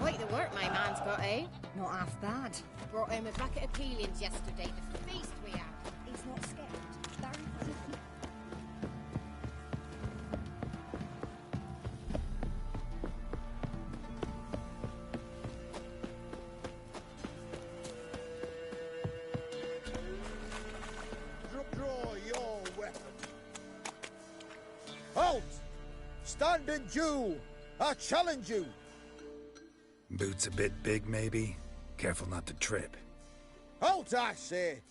Quite the work my man's got, eh? Not half bad. Brought him a bucket of peelings yesterday, the feast we had. He's not scared. Very funny. Draw your weapon. Halt! Stand in due! I challenge you! Boots a bit big, maybe? Careful not to trip. Halt, I say!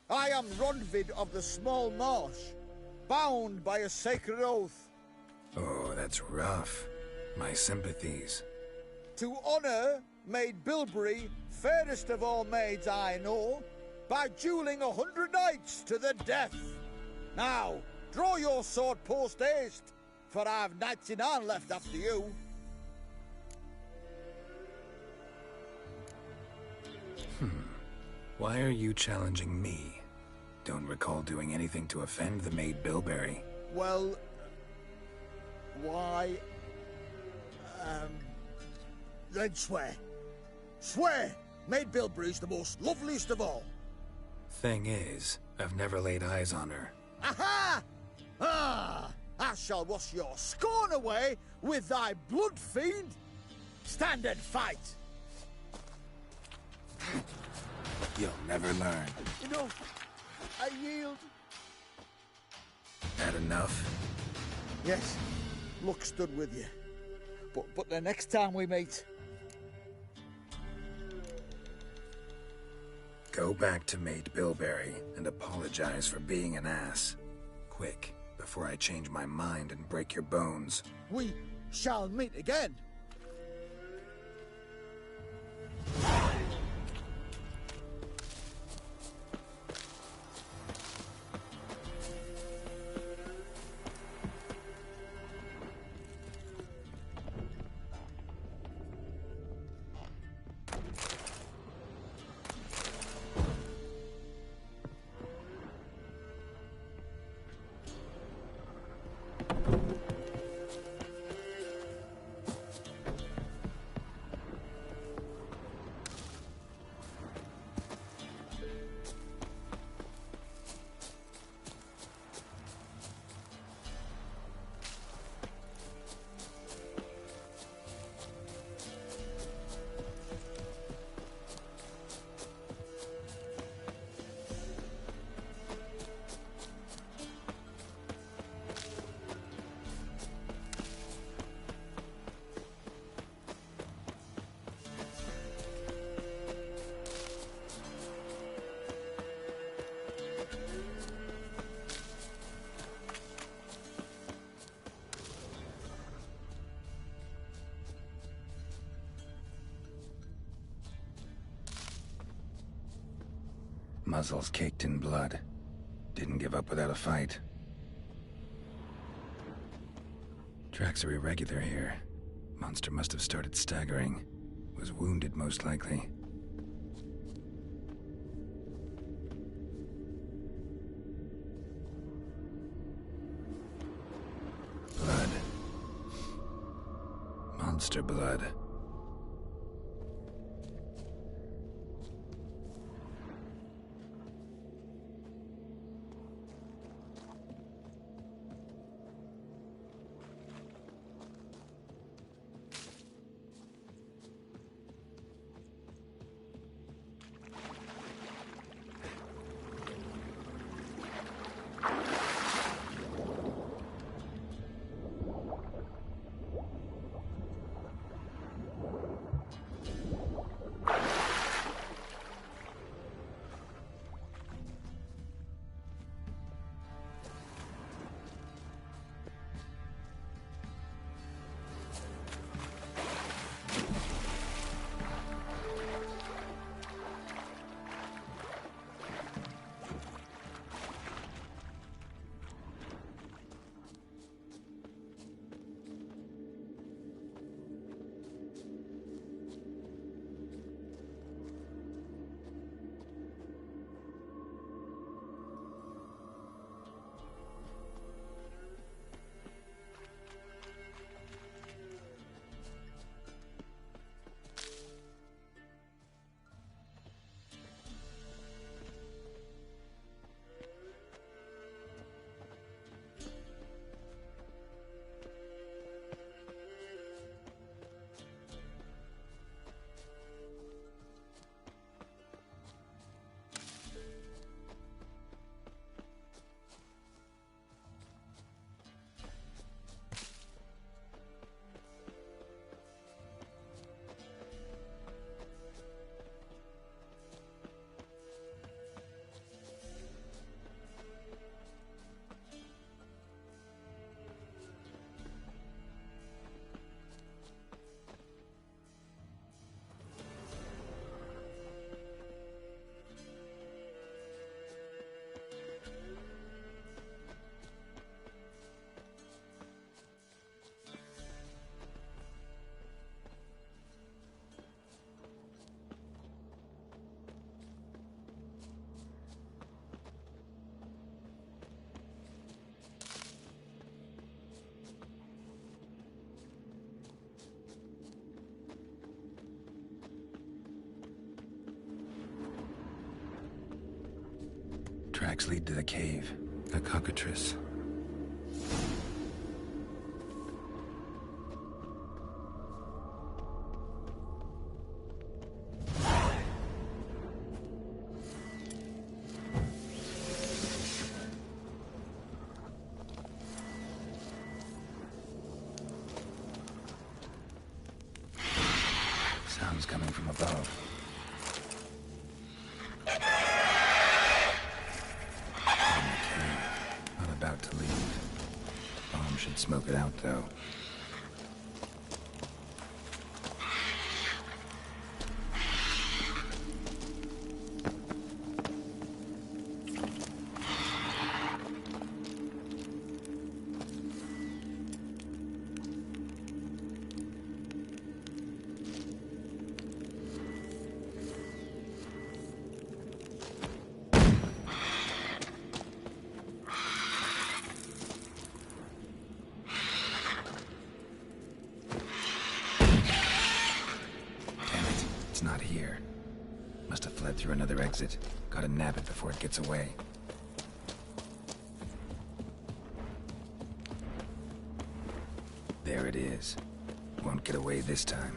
I am Ronvid of the Small Marsh, bound by a sacred oath. Oh, that's rough. My sympathies. To honour Maid Bilberry, fairest of all maids I know, by duelling 100 knights to the death. Now, draw your sword post-haste, for I've 99 left after you. Why are you challenging me? Don't recall doing anything to offend the Maid Bilberry. Well, why... then swear. Swear! Maid Bilberry's the most loveliest of all. Thing is, I've never laid eyes on her. Aha! Ah! I shall wash your scorn away with thy blood, fiend! Stand and fight! You'll never learn. Enough! I yield. That enough? Yes, luck stood with you. But the next time we meet... Go back to Maid Bilberry and apologize for being an ass. Quick, before I change my mind and break your bones. We shall meet again. Muzzles caked in blood. Didn't give up without a fight. Tracks are irregular here. Monster must have started staggering. Was wounded, most likely. Blood. Monster blood. Tracks lead to the cave. A cockatrice. Sounds coming from above. Not about to leave. Bomb should smoke it out, though. Not here. Must have fled through another exit. Gotta nab it before it gets away. There it is. Won't get away this time.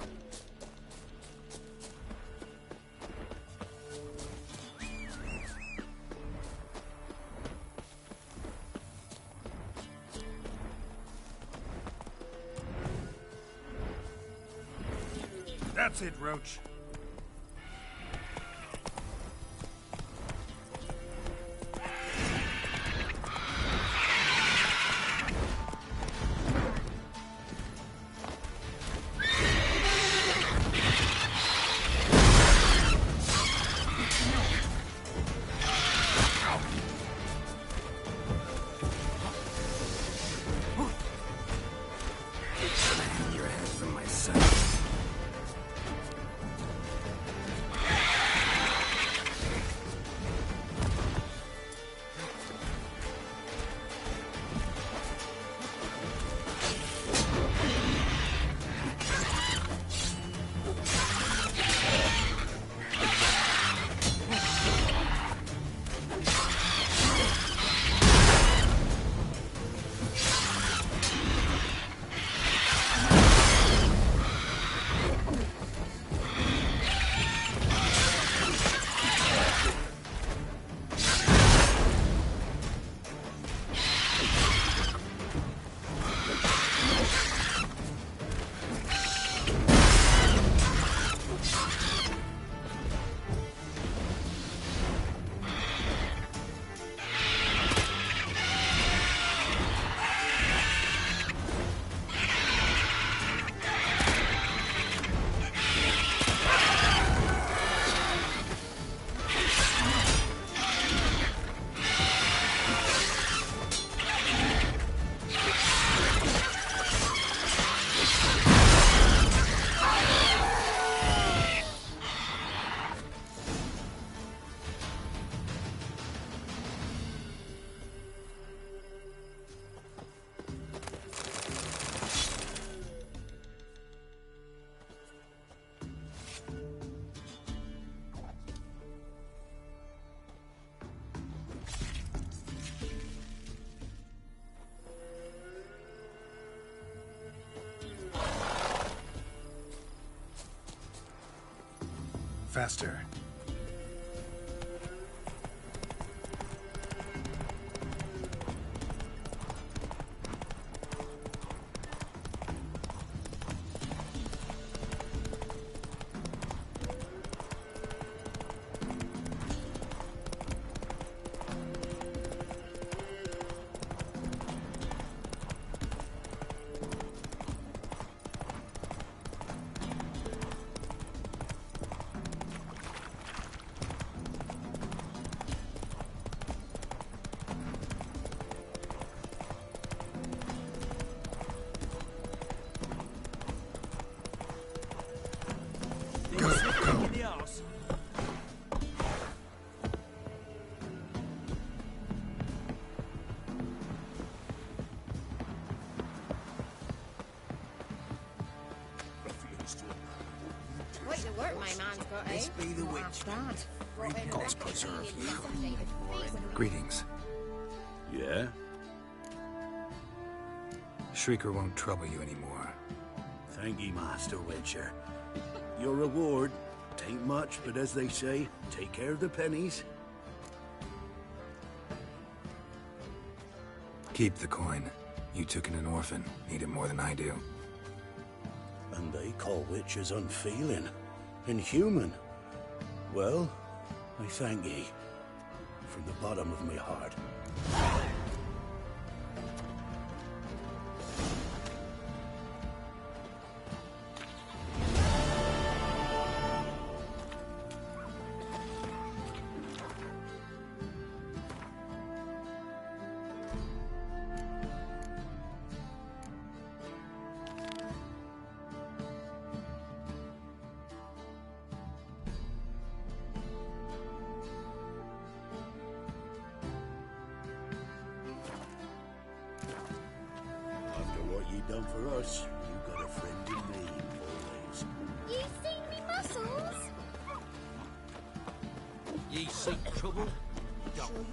That's it, Roach. Hang your head from my sight. Faster. work my man's got, eh? This be the Not witch. half bad. Brought in God's a preserve Epelian you. yesterday, the feast we Greetings. Yeah? Shrieker won't trouble you anymore. Thank ye, Master Witcher. Your reward, tain't much, but as they say, take care of the pennies. Keep the coin. You took in an orphan. Need it more than I do. And they call witches unfeeling, inhuman. Well, I thank ye, from the bottom of my heart. After what ye done for us, you got a friend in me, always. You seen me muscles? Ye seek trouble? Don't.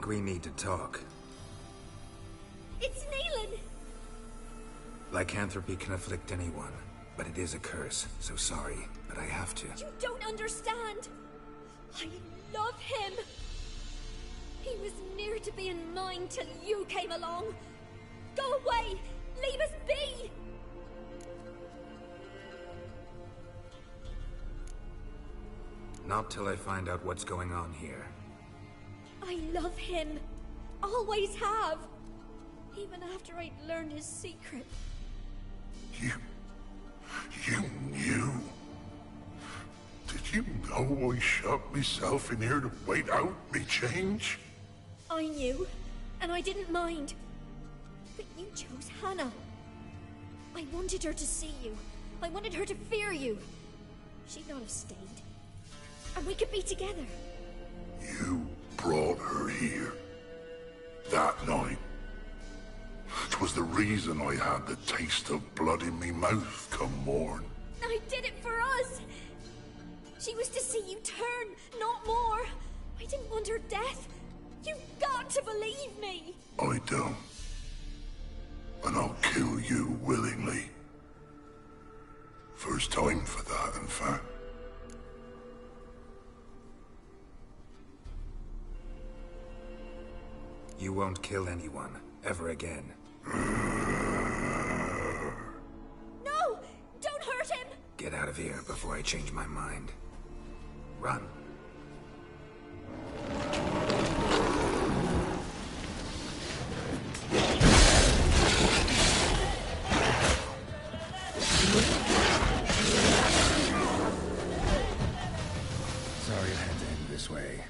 think we need to talk. It's Neelan! Lycanthropy can afflict anyone, but it is a curse, so sorry, but I have to. You don't understand! I love him! He was near to being mine till you came along! Go away! Leave us be! Not till I find out what's going on here. I love him. Always have. Even after I'd learned his secret. You knew? Did you know I shut myself in here to wait out me change? I knew, and I didn't mind. But you chose Hannah. I wanted her to see you. I wanted her to fear you. She'd not have stayed. And we could be together. You brought her here. That night. It was the reason I had the taste of blood in me mouth come morn. I did it for us. She was to see you turn, not more. I didn't want her death. You've got to believe me. I don't. And I'll kill you willingly. First time for that, in fact. You won't kill anyone, ever again. No! Don't hurt him! Get out of here before I change my mind. Run. Sorry it had to end this way.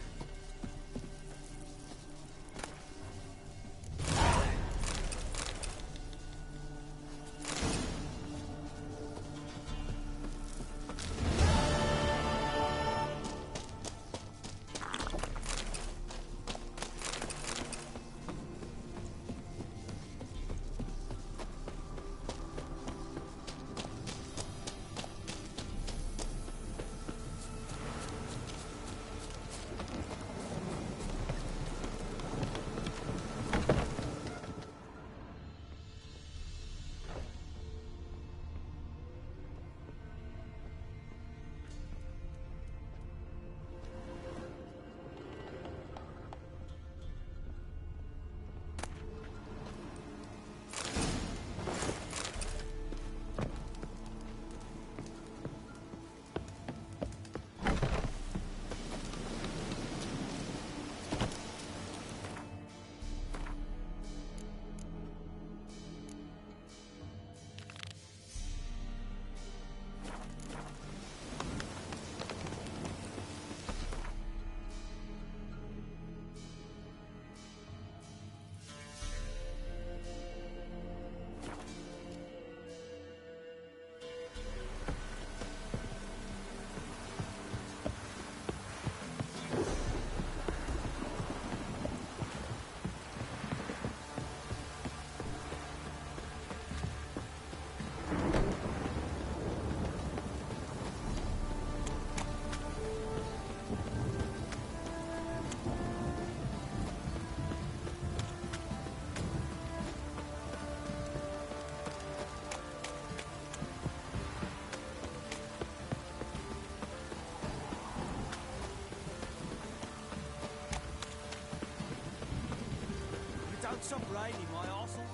Some rain in my arsehole.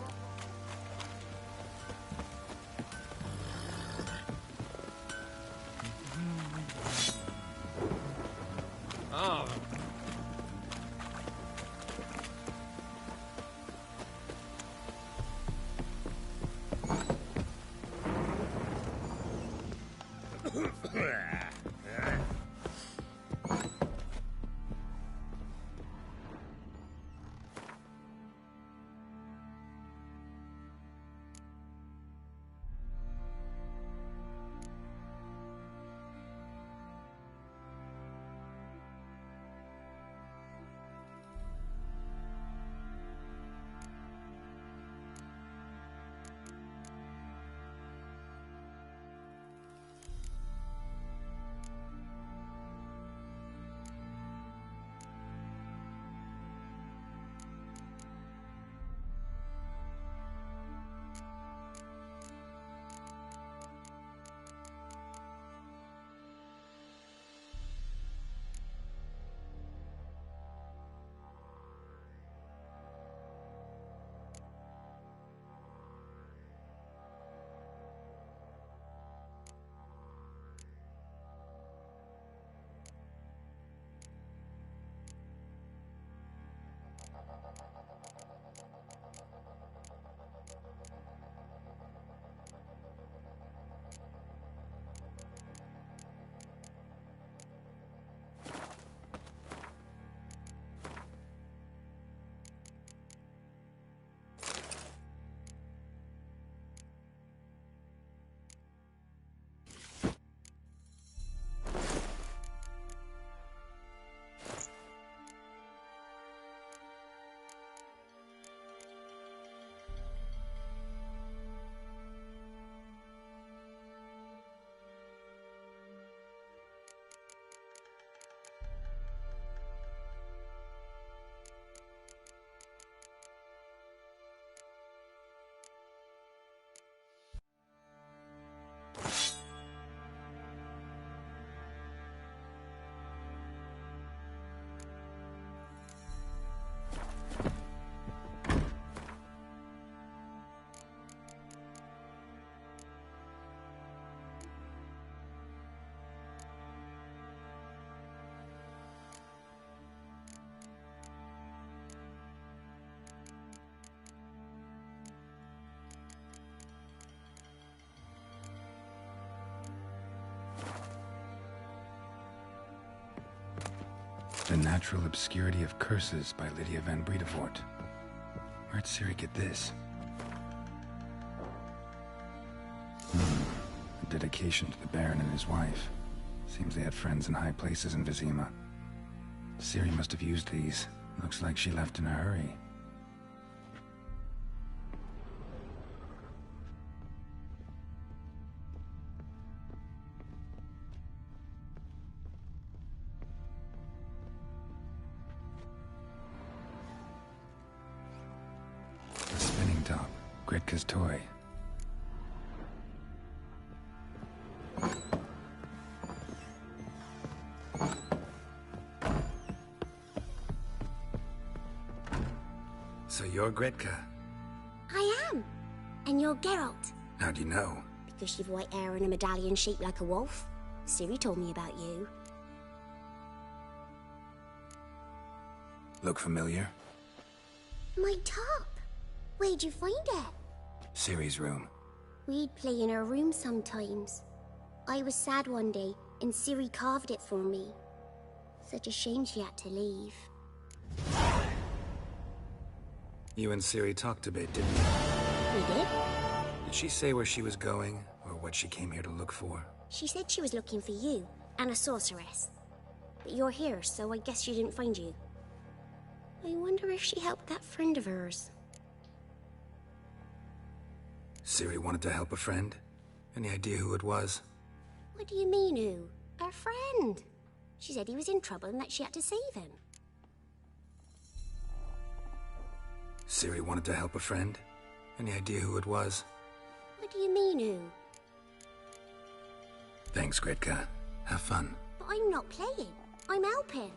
Oh. The Natural Obscurity of Curses by Lydia van Bredevoort. Where'd Ciri get this? A dedication to the Baron and his wife. Seems they had friends in high places in Vizima. Ciri must have used these. Looks like she left in a hurry. A spinning top. Gretka's toy. So you're Gretka? I am. And you're Geralt. How do you know? Because you've white hair and a medallion shaped like a wolf. Ciri told me about you. Look familiar? My top. Where'd you find it? Ciri's room. We'd play in her room sometimes. I was sad one day, and Ciri carved it for me. Such a shame she had to leave. You and Ciri talked a bit, didn't you? We did? Did she say where she was going, or what she came here to look for? She said she was looking for you, and a sorceress. But you're here, so I guess she didn't find you. I wonder if she helped that friend of hers. Ciri wanted to help a friend? Any idea who it was? What do you mean, who? Our friend. She said he was in trouble and that she had to save him. Ciri wanted to help a friend? Any idea who it was? What do you mean, who? Thanks, Gretka. Have fun. But I'm not playing. I'm helping.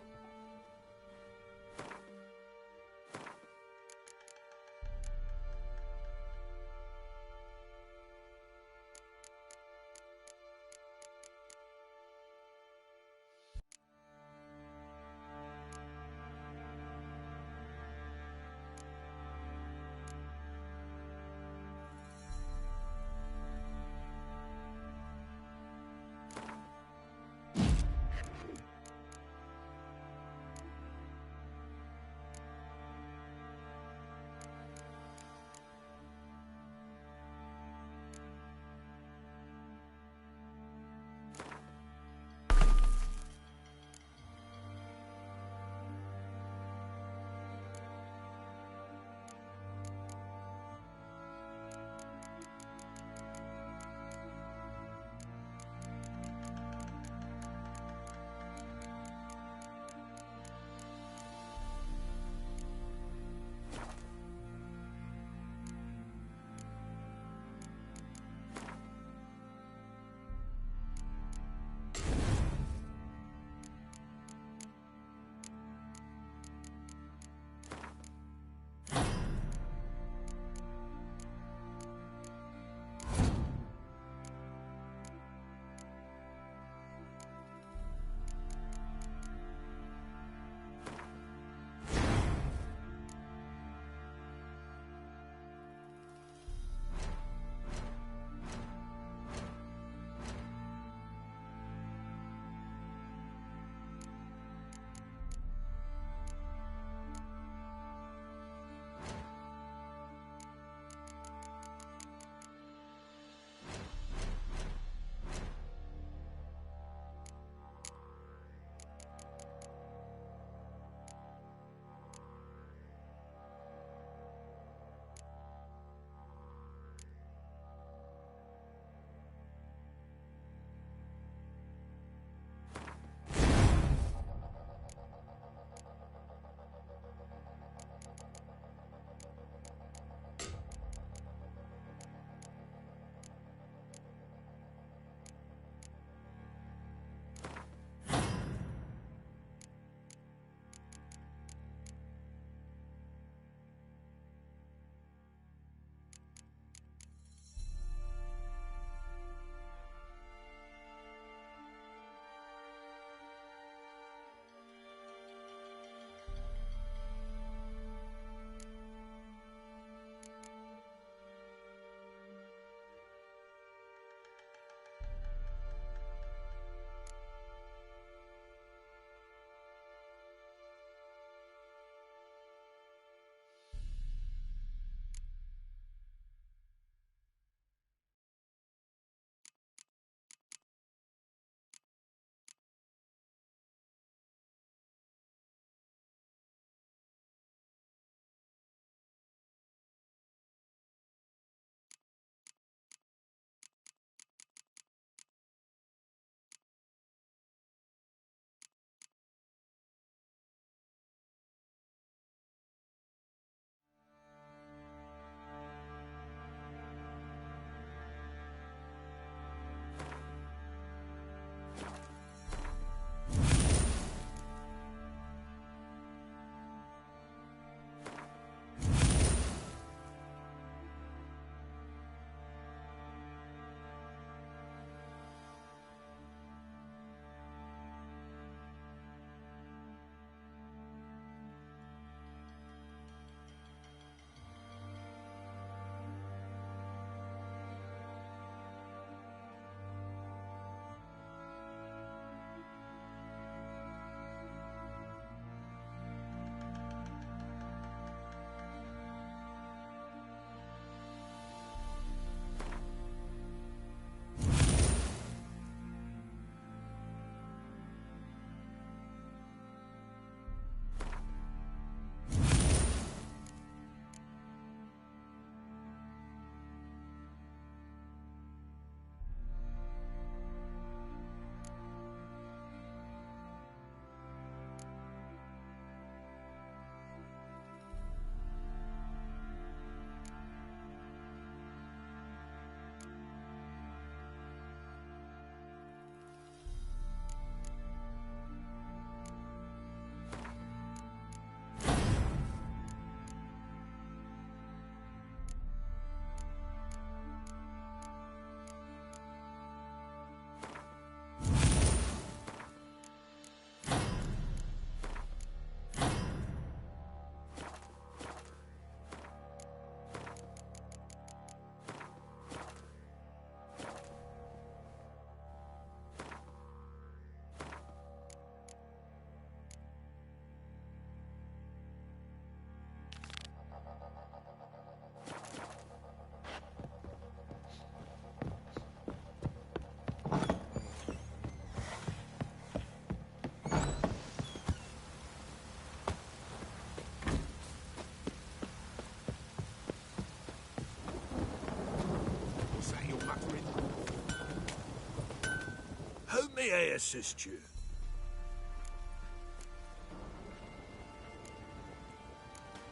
May I assist you?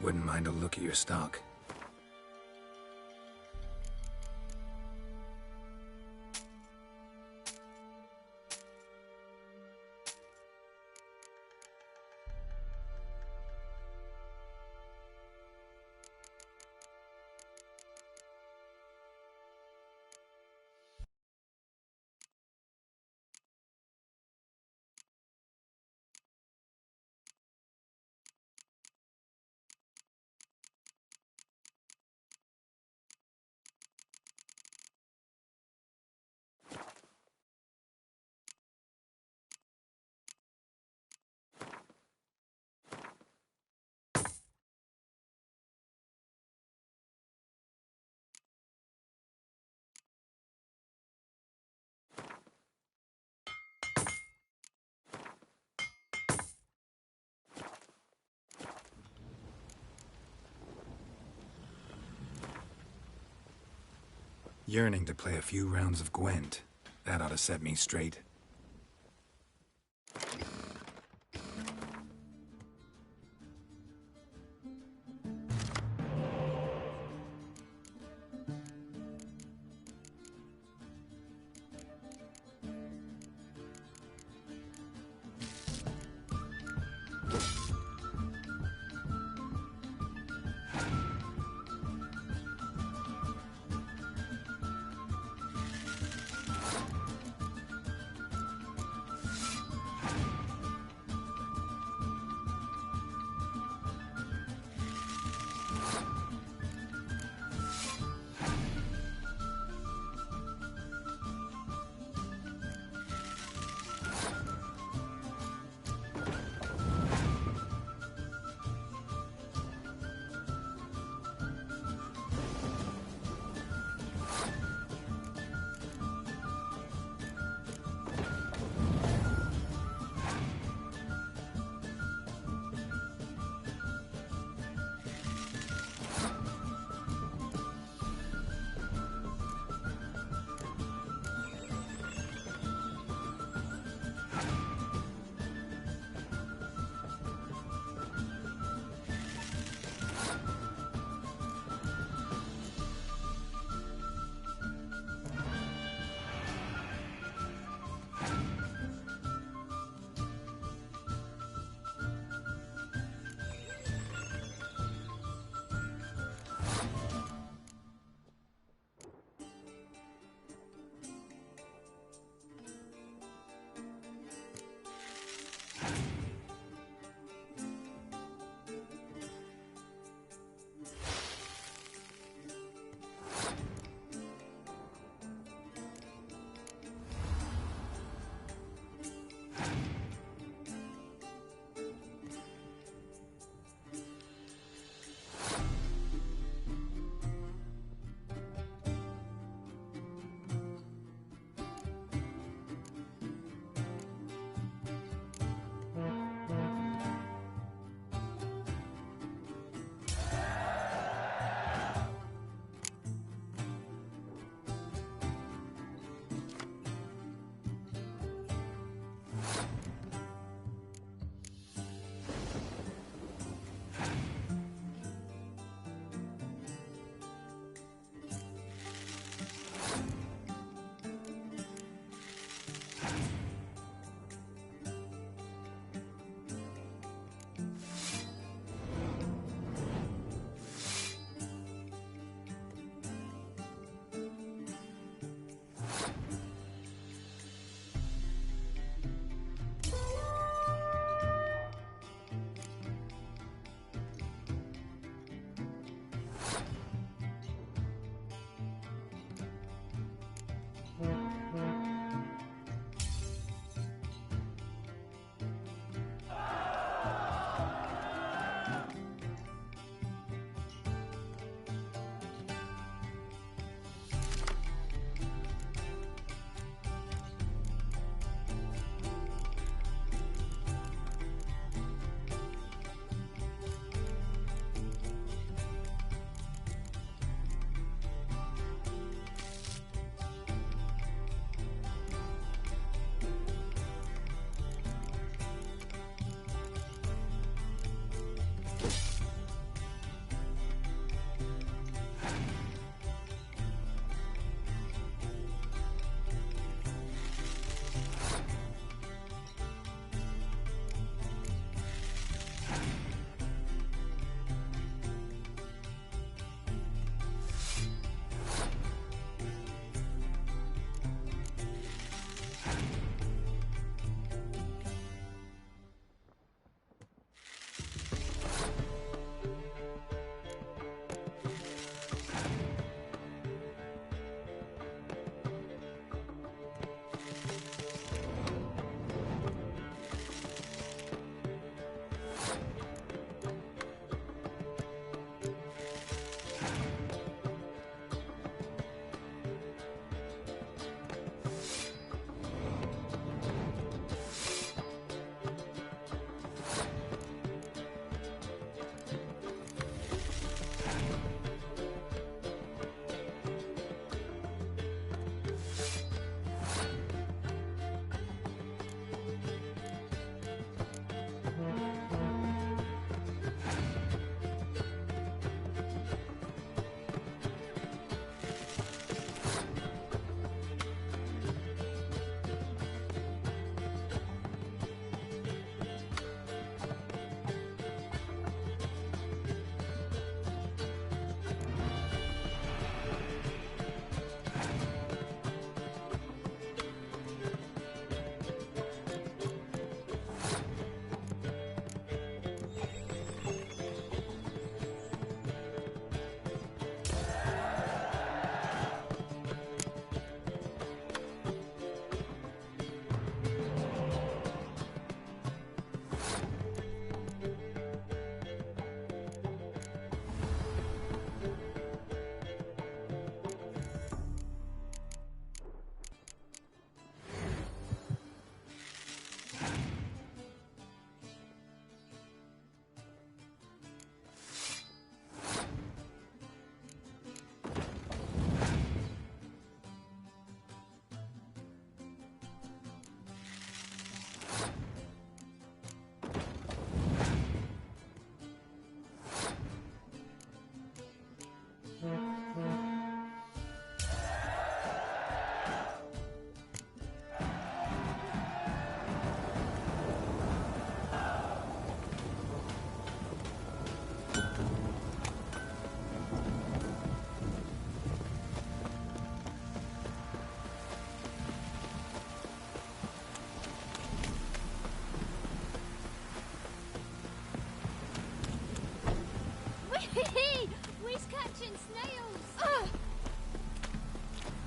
Wouldn't mind a look at your stock. Yearning to play a few rounds of Gwent. That ought to set me straight.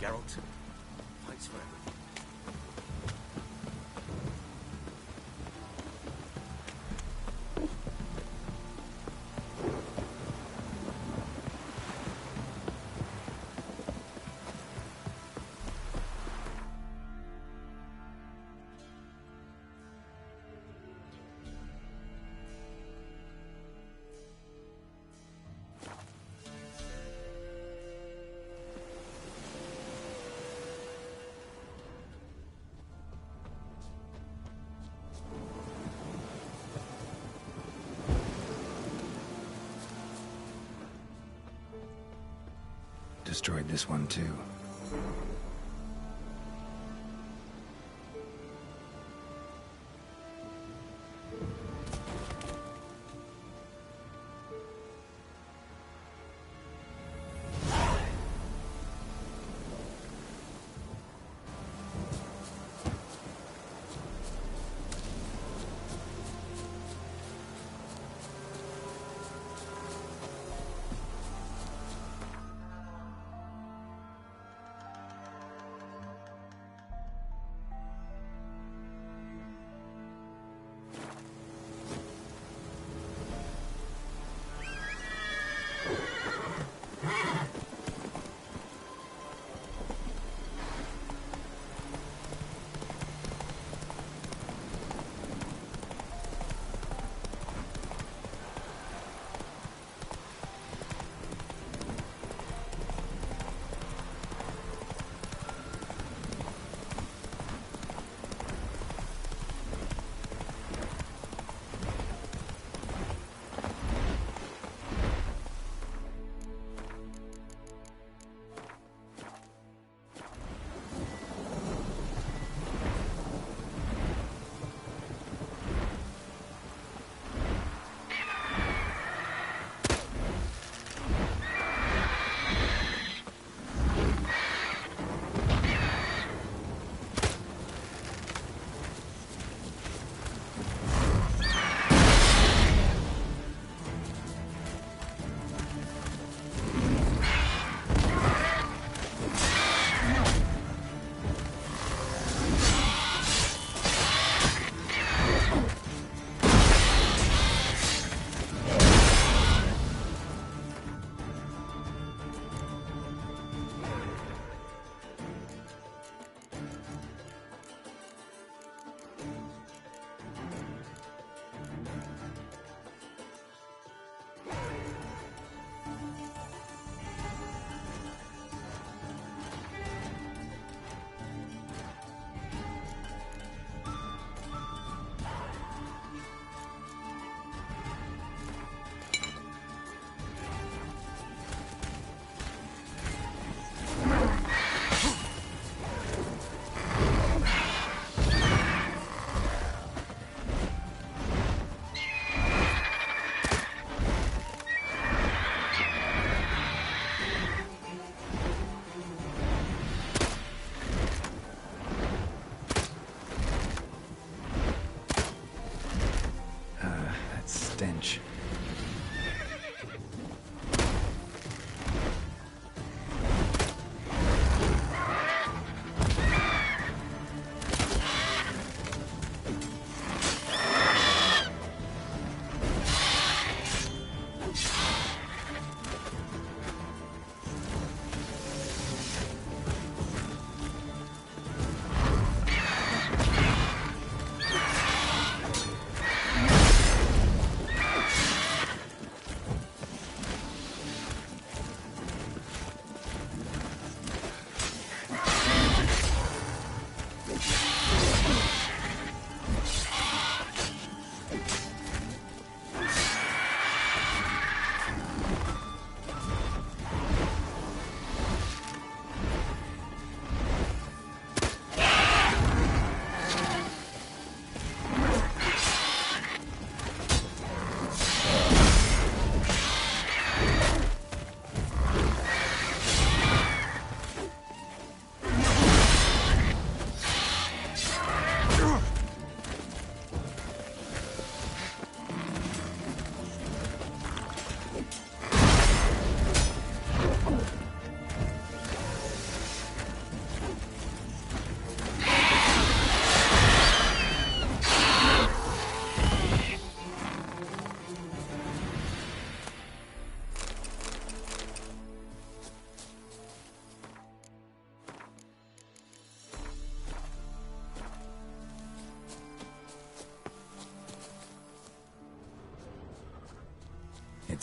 Geralt. Fights for everything. Destroyed this one too.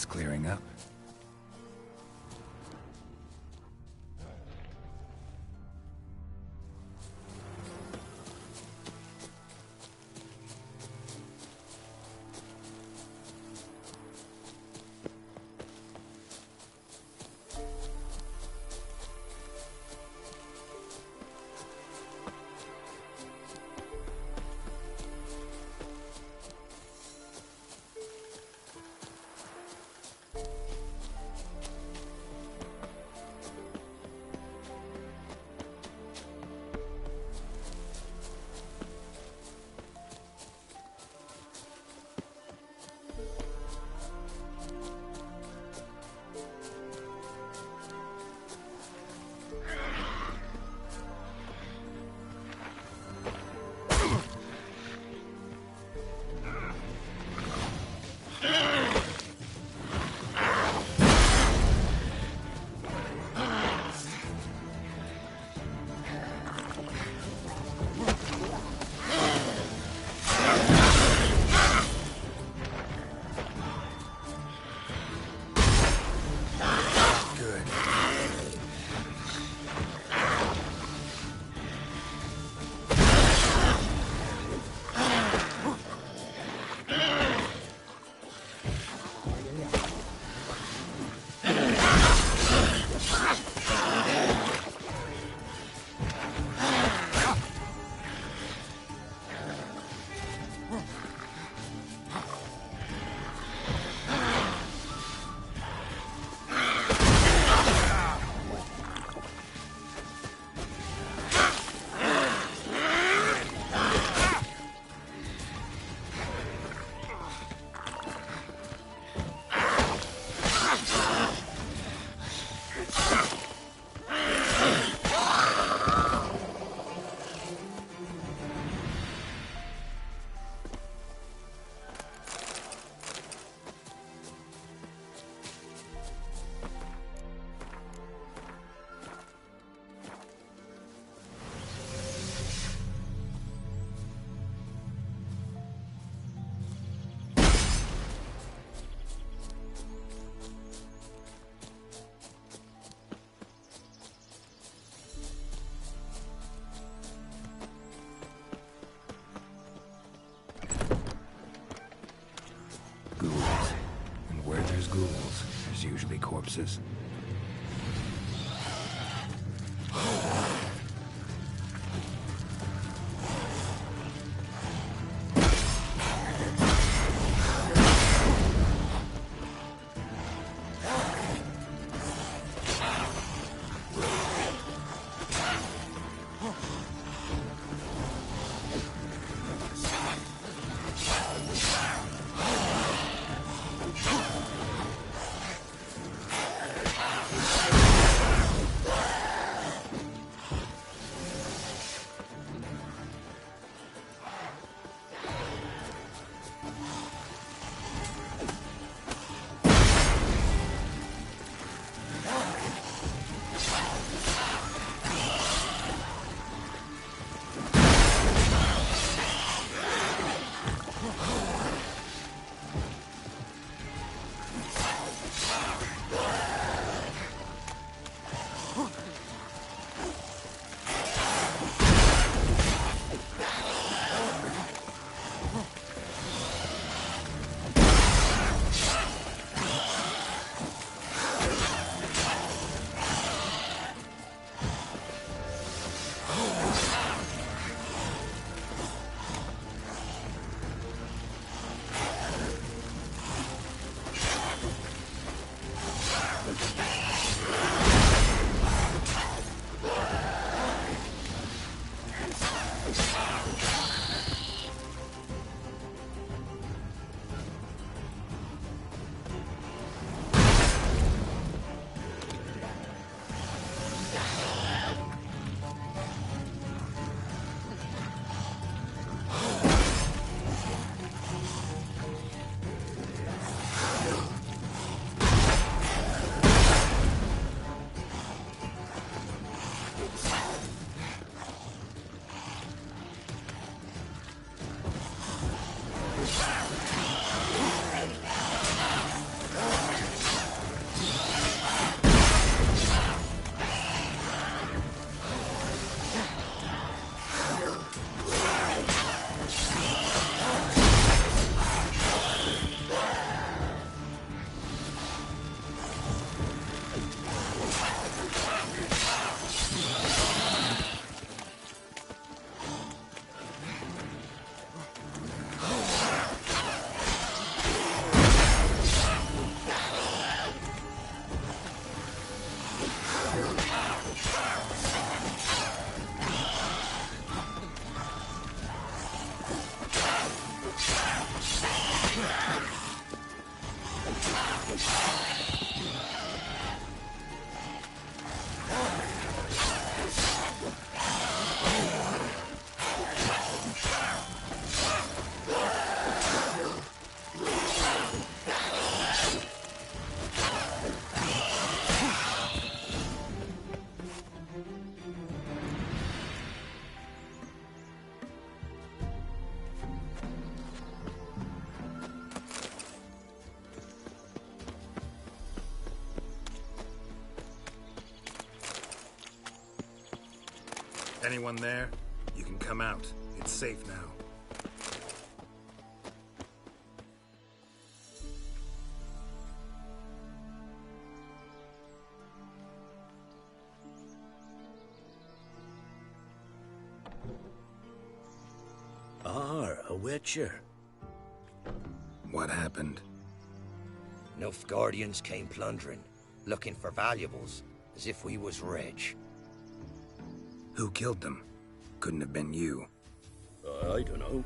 It's clearing up. Ghouls. There's usually corpses. Anyone there? You can come out. It's safe now. A Witcher. What happened? Nilfgaardians came plundering, looking for valuables, as if we was rich. Who killed them? Couldn't have been you. I don't know.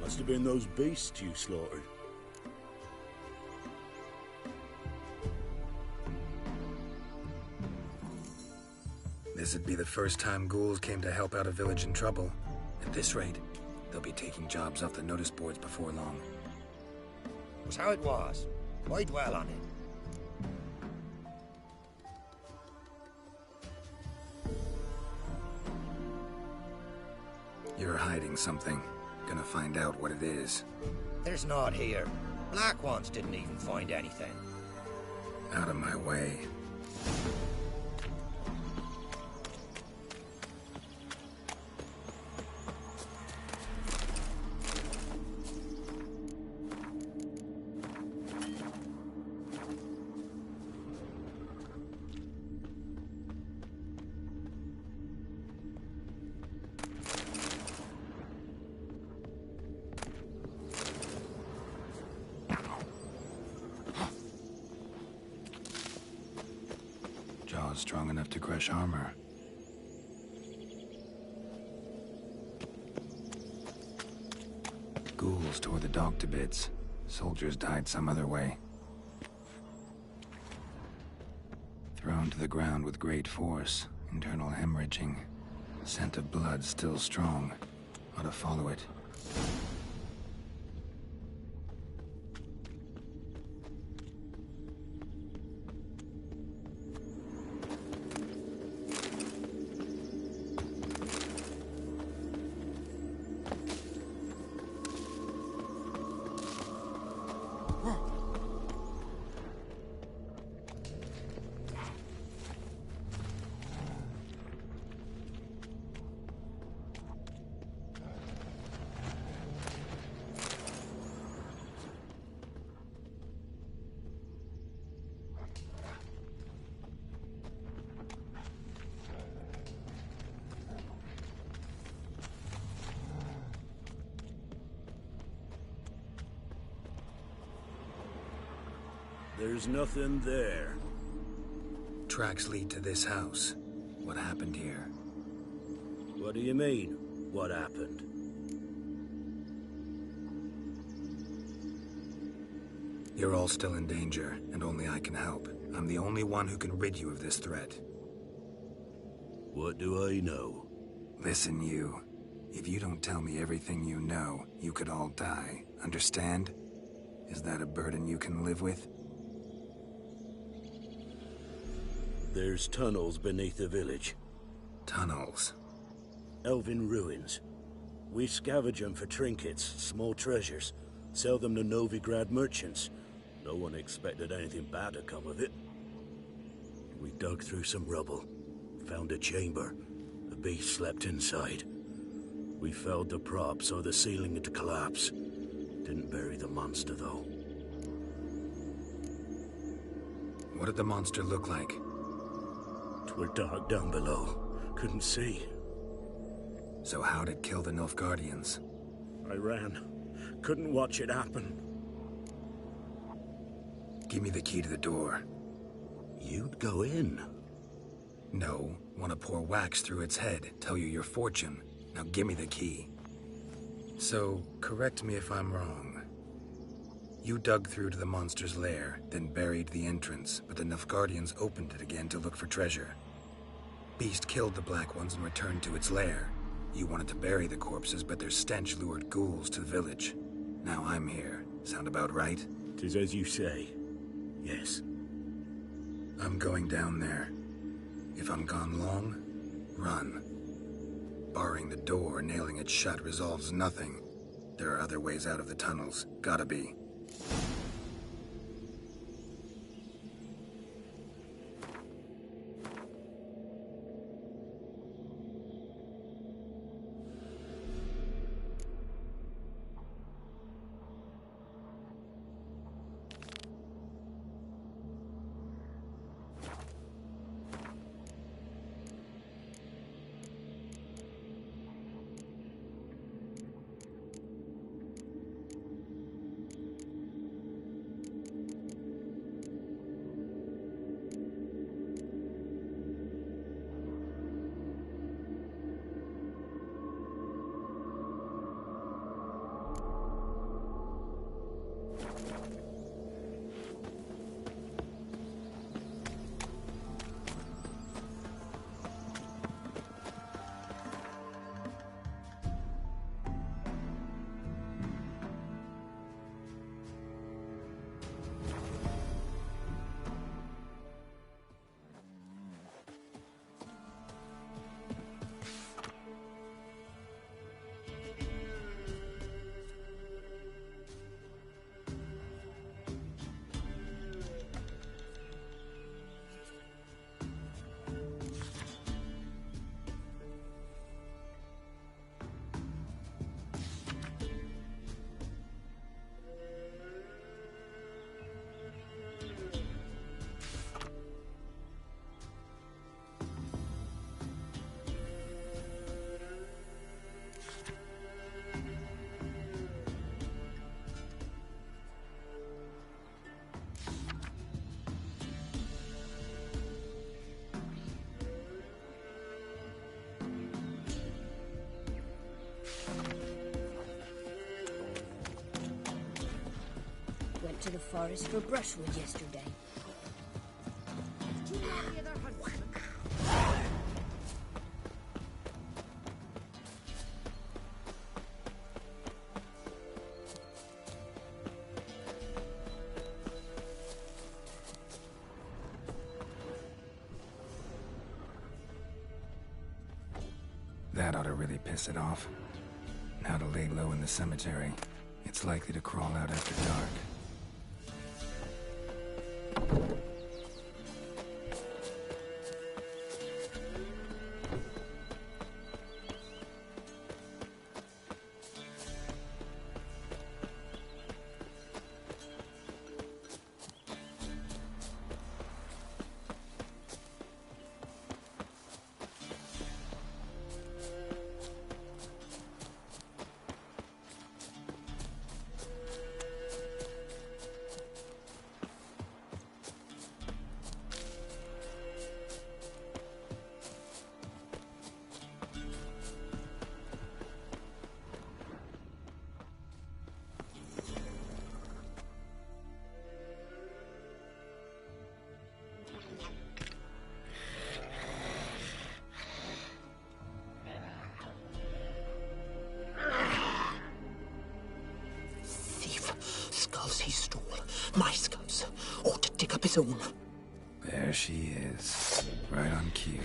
Must have been those beasts you slaughtered. This'd be the first time ghouls came to help out a village in trouble. At this rate, they'll be taking jobs off the notice boards before long. Was how it was. Why dwell on it? You're hiding something. Gonna find out what it is. There's not here. Black Ones didn't even find anything. Out of my way. Jaws strong enough to crush armor. Ghouls tore the dog to bits. Soldiers died some other way. Thrown to the ground with great force. Internal hemorrhaging. Scent of blood still strong. Ought to follow it. There's nothing there. Tracks lead to this house. What happened here? What do you mean, what happened? You're all still in danger, and only I can help. I'm the only one who can rid you of this threat. What do I know? Listen, you. If you don't tell me everything you know, you could all die. Understand? Is that a burden you can live with? There's tunnels beneath the village. Tunnels? Elven ruins. We scavenge them for trinkets, small treasures. Sell them to Novigrad merchants. No one expected anything bad to come of it. We dug through some rubble. Found a chamber. The beast slept inside. We felled the prop so the ceiling had collapsed. Didn't bury the monster, though. What did the monster look like? 'Twere dark down below. Couldn't see. So how'd it kill the Nilfgaardians? I ran. Couldn't watch it happen. Give me the key to the door. You'd go in. No. Want to pour wax through its head, tell you your fortune. Now give me the key. So, correct me if I'm wrong. You dug through to the monster's lair, then buried the entrance, but the Nilfgaardians opened it again to look for treasure. Beast killed the Black Ones and returned to its lair. You wanted to bury the corpses, but their stench lured ghouls to the village. Now I'm here. Sound about right? 'Tis as you say. Yes. I'm going down there. If I'm gone long, run. Barring the door, nailing it shut resolves nothing. There are other ways out of the tunnels. Gotta be. Went to the forest for brushwood yesterday. Too many other huntsmen. That ought to really piss it off. Now to lay low in the cemetery. It's likely to crawl out after dark. He stole my skulls. Ought to dig up his own. There she is. Right on cue.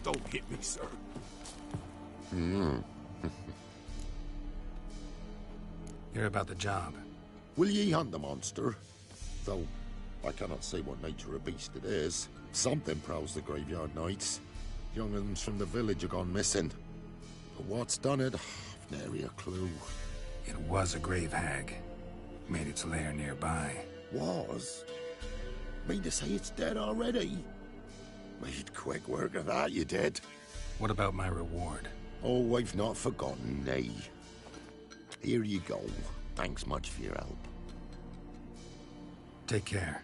Don't hit me, sir. Hear about the job. Will ye hunt the monster? Though I cannot say what nature of beast it is. Something prowls the graveyard nights. Young uns from the village have gone missing. But what's done it? I've nary a clue. It was a grave hag. Made its lair nearby. Was? Mean to say it's dead already? Made quick work of that, you did. What about my reward? Oh, I've not forgotten, nay. Here you go. Thanks much for your help. Take care.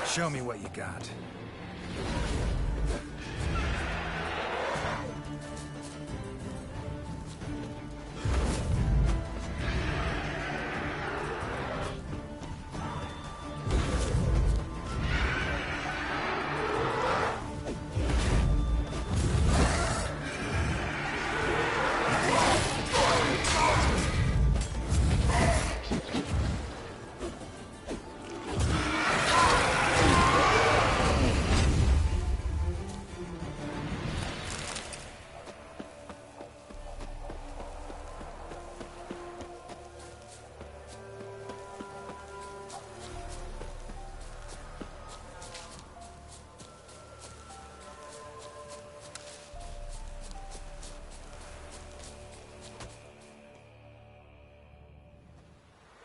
Show me what you got.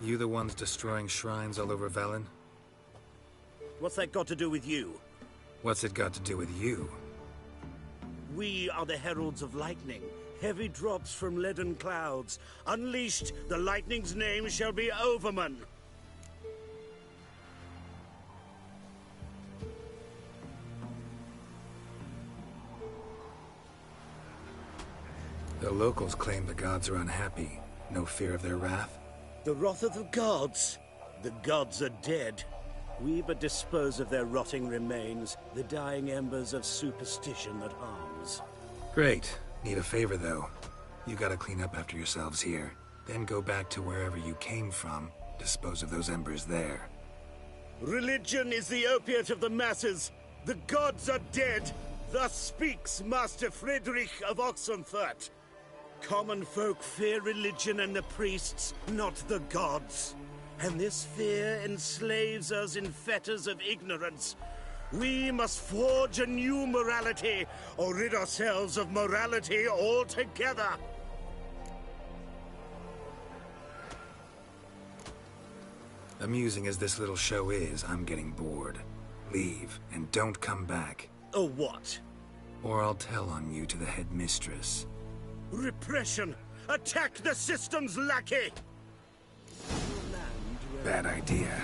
You the ones destroying shrines all over Velen? What's that got to do with you? What's it got to do with you? We are the heralds of lightning. Heavy drops from leaden clouds. Unleashed, the lightning's name shall be Overman. The locals claim the gods are unhappy. No fear of their wrath? The wrath of the gods? The gods are dead. We but dispose of their rotting remains, the dying embers of superstition that harms. Great. Need a favor, though. You gotta clean up after yourselves here. Then go back to wherever you came from. Dispose of those embers there. Religion is the opiate of the masses. The gods are dead. Thus speaks Master Friedrich of Oxenfurt. Common folk fear religion and the priests, not the gods. And this fear enslaves us in fetters of ignorance. We must forge a new morality, or rid ourselves of morality altogether. Amusing as this little show is, I'm getting bored. Leave, and don't come back. Oh, what? Or I'll tell on you to the headmistress. Repression! Attack the system's lackey! Bad idea.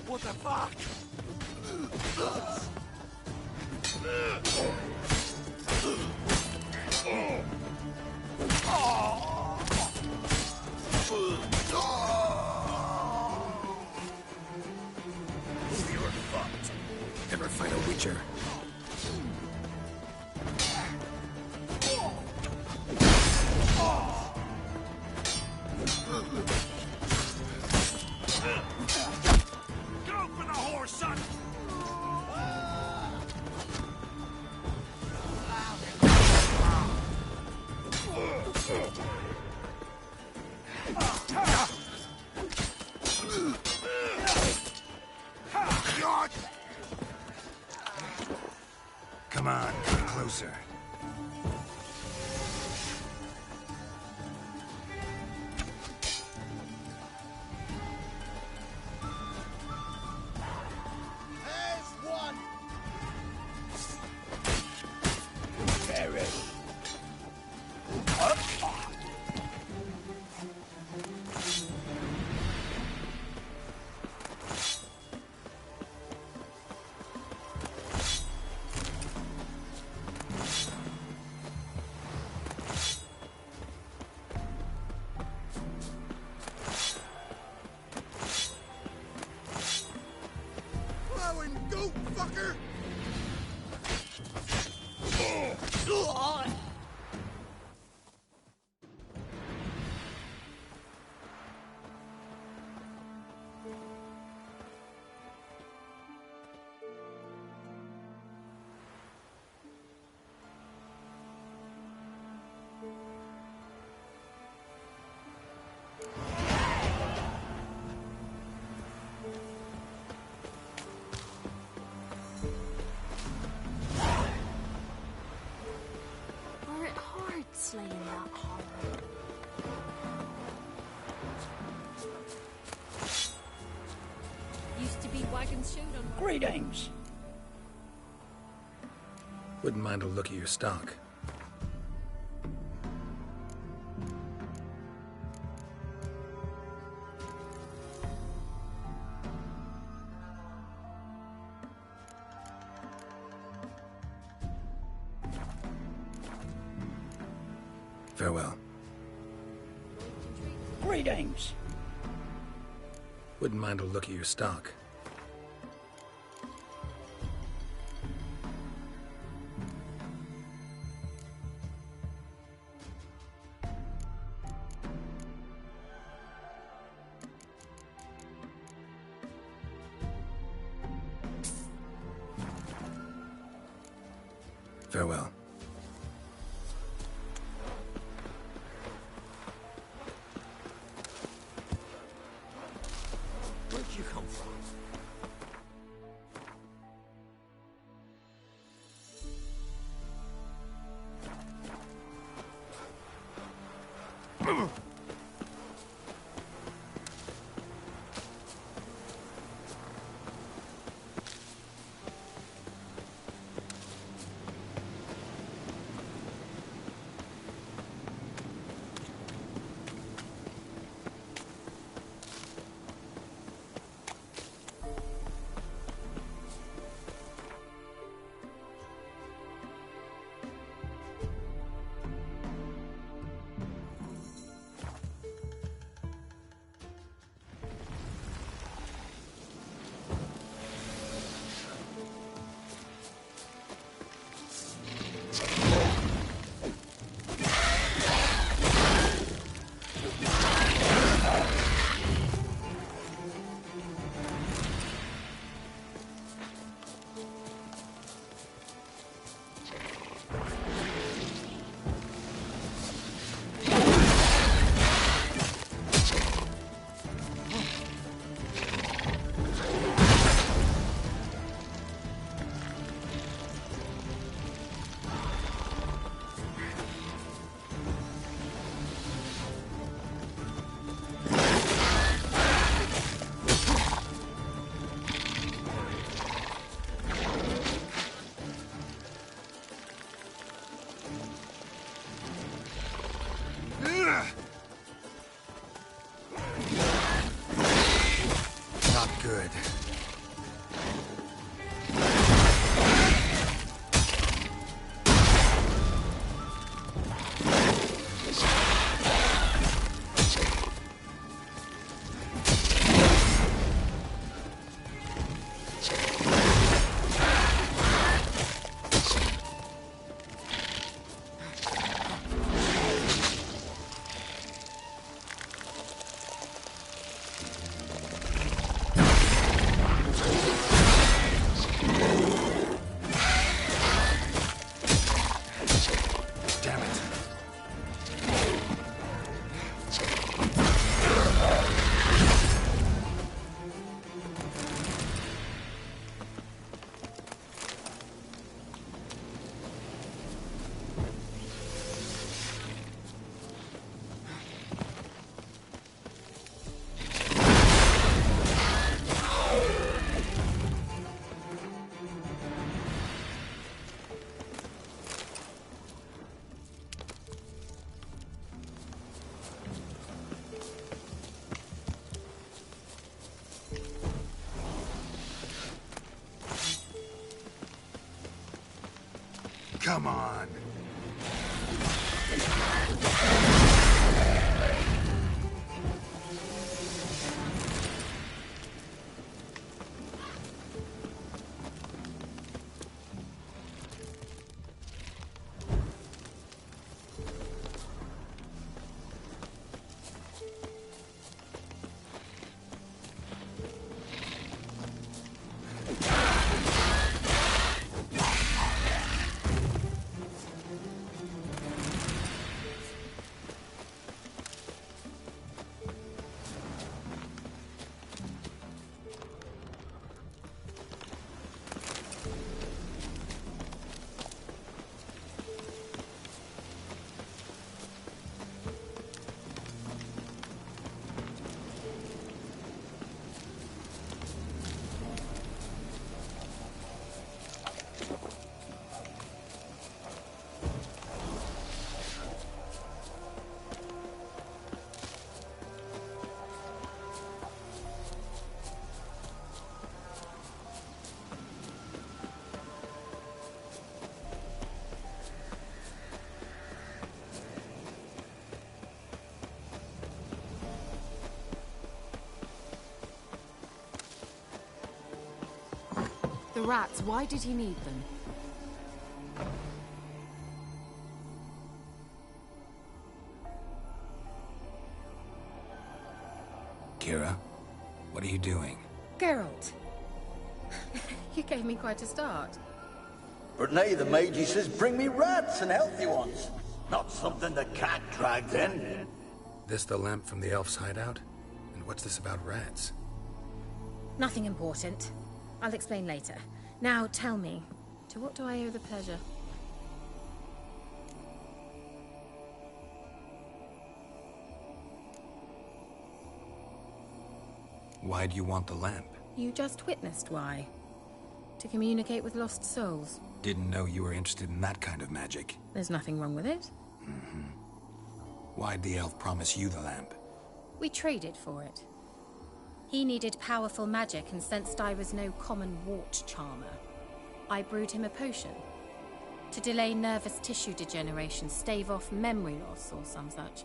What the fuck? You're fucked. Ever fight a Witcher? Go for the horse, son! Come on, come closer. Go, fucker! dragons showed on. Greetings. Wouldn't mind a look at your stock. Farewell. Greetings. Wouldn't mind a look at your stock. Farewell. Where'd you come from? Not good. Come on. rats, why did he need them? Kira, what are you doing? Geralt. You gave me quite a start. But nay, the mage says bring me rats and healthy ones. Not something the cat dragged in. This the lamp from the elf's hideout? And what's this about rats? Nothing important. I'll explain later. Now tell me, to what do I owe the pleasure? Why do you want the lamp? You just witnessed why. To communicate with lost souls. Didn't know you were interested in that kind of magic. There's nothing wrong with it. Mm-hmm. Why'd the elf promise you the lamp? We traded for it. He needed powerful magic and sensed I was no common wart charmer. I brewed him a potion. To delay nervous tissue degeneration, stave off memory loss or some such.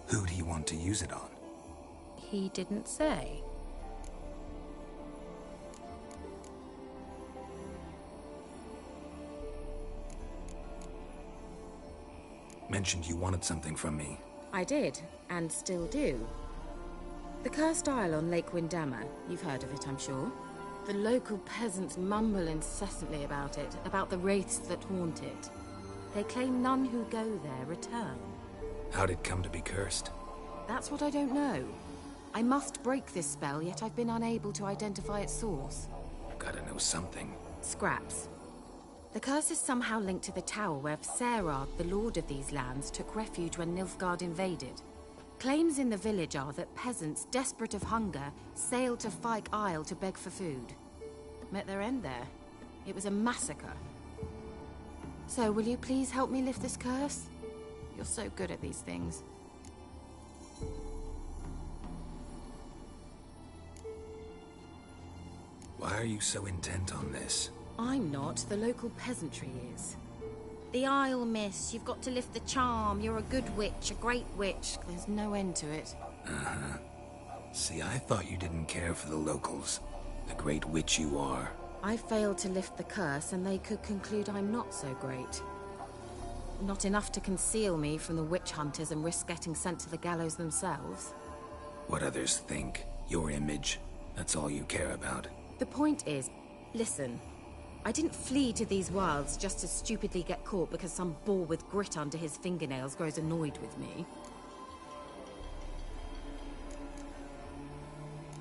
Who'd he want to use it on? He didn't say. Mentioned you wanted something from me. I did, and still do. The Cursed Isle on Lake Windammer. You've heard of it, I'm sure. The local peasants mumble incessantly about it, about the wraiths that haunt it. They claim none who go there return. How'd it come to be cursed? That's what I don't know. I must break this spell, yet I've been unable to identify its source. Gotta know something. Scraps. The curse is somehow linked to the tower where Serad, the lord of these lands, took refuge when Nilfgaard invaded. Claims in the village are that peasants, desperate of hunger, sailed to Fyke Isle to beg for food. Met their end there. It was a massacre. So, will you please help me lift this curse? You're so good at these things. Why are you so intent on this? I'm not. The local peasantry is. The Isle, miss. You've got to lift the charm. You're a good witch, a great witch. There's no end to it. Uh-huh. See, I thought you didn't care for the locals. The great witch you are. I failed to lift the curse, and they could conclude I'm not so great. Not enough to conceal me from the witch hunters and risk getting sent to the gallows themselves. What others think, your image, that's all you care about. The point is, listen. I didn't flee to these wilds just to stupidly get caught because some boar with grit under his fingernails grows annoyed with me.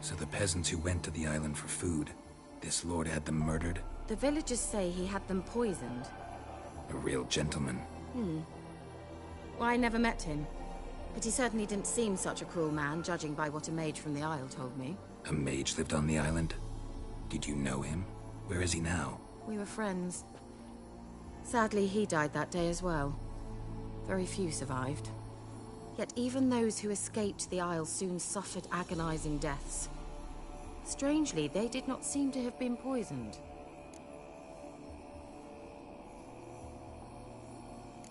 So the peasants who went to the island for food, this lord had them murdered? The villagers say he had them poisoned. A real gentleman. Well, I never met him. But he certainly didn't seem such a cruel man, judging by what a mage from the Isle told me. A mage lived on the island? Did you know him? Where is he now? We were friends. Sadly, he died that day as well. Very few survived. Yet even those who escaped the Isle soon suffered agonizing deaths. Strangely, they did not seem to have been poisoned.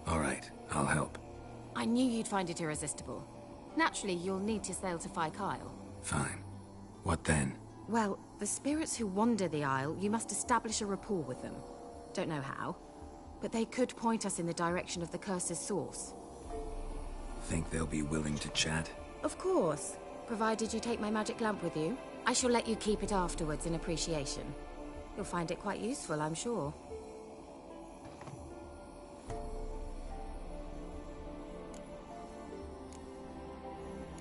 All right, I'll help. I knew you'd find it irresistible. Naturally, you'll need to sail to Fyke Isle. Fine. What then? Well, the spirits who wander the Isle, you must establish a rapport with them. Don't know how, but they could point us in the direction of the curse's source. Think they'll be willing to chat? Of course, provided you take my magic lamp with you. I shall let you keep it afterwards in appreciation. You'll find it quite useful, I'm sure.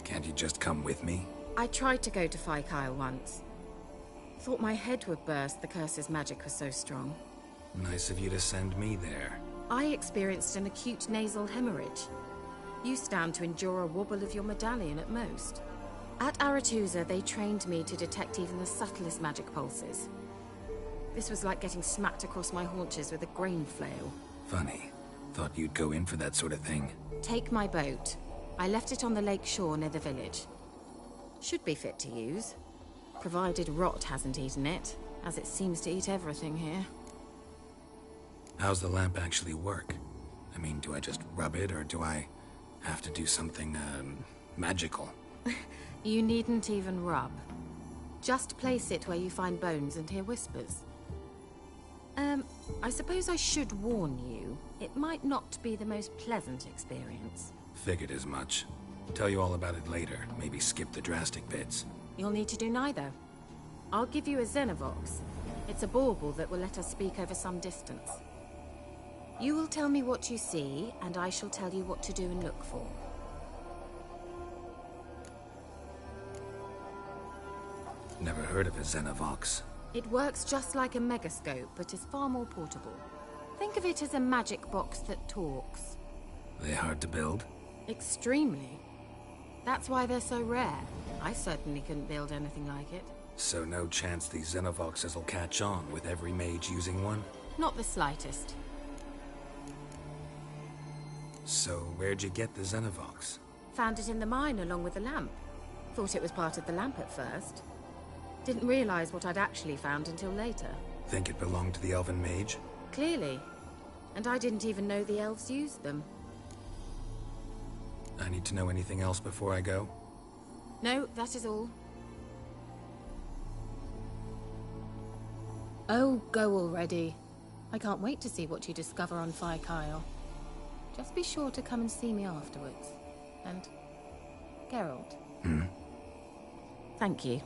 Can't you just come with me? I tried to go to Fyke Isle once. Thought my head would burst, the curse's magic was so strong. Nice of you to send me there. I experienced an acute nasal hemorrhage. You stand to endure a wobble of your medallion at most. At Aretusa, they trained me to detect even the subtlest magic pulses. This was like getting smacked across my haunches with a grain flail. Funny. Thought you'd go in for that sort of thing. Take my boat. I left it on the lake shore near the village. Should be fit to use. Provided rot hasn't eaten it, as it seems to eat everything here. How's the lamp actually work? I mean, do I just rub it, or do I have to do something, magical? You needn't even rub. Just place it where you find bones and hear whispers. I suppose I should warn you. It might not be the most pleasant experience. Figured as much. Tell you all about it later. Maybe skip the drastic bits. You'll need to do neither. I'll give you a Xenovox. It's a bauble that will let us speak over some distance. You will tell me what you see, and I shall tell you what to do and look for. Never heard of a Xenovox. It works just like a megascope, but is far more portable. Think of it as a magic box that talks. They hard to build? Extremely. That's why they're so rare. I certainly couldn't build anything like it. So no chance these Xenovoxes will catch on with every mage using one? Not the slightest. So where'd you get the Xenovox? Found it in the mine along with the lamp. Thought it was part of the lamp at first. Didn't realize what I'd actually found until later. Think it belonged to the Elven Mage? Clearly. And I didn't even know the elves used them. I need to know anything else before I go? No, that is all. Oh, go already. I can't wait to see what you discover on Kyle. Just be sure to come and see me afterwards. And... Geralt. Thank you.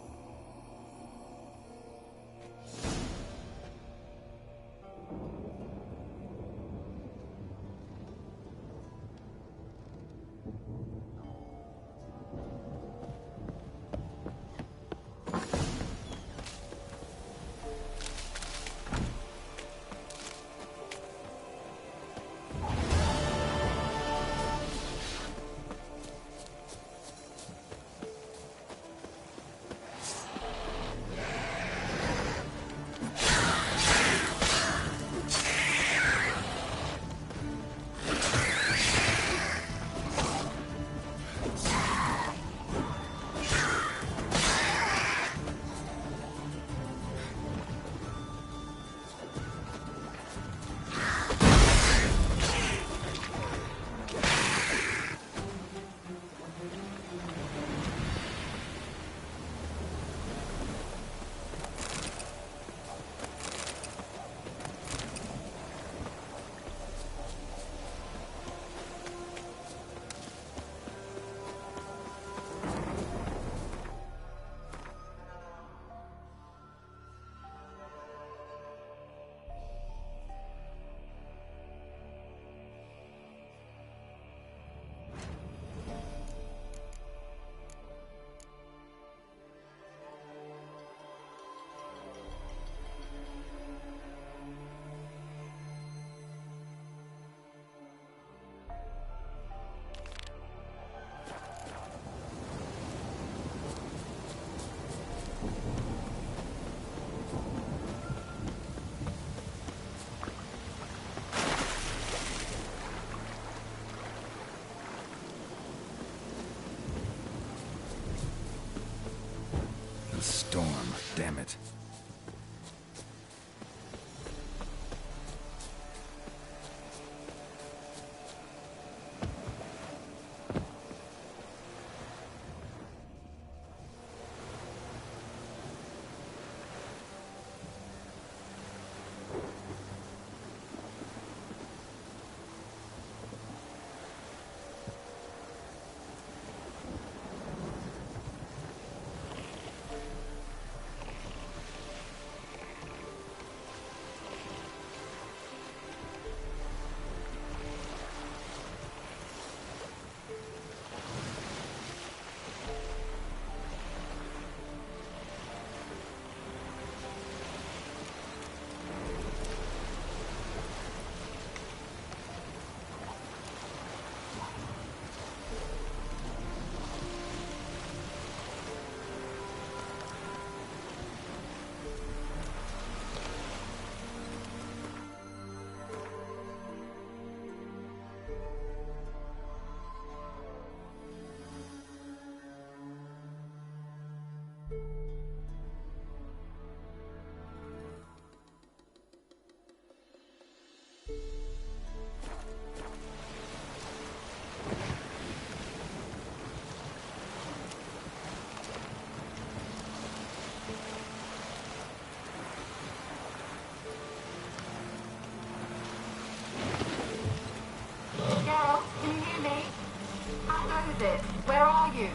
Where are you?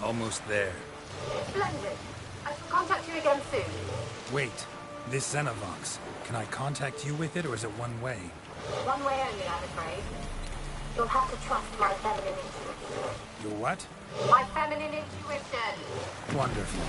Almost there. Splendid. I shall contact you again soon. Wait. This Xenovox. Can I contact you with it, or is it one way? One way only, I'm afraid. You'll have to trust my feminine intuition. Your what? My feminine intuition. Wonderful.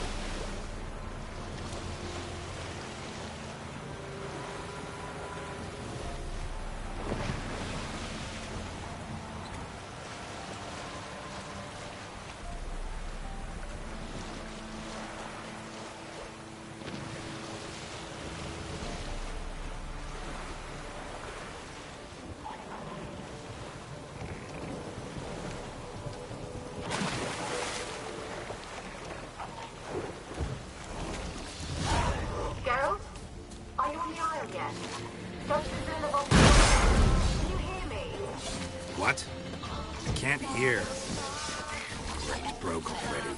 Geralt? Are you on the Isle yet? Dr. Zillabon, can you hear me? What? I can't hear. It broke already.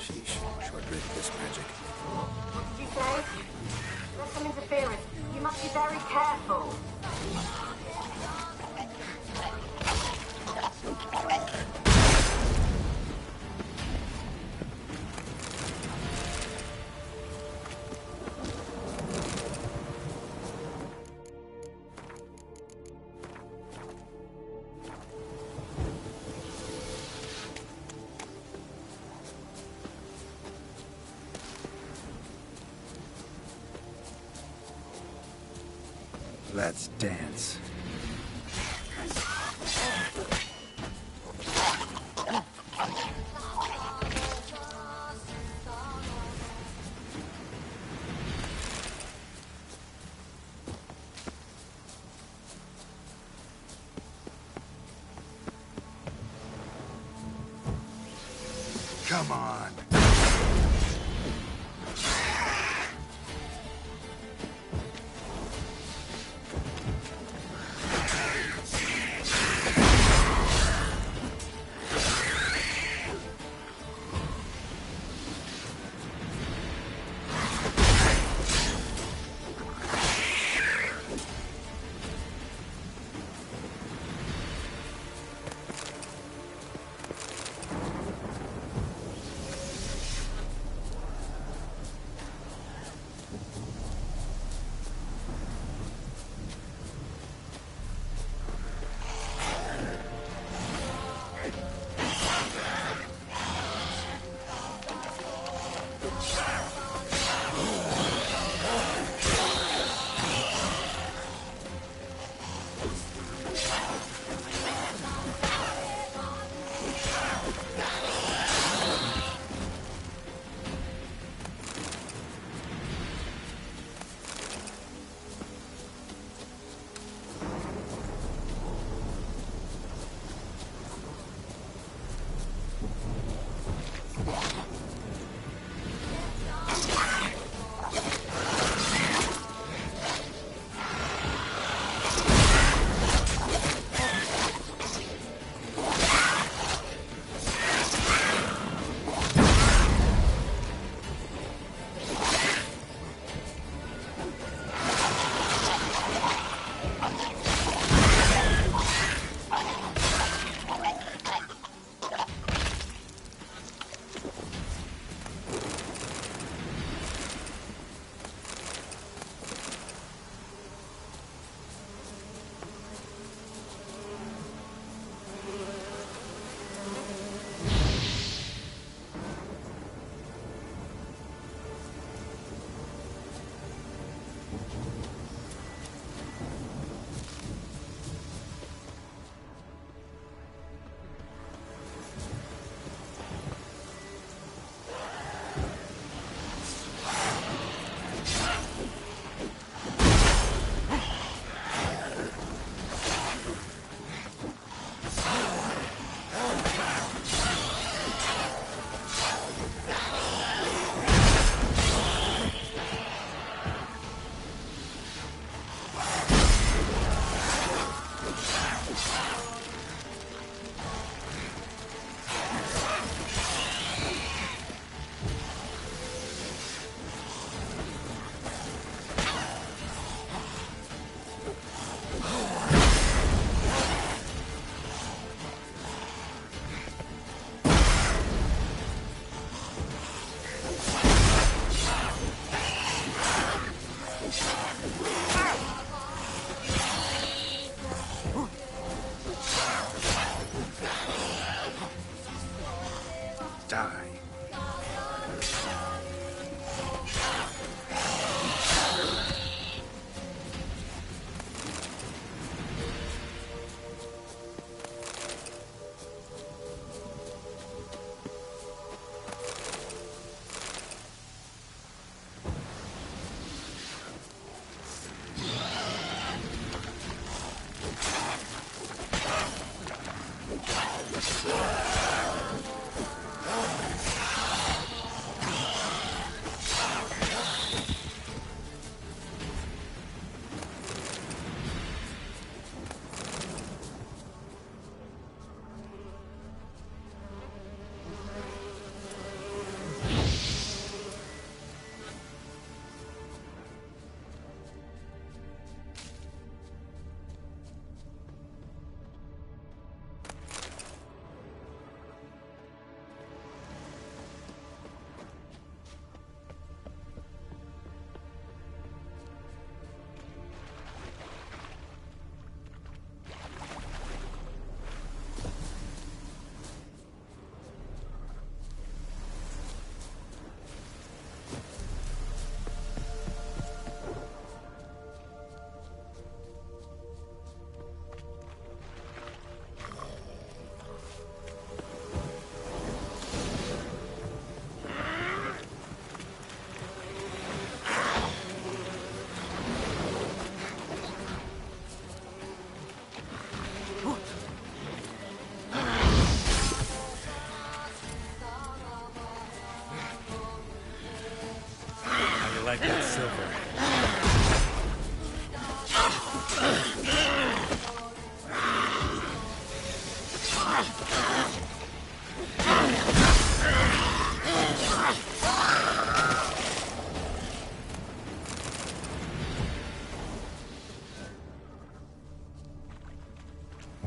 Sheesh. Short-lived this magic. What did you say? There's some interference. You must be very careful. Let's dance. Come on.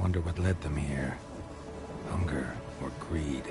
Wonder what led them here. Hunger or greed.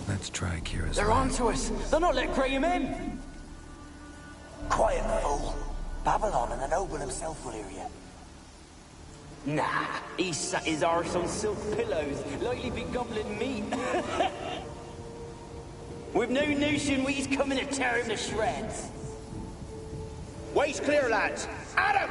Let's try Kira's They're lab. onto us. They're not letting Graham in. Quiet, fool. Babylon and the noble himself will hear you. Nah, he sat his arse on silk pillows, like he'd be gobbling meat. We've no notion he's coming to tear him to shreds. Waist clear, lads. Adam!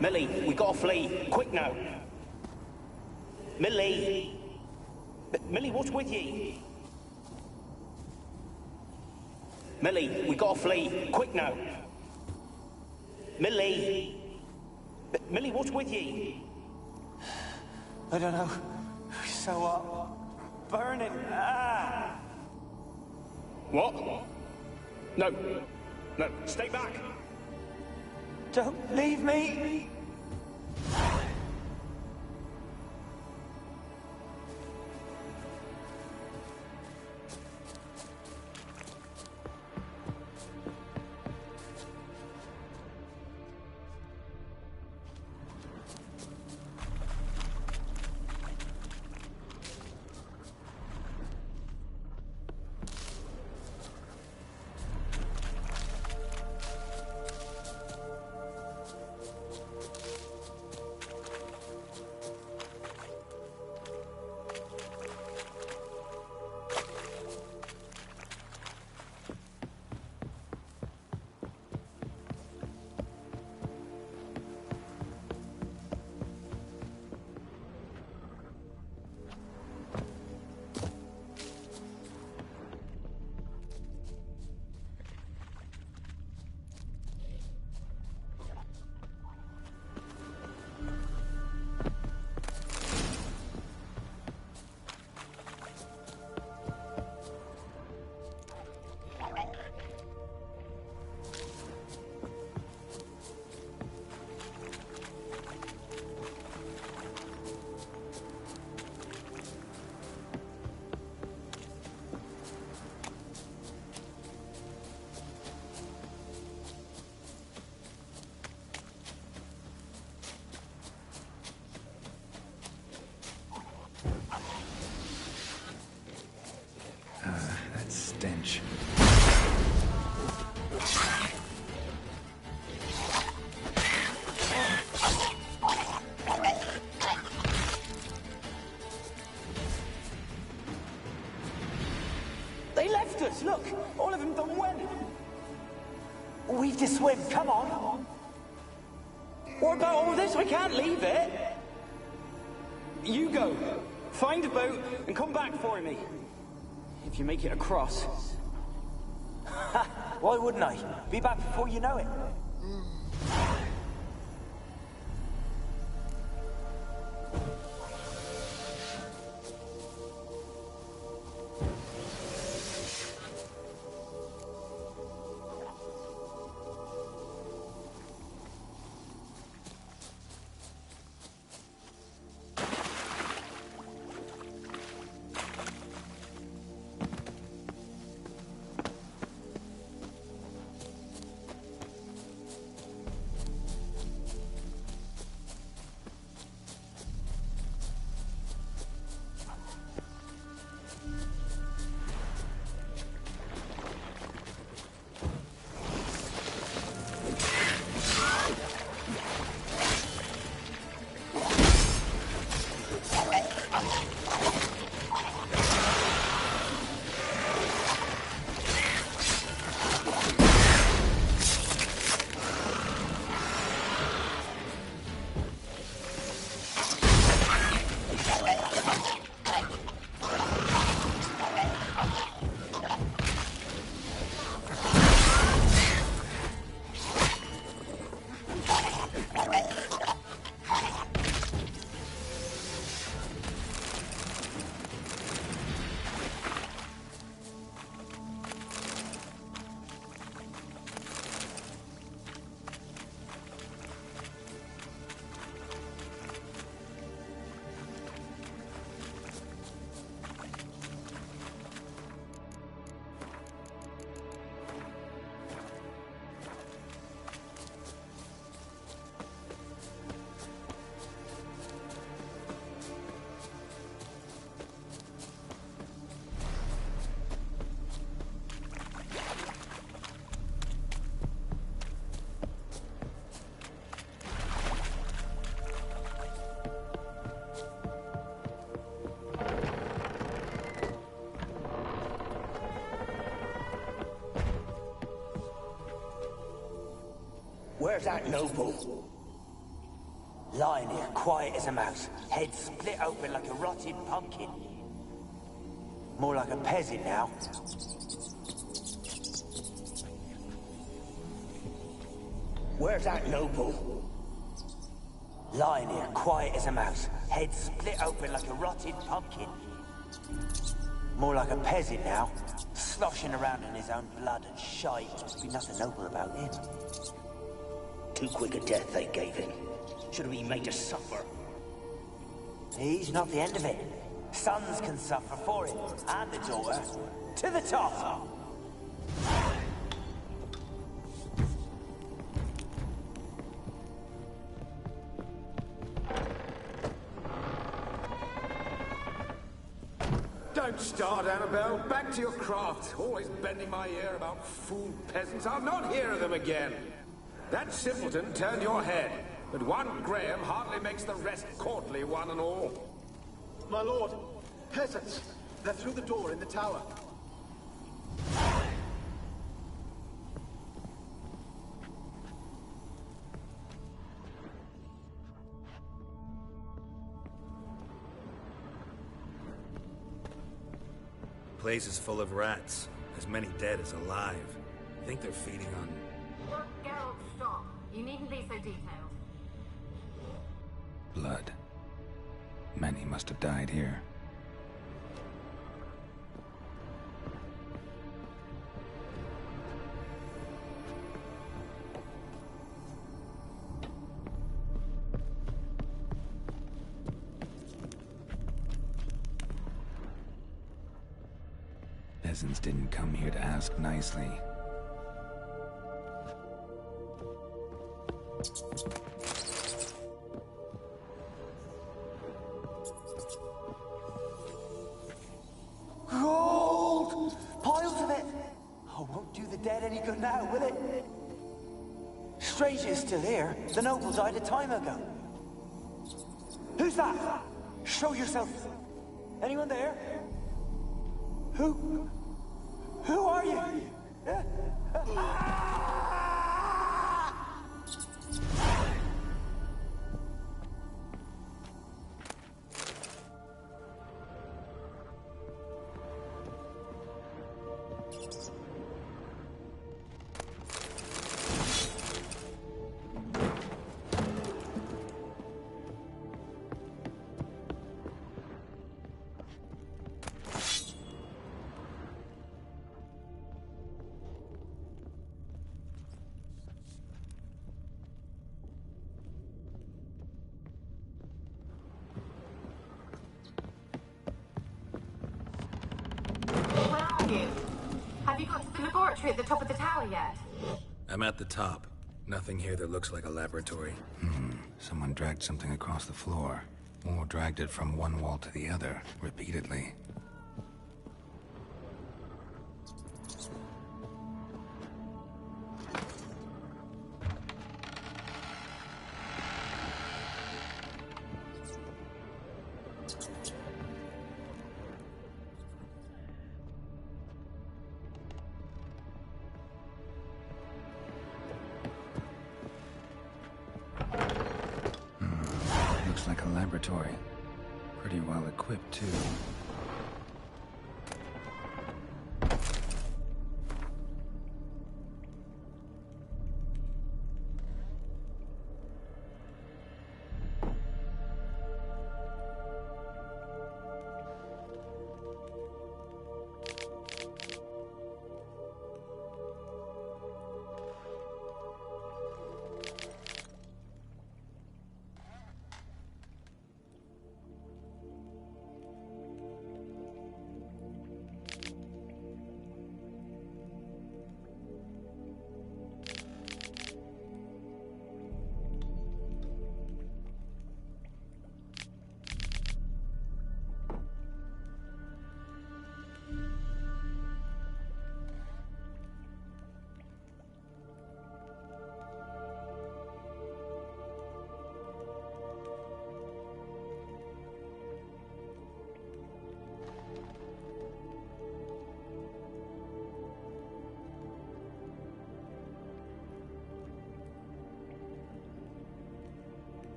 Millie, we gotta flee. Quick now. Millie. Millie, what's with ye? Millie, we gotta flee. Quick now. Millie. Millie, what's with ye? I don't know. So, burning. Ah! What? No. No, stay back. Don't leave me! village. They left us, look! All of them done went. We've to swim, come on! What about all this? We can't leave it! You go. Find a boat and come back for me. If you make it across. Why wouldn't I? Be back before you know it. Where's that noble? Lying here, quiet as a mouse, head split open like a rotted pumpkin. More like a peasant now. Where's that noble? Lying here, quiet as a mouse, head split open like a rotted pumpkin. More like a peasant now, sloshing around in his own blood and shite. Must be nothing noble about him. Too quick a death they gave him. Should have been made to suffer. He's not the end of it. Sons can suffer for him, and the daughter. To the top! Don't start, Annabelle. Back to your craft. Always bending my ear about fool peasants. I'll not hear of them again. That simpleton turned your head, but one Graham hardly makes the rest courtly, one and all. My lord, peasants. They're through the door in the tower. The place is full of rats, as many dead as alive. I think they're feeding on... Look, Geralt, stop. You needn't be so detailed. Blood. Many must have died here. Peasants didn't come here to ask nicely. Gold! Piles of it! Strange it's still here. The noble died a time ago. Who's that? Show yourself. Anyone there? Who are you? Have you got to the laboratory at the top of the tower yet? I'm at the top. Nothing here that looks like a laboratory. Someone dragged something across the floor. Or dragged it from one wall to the other, repeatedly. Looks like a laboratory. Pretty well equipped, too.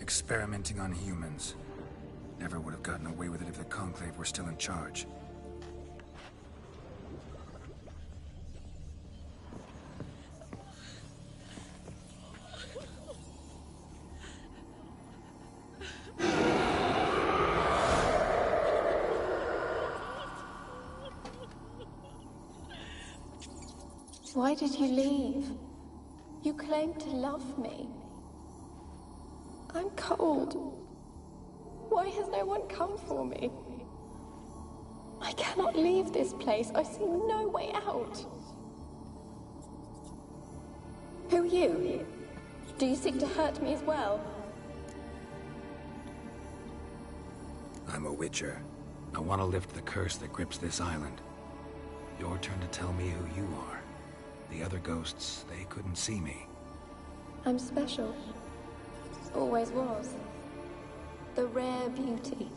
Experimenting on humans. Never would have gotten away with it if the Conclave were still in charge. Why did you leave? You claimed to love me. I'm cold. Why has no one come for me? I cannot leave this place. I see no way out. Who are you? Do you seek to hurt me as well? I'm a Witcher. I want to lift the curse that grips this island. Your turn to tell me who you are. The other ghosts, they couldn't see me. I'm special. Always was. The rare beauty.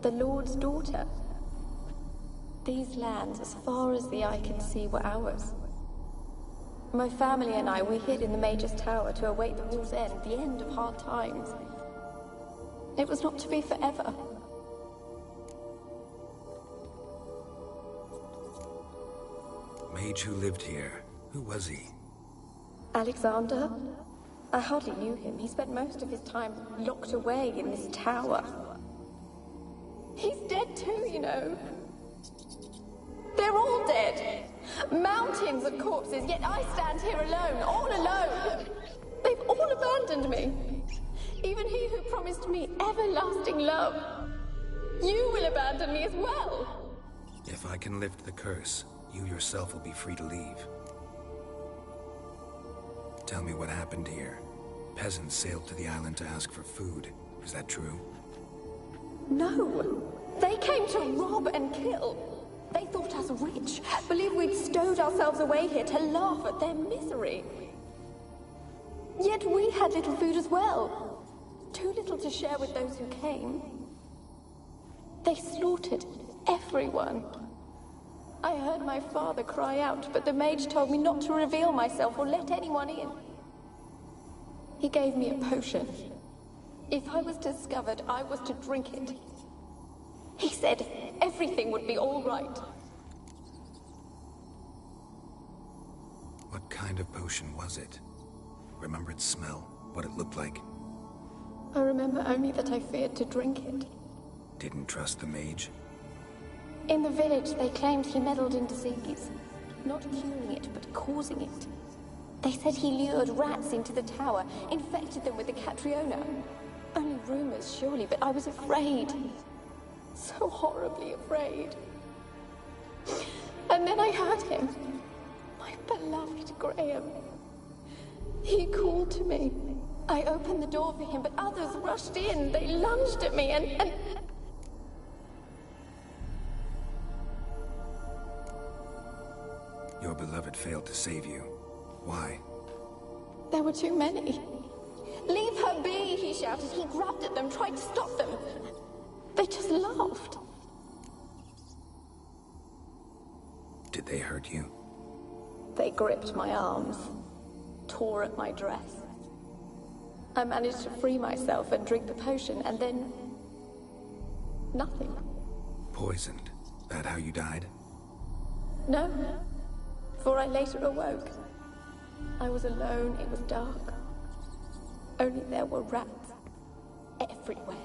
The Lord's daughter. These lands, as far as the eye can see, were ours. My family and I, we hid in the Mage's Tower to await the war's end, the end of hard times. It was not to be forever. Mage who lived here. Who was he? Alexander? I hardly knew him. He spent most of his time locked away in this tower. He's dead too, you know. They're all dead. Mountains of corpses, yet I stand here alone, all alone. They've all abandoned me. Even he who promised me everlasting love. You will abandon me as well. If I can lift the curse, you yourself will be free to leave. Tell me what happened here. Peasants sailed to the island to ask for food. Is that true? No. They came to rob and kill. They thought us rich, believed we'd stowed ourselves away here to laugh at their misery. Yet we had little food as well. Too little to share with those who came. They slaughtered everyone. I heard my father cry out, but the mage told me not to reveal myself or let anyone in. He gave me a potion. If I was discovered, I was to drink it. He said everything would be all right. What kind of potion was it? Remember its smell? What it looked like? I remember only that I feared to drink it. Didn't trust the mage? In the village, they claimed he meddled in disease. Not curing it, but causing it. They said he lured rats into the tower, infected them with the Catriona. Only rumors, surely, but I was afraid. So horribly afraid. And then I heard him. My beloved Graham. He called to me. I opened the door for him, but others rushed in. They lunged at me and... Your beloved failed to save you. Why? There were too many. Leave her be, he shouted. He grabbed at them, tried to stop them. They just laughed. Did they hurt you? They gripped my arms, tore at my dress. I managed to free myself and drink the potion, and then... nothing. Poisoned? That how you died? No, for I later awoke. I was alone, it was dark. Only there were rats. Everywhere.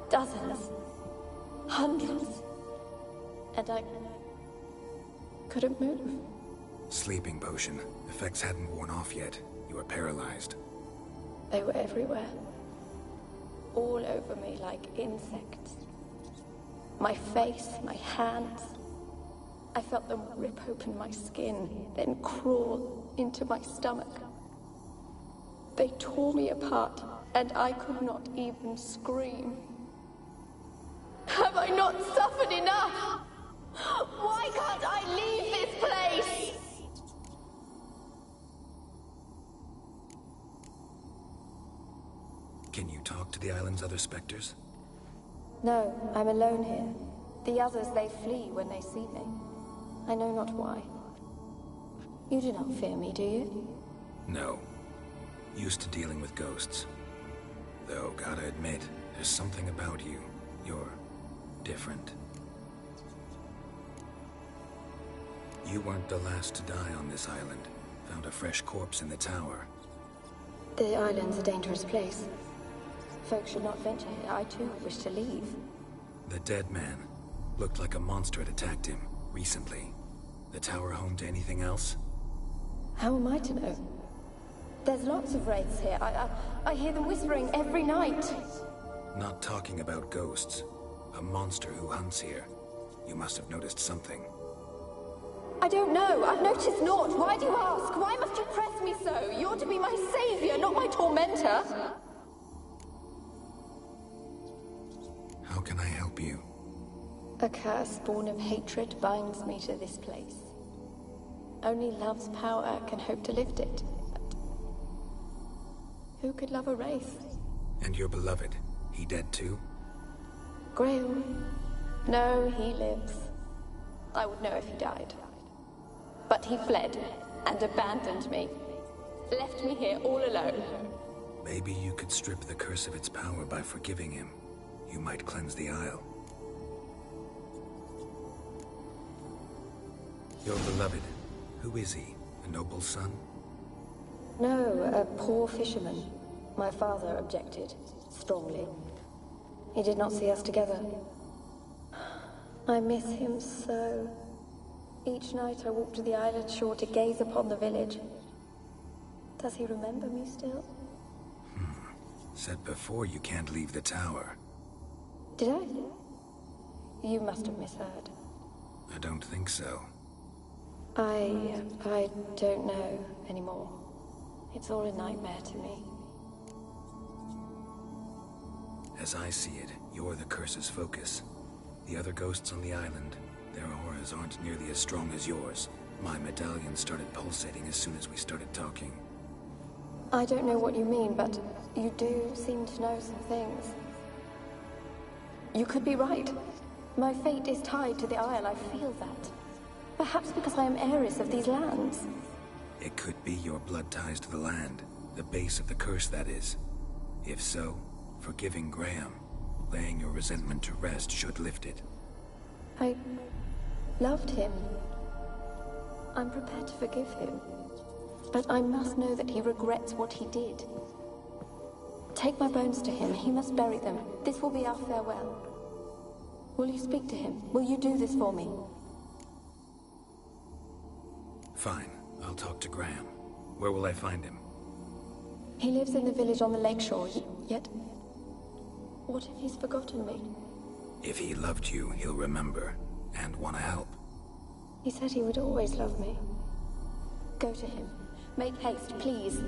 Dozens. Hundreds. And I... couldn't move. Sleeping potion. Effects hadn't worn off yet. You were paralyzed. They were everywhere. All over me like insects. My face, my hands. I felt them rip open my skin, then crawl into my stomach. They tore me apart, and I could not even scream. Have I not suffered enough? Why can't I leave this place? Can you talk to the island's other specters? No, I'm alone here. The others, they flee when they see me. I know not why. You do not fear me, do you? No. Used to dealing with ghosts. Though, gotta admit, there's something about you. You're different. You weren't the last to die on this island. Found a fresh corpse in the tower. The island's a dangerous place. Folks should not venture here. I too wish to leave. The dead man. Looked like a monster had attacked him, recently. The tower home to anything else? How am I to know? There's lots of wraiths here. I hear them whispering every night. Not talking about ghosts. A monster who hunts here. You must have noticed something. I don't know. I've noticed naught. Why do you ask? Why must you press me so? You're to be my savior, not my tormentor. How can I help you? A curse born of hatred binds me to this place. Only love's power can hope to lift it. But who could love a wraith? And your beloved, he dead too? Graham? No, he lives. I would know if he died. But he fled and abandoned me. Left me here all alone. Maybe you could strip the curse of its power by forgiving him. You might cleanse the Isle. Your beloved, who is he? A noble son? No, a poor fisherman. My father objected, strongly. He did not see us together. I miss him so. Each night I walk to the island shore to gaze upon the village. Does he remember me still? Said before you can't leave the tower. Did I? You must have misheard. I don't think so. I don't know anymore. It's all a nightmare to me. As I see it, you're the curse's focus. The other ghosts on the island, their auras aren't nearly as strong as yours. My medallion started pulsating as soon as we started talking. I don't know what you mean, but you do seem to know some things. You could be right. My fate is tied to the Isle, I feel that. Perhaps because I am heiress of these lands. It could be your blood ties to the land. The base of the curse, that is. If so, forgiving Graham, laying your resentment to rest should lift it. I loved him. I'm prepared to forgive him. But I must know that he regrets what he did. Take my bones to him. He must bury them. This will be our farewell. Will you speak to him? Will you do this for me? Fine. I'll talk to Graham. Where will I find him? He lives in the village on the lakeshore, yet... What if he's forgotten me? If he loved you, he'll remember, and want to help. He said he would always love me. Go to him. Make haste, please.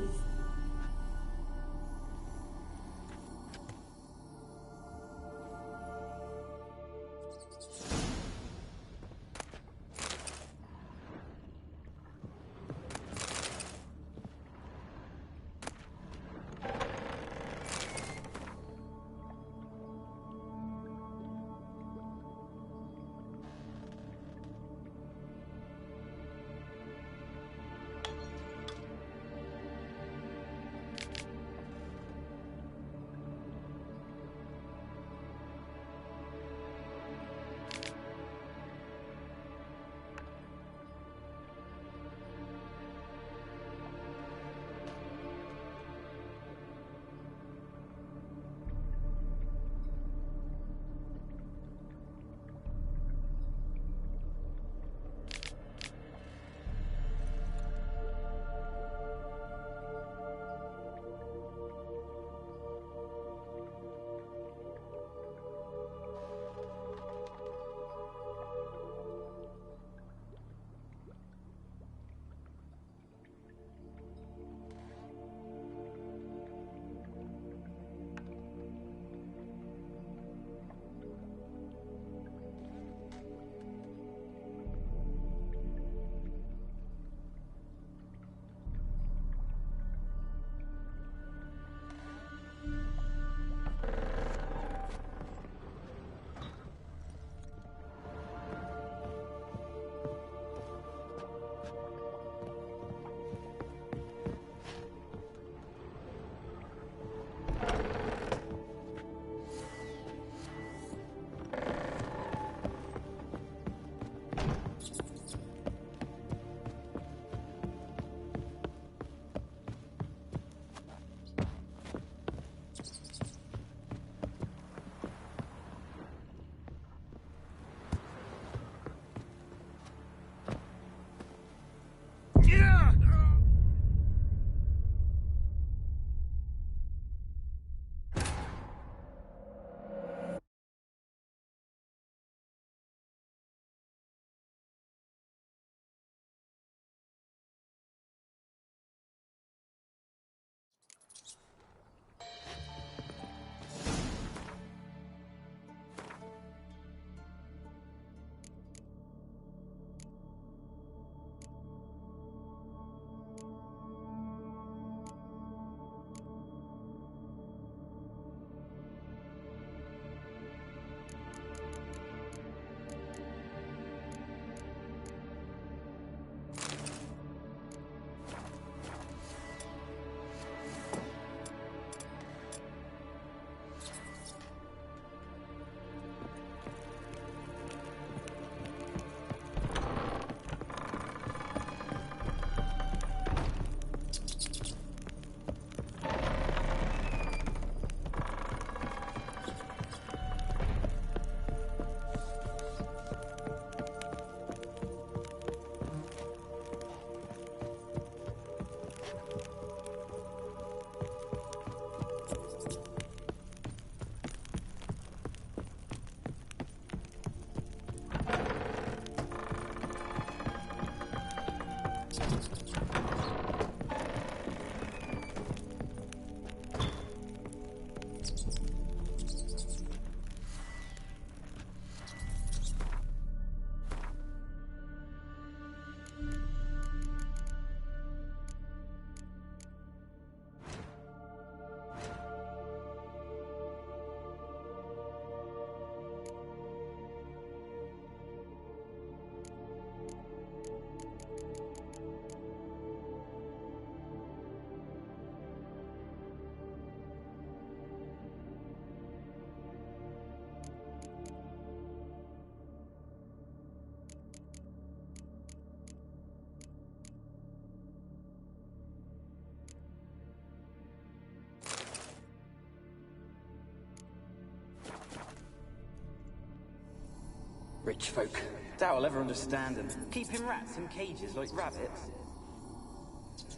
Rich folk. Doubt I'll ever understand them. Keeping rats in cages like rabbits.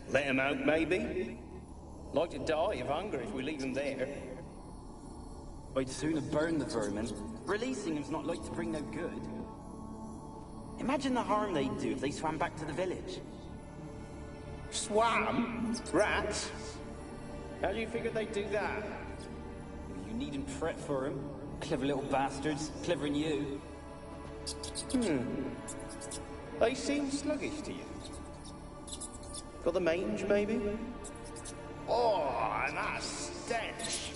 Let them out, maybe? Like to die of hunger if we leave them there. I'd sooner burn the vermin. Releasing them's not like to bring no good. Imagine the harm they'd do if they swam back to the village. Swam? Rats? How do you figure they'd do that? You needn't fret for them. Clever little bastards. Clever than you. They seem sluggish to you. Got the mange, maybe? Oh, and that stench!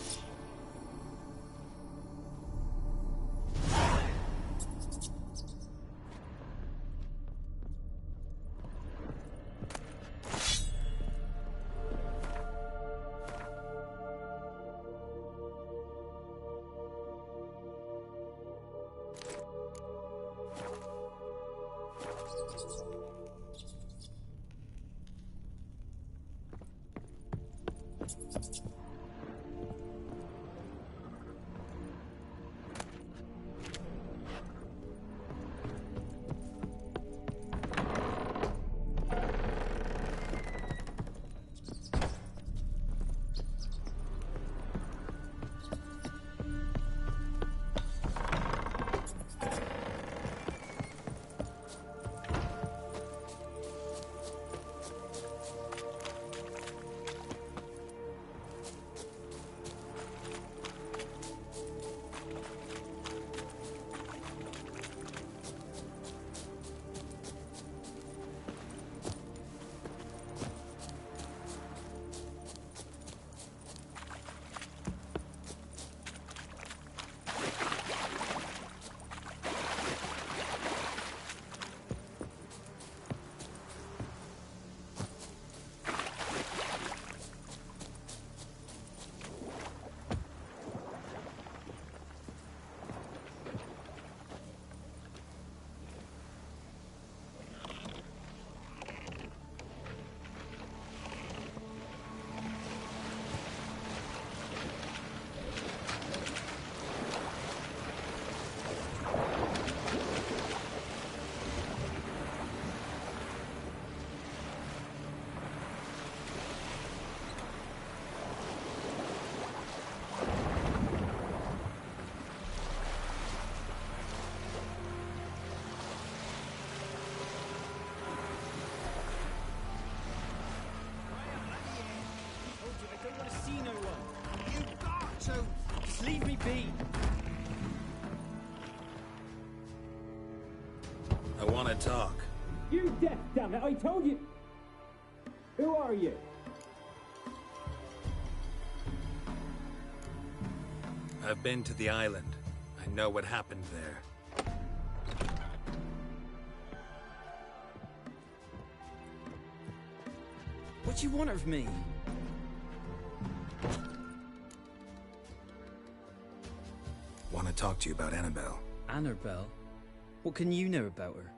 Leave me be. I want to talk. You deaf, damn it! I told you. Who are you? I've been to the island. I know what happened there. What do you want of me? Want to talk to you about Annabelle. Annabelle? What can you know about her?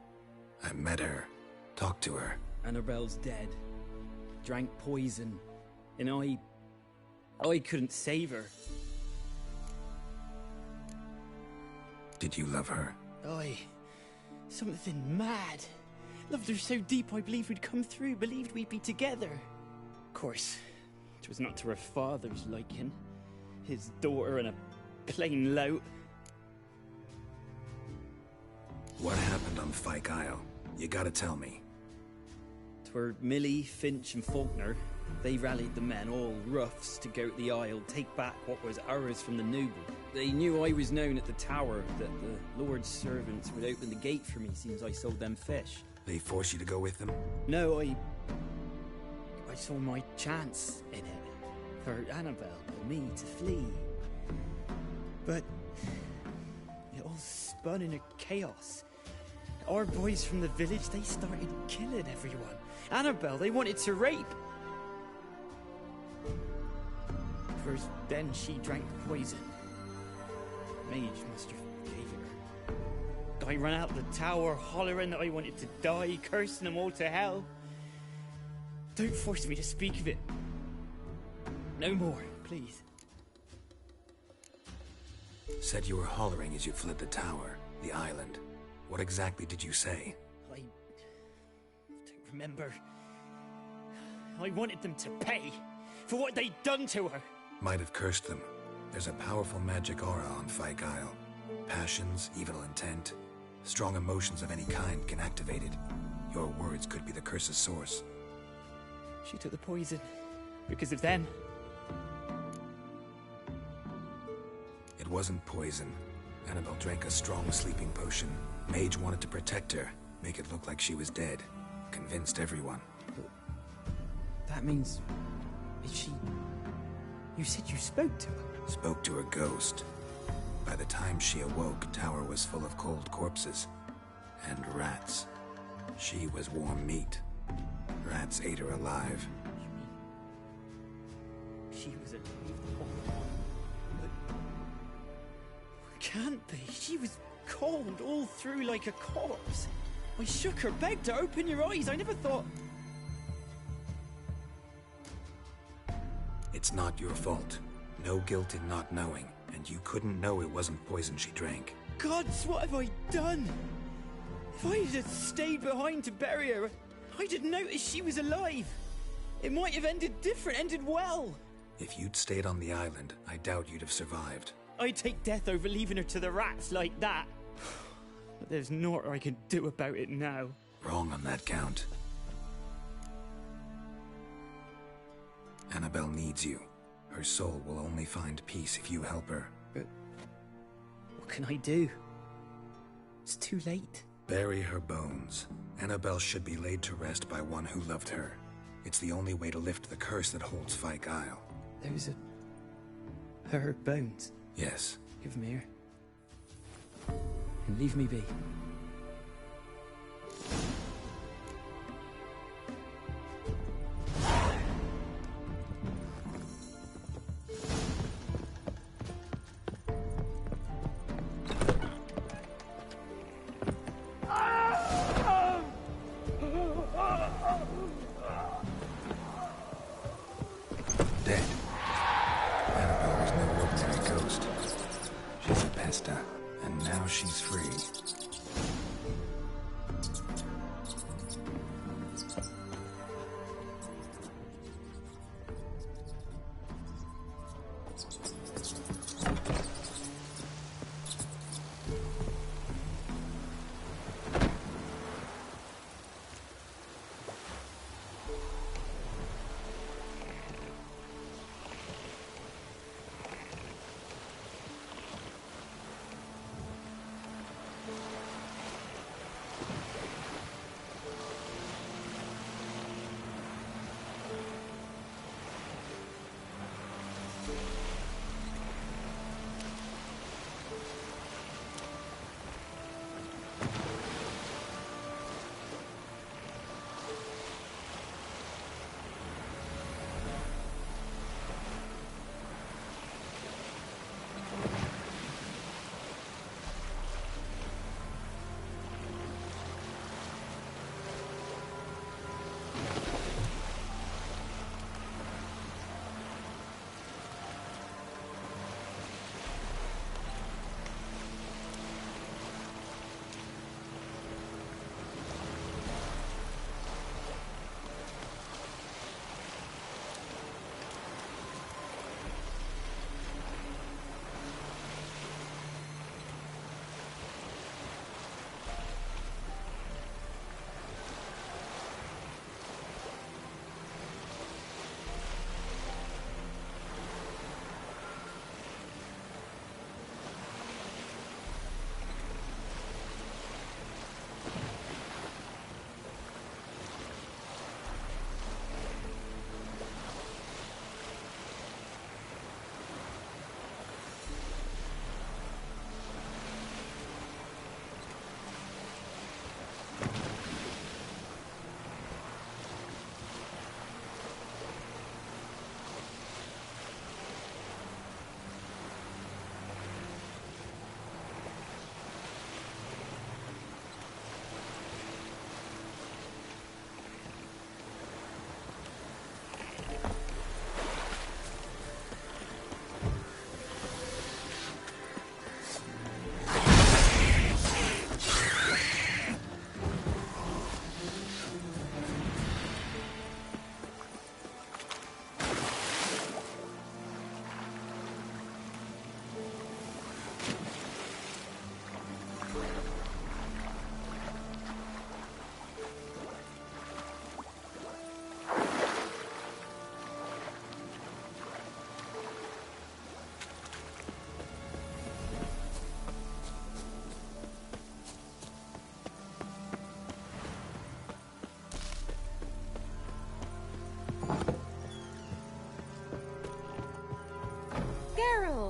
I met her. Talked to her. Annabelle's dead. Drank poison. And I couldn't save her. Did you love her? Something mad. Loved her so deep I believed we'd come through, believed we'd be together. Of course, it was not to her father's liking. His daughter and a plain lout. What happened on Fyke Isle? You gotta tell me. 'Twere Millie, Finch, and Faulkner. They rallied the men, all roughs, to go to the Isle, take back what was ours from the noble. They knew I was known at the tower, that the Lord's servants would open the gate for me since I sold them fish. They forced you to go with them? No, I saw my chance in it. For Annabelle and me to flee. But it all spun into chaos. Our boys from the village, they started killing everyone. Annabelle, they wanted to rape. First, then she drank the poison. Mage must have gave her. I ran out the tower, hollering that I wanted to die, cursing them all to hell. Don't force me to speak of it. No more, please. Said you were hollering as you fled the tower, the island. What exactly did you say? I don't remember. I wanted them to pay for what they'd done to her. Might have cursed them. There's a powerful magic aura on Fyke Isle. Passions, evil intent, strong emotions of any kind can activate it. Your words could be the curse's source. She took the poison because of them. It wasn't poison. Annabelle drank a strong sleeping potion. Mage wanted to protect her, make it look like she was dead. Convinced everyone. That means... is she... You said you spoke to her? Spoke to her ghost. By the time she awoke, Tower was full of cold corpses. And rats. She was warm meat. Rats ate her alive. She was alive the whole time. But... can't be. She was cold all through like a corpse. I shook her, begged her, open your eyes. I never thought... It's not your fault. No guilt in not knowing, and you couldn't know it wasn't poison she drank. Gods, what have I done? If I had stayed behind to bury her, I'd have noticed she was alive. It might have ended different, ended well. If you'd stayed on the island, I doubt you'd have survived. I'd take death over leaving her to the rats like that. But there's naught I can do about it now. Wrong on that count. Annabelle needs you. Her soul will only find peace if you help her. But what can I do? It's too late. Bury her bones. Annabelle should be laid to rest by one who loved her. It's the only way to lift the curse that holds Fyke Isle. There's her bones? Yes. Give them here. And leave me be. Dead. Annabelle was no ordinary ghost. She's a pesta, and now she's free.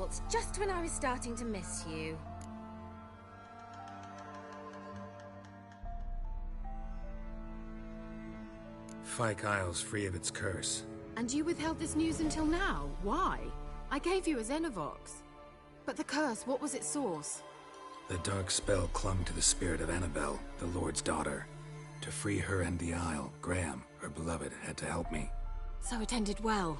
fault, just when I was starting to miss you. Fyke Isle's free of its curse. And you withheld this news until now? Why? I gave you a Xenovox. But the curse, what was its source? The dark spell clung to the spirit of Annabelle, the Lord's daughter. To free her and the Isle, Graham, her beloved, had to help me. So it ended well.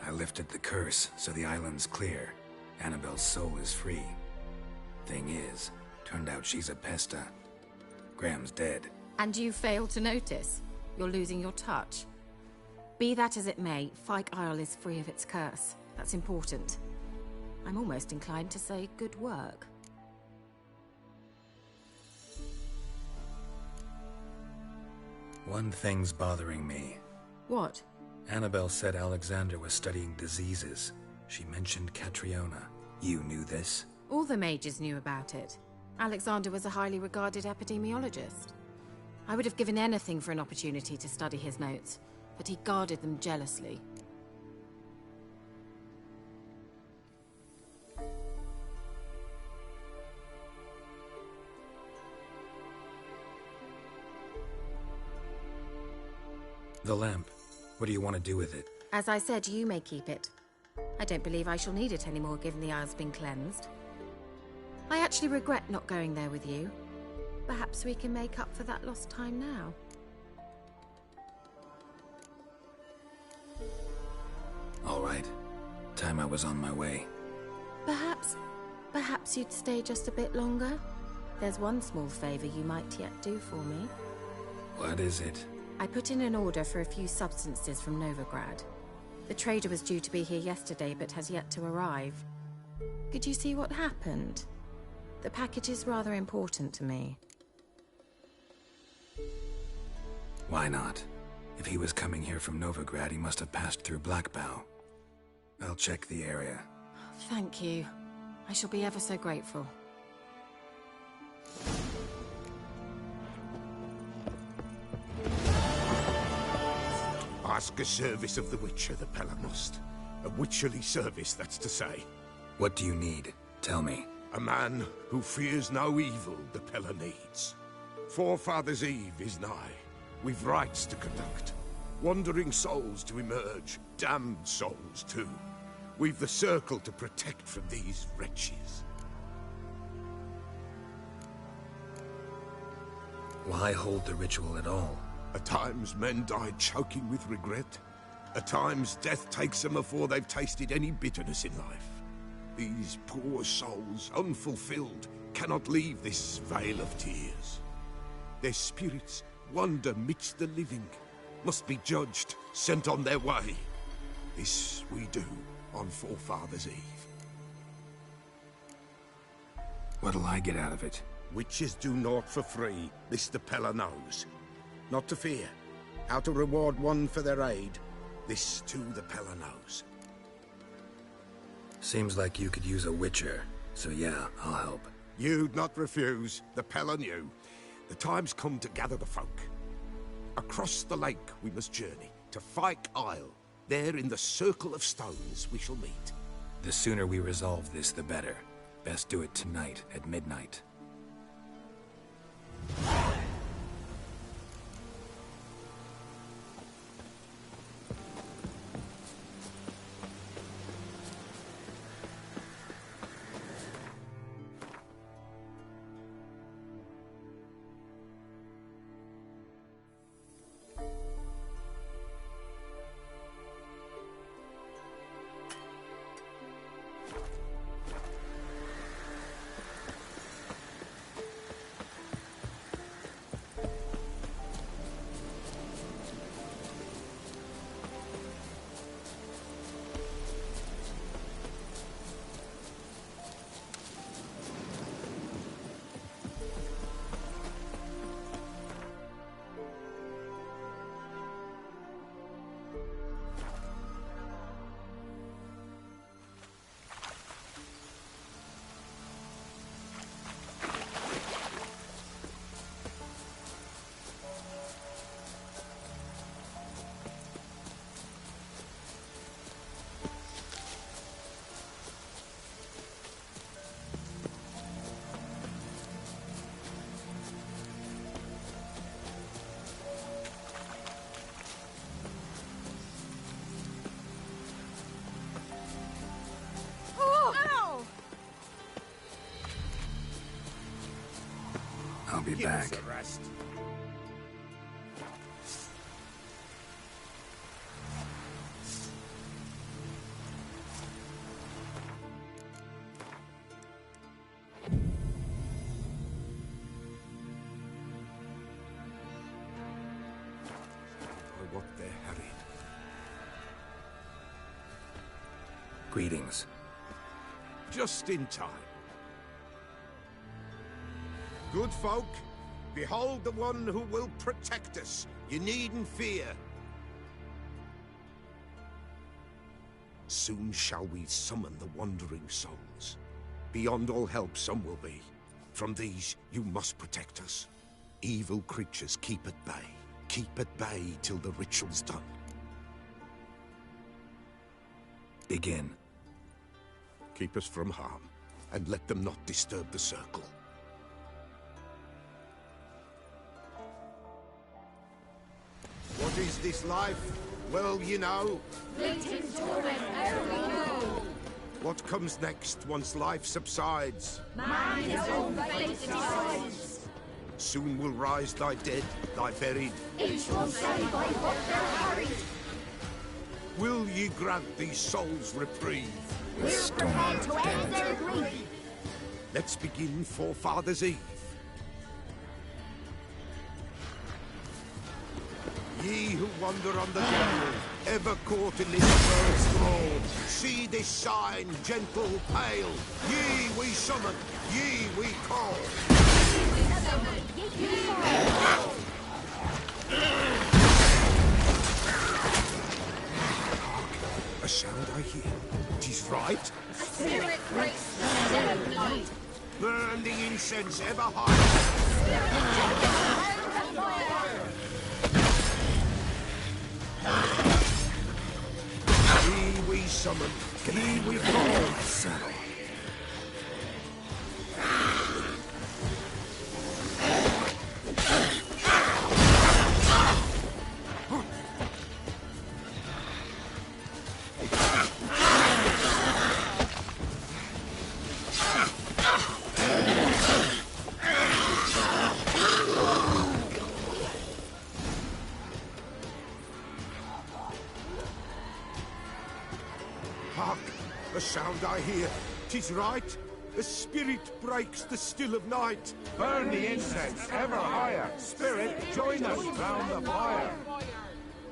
I lifted the curse, so the island's clear. Annabelle's soul is free. Thing is, turned out she's a Pesta. Graham's dead. And you failed to notice? You're losing your touch. Be that as it may, Fyke Isle is free of its curse. That's important. I'm almost inclined to say good work. One thing's bothering me. What? Annabelle said Alexander was studying diseases. She mentioned Catriona. You knew this? All the mages knew about it. Alexander was a highly regarded epidemiologist. I would have given anything for an opportunity to study his notes, but he guarded them jealously. The lamp. What do you want to do with it? As I said, you may keep it. I don't believe I shall need it anymore, given the Isle's been cleansed. I actually regret not going there with you. Perhaps we can make up for that lost time now. All right. Time I was on my way. Perhaps you'd stay just a bit longer? There's one small favor you might yet do for me. What is it? I put in an order for a few substances from Novigrad. The trader was due to be here yesterday, but has yet to arrive. Could you see what happened? The package is rather important to me. Why not? If he was coming here from Novigrad, he must have passed through Blackbough. I'll check the area. Thank you. I shall be ever so grateful. Ask a service of the Witcher, the Pella must. A witcherly service, that's to say. What do you need? Tell me. A man who fears no evil the Pella needs. Forefathers' Eve is nigh. We've rites to conduct. Wandering souls to emerge. Damned souls, too. We've the circle to protect from these wretches. Why hold the ritual at all? At times men die choking with regret. At times death takes them before they've tasted any bitterness in life. These poor souls, unfulfilled, cannot leave this vale of tears. Their spirits wander midst the living, must be judged, sent on their way. This we do on Forefathers' Eve. What'll I get out of it? Witches do naught for free, this the Pella knows. Not to fear. How to reward one for their aid, this too the Pella knows. Seems like you could use a witcher, so yeah, I'll help. You'd not refuse, the Pella knew. The time's come to gather the folk. Across the lake we must journey, to Fyke Isle. There in the Circle of Stones we shall meet. The sooner we resolve this, the better. Best do it tonight, at midnight. back. What they're hurried. Greetings. Just in time. Good folk, behold the one who will protect us. You needn't fear. Soon shall we summon the wandering souls. Beyond all help some will be. From these you must protect us. Evil creatures keep at bay. Keep at bay till the ritual's done. Begin. Keep us from harm, and let them not disturb the circle. What is this life? Well, you know. Fleeting torment ere we go. What comes next once life subsides? Man his own fate decides. Soon will rise thy dead, thy buried. Each will say by what they're harried. Will ye grant these souls reprieve? We're prepared to end their grief. Let's begin Forefathers' Eve. Ye who wander on the jungle, ever caught in this world's thrall, see this sign, gentle, pale. Ye we summon, ye we call. A sound I hear. 'Tis right. A spirit breaks the dead of night. Burn the incense ever higher. Burn the fire. Ye we summon, ye we call. Saddle. Hark, a sound I hear. 'Tis right. A spirit breaks the still of night. Burn the incense ever higher. Spirit, join us round the fire.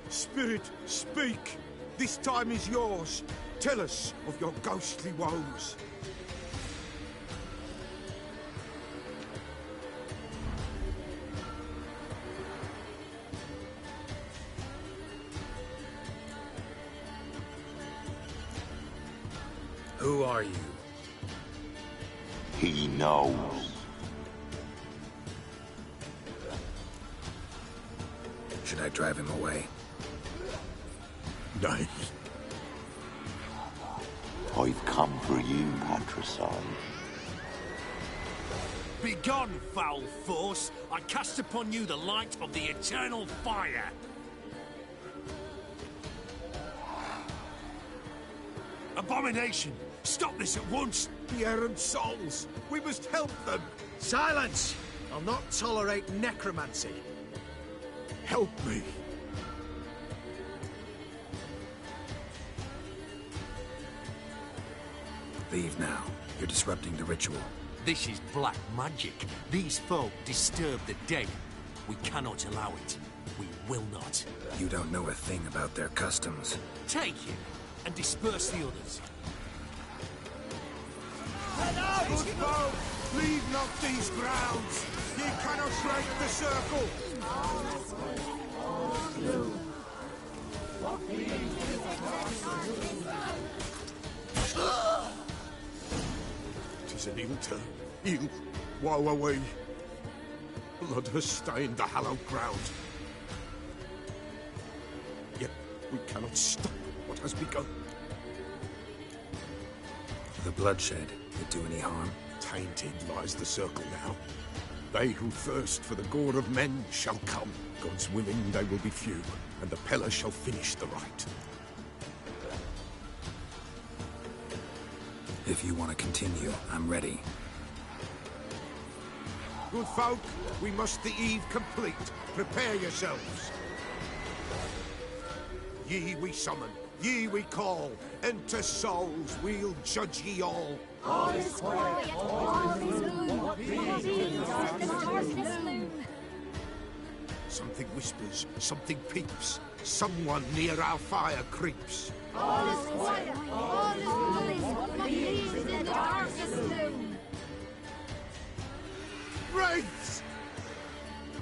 Spirit, speak. This time is yours. Tell us of your ghostly woes. Who are you? He knows. Should I drive him away? Nay. I've come for you, Patricide. Begone, foul force! I cast upon you the light of the eternal fire! Abomination! Stop this at once! The errant souls! We must help them! Silence! I'll not tolerate necromancy. Help me! Leave now. You're disrupting the ritual. This is black magic. These folk disturb the dead. We cannot allow it. We will not. You don't know a thing about their customs. Take him and disperse the others. Good folk, leave not these grounds. Ye cannot break the circle. 'Tis an ill turn. Ill. Woe away. Blood has stained the hallowed ground. Yet we cannot stop what has begun. The bloodshed would do any harm? Tainted lies the circle now. They who thirst for the gore of men shall come. God's willing they will be few, and the Peller shall finish the rite. If you want to continue, I'm ready. Good folk, we must the eve complete. Prepare yourselves. Ye we summon, ye we call. Enter souls, we'll judge ye all. All is quiet, all is gloom. Beings in the darkness loom. Something whispers, something peeps. Someone near our fire creeps. All is quiet, all is gloom. Beings in the darkness loom. Wraiths!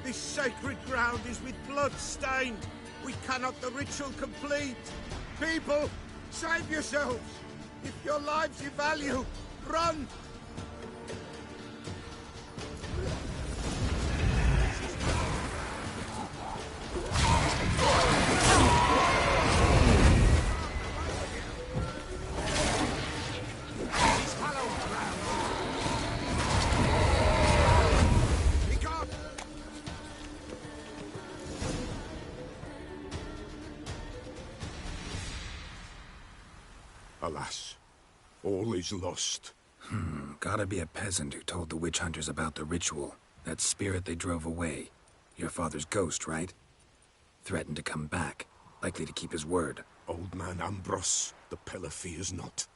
This sacred ground is with blood stained. We cannot the ritual complete. People, save yourselves. If your lives you value, run! Alas, all is lost. Gotta be a peasant who told the witch hunters about the ritual. That spirit they drove away. Your father's ghost, right? Threatened to come back. Likely to keep his word. Old man Ambros, the Pellar fears not.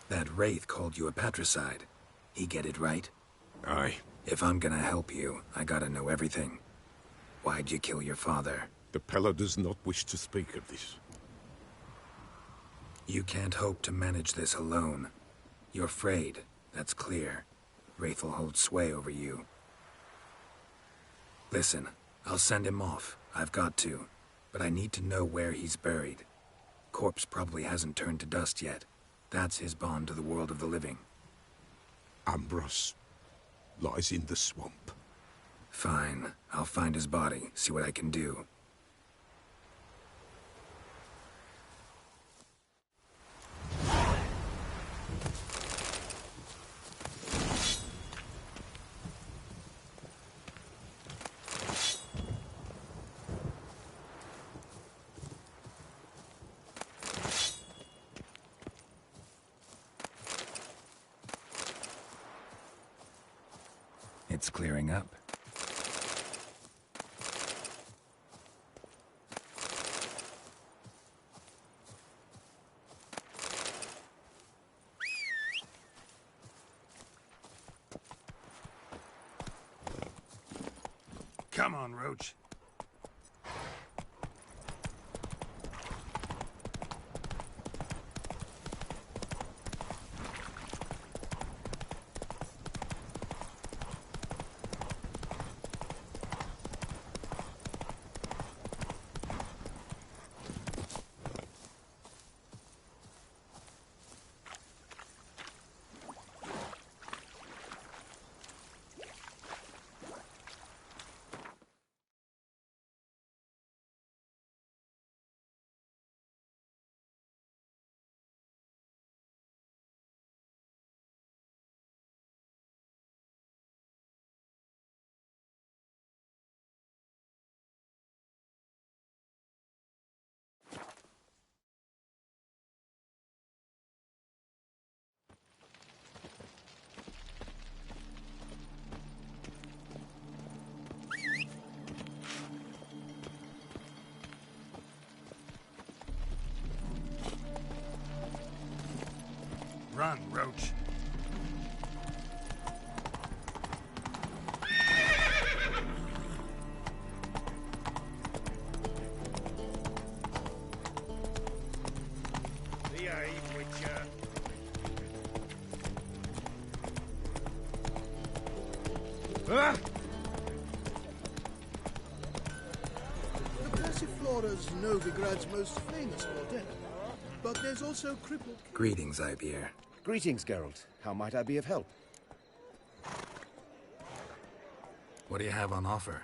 That wraith called you a patricide. He get it right? Aye. If I'm gonna help you, I gotta know everything. Why'd you kill your father? The Pellar does not wish to speak of this. You can't hope to manage this alone. You're afraid, that's clear. Wraith will hold sway over you. Listen, I'll send him off. I've got to. But I need to know where he's buried. Corpse probably hasn't turned to dust yet. That's his bond to the world of the living. Ambros lies in the swamp. Fine. I'll find his body, see what I can do. It's clearing up. Come on, Roach. Run, Roach. Behave, Witcher. Ah! The Passiflora's Novigrad's most famous order. But there's also crippled... Greetings, Ivier. Greetings, Geralt. How might I be of help? What do you have on offer?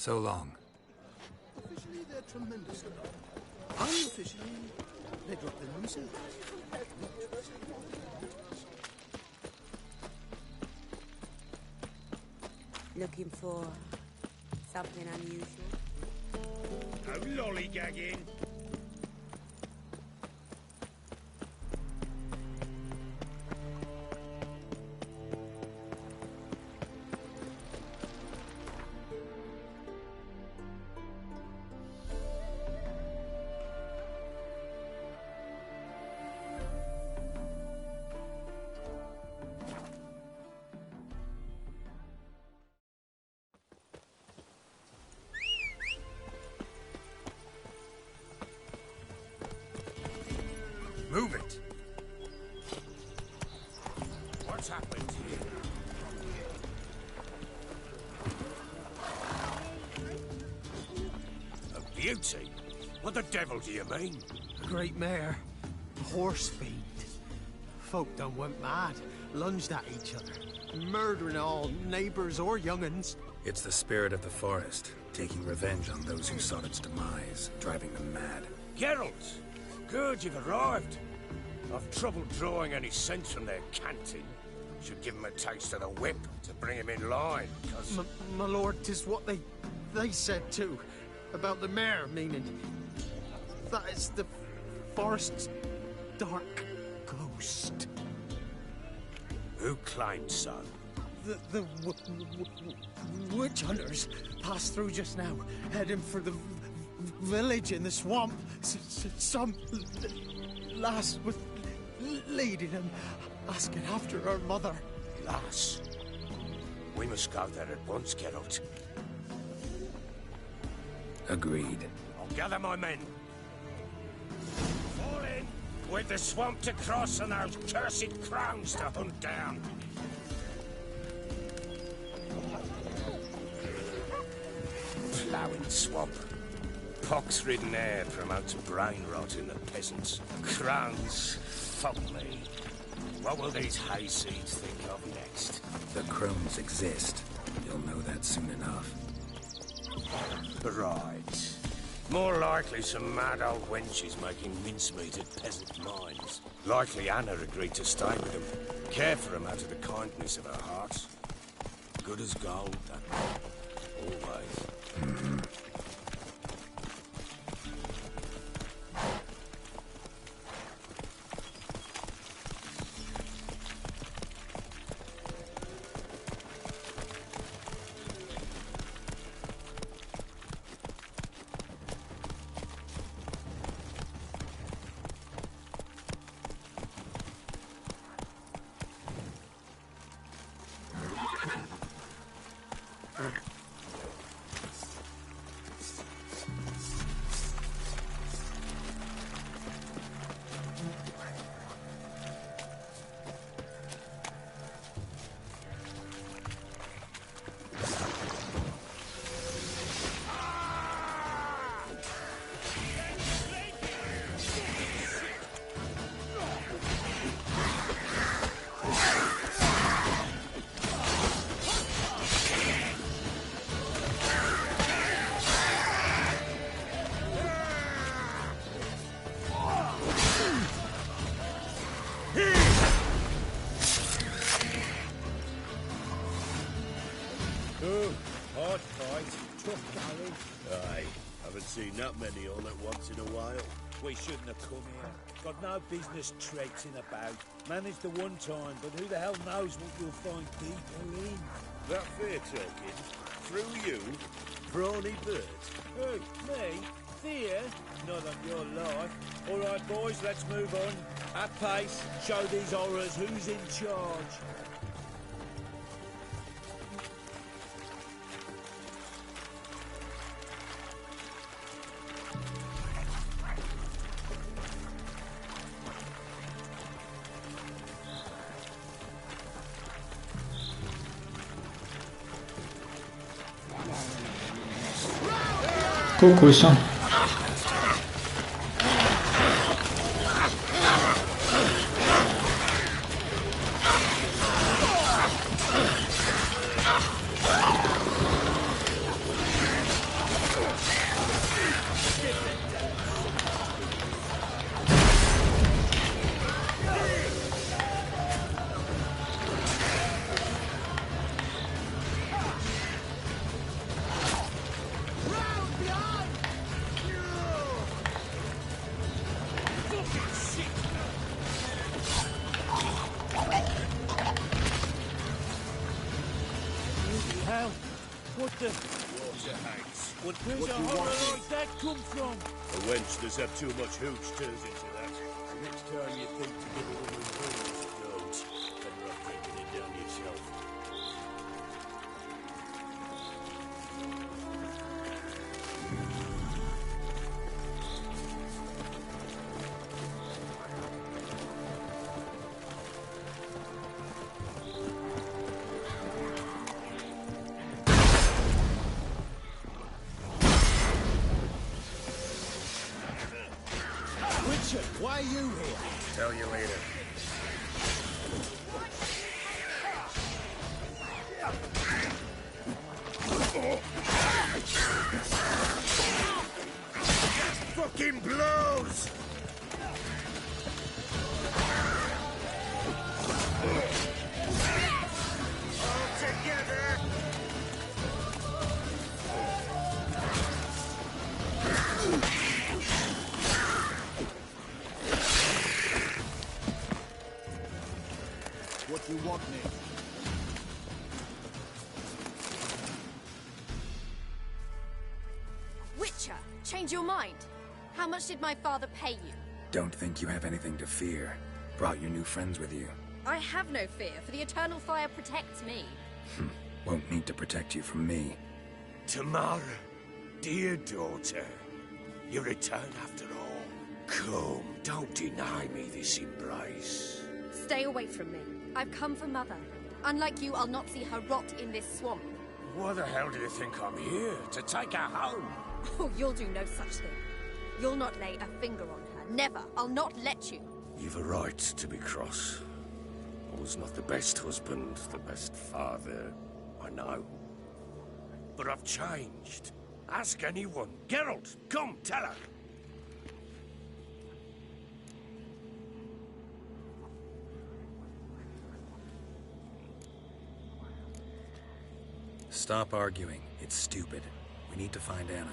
So long. Officially, they're tremendous enough. Unofficially, they drop them themselves. Looking for something unusual? No lollygagging. Move it! What's happened here? A beauty? What the devil do you mean? A great mare. A horse fiend. Folk done went mad, lunged at each other, murdering all neighbors or young'uns. It's the spirit of the forest, taking revenge on those who sought its demise, driving them mad. Geralt! Good, you've arrived. I've trouble drawing any sense from their canting. Should give him a taste of the whip to bring him in line, because... My lord, 'tis what they said too. About the mare, meaning... that is the forest's dark ghost. Who claimed so? The witch hunters passed through just now, heading for the village in the swamp. Some lass was leading him, asking after her mother. Lass? We must go there at once, Geralt. Agreed. I'll gather my men. Fall in! With the swamp to cross and those cursed crowns to hunt down. Ploughing swamp. Pox-ridden air promotes brain rot in the peasants. Crowns, fuck me. What will these hayseeds think of next? The crones exist. You'll know that soon enough. Right. More likely some mad old wenches making mincemeat at peasant mines. Likely Anna agreed to stay with them. Care for them out of the kindness of her heart. Good as gold, that always. Seen that many on at once in a while. We shouldn't have come here. Got no business traipsing about. Managed the one time, but who the hell knows what you'll find deeper in? That fair talking? Through you? Brawny bird? Who? Me? Fear? Not on your life. All right, boys, let's move on. At pace, show these horrors who's in charge. Coucou sang. What the? Water hags. Where's a horror like that come from? A wench that's had too much hooch turns into that. The next time you think to give a woman rings, don't. Better off drinking it down yourself. Why are you here? Tell you later. Fucking blows! All together! What you want, me? Witcher, change your mind. How much did my father pay you? Don't think you have anything to fear. Brought your new friends with you. I have no fear, for the Eternal Fire protects me. Won't need to protect you from me. Tamara, dear daughter, you return after all. Come, don't deny me this embrace. Stay away from me. I've come for Mother. Unlike you, I'll not see her rot in this swamp. Why the hell do you think I'm here? To take her home? Oh, you'll do no such thing. You'll not lay a finger on her. Never. I'll not let you. You've a right to be cross. I was not the best husband, the best father, I know. But I've changed. Ask anyone. Geralt, come, tell her. Stop arguing. It's stupid. We need to find Anna.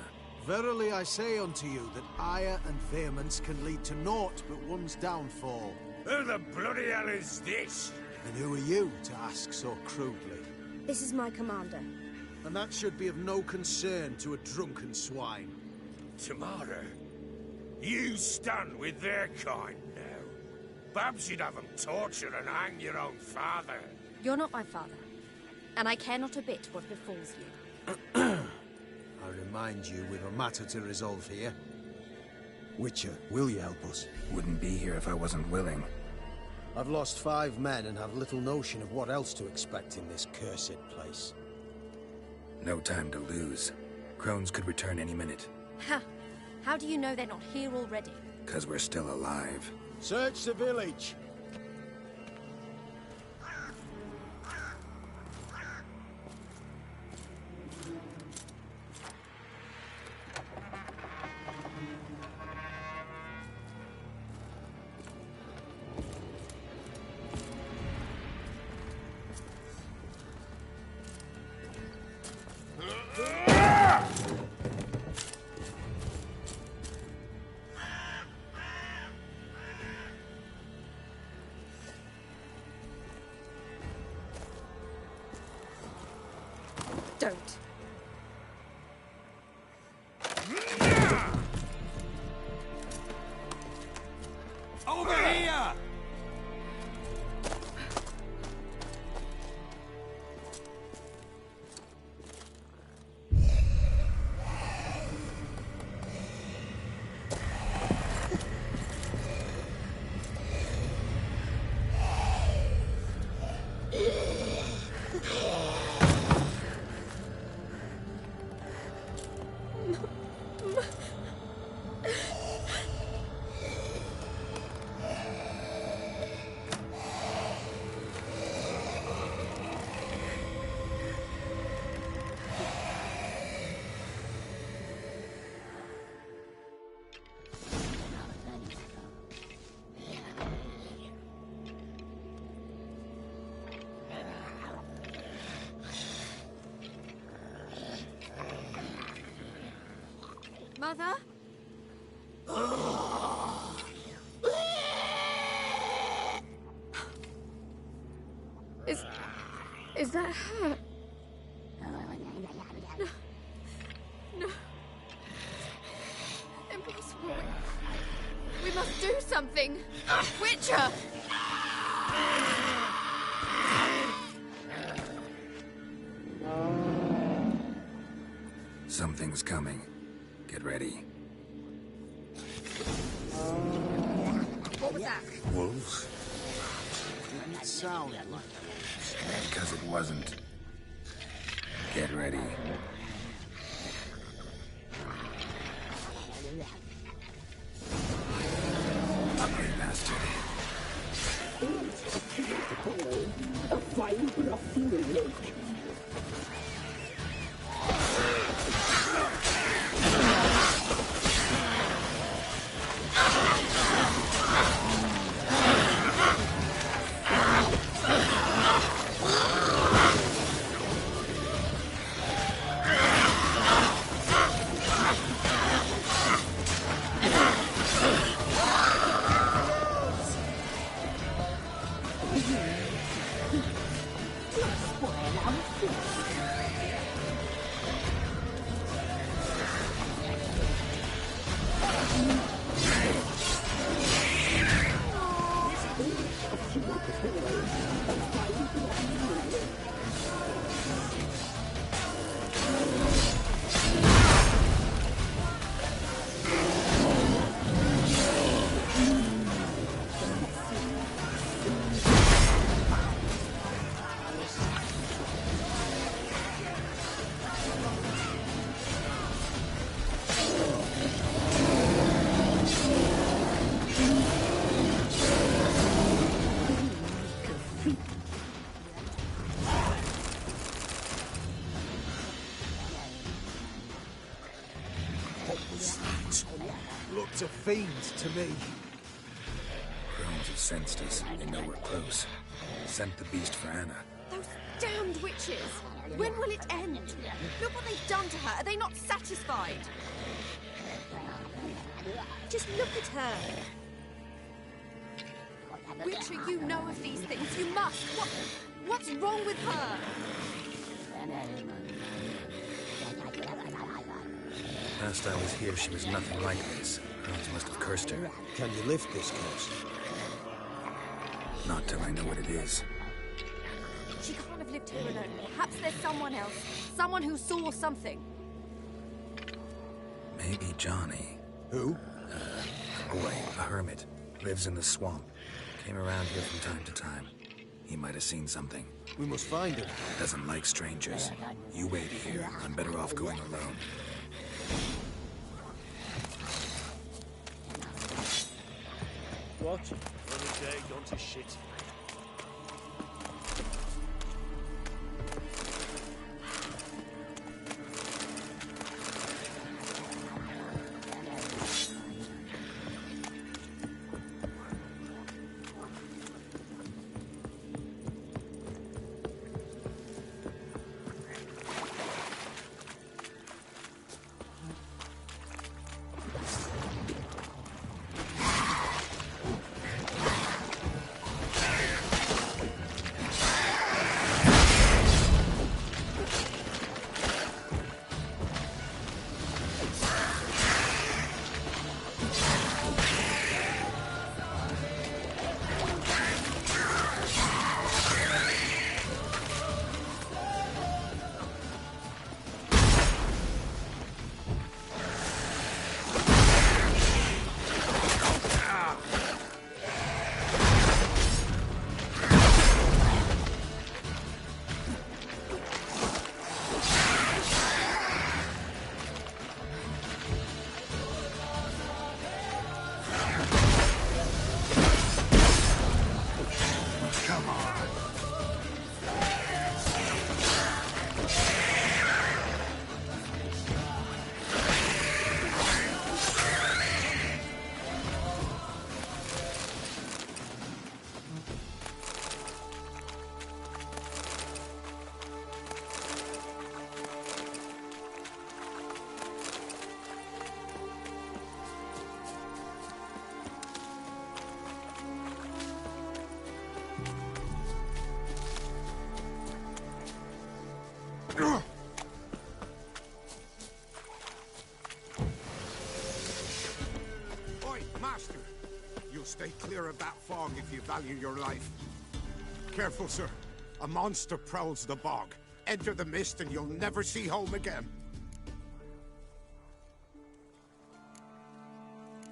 Verily I say unto you that ire and vehemence can lead to naught but one's downfall. Who the bloody hell is this? And who are you to ask so crudely? This is my commander. And that should be of no concern to a drunken swine. Tamara, you stand with their kind now. Perhaps you'd have them torture and hang your own father. You're not my father. And I care not a bit what befalls you. I remind you, we've a matter to resolve here. Witcher, will you help us? Wouldn't be here if I wasn't willing. I've lost 5 men and have little notion of what else to expect in this cursed place. No time to lose. Crones could return any minute. Ha! How do you know they're not here already? 'Cause we're still alive. Search the village! Don't. Over here! Mother? Is that her? something! Witcher! Something's coming. Get ready. What was that? Wolves? It sounded like that. Because it wasn't. Get ready. Ugly bastard. A fine bluffing lake. Looked a fiend to me. Crones have sensed us. They know we're close. Sent the beast for Anna. Those damned witches! When will it end? Look what they've done to her. Are they not satisfied? Just look at her. Witcher, you know of these things. You must. What's wrong with her? Last I was here, she was nothing like this. Crones must have cursed her. Can you lift this curse? Not till I know what it is. She can't have lived here alone. Perhaps there's someone else. Someone who saw something. Maybe Johnny. Who? A boy, a hermit. Lives in the swamp. Came around here from time to time. He might have seen something. We must find him. Doesn't like strangers. You wait here. I'm better off going alone. What? Any day gone to shit. Stay clear of that fog if you value your life. Careful, sir. A monster prowls the bog. Enter the mist and you'll never see home again.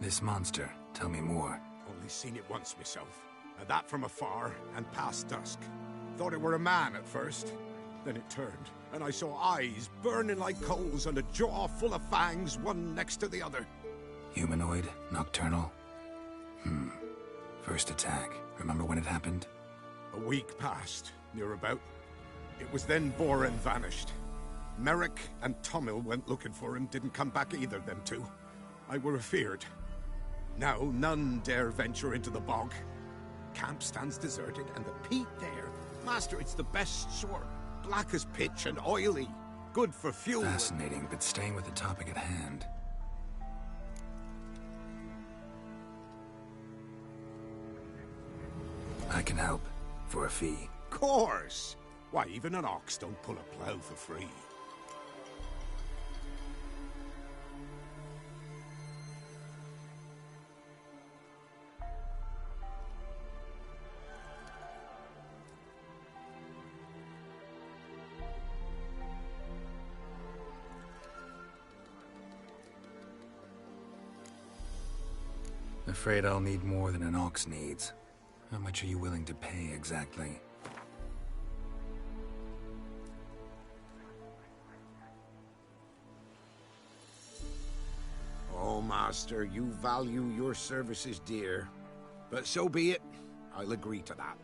This monster, tell me more. Only seen it once myself. And that from afar and past dusk. Thought it were a man at first. Then it turned, and I saw eyes burning like coals and a jaw full of fangs, one next to the other. Humanoid? Nocturnal? First attack. Remember when it happened? A week passed, near about. It was then Boren vanished. Merrick and Tomil went looking for him, didn't come back either, them two. I were afeard. Now none dare venture into the bog. Camp stands deserted, and the peat there. Master, it's the best sort. Black as pitch and oily. Good for fuel. Fascinating, but staying with the topic at hand. I can help. For a fee. Course! Why, even an ox don't pull a plough for free. Afraid I'll need more than an ox needs. How much are you willing to pay exactly? Oh, Master, you value your services dear. But so be it. I'll agree to that.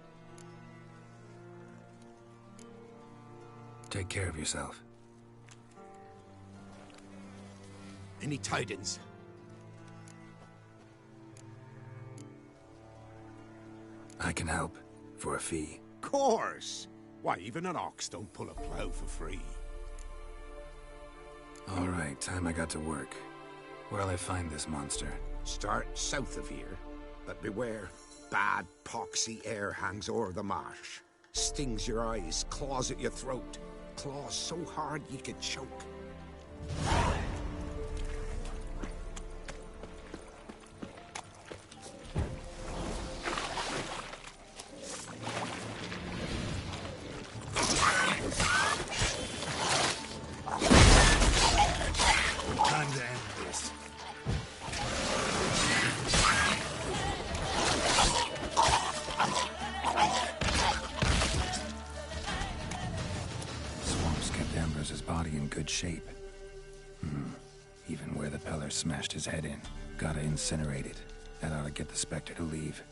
Take care of yourself. Any tidings? I can help. For a fee. Course! Why, even an ox don't pull a plough for free. All right, time I got to work. Where'll I find this monster? Start south of here. But beware. Bad, poxy air hangs o'er the marsh. Stings your eyes, claws at your throat. Claws so hard you could choke. Shape. Even where the Peller smashed his head in. Gotta incinerate it. That ought to get the Spectre to leave.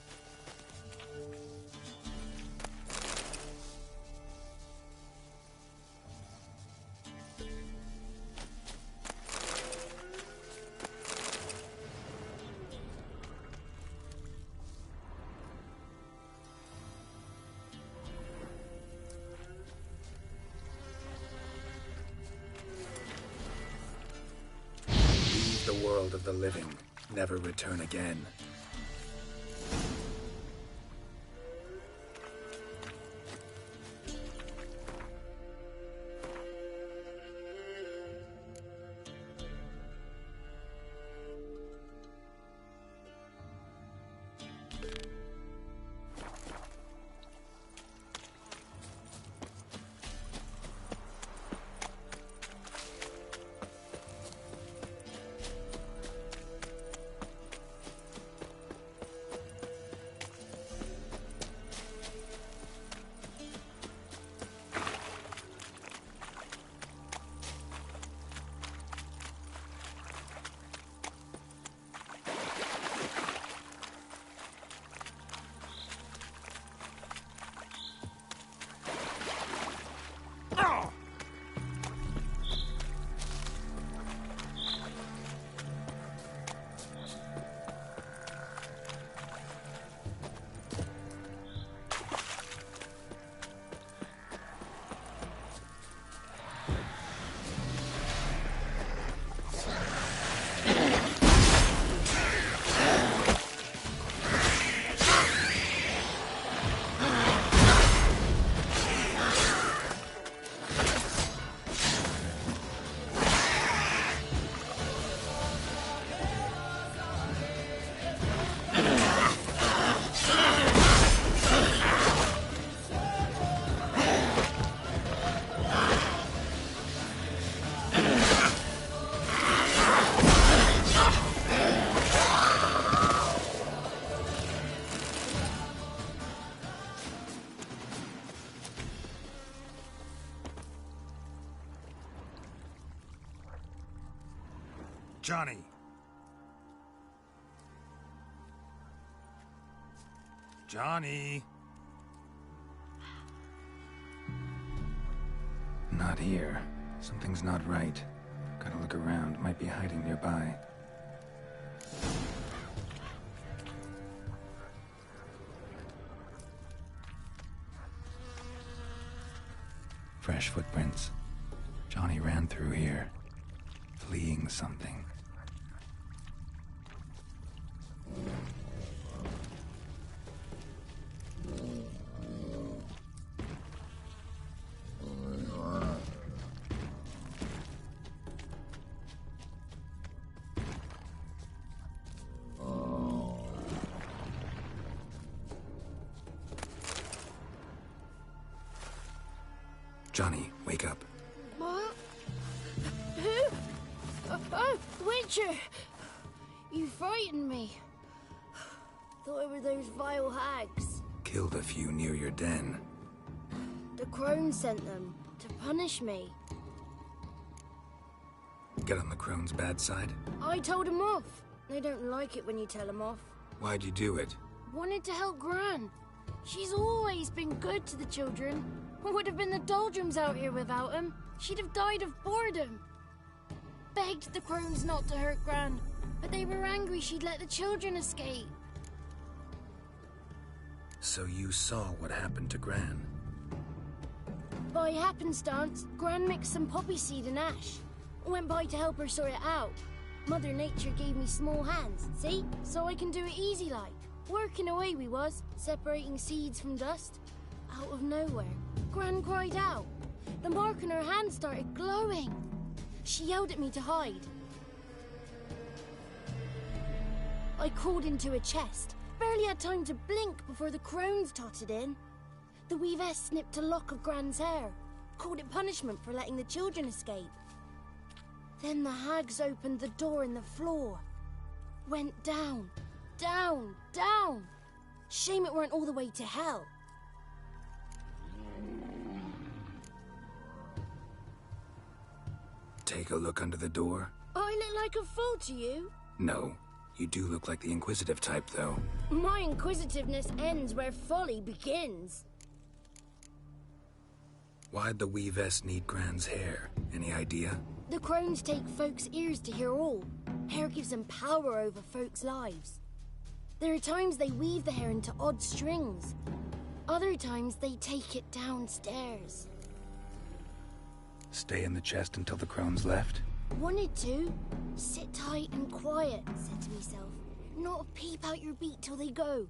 The world of the living, never return again. Johnny! Johnny! Not here. Something's not right. Gotta look around. Might be hiding nearby. Fresh footprints. Johnny ran through here, fleeing something. Johnny, wake up. What? Who? Oh, Witcher! You frightened me. Thought it were those vile hags. Killed a few near your den. The crone sent them to punish me. Get on the crone's bad side? I told them off. They don't like it when you tell them off. Why'd you do it? Wanted to help Gran. She's always been good to the children. Would have been the doldrums out here without him. She'd have died of boredom. Begged the crones not to hurt Gran, but they were angry she'd let the children escape. So you saw what happened to Gran? By happenstance, Gran mixed some poppy seed and ash. Went by to help her sort it out. Mother Nature gave me small hands, see? So I can do it easy like. Working away we was, separating seeds from dust. Out of nowhere, Gran cried out. The mark on her hand started glowing. She yelled at me to hide. I crawled into a chest. Barely had time to blink before the crones totted in. The weavess snipped a lock of Gran's hair. Called it punishment for letting the children escape. Then the hags opened the door in the floor. Went down, down, down. Shame it weren't all the way to hell. Take a look under the door? I look like a fool to you? No. You do look like the inquisitive type, though. My inquisitiveness ends where folly begins. Why'd the weavess need Gran's hair? Any idea? The crones take folks' ears to hear all. Hair gives them power over folks' lives. There are times they weave the hair into odd strings. Other times they take it downstairs. Stay in the chest until the crones left? Wanted to. Sit tight and quiet, said to myself. Not a peep out your beat till they go.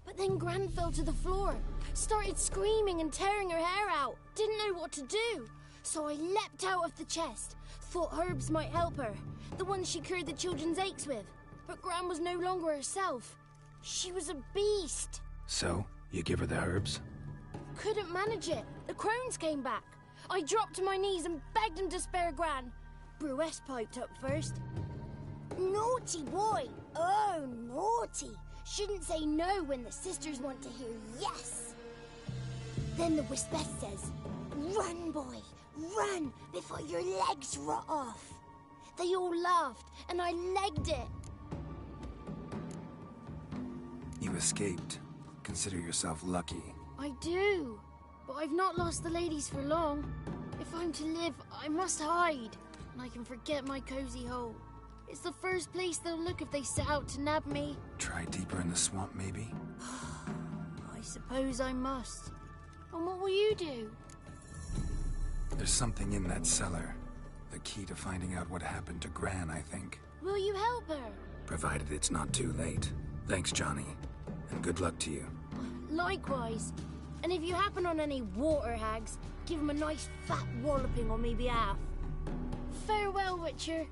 But then Gran fell to the floor. Started screaming and tearing her hair out. Didn't know what to do. So I leapt out of the chest. Thought herbs might help her. The ones she cured the children's aches with. But Gran was no longer herself. She was a beast. So, you give her the herbs? Couldn't manage it. The crones came back. I dropped to my knees and begged him to spare Gran. Bruess piped up first. Naughty boy! Oh, naughty! Shouldn't say no when the sisters want to hear yes! Then the Wispeth says, run, boy, run, before your legs rot off. They all laughed, and I legged it. You escaped. Consider yourself lucky. I do, but I've not lost the ladies for long. If I'm to live, I must hide. And I can forget my cozy hole. It's the first place they'll look if they set out to nab me. Try deeper in the swamp, maybe? I suppose I must. And what will you do? There's something in that cellar. The key to finding out what happened to Gran, I think. Will you help her? Provided it's not too late. Thanks, Johnny. And good luck to you. Likewise. And if you happen on any water hags, give them a nice fat walloping on me behalf. Farewell, Witcher.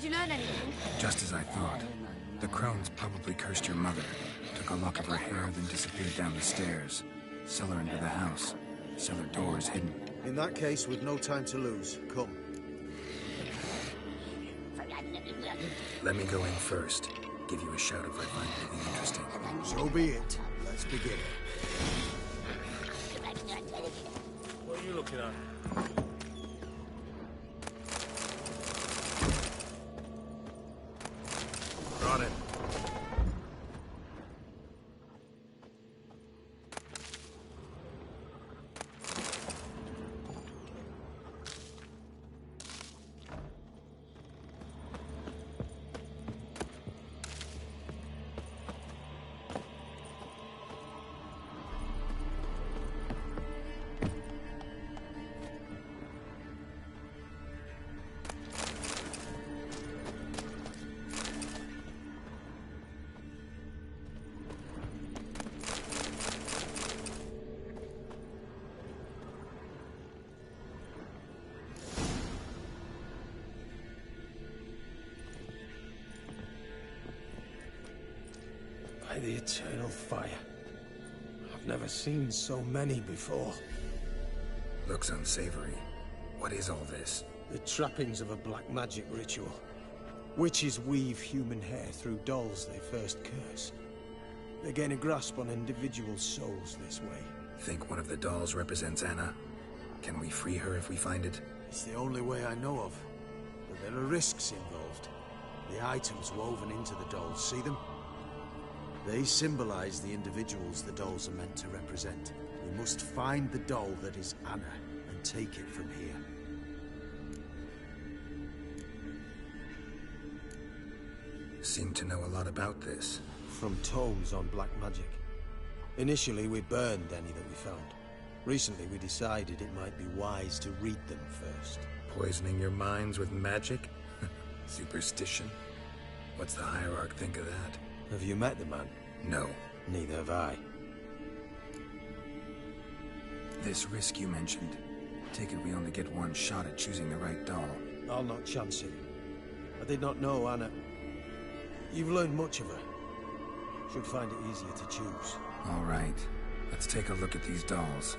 you learn anything? Just as I thought. The crones probably cursed your mother, took a lock of her hair, then disappeared down the stairs. Cellar into the house. Cellar doors hidden. In that case, we've no time to lose. Come. Let me go in first. Give you a shout if I find anything interesting. So be it. Let's begin. What are you looking at? Got it. By the eternal fire. I've never seen so many before. Looks unsavory. What is all this? The trappings of a black magic ritual. Witches weave human hair through dolls they first curse. They gain a grasp on individual souls this way. Think one of the dolls represents Anna? Can we free her if we find it? It's the only way I know of. But there are risks involved. The items woven into the dolls, see them? They symbolize the individuals the dolls are meant to represent. We must find the doll that is Anna and take it from here. Seem to know a lot about this. From tomes on black magic. Initially, we burned any that we found. Recently, we decided it might be wise to read them first. Poisoning your minds with magic? Superstition? What's the Hierarch think of that? Have you met the man? No. Neither have I. This risk you mentioned. Take it we only get one shot at choosing the right doll. I'll not chance it. I did not know Anna. You've learned much of her. Should find it easier to choose. All right. Let's take a look at these dolls.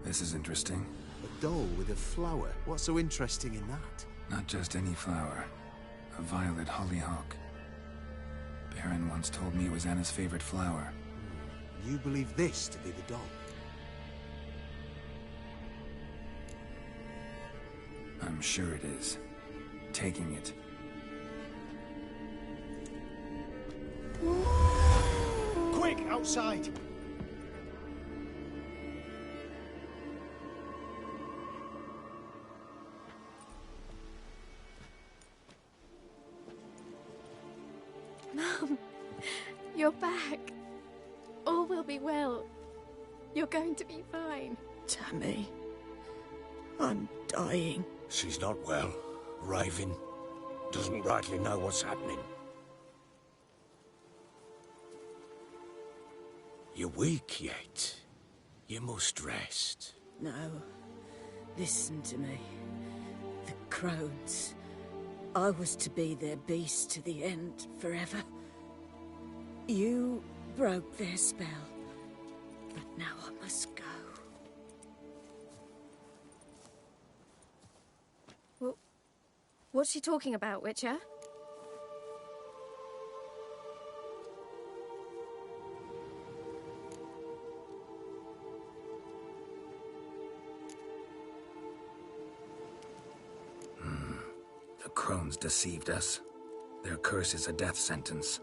This is interesting. A doll with a flower. What's so interesting in that? Not just any flower. A violet hollyhock. Baron once told me it was Anna's favorite flower. You believe this to be the doll? I'm sure it is. Taking it. Quick, outside! Mum, you're back. All will be well. You're going to be fine. Tammy, I'm dying. She's not well. Raving. Doesn't rightly know what's happening. You're weak yet. You must rest. No. Listen to me. The crones. I was to be their beast to the end, forever. You broke their spell. But now I must go. Well, what's she talking about, Witcher? The crones deceived us. Their curse is a death sentence.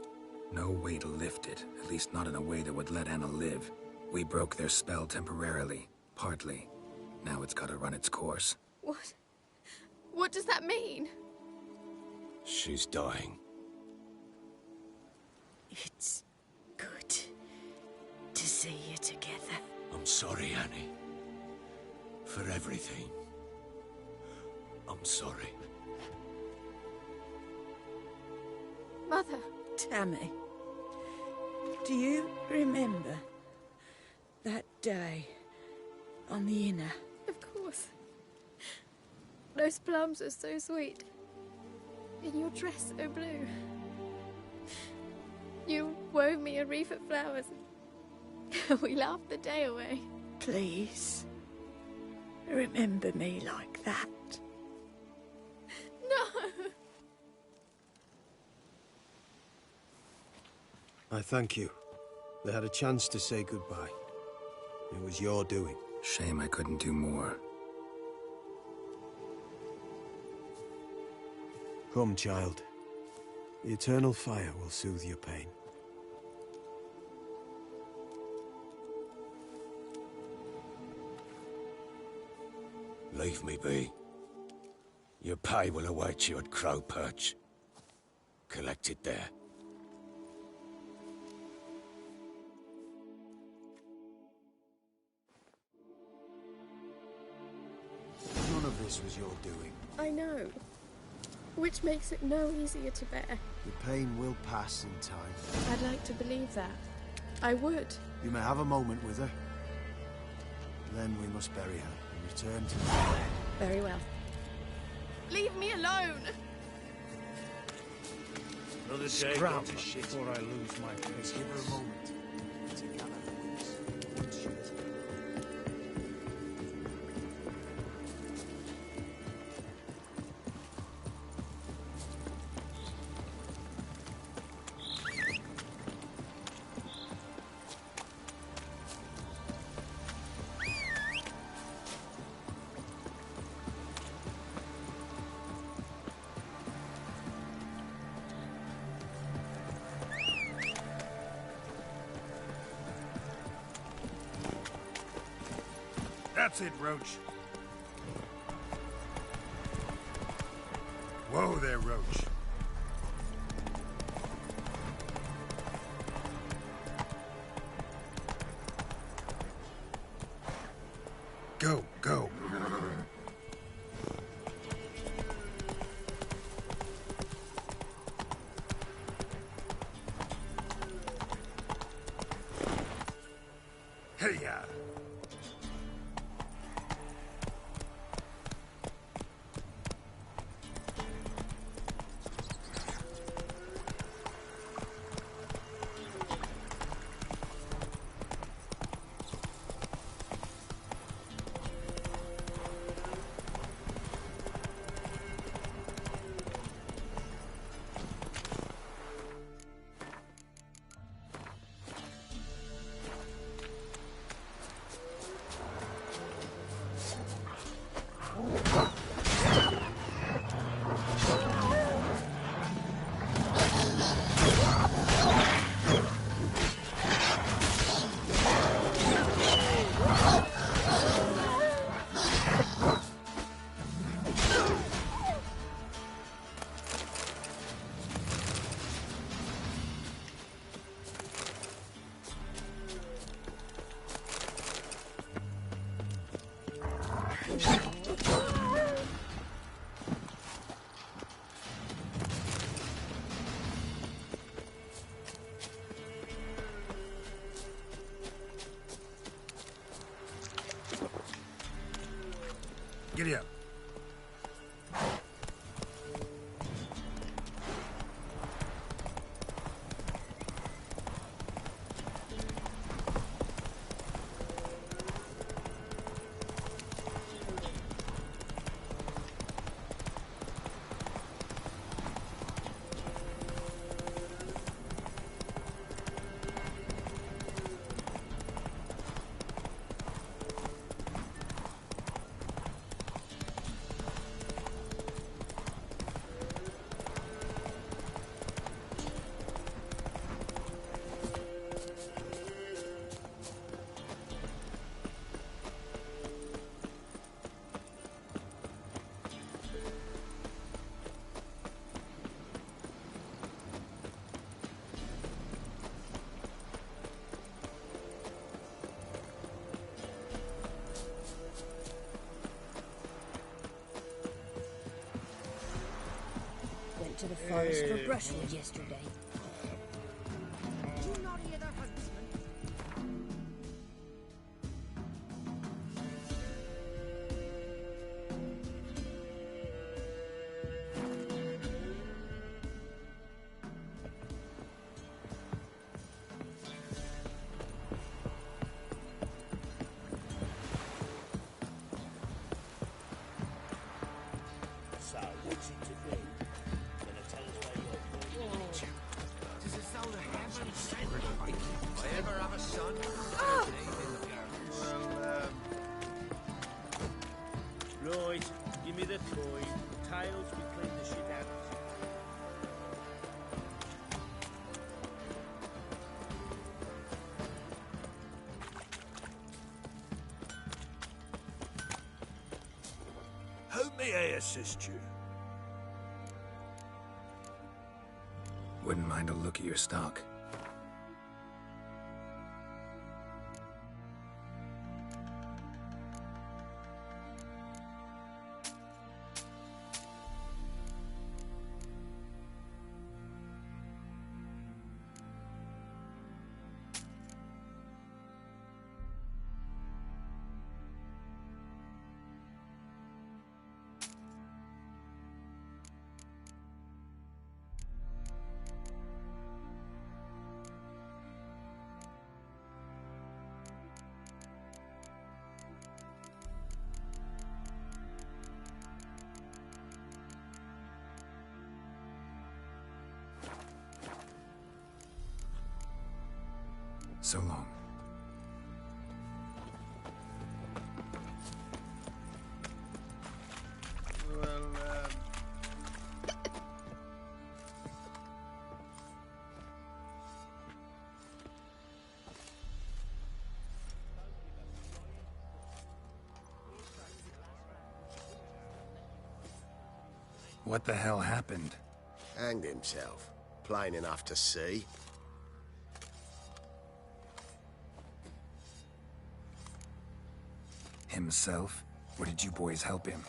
No way to lift it, at least not in a way that would let Anna live. We broke their spell temporarily, partly. Now it's gotta run its course. What? What does that mean? She's dying. It's good to see you together. I'm sorry, Annie. For everything. I'm sorry. Mother. Tammy, do you remember that day on the Inner? Of course. Those plums are so sweet. And your dress so blue. You wove me a wreath of flowers. We laughed the day away. Please, remember me like that. No! I thank you. They had a chance to say goodbye. It was your doing. Shame I couldn't do more. Come, child. The eternal fire will soothe your pain. Leave me be. Your pay will await you at Crow Perch. Collect it there. None of this was your doing. I know. Which makes it no easier to bear. The pain will pass in time. I'd like to believe that. I would. You may have a moment with her. Then we must bury her and return to the... Very well. Leave me alone! Another day Scram gone to shit. before I lose my place. Give her a moment to gather her wits. Once she is... That's it, Roach. Whoa there, Roach. Go, go. Hey-ya. Giddy up. To the forest for brushwood yesterday. Do you not hear the huntsman? So, what's it to do? Does it sound a heaven sent? If I ever have a son, oh. Right, give me the coin. Tails, we clean the shit out. How may I assist you? Wouldn't mind a look at your stock. So long. What the hell happened? Hanged himself. Plain enough to see. Himself? Or did you boys help him?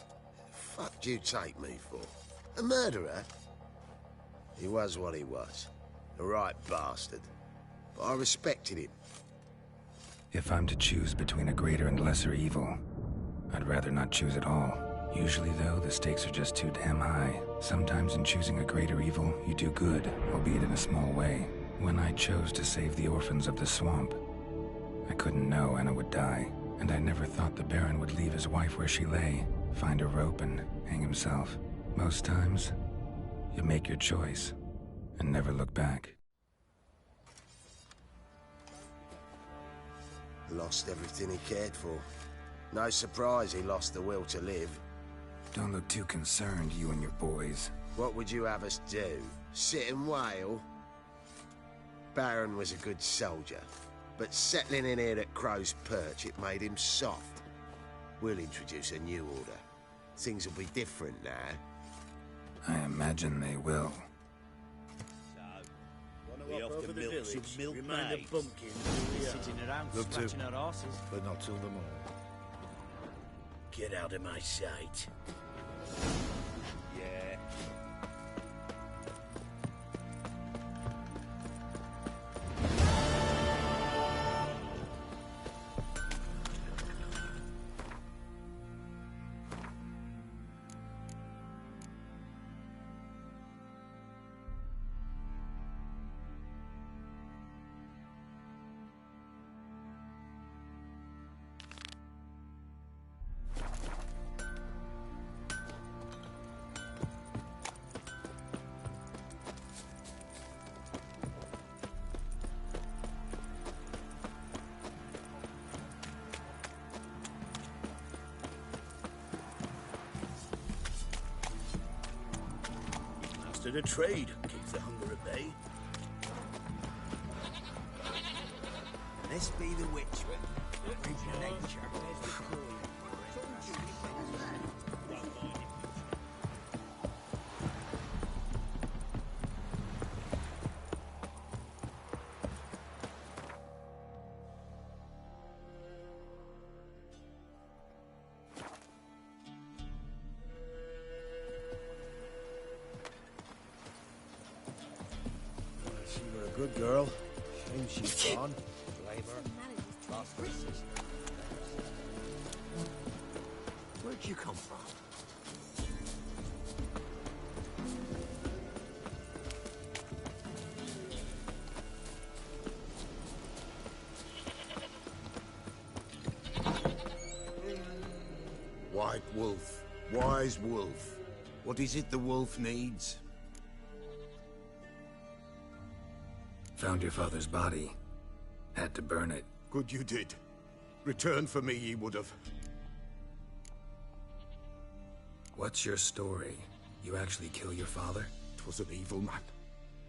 Fuck do you take me for? A murderer? He was what he was. A right bastard. But I respected him. If I'm to choose between a greater and lesser evil, I'd rather not choose at all. Usually, though, the stakes are just too damn high. Sometimes in choosing a greater evil, you do good, albeit in a small way. When I chose to save the orphans of the swamp, I couldn't know Anna would die, and I never thought the Baron would leave his wife where she lay, find a rope and hang himself. Most times, you make your choice and never look back. Lost everything he cared for. No surprise he lost the will to live. Don't look too concerned, you and your boys. What would you have us do? Sit and wail? Baron was a good soldier, but settling in here at Crow's Perch, it made him soft. We'll introduce a new order. Things will be different now. I imagine they will. We off to milk some milkmaid. Sitting around Love to. scratching our asses. But not till the morning. Get out of my sight. Yeah. of the trade. Keeps the hunger at bay. This be the witch. Bridge of nature. She were a good girl. Shame she's gone. Blame her. Lost her sister. Where'd you come from? White Wolf. Wise Wolf. What is it the wolf needs? Found your father's body. Had to burn it. Good you did. Return for me ye would have. What's your story? You actually kill your father? 'Twas an evil man.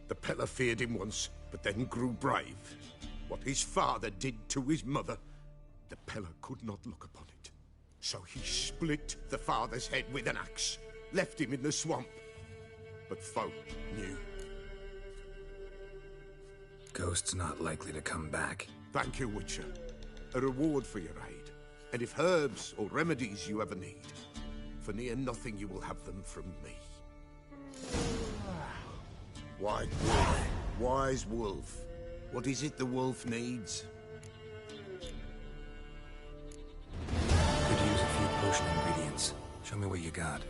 The Peller feared him once, but then grew brave. What his father did to his mother, the Peller could not look upon it. So he split the father's head with an axe, left him in the swamp. But folk knew. Ghost's not likely to come back. Thank you, Witcher. A reward for your aid. And if herbs or remedies you ever need, for near nothing you will have them from me. White Wolf. Wise Wolf. What is it the wolf needs? Could use a few potion ingredients. Show me what you got.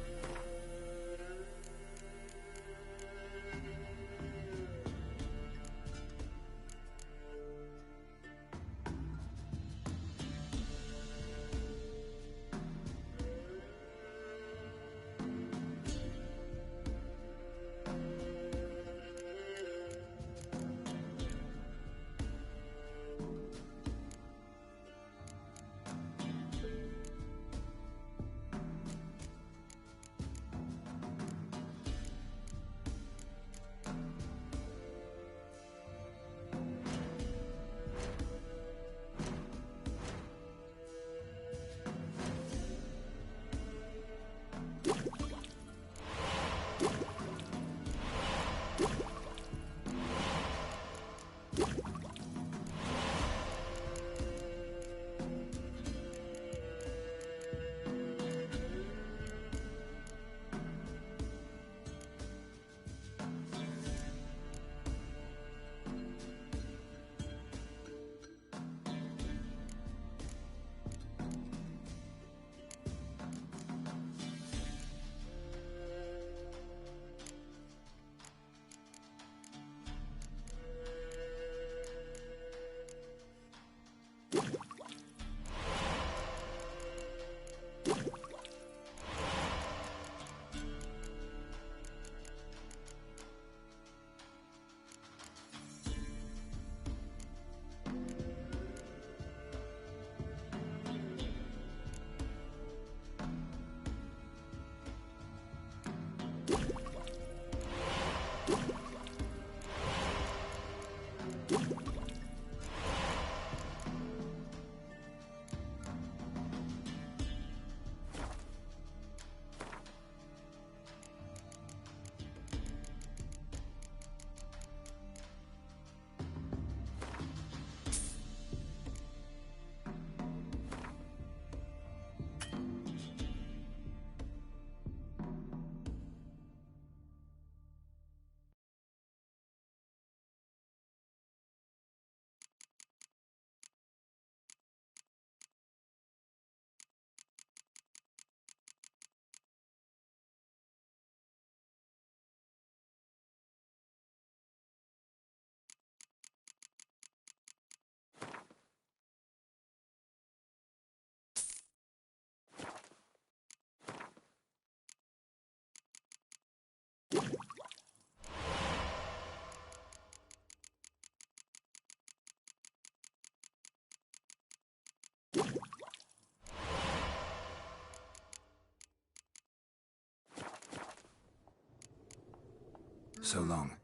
So long.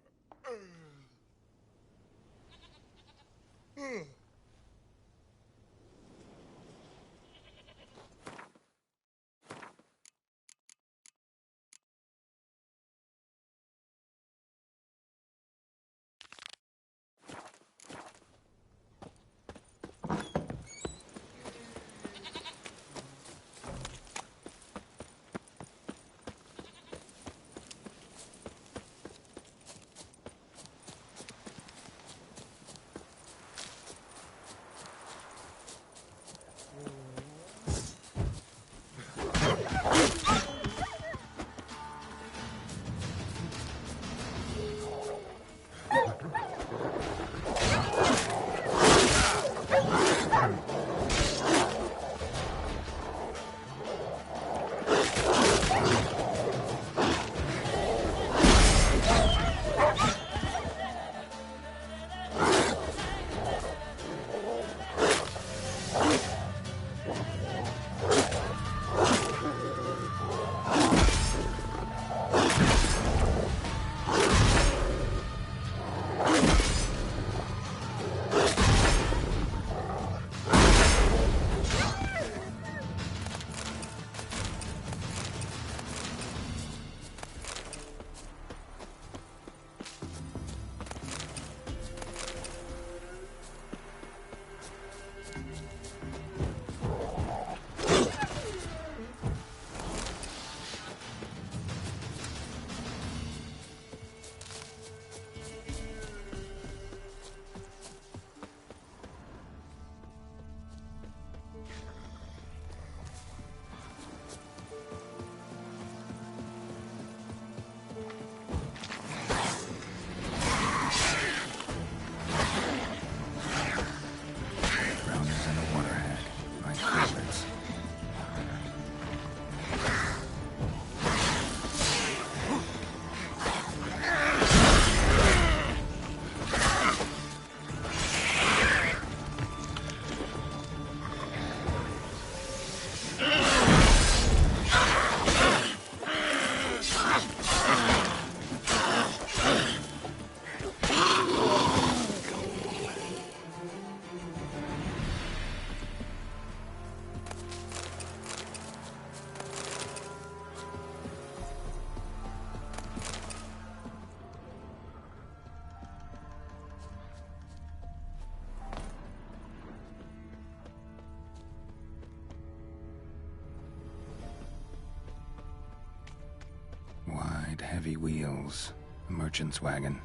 Heavy wheels. A merchant's wagon.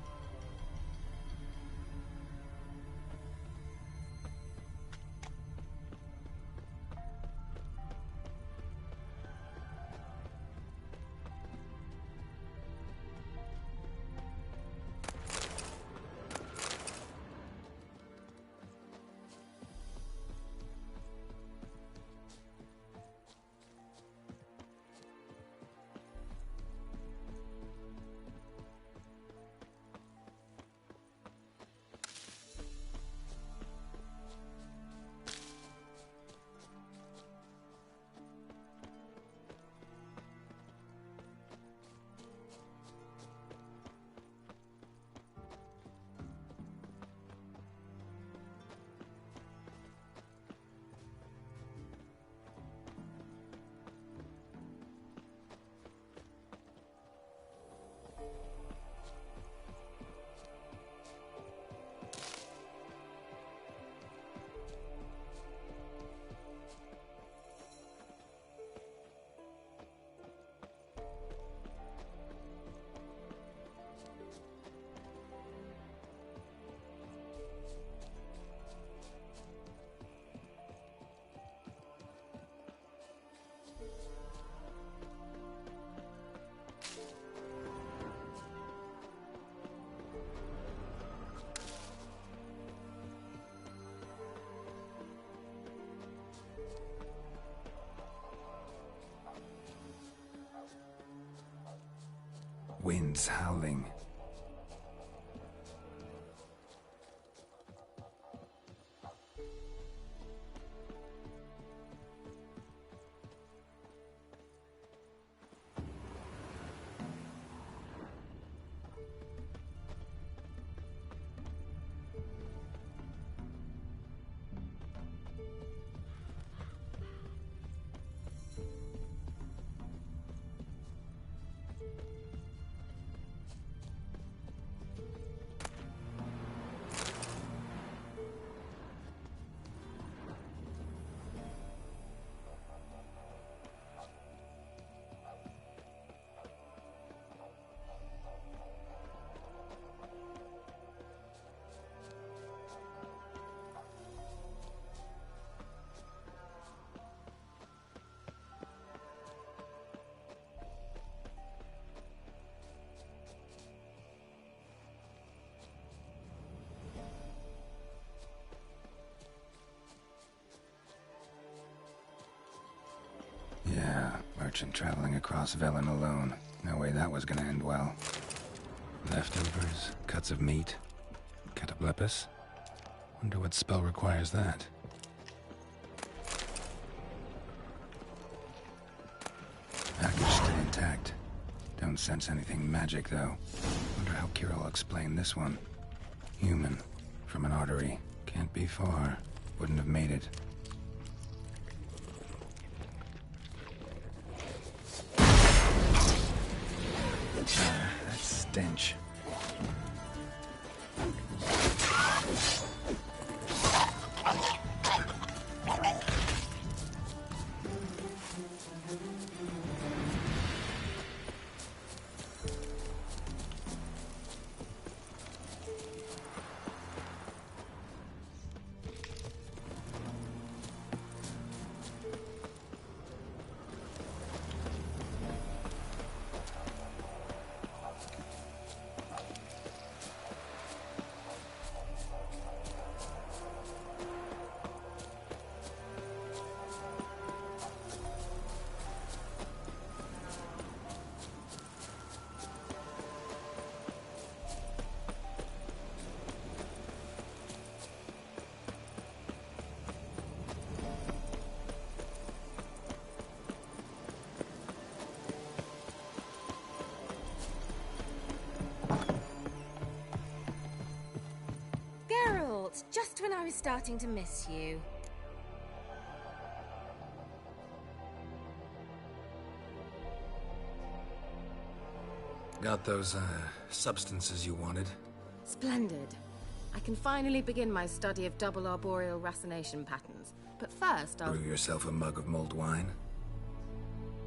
Winds howling. traveling across Velen alone. No way that was gonna end well. Leftovers, cuts of meat, cataplepis. Wonder what spell requires that. Package still intact. Don't sense anything magic, though. Wonder how Kira will explain this one. Human. From an artery. Can't be far. Wouldn't have made it. That stench. Just when I was starting to miss you. Got those, substances you wanted? Splendid. I can finally begin my study of double arboreal racination patterns. But first, I'll... Brew yourself a mug of mulled wine?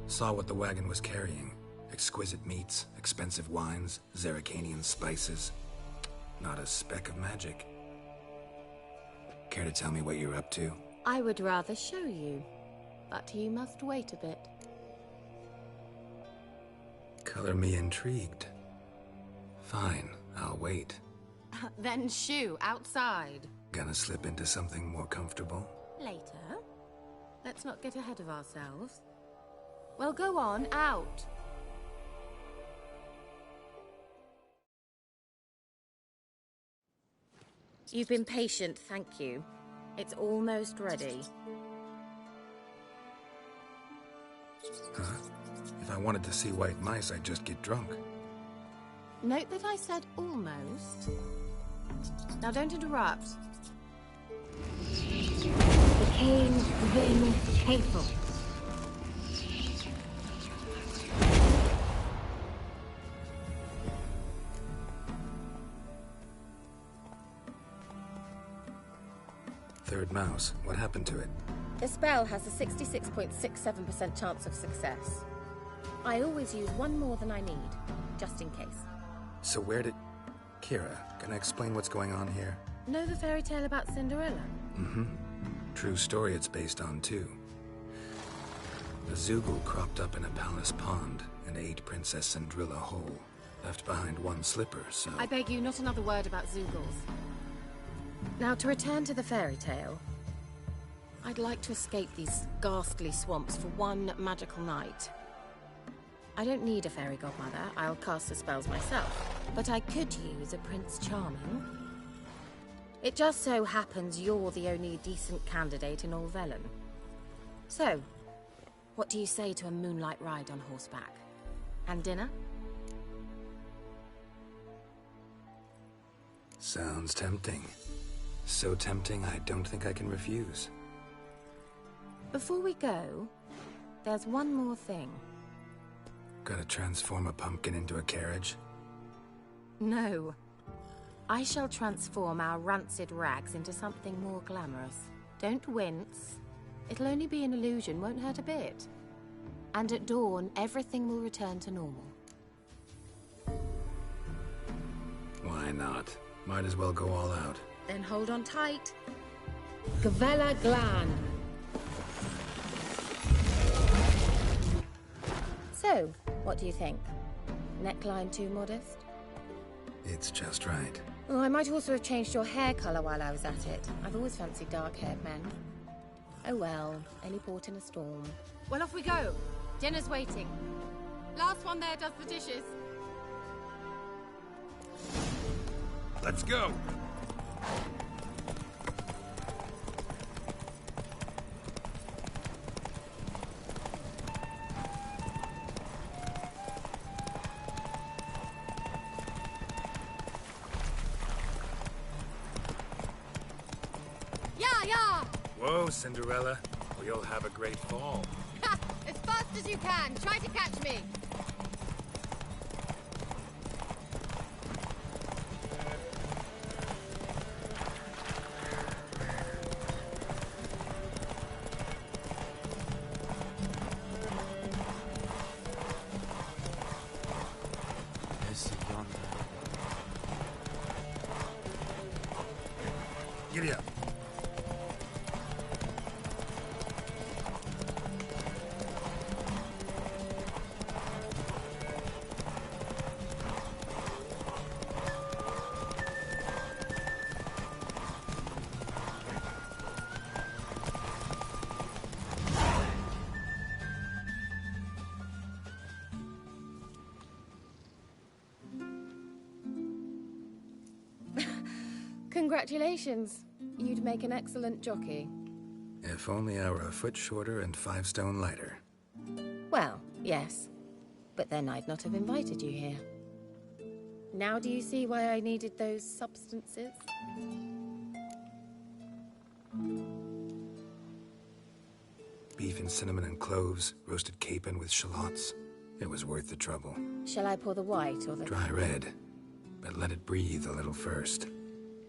Saw what the wagon was carrying. Exquisite meats, expensive wines, Zerrikanian spices. Not a speck of magic. Care to tell me what you're up to? I would rather show you, but you must wait a bit. Color me intrigued. Fine, I'll wait. Then shoo, outside. Gonna slip into something more comfortable? Later. Let's not get ahead of ourselves. Well, go on, out. You've been patient, thank you. It's almost ready. Huh? If I wanted to see white mice, I'd just get drunk. Note that I said almost. Now don't interrupt. Became then hateful. Third mouse. What happened to it? The spell has a 66.67% chance of success. I always use one more than I need, just in case. So where did... Kira, gonna explain what's going on here? Know the fairy tale about Cinderella? Mm-hmm. True story it's based on, too. A Zoogle cropped up in a palace pond and ate Princess Cinderella whole. Left behind one slipper, so... I beg you, not another word about Zoogles. Now, to return to the fairy tale, I'd like to escape these ghastly swamps for one magical night. I don't need a fairy godmother, I'll cast the spells myself, but I could use a Prince Charming. It just so happens you're the only decent candidate in all Velen. So, what do you say to a moonlight ride on horseback? And dinner? Sounds tempting. So tempting, I don't think I can refuse. Before we go, there's one more thing. Gotta transform a pumpkin into a carriage? No. I shall transform our rancid rags into something more glamorous. Don't wince. It'll only be an illusion, won't hurt a bit. And at dawn, everything will return to normal. Why not? Might as well go all out. Then hold on tight. Gavella Glan. So, what do you think? Neckline too modest? It's just right. Oh, I might also have changed your hair colour while I was at it. I've always fancied dark-haired men. Oh well, any port in a storm. Well, off we go. Dinner's waiting. Last one there does the dishes. Let's go! Whoa, Cinderella, or you'll have a great fall. Ha! As fast as you can. Try to catch me. Giddy up. Congratulations. You'd make an excellent jockey. If only I were a foot shorter and 5 stone lighter. Well, yes. But then I'd not have invited you here. Now do you see why I needed those substances? Beef and cinnamon and cloves, roasted capon with shallots. It was worth the trouble. Shall I pour the white or the... Dry red, but let it breathe a little first.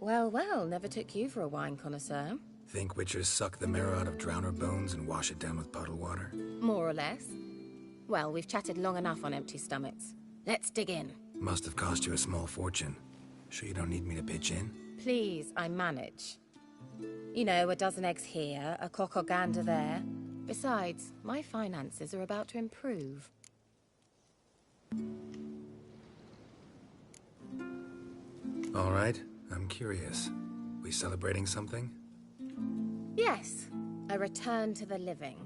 Well, well, never took you for a wine connoisseur. Think witchers suck the marrow out of drowner bones and wash it down with puddle water? More or less. Well, we've chatted long enough on empty stomachs. Let's dig in. Must have cost you a small fortune. Sure you don't need me to pitch in? Please, I manage. You know, a dozen eggs here, a cock or gander there. Besides, my finances are about to improve. All right, I'm curious. We celebrating something? Yes, a return to the living.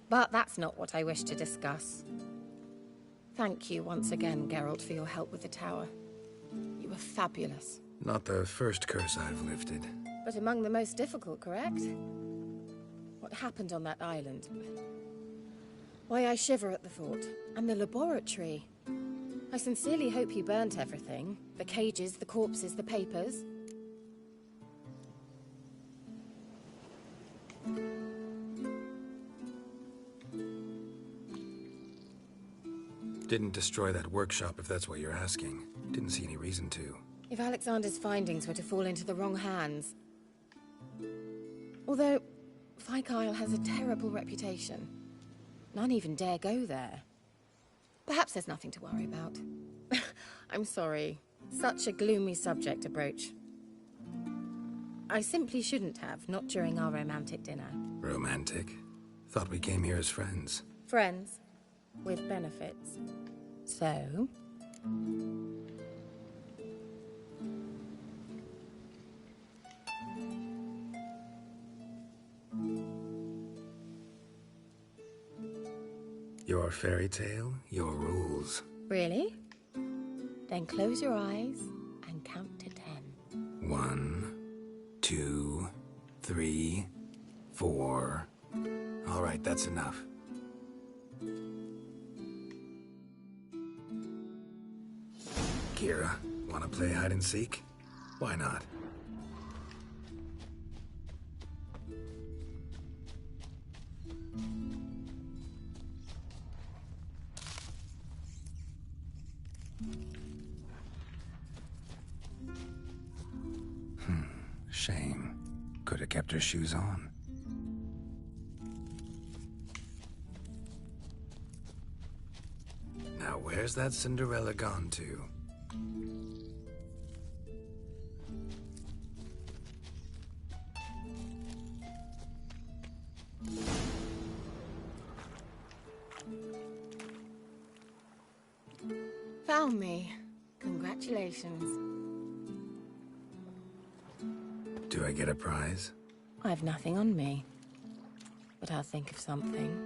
But that's not what I wish to discuss. Thank you once again, Geralt, for your help with the tower. You were fabulous. Not the first curse I've lifted. But among the most difficult, correct? What happened on that island? Why I shiver at the thought. And the laboratory. I sincerely hope you burnt everything. The cages, the corpses, the papers. Didn't destroy that workshop, if that's what you're asking. Didn't see any reason to. If Alexander's findings were to fall into the wrong hands... Although, Fyke Isle has a terrible reputation. None even dare go there. Perhaps there's nothing to worry about. I'm sorry. Such a gloomy subject to broach. I simply shouldn't have, not during our romantic dinner. Romantic? Thought we came here as friends. Friends. With benefits. So... Your fairy tale, your rules. Really? Then close your eyes and count to 10. 1, 2, 3, 4. All right, that's enough. Kira, wanna play hide and seek? Why not? Shame. Could have kept her shoes on. Now where's that Cinderella gone to? Found me. Congratulations. Do I get a prize? I've nothing on me. But I'll think of something.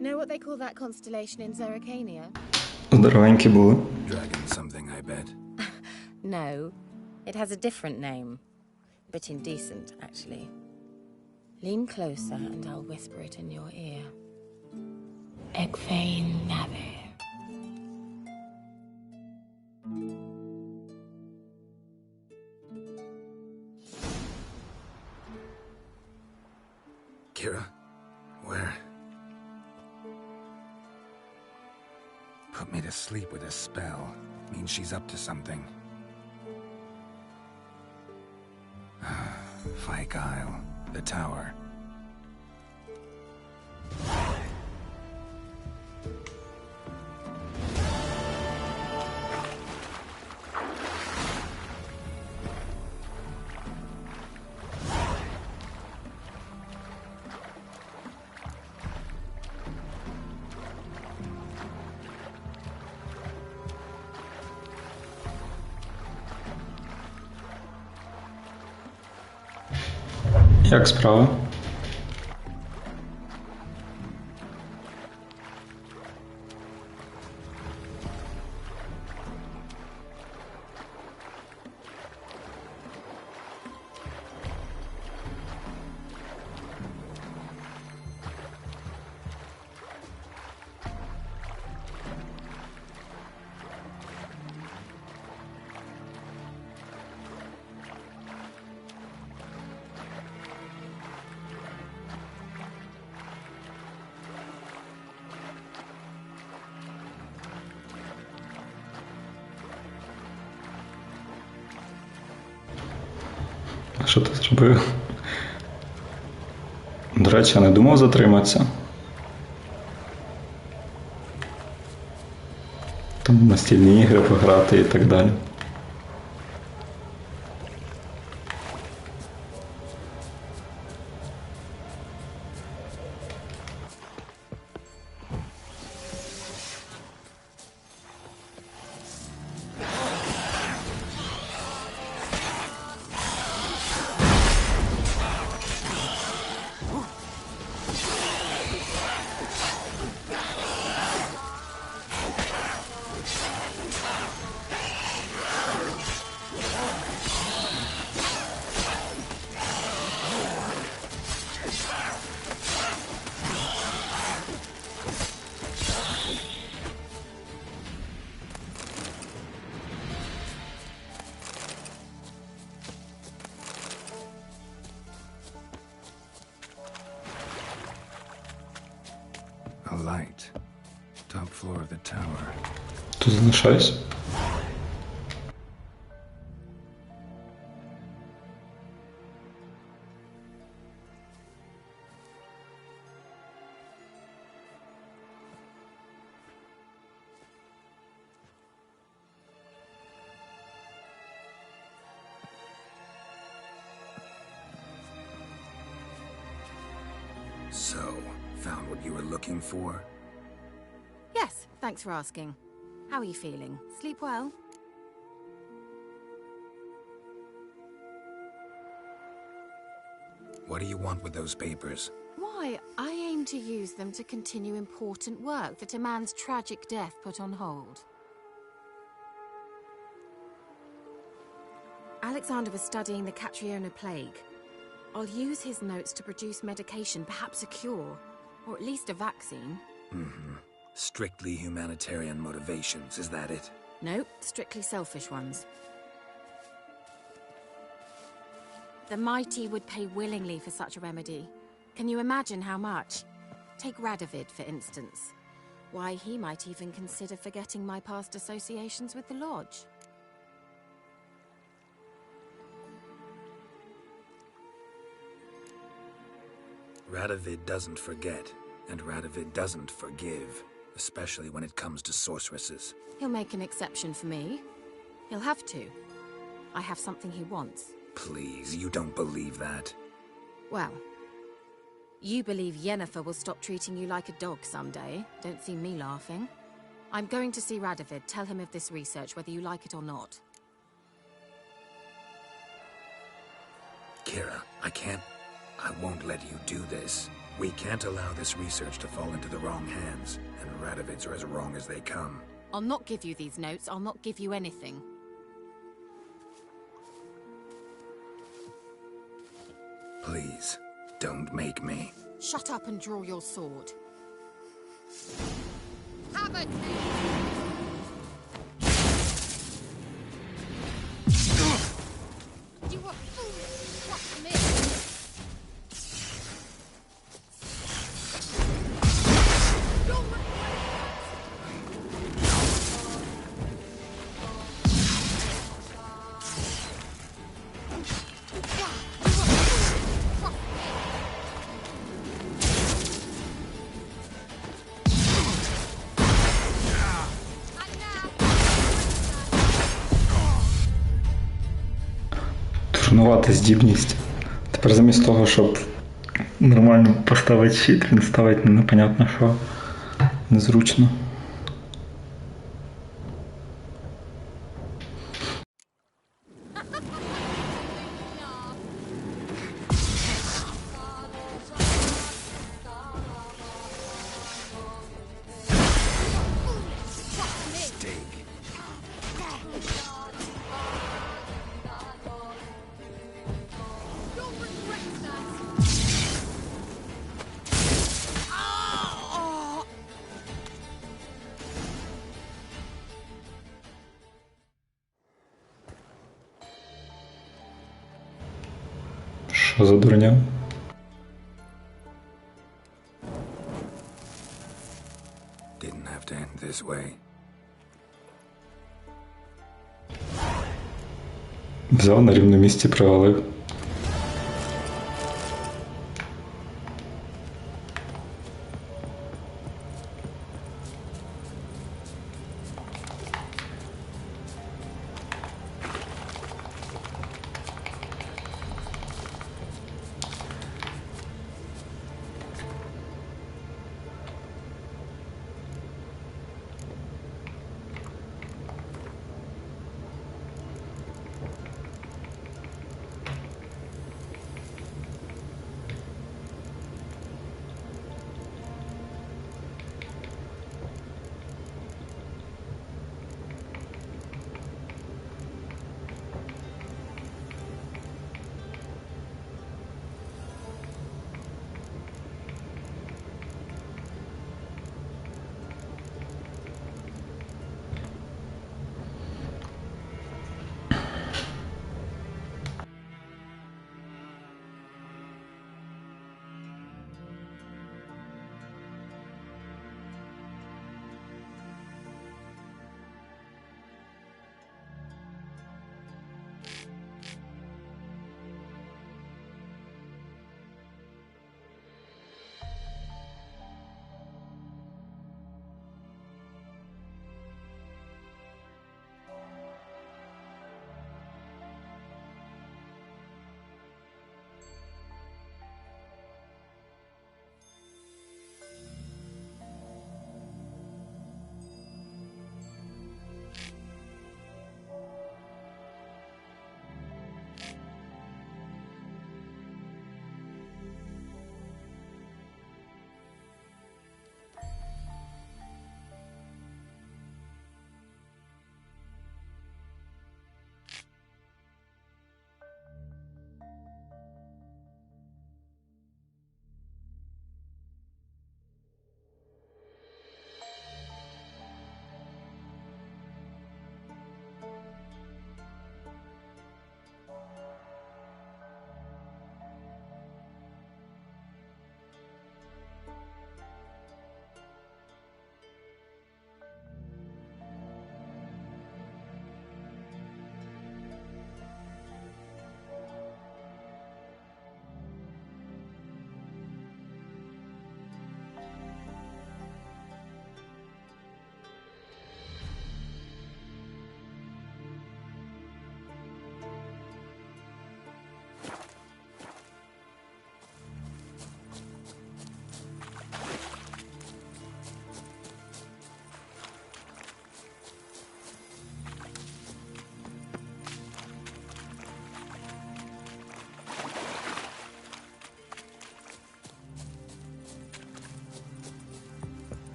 Know what they call that constellation in Zerrikania? Здоровенькі були. Dragon something, I bet. No, it has a different name. But indecent, actually. Lean closer and I'll whisper it in your ear. Egfain Navir. Kira? Where? Put me to sleep with a spell. Means she's up to something. Fyke Isle. The tower. Як справа? Що ти зробив? До речі, я не думав затриматися. Там настільні ігри пограти і так далі. A light. Top floor of the tower. Тут залишайся. So, found what you were looking for? Yes, thanks for asking. How are you feeling? Sleep well? What do you want with those papers? Why, I aim to use them to continue important work that a man's tragic death put on hold. Alexander was studying the Catriona plague. I'll use his notes to produce medication, perhaps a cure, or at least a vaccine. Mm-hmm. Strictly humanitarian motivations, is that it? Nope, strictly selfish ones. The mighty would pay willingly for such a remedy. Can you imagine how much? Take Radovid, for instance. Why, he might even consider forgetting my past associations with the Lodge. Radovid doesn't forget, and Radovid doesn't forgive, especially when it comes to sorceresses. He'll make an exception for me. He'll have to. I have something he wants. Please, you don't believe that. Well, you believe Yennefer will stop treating you like a dog someday. Don't see me laughing. I'm going to see Radovid. Tell him of this research, whether you like it or not. Kira, I won't let you do this. We can't allow this research to fall into the wrong hands, and Radovids are as wrong as they come. I'll not give you these notes. I'll not give you anything. Please, don't make me. Shut up and draw your sword. Have it! You were foolish. What me? Тренувати здібність. Тепер замість того, щоб нормально поставити щит, він ставить непонятно що. Незручно. Що за дурня? Didn't have to end this way. Взяв на рівному місці, привалив.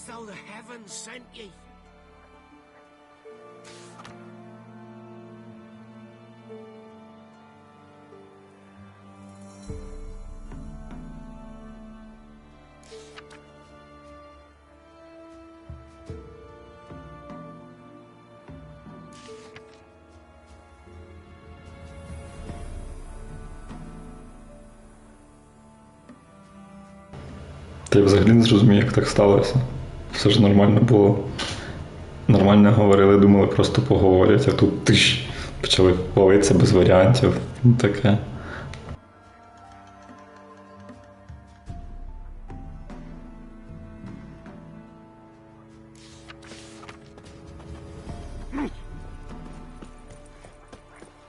as though the heavens sent ye. Та я взагалі не зрозумію, як так сталося. Все ж нормально було. Нормально говорили, думали, просто поговорять, а тут почали валитися без варіантів. Таке.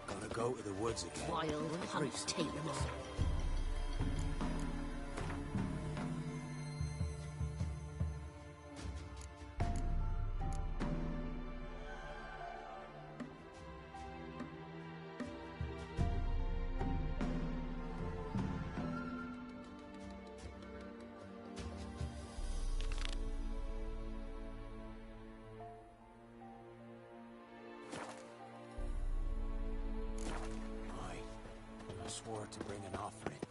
Gotta go to the woods again. Wild hunt take them all. I swore to bring an offering.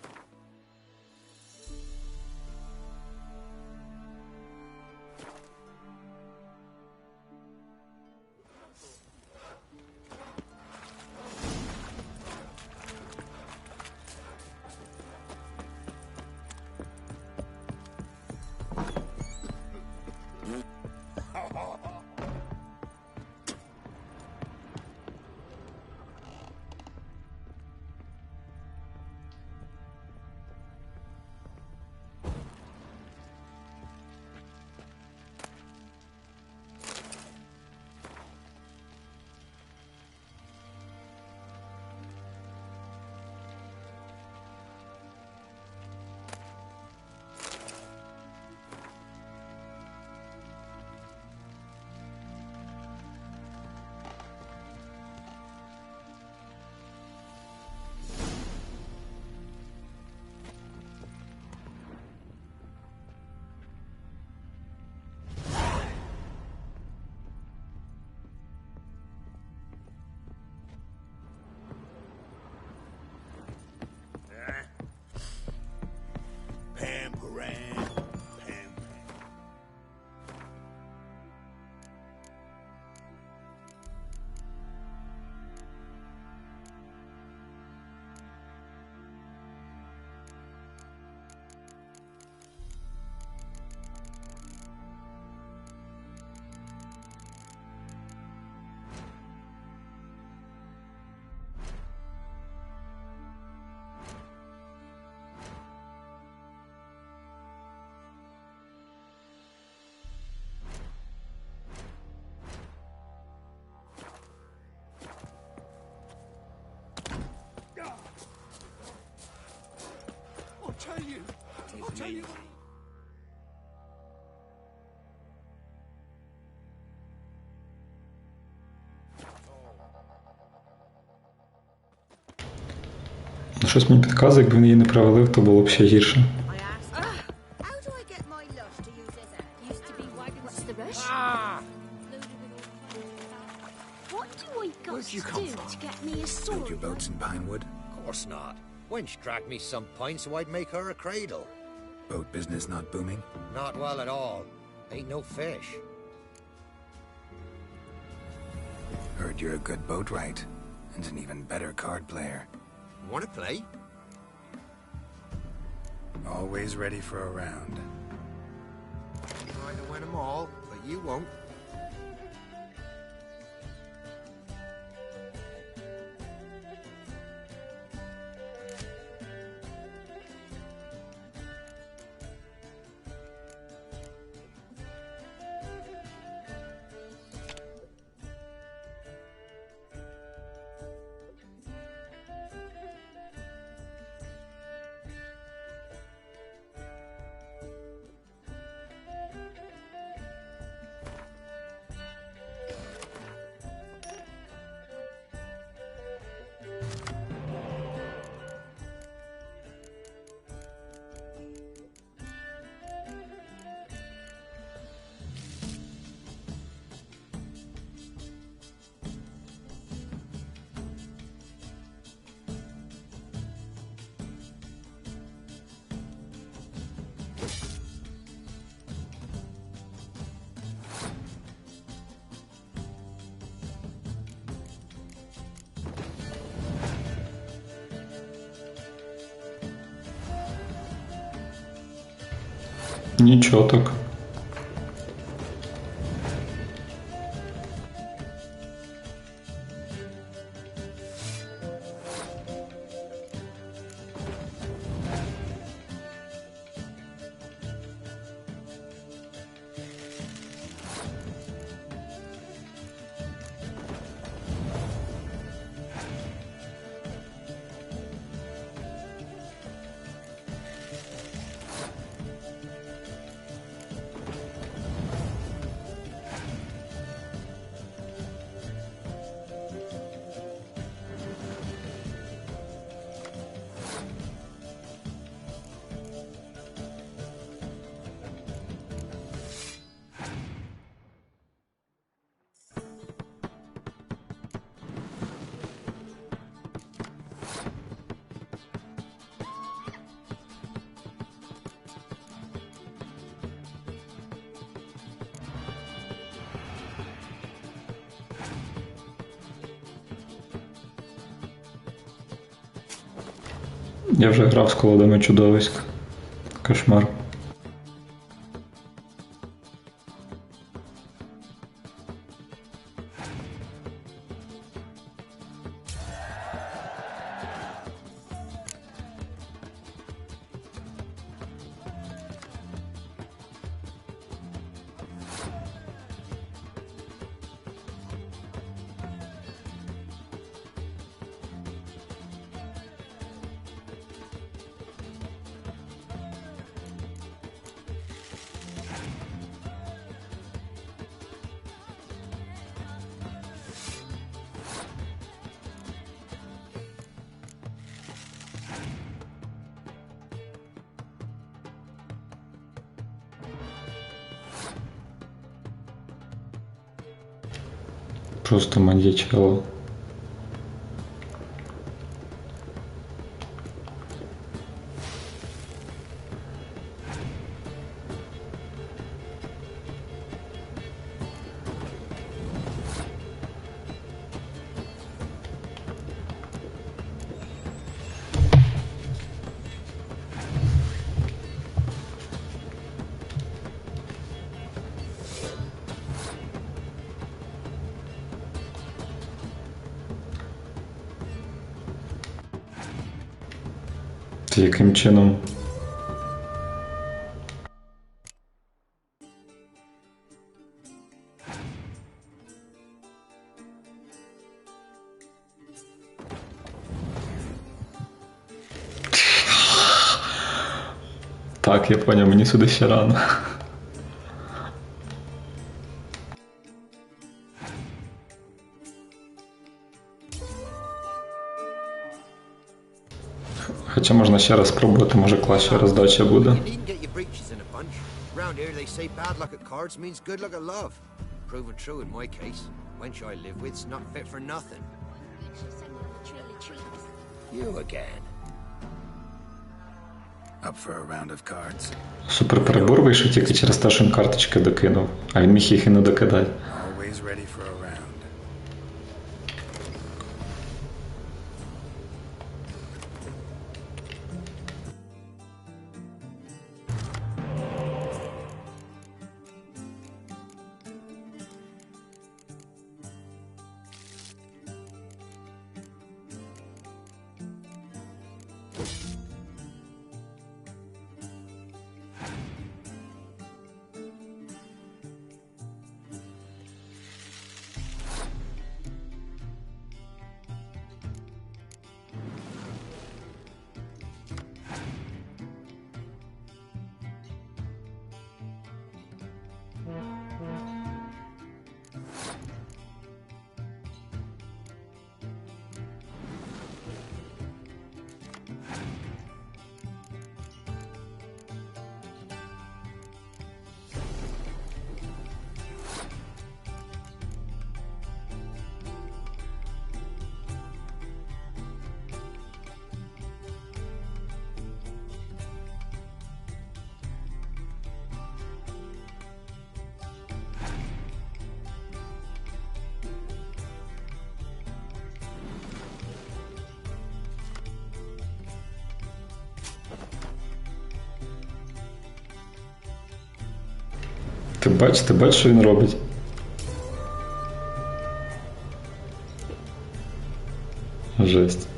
I'll tell you. Ну, щось мені підказує, якби він її не провалив, то було б ще гірше. Build your boats in Pinewood? Of course not. Wench dragged me some pine so I'd make her a cradle. Boat business not booming? Not well at all. Ain't no fish. Heard you're a good boatwright, and an even better card player. Wanna play? Always ready for a round. Try to win them all, but you won't. Нічого так. Я вже грав з колодами чудовиськ. Кошмар. Просто маньячело. Це яким чином? Так, я поняв, мені сюди ще рано. Хоча можна ще раз спробувати, може класна роздача буде. You needn't get your breeches in a bunch. Round here they say bad luck at cards means good luck at love. Proven true in my case. Wench I live with's not fit for nothing. You again. Up for a round of cards. Суперперебор вийшов тільки через те, що він карточки докинув, а він міг їх і не докидати. Always ready for a round. Ти бач, що він робить? Жесть.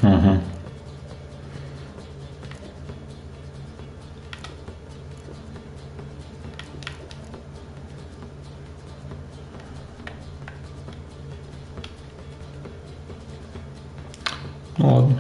Ага. Ну ладно.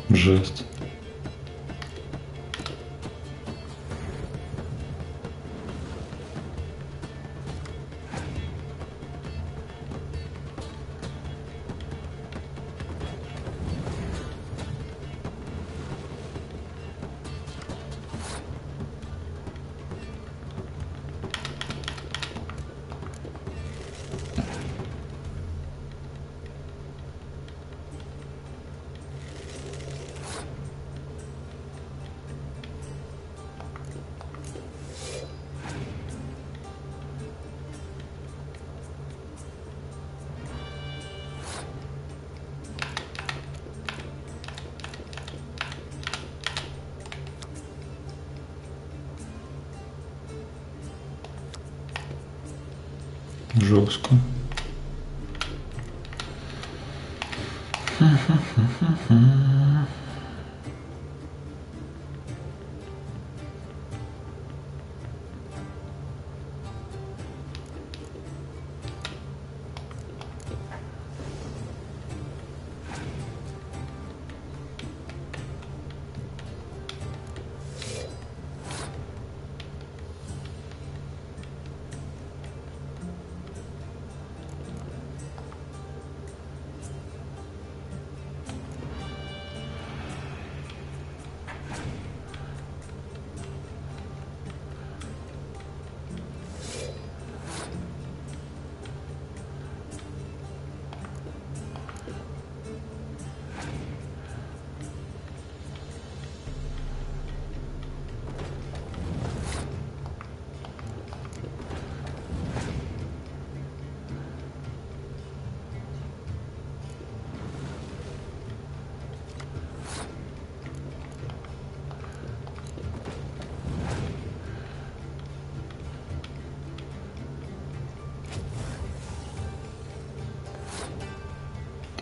Жесть. Жестко.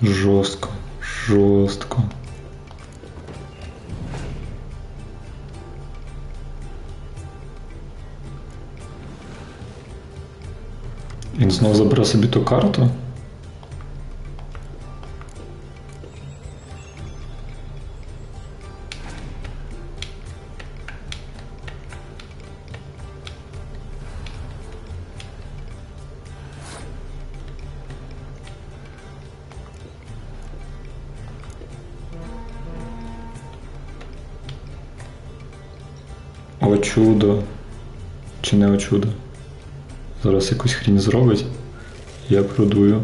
Жестко, жестко. Він знов забере собі ту карту? О чудо. Чи не о чудо? Зараз якусь хрінь зробить. Я продую.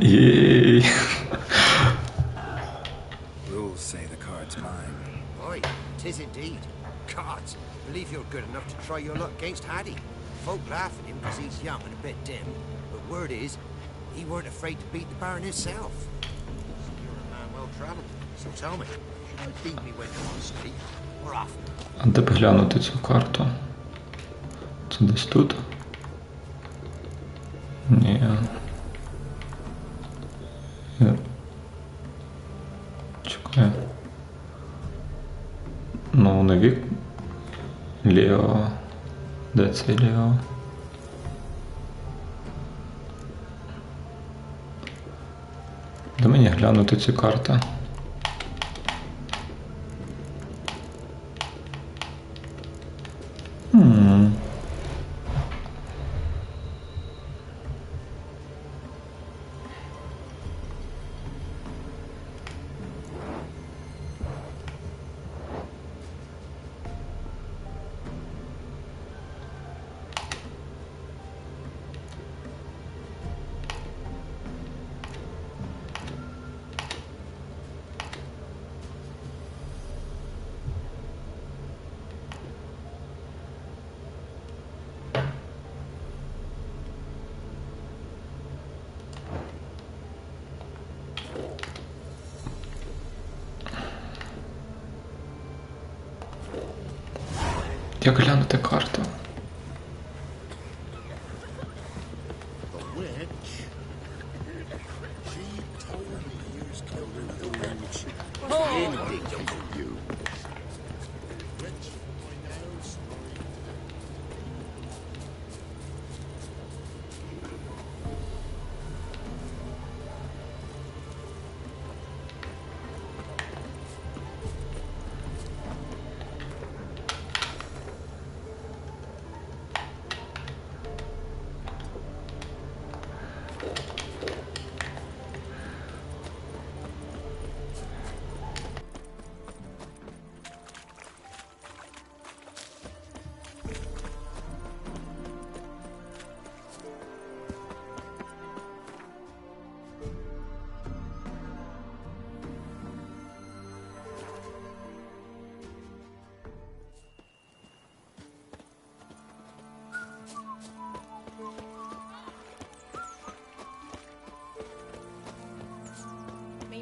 Єй. Rules say the believe you're good enough to try your luck against Hattie. Folk laugh at him because he's young and a bit dim, but word is, he weren't afraid to beat the Baron himself. You're a man well-traveled, so tell me, should I beat me when I'm on street, or after? А де б глянути цю карту? Це десь тут? Ні. Чекай. Ну, не вік. Ліво. Де це ліво? Де мені глянути ці карти? Як глянути карту?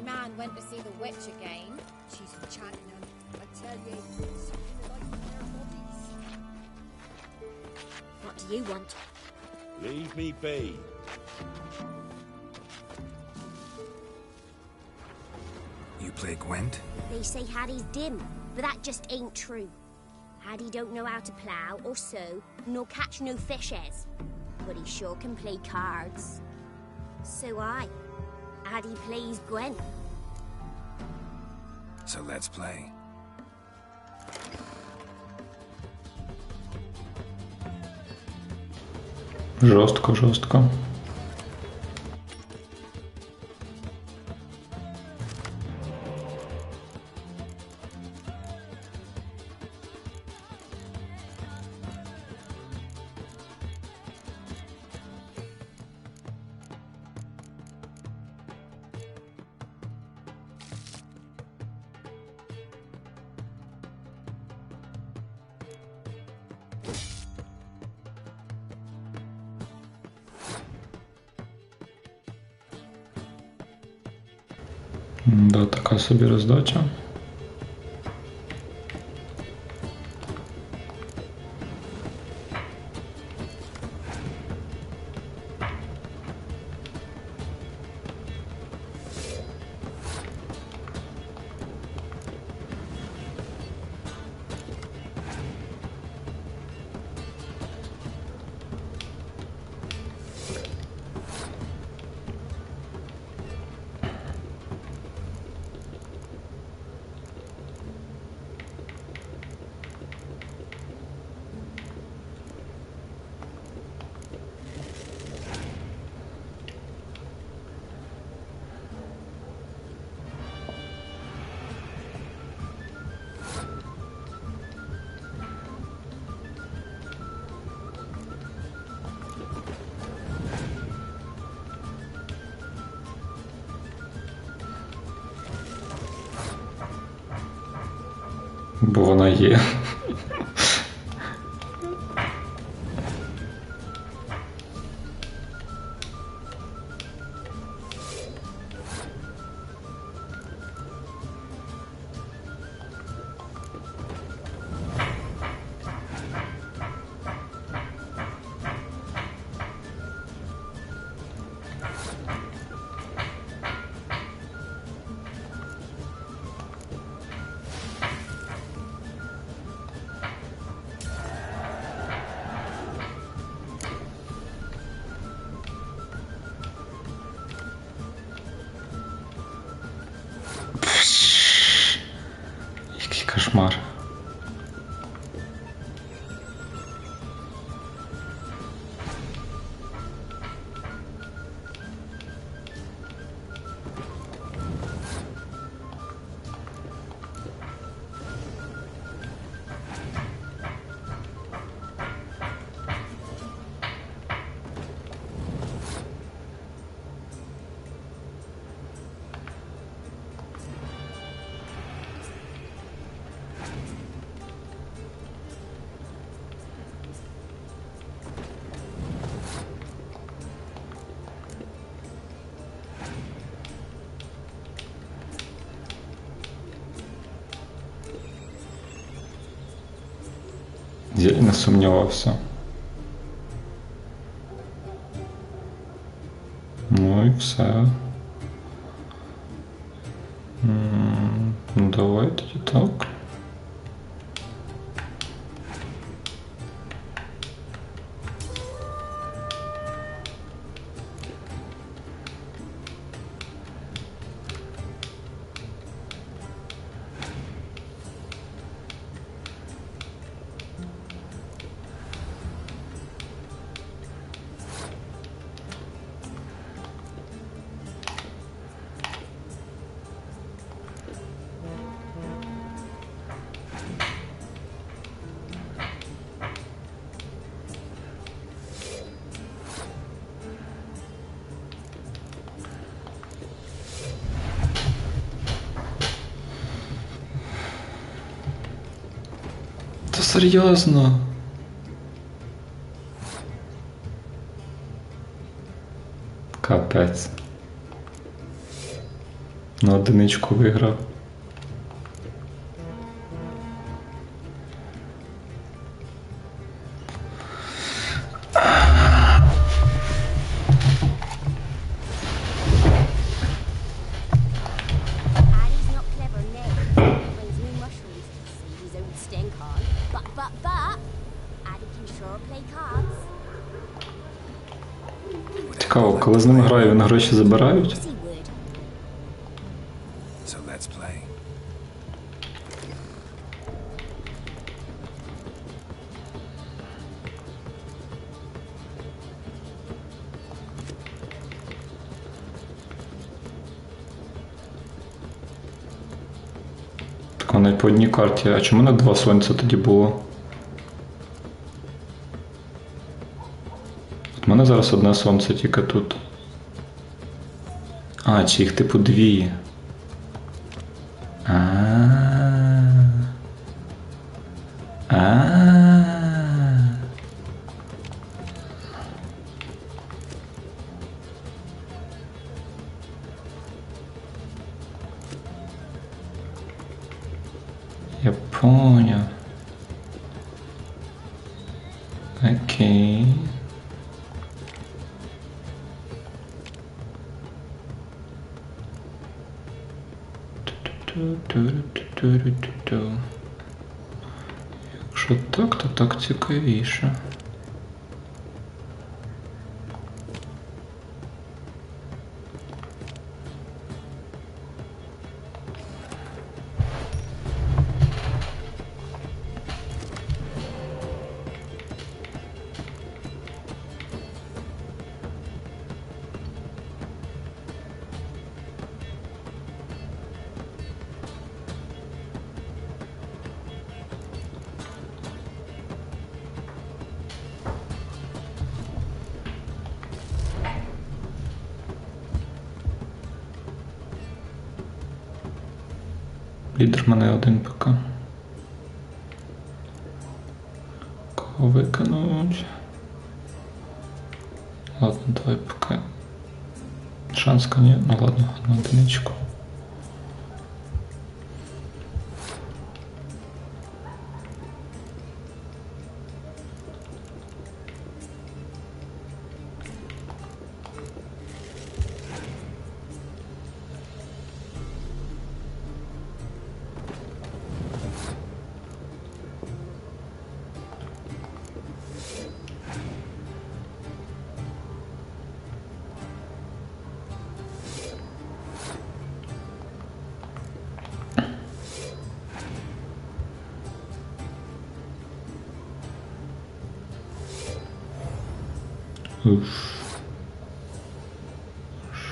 Man went to see the witch again. She's enchanting him. I tell you, something like their bodies. What do you want? Leave me be. You play Gwent? They say Hattie's dim, but that just ain't true. Hattie don't know how to plough or sew, nor catch no fishes. But he sure can play cards. So Hattie plays Gwent. So let's play. Жорстко, жорстко. Да, така собі роздача. Бо вона є. Кошмар. Я не сумнівався. Ну і все. Ну давай тоді так. Та серйозно? Капець. На одиничку виграв. Цікаво, коли з ним граю, він гроші забирають? So let's play. Так вони по одній карті. А чому на 2 сонця тоді було? У мене зараз одне сонце тільки тут. А, чи їх типу 2? Я понял. Окей. Якщо так, то так цікавіше. Лідер в мене один поки. Кого викинуть? Ладно, давай поки. Шанска ні, ну ладно, на одиничку.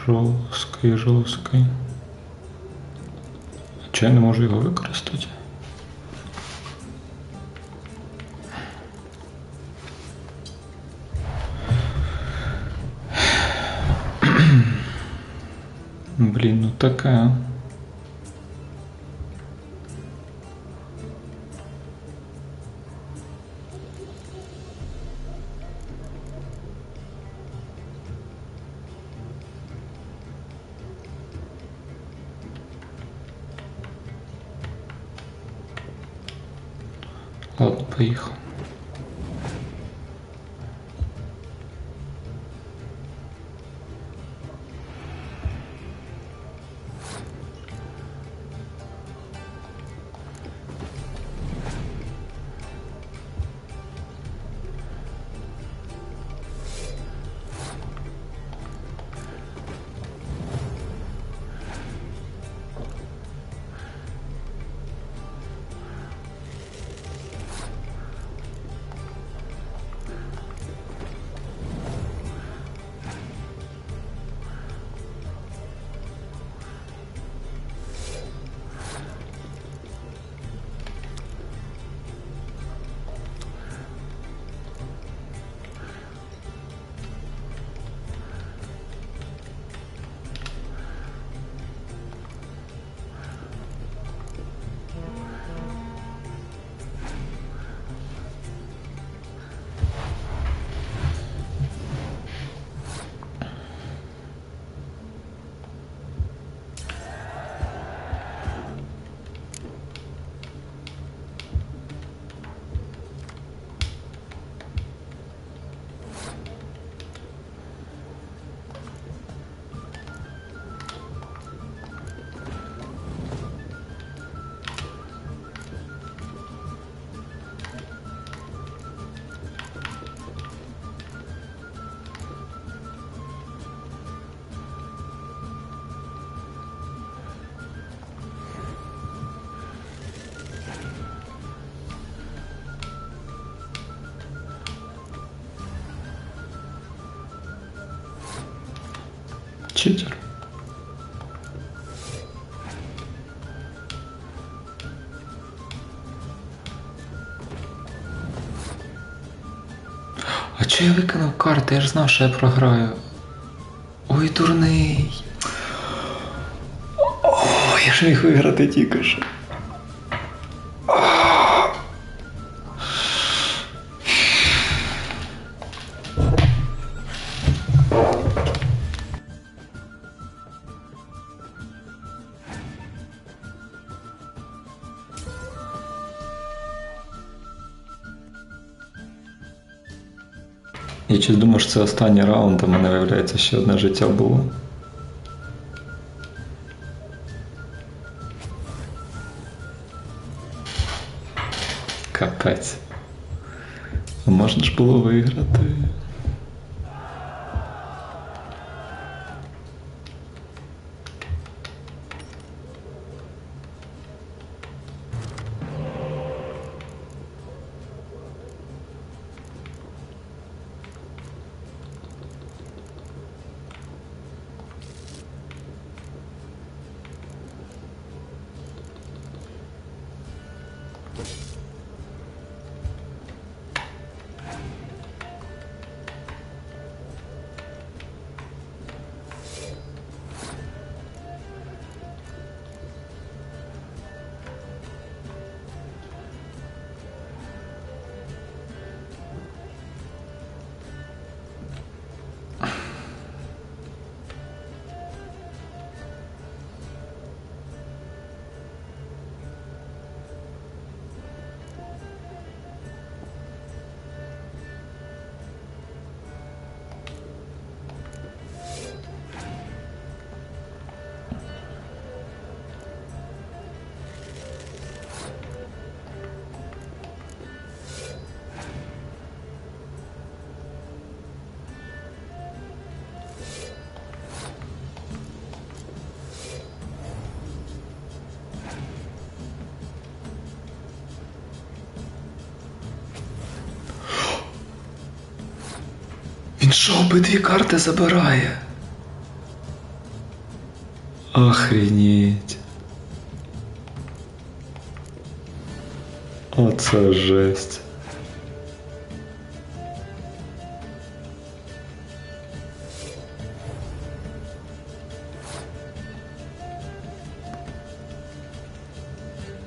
Жорсткий. Чи я не можу його використати? Блін, ну таке. Ладно, поїхав. Читер. А чого я викинув карти? Я ж знав, що я програю. Ой, дурний. О, я ж міг виграти тільки що. Я щось думав, що це останній раунд, а в мене, виявляється, ще одне життя було. Капець. А можна ж було виграти. Він що, обидві карти забирає? Охренеть. Оце жесть.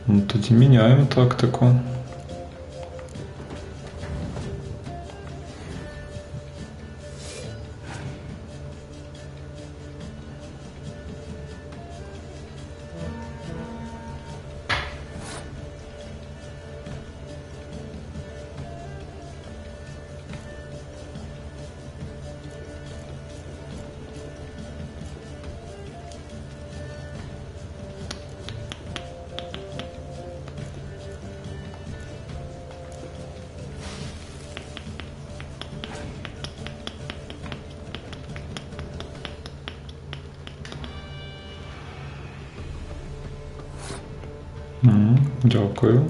Ну, тоді міняємо тактику. Дякую.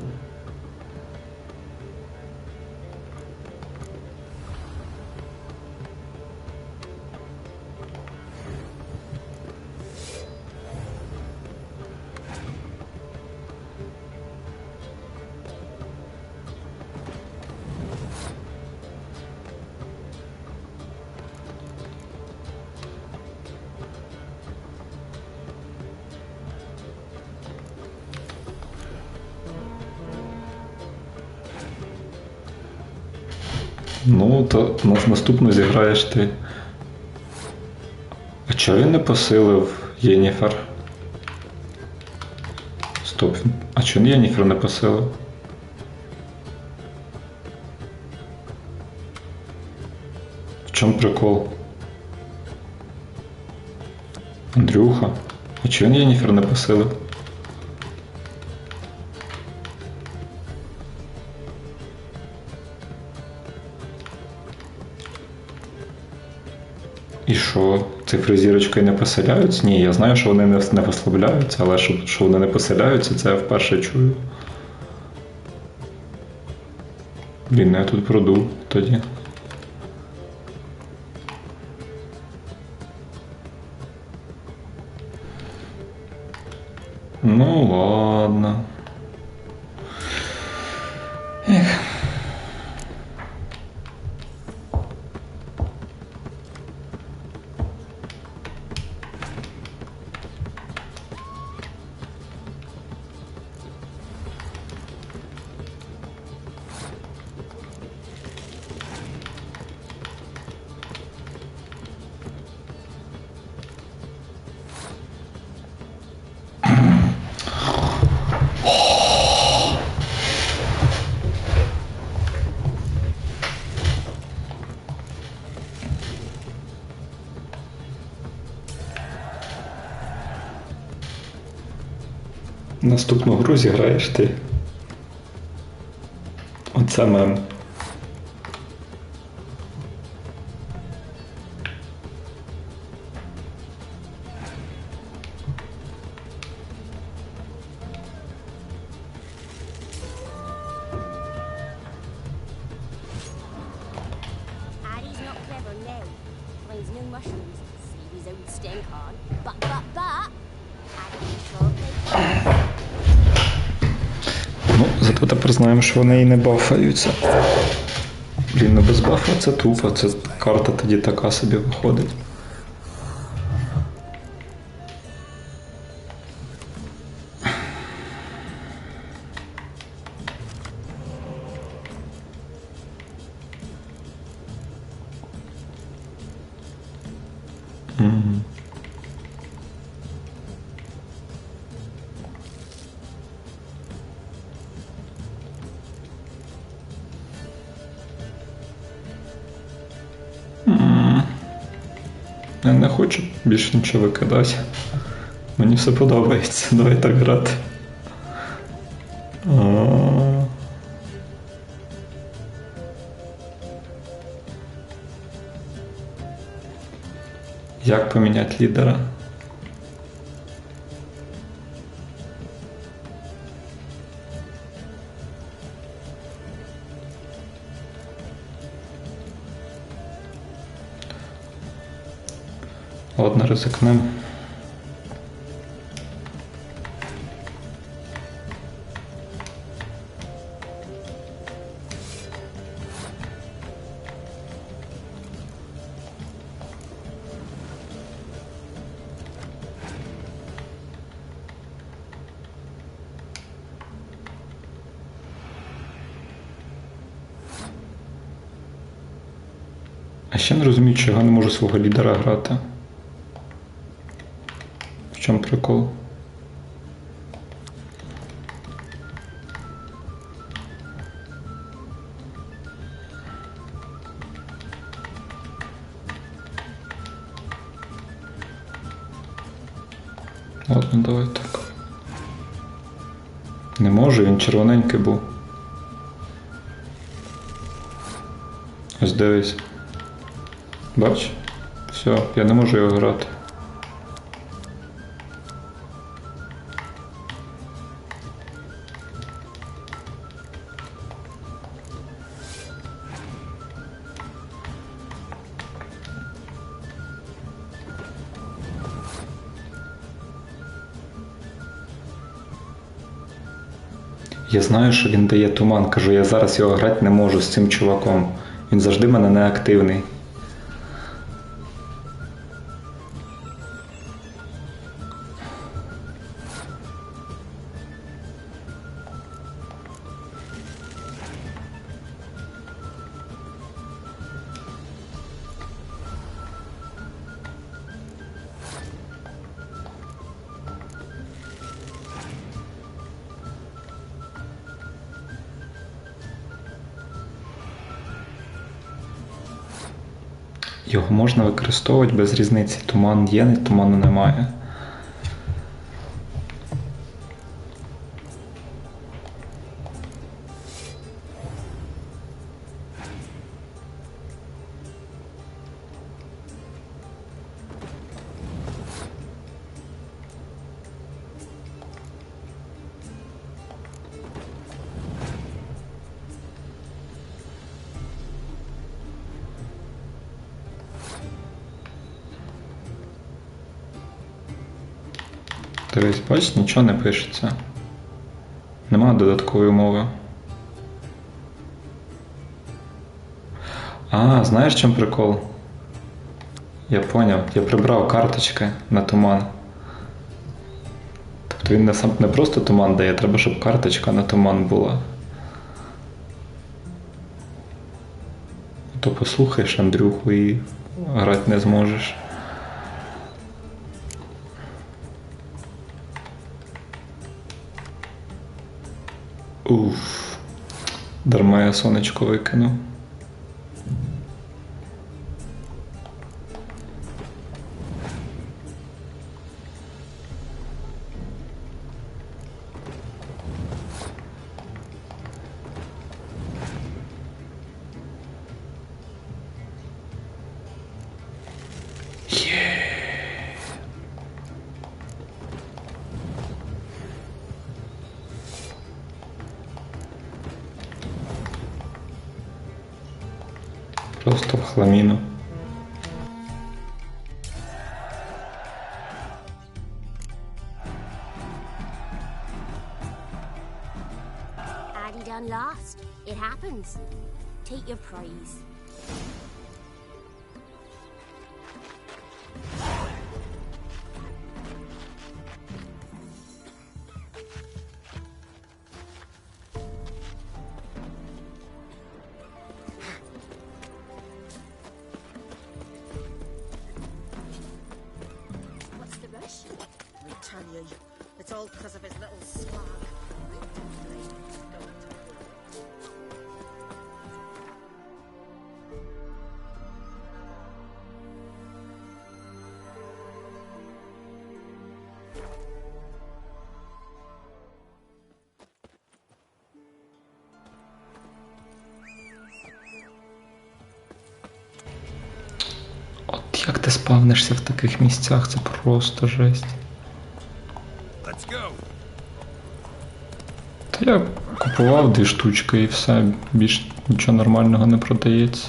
Ну, то наступну зіграєш ти. А чого він не посилив Єніфер? Стоп. А чого Єніфер не посилив? В чому прикол? Андрюха? А чого він Єніфер не посилив? І що, цифри зірочкою не поселяються? Ні, я знаю, що вони не послабляються, але що вони не поселяються, це я вперше чую. Блін, я тут продув тоді. Ну ладно. Ех. Наступну гру зіграєш ти. Оце мем. Addy's not clever now. Finds no mushrooms. Save his own stink on. But, Addy control play. Ну, зато тепер знаємо, що вони і не бафаються. Блін, ну без бафа це тупо, це карта тоді така собі виходить. Угу. Я не хочу більше нічого викидати. Мені все подобається, давай так грати. Як поміняти лідера? Ладно, ризикнем. А ще не розумію, чого я не можу свого лідера грати. В чому прикол? Ладно, давай так. Не можу, він червоненький був. Ось дивись. Бач? Все, я не можу його грати. Я знаю, що він дає туман. Кажу, я зараз його грати не можу з цим чуваком. Він завжди в мене неактивний. Його можна використовувати без різниці. Туман є, туману немає. Дивись, бачиш, нічого не пишеться. Нема додаткової умови. А, знаєш, в чому прикол? Я поняв, я прибрав карточки на туман. Тобто він не просто туман дає, треба, щоб карточка на туман була. То послухаєш Андрюху і грати не зможеш. Уф, дарма я сонечко викинув. Просто в хламіну. Addy done lost. It happens. Take your prize. It's all because of his little swag. От як ти спавнишся в таких місцях, це просто жесть. Та я купував 2 штучки і все, більш нічого нормального не продається.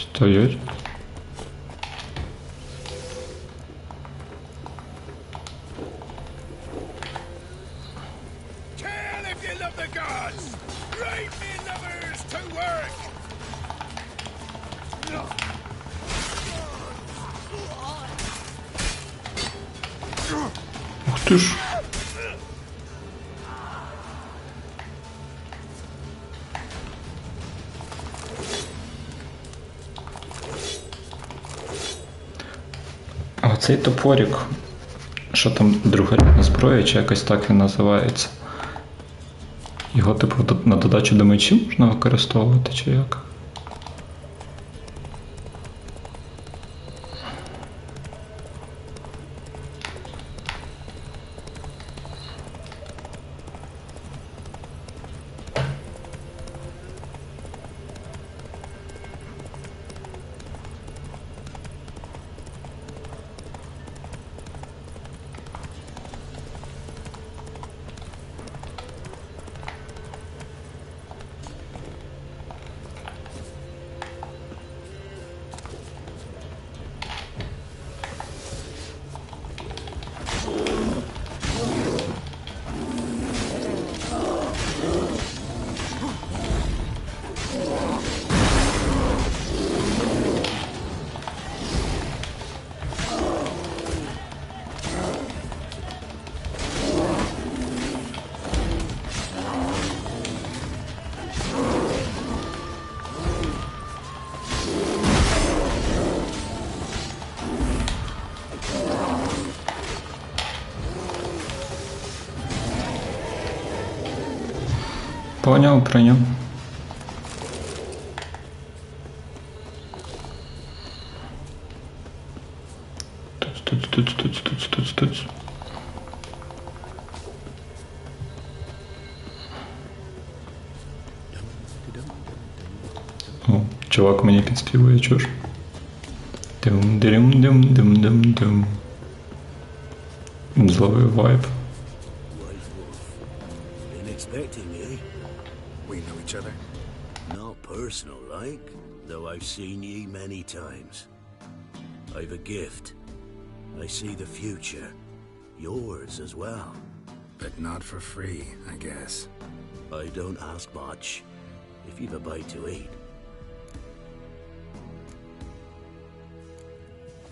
Стоять. Tell if you love the gods! Right, me lovers, to work! Ух ты ж. А оцей топорик, що там другорядна зброя, чи якось так він називається? Його типу на додачу до мечів можна використовувати, чи як? Понял, прийняв. Туц. О, чувак мені підспівує, чуш. Дум-дум-дум-дум-дум-дум. Зловив вайб. Been expecting you. We know each other? Not personal, like, though I've seen ye many times. I've a gift. I see the future. Yours as well. But not for free, I guess. I don't ask much. If you've a bite to eat.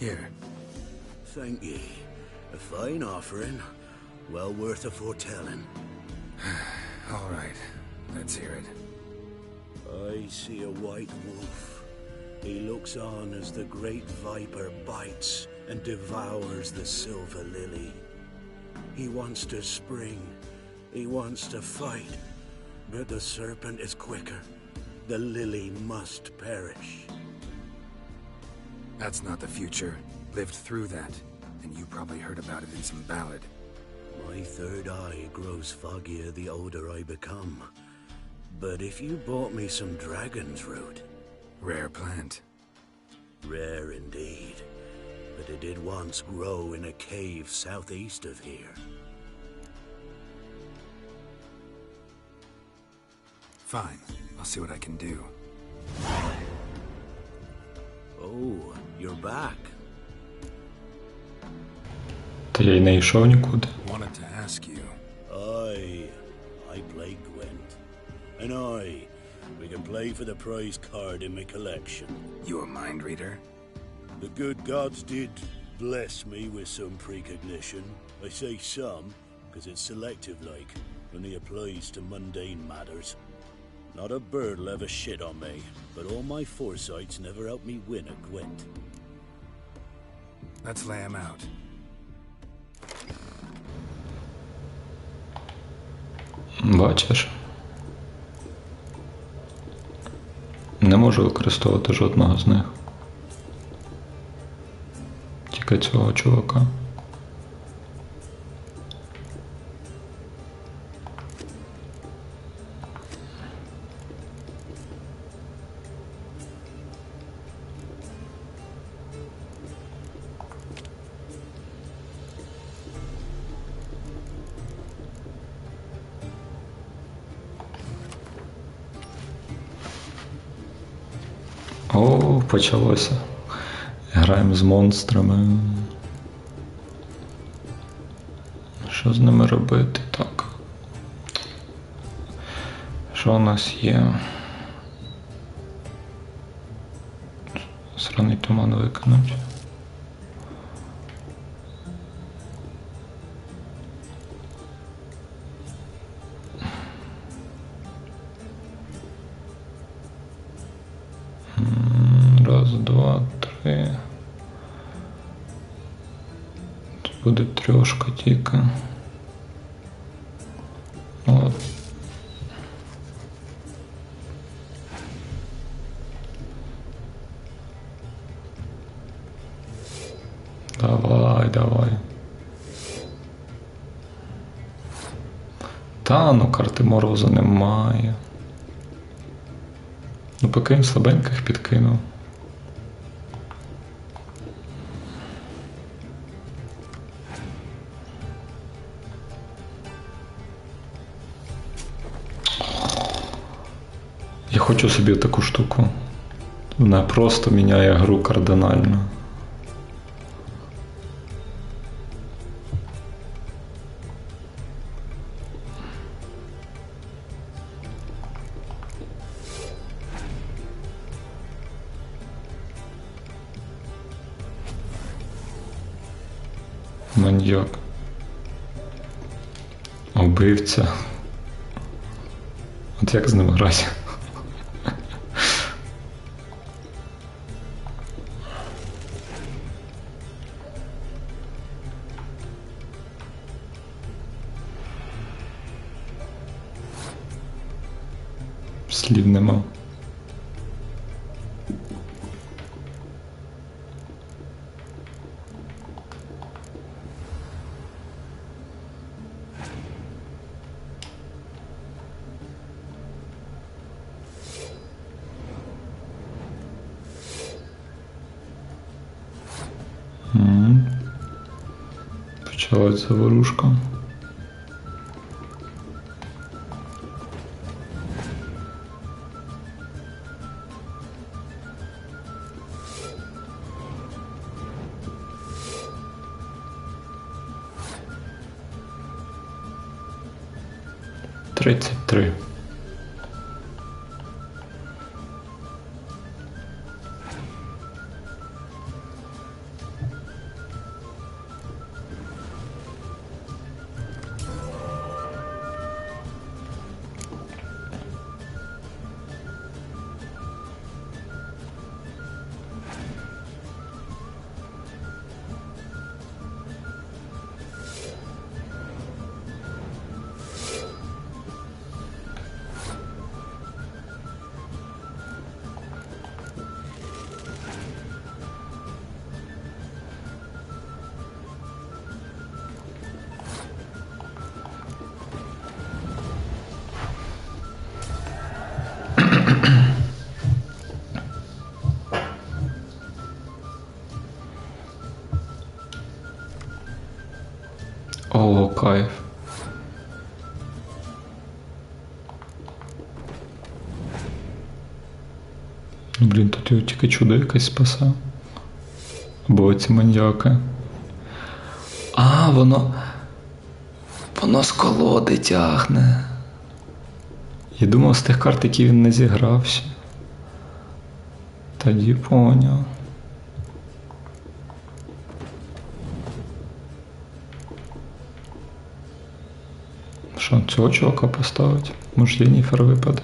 Here. Thank ye. A fine offering. Well worth a foretelling. All right. Let's hear it. I see a white wolf. He looks on as the great viper bites and devours the silver lily. He wants to spring. He wants to fight. But the serpent is quicker. The lily must perish. That's not the future. Lived through that. And you probably heard about it in some ballad. My third eye grows foggier the older I become. But if you bought me some dragon's root... Rare plant. Rare indeed. But it did once grow in a cave southeast of here. Fine. I'll see what I can do. Oh, you're back. Та я й не йшов нікуди. Wanted to ask you. I play Gwent. And we can play for the prize card in my collection. You a mind reader? The good gods did bless me with some precognition. I say some, because it's selective like, only applies to mundane matters. Not a bird will ever shit on me, but all my foresights never helped me win a Gwent. Let's lay him out. Бачиш? Не можу використовувати жодного з них. Тільки цього чувака. О, почалося. Граємо з монстрами. Що з ними робити? Так. Що у нас є? Сраний туман викинуть. Раз, два, три. Тут буде трьошка тільки. От. Давай, давай. Та, ну карти морозу немає. Ну поки він слабеньких підкинув. Я хочу собі таку штуку. Вона просто міняє гру кардинально. Маньяк. Убивця. От як з ним грати? Слів нема. Почалась заворушка. Тридцять три. О, кайф. Блін, тут його тільки чудо якесь спасав. Або ці маньяки. А, воно з колоди тягне. Я думав, з тих карт, які він не зігрався. Тоді поняв. Що, цього чувака поставить? Може, Єніфер випаде?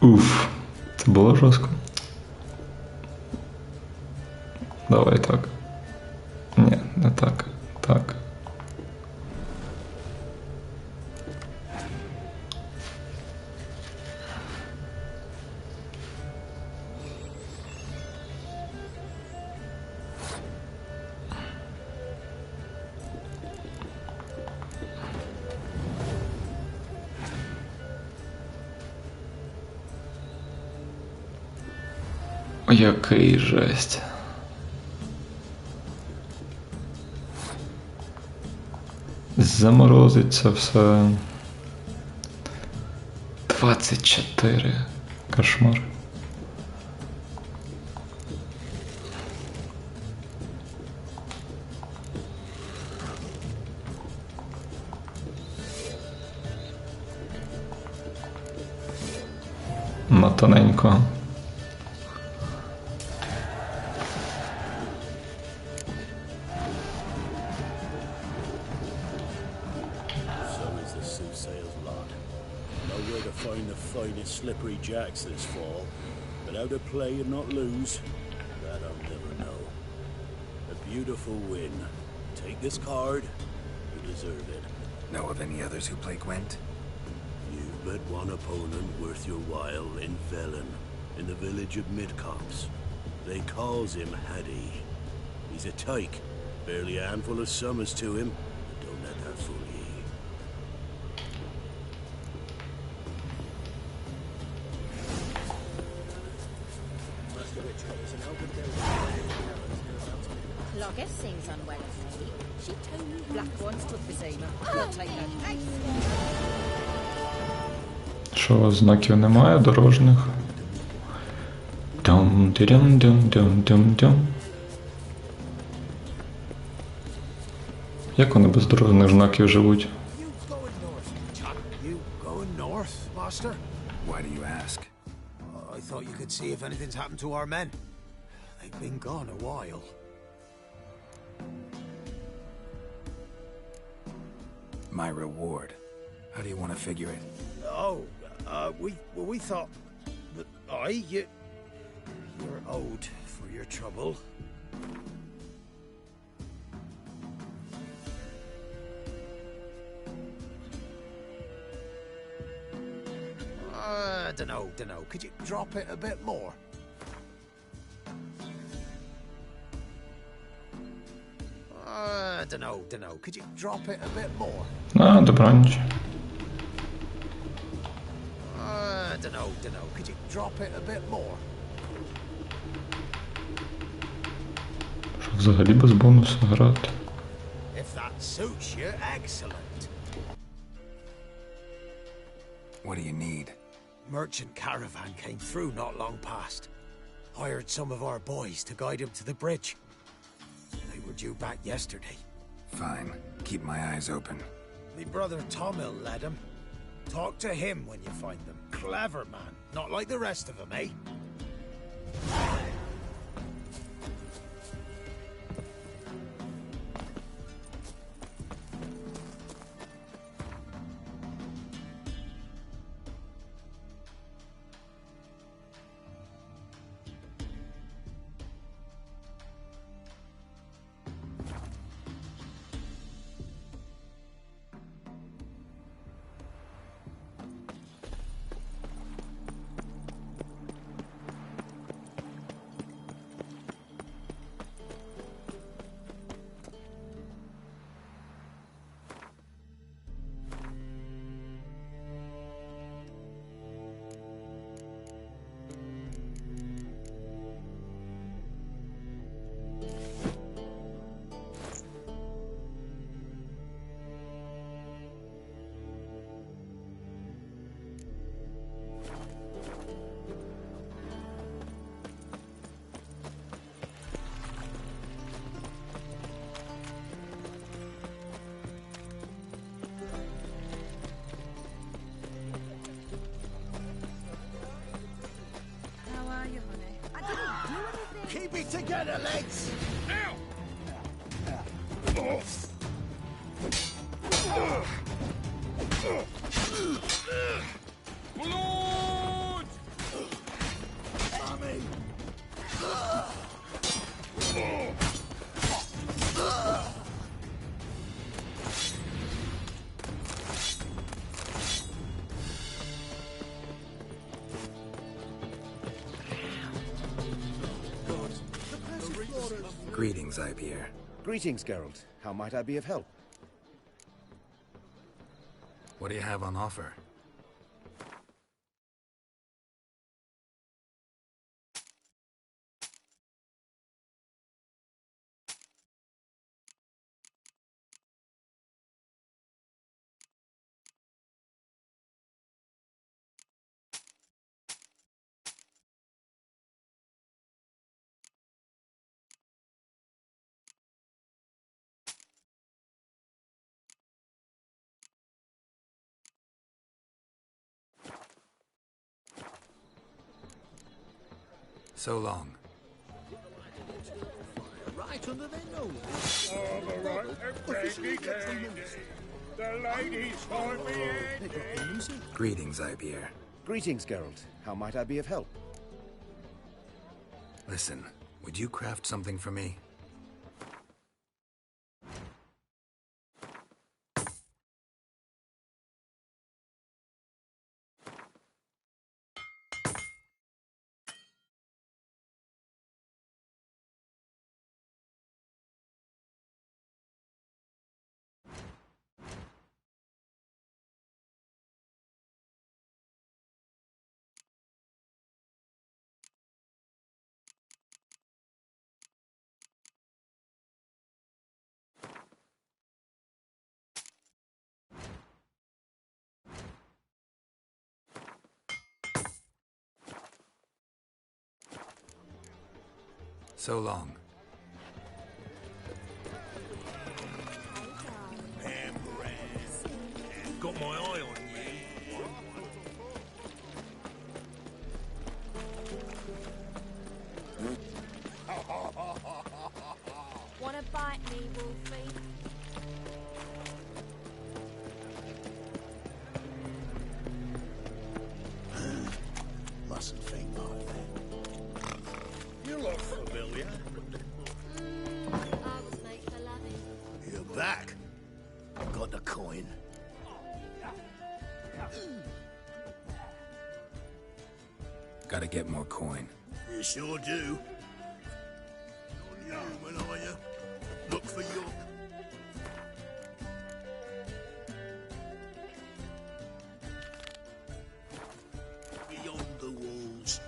Уф, це було жорстко. Давай так. Ні, не так. Так. Який жесть. Заморозиться все. 24. Кошмар. На тоненького. Finest slippery jacks this fall, but how to play and not lose, that I'll never know. A beautiful win. Take this card, you deserve it. Know of any others who play Gwent? You've but one opponent worth your while in Velen, in the village of Midcopse. They calls him Hadi. He's a tyke, barely a handful of summers to him, but don't let that fool ye. Cloggis seems unwell of me. She told me Black Ones took the same. I'll take no thanks. Що, знаків немає дорожніх? Дум-дирям-дум-дум-дум-дум. Як вони без дорожніх знаків живуть? You going north, master? Why do you ask? I thought you could see if anything's happened to our men. They've been gone a while. My reward. How do you want to figure it? Oh, we thought that you're owed for your trouble. Dunno. Could you drop it a bit more? Dunno. Could you drop it a bit more? А, добраніч. Dunno. Could you drop it a bit more? Що взагалі без бонусу грати? If that suits you, excellent. What do you need? Merchant caravan came through not long past. Hired some of our boys to guide him to the bridge. They were due back yesterday. Fine. Keep my eyes open. Me brother Tomil led him. Talk to him when you find them. Clever man. Not like the rest of them, eh? Keep it together, lads! Now! Lord! Tommy! Greetings, Ipier. Greetings, Geralt. How might I be of help? What do you have on offer? So long. Right under their nose. Oh, the right. The ladies find me in. Greetings, Ibeer. Greetings, Geralt. How might I be of help? Listen, would you craft something for me? So long. Got my eye on you. Wanna bite me, Wolfie? Mustn't think like that. You look familiar. I was made for loving. You're back. Got the coin. Gotta get more coin. You sure do. You're human, are you? Look for your... Beyond the walls.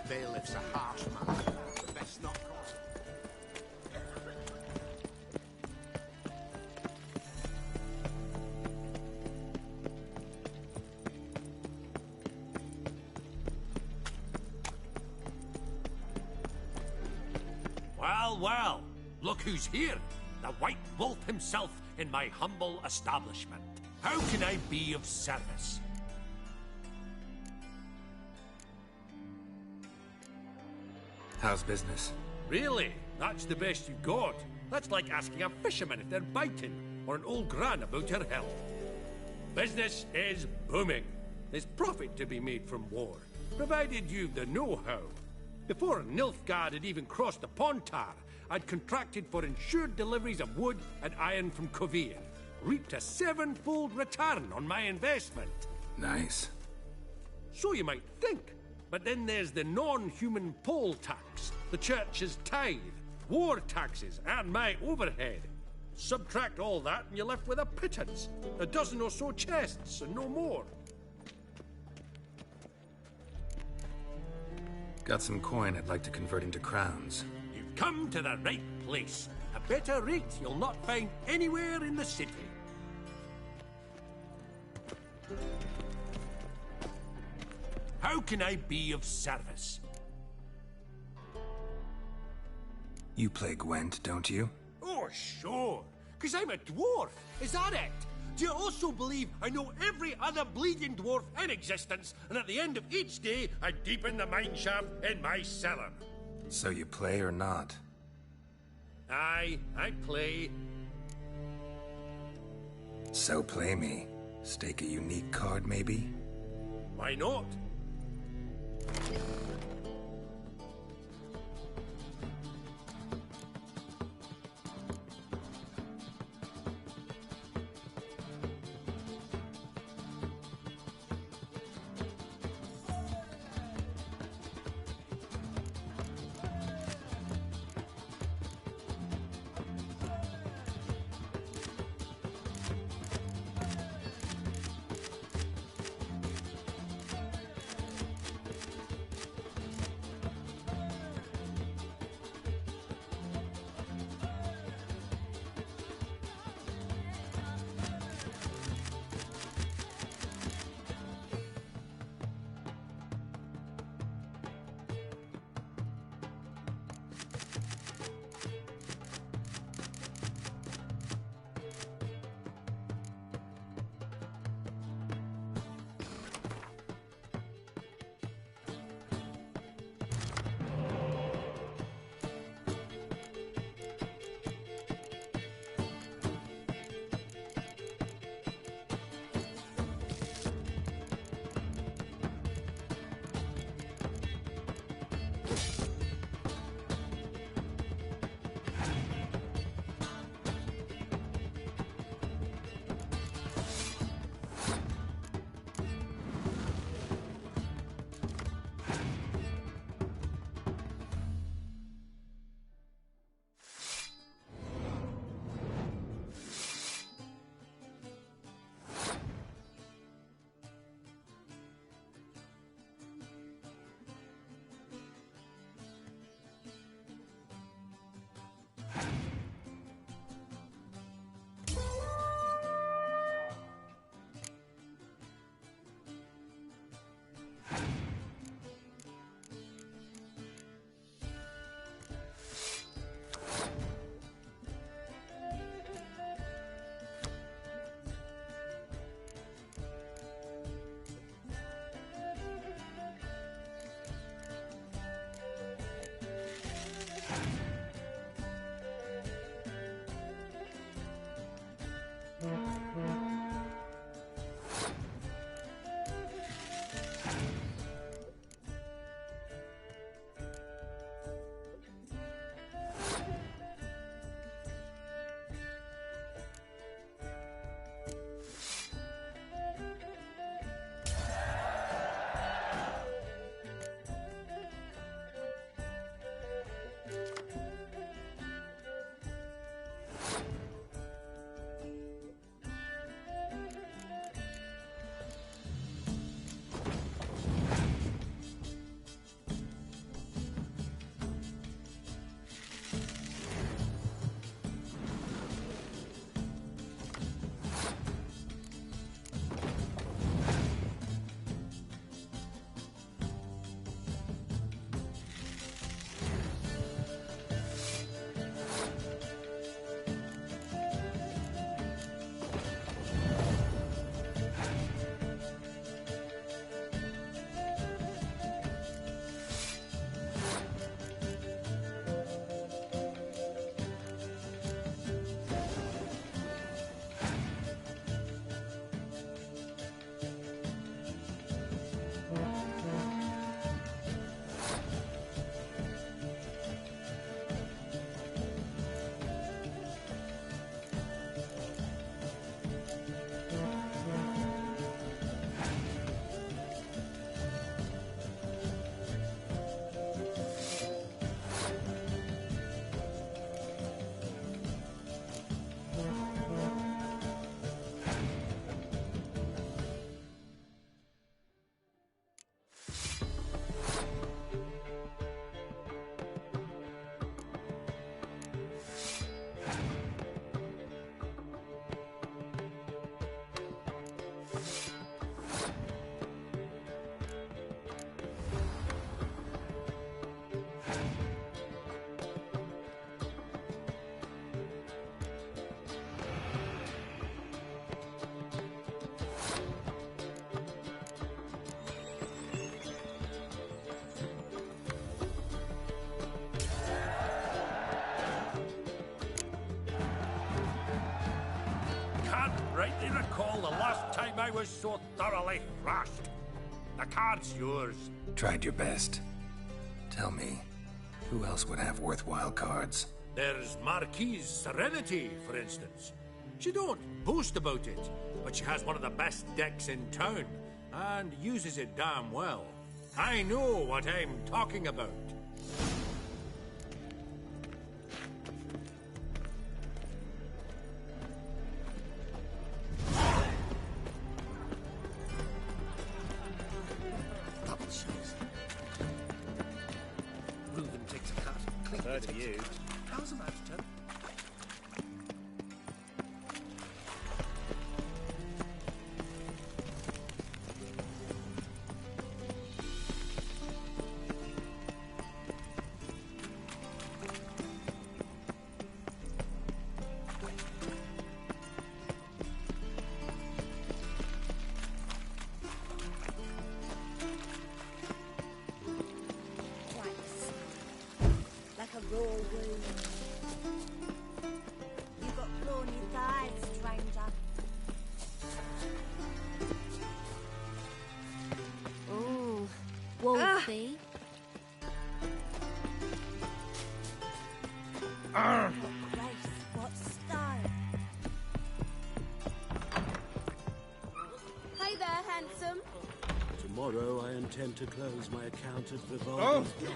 Bailiff's a harsh man. Best not call. Well, well, look who's here. The White Wolf himself in my humble establishment. How can I be of service? How's business? Really? That's the best you've got? That's like asking a fisherman if they're biting, or an old gran about her health. Business is booming. There's profit to be made from war, provided you've the know-how. Before Nilfgaard had even crossed the Pontar, I'd contracted for insured deliveries of wood and iron from Kovir. Reaped a 7-fold return on my investment. Nice. So you might think. But then there's the non-human poll tax, the church's tithe, war taxes, and my overhead. Subtract all that and you're left with a pittance. A dozen or so chests and no more. Got some coin I'd like to convert into crowns. You've come to the right place. A better rate you'll not find anywhere in the city. How can I be of service? You play Gwent, don't you? Oh, sure. 'Cause I'm a dwarf. Is that it? Do you also believe I know every other bleeding dwarf in existence, and at the end of each day, I deepen the mineshaft in my cellar? So you play or not? Aye, I play. So play me. Stake a unique card, maybe? Why not? rightly recall the last time I was so thoroughly thrashed. The card's yours. Tried your best. Tell me, who else would have worthwhile cards? There's Marquise Serenity, for instance. She don't boast about it, but she has one of the best decks in town, and uses it damn well. I know what I'm talking about. Double shows. Reuben takes a cut. Heard of you. How's the match, Ted? Like a raw wound. You got claw in your thighs, stranger. Ooh, Wolfie. What grace, what style. Hey there, handsome. Tomorrow I intend to close my account at Oh. Vivaldi's dock.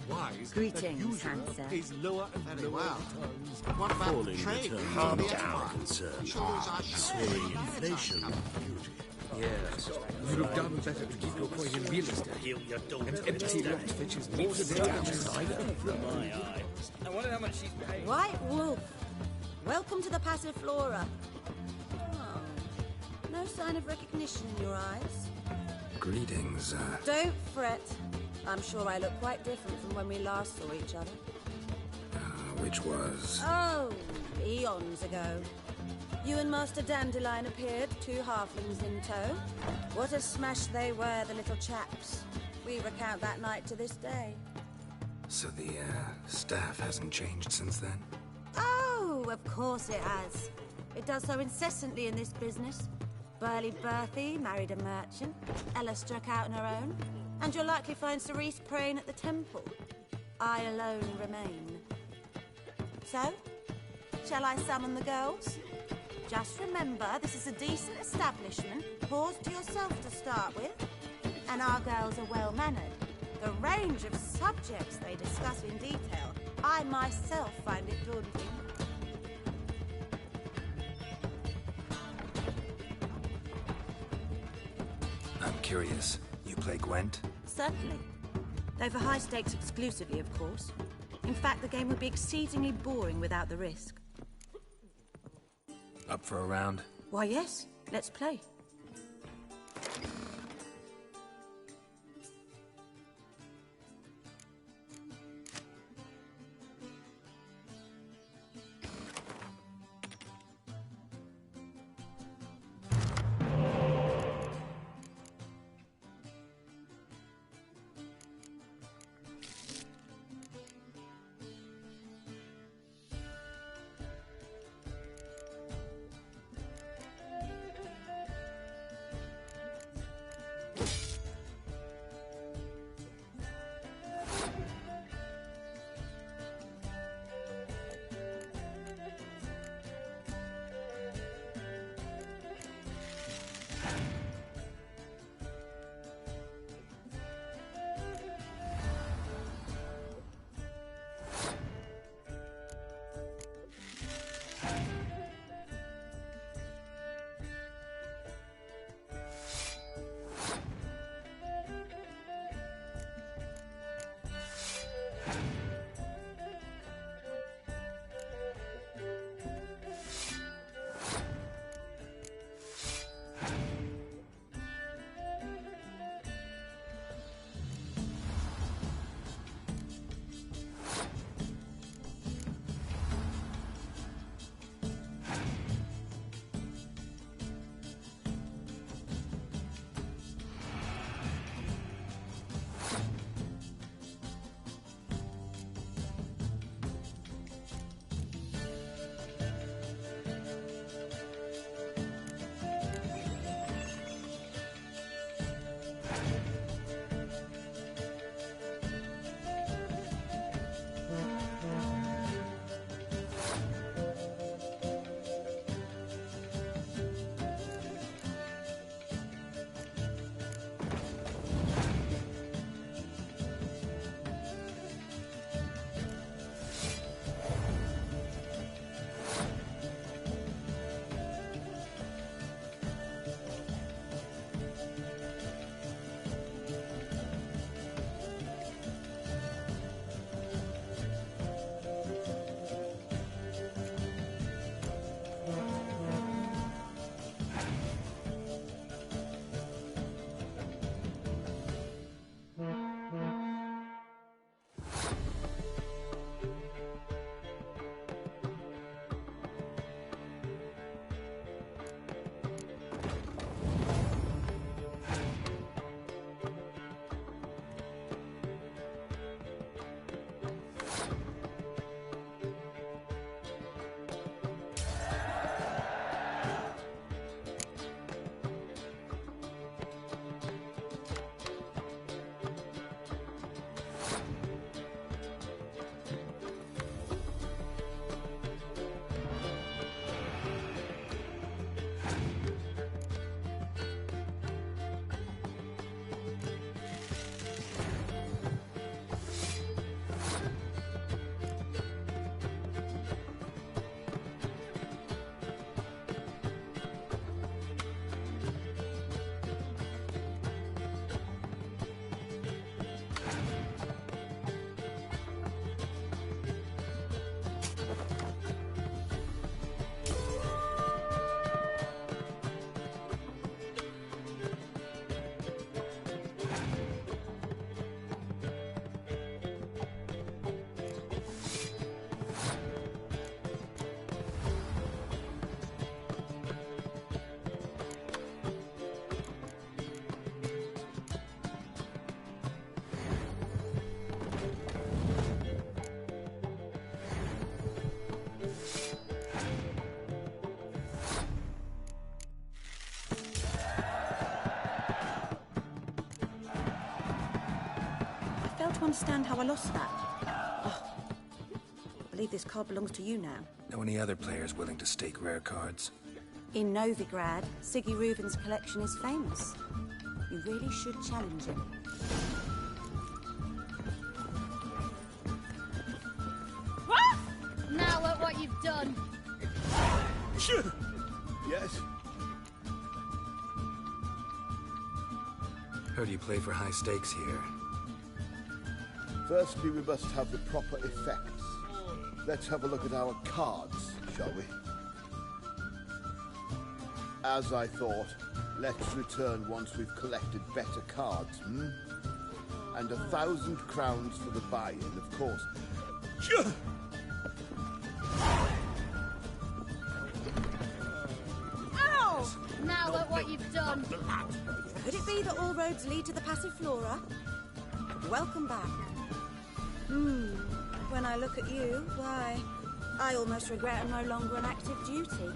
Wise. Greetings, handsome. Is lower and Very lower well. returns. What about Falling the trade? returns Calm are not down. my concern. Shall lose our share. Soaring inflation beauty. Yes, you'd have done better to keep your coin in real estate. Heal your dog. And empty that fetches more than My eye. I wonder how much she's paid. White Wolf, welcome to the Passiflora. Oh, no sign of recognition in your eyes. Greetings, Don't fret. I'm sure I look quite different from when we last saw each other. which was... Oh, eons ago. You and Master Dandelion appeared, two halflings in tow. What a smash they were, the little chaps. We recount that night to this day. So the, staff hasn't changed since then? Oh, of course it has. It does so incessantly in this business. Burly Berthy married a merchant. Ella struck out on her own. And you'll likely find Cerise praying at the temple. I alone remain. So, shall I summon the girls? Just remember, this is a decent establishment. Pause to yourself to start with. And our girls are well-mannered. The range of subjects they discuss in detail, I myself find it daunting. I'm curious. You play Gwent? Certainly. Though for high stakes exclusively, of course. In fact, the game would be exceedingly boring without the risk. Up for a round? Why, yes. Let's play. to understand how I lost that. Oh, I believe this card belongs to you now. Know any other players willing to stake rare cards? In Novigrad, Siggy Reuven's collection is famous. You really should challenge him. Now look what you've done. Yes? Heard you play for high stakes here. Firstly, we must have the proper effects. Let's have a look at our cards, shall we? As I thought, let's return once we've collected better cards, hmm? And 1,000 crowns for the buy-in, of course. Ow! Now look what you've done. Could it be that all roads lead to the Passiflora? Welcome back. When I look at you, why, I almost regret I'm no longer on active duty.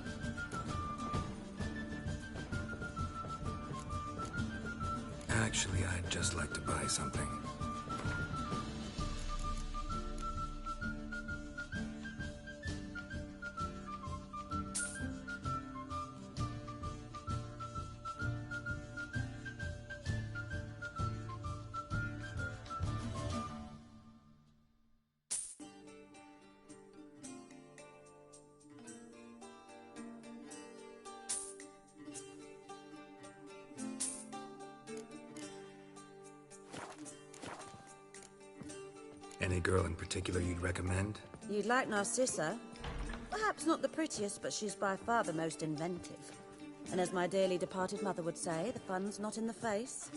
Actually, I'd just like to buy something. Any girl in particular you'd recommend? You'd like Narcissa? Perhaps not the prettiest, but she's by far the most inventive. And as my dearly departed mother would say, the fun's not in the face.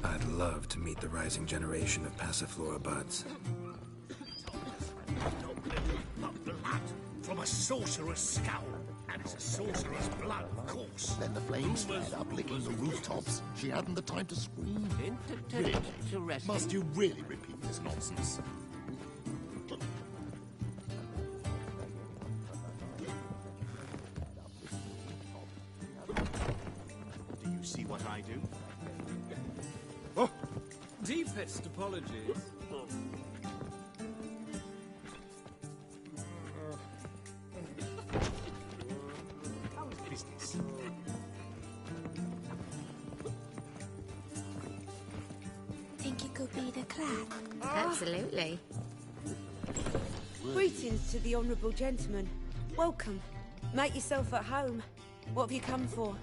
I'd love to meet the rising generation of Passiflora buds. Blood from a sorcerer's skull. And it's a sorcerer's blood, of course. Then the flames flared up, licking the rooftops. She hadn't the time to scream. Really? Must you really repeat this nonsense? Do you see what I do? Oh! Deepest apologies. Think you could be the clan? Absolutely. Greetings to the honourable gentleman. Welcome. Make yourself at home. What have you come for?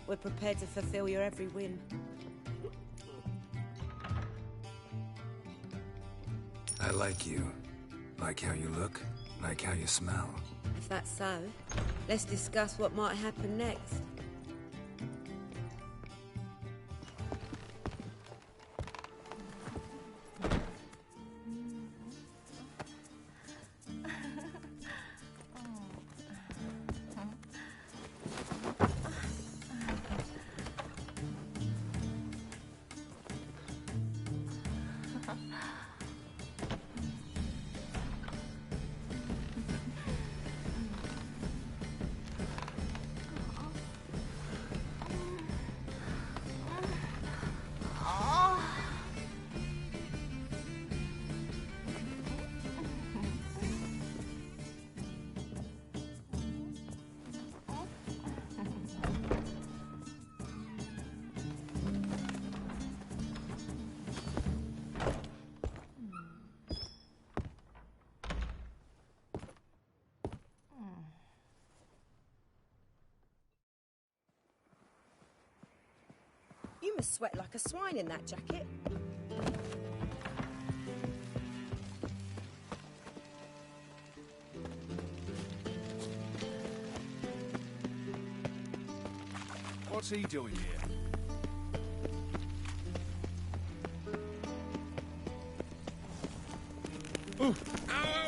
We're prepared to fulfill your every whim. I like you. Like how you look, like how you smell. If that's so, let's discuss what might happen next. You must sweat like a swine in that jacket. What's he doing here? Our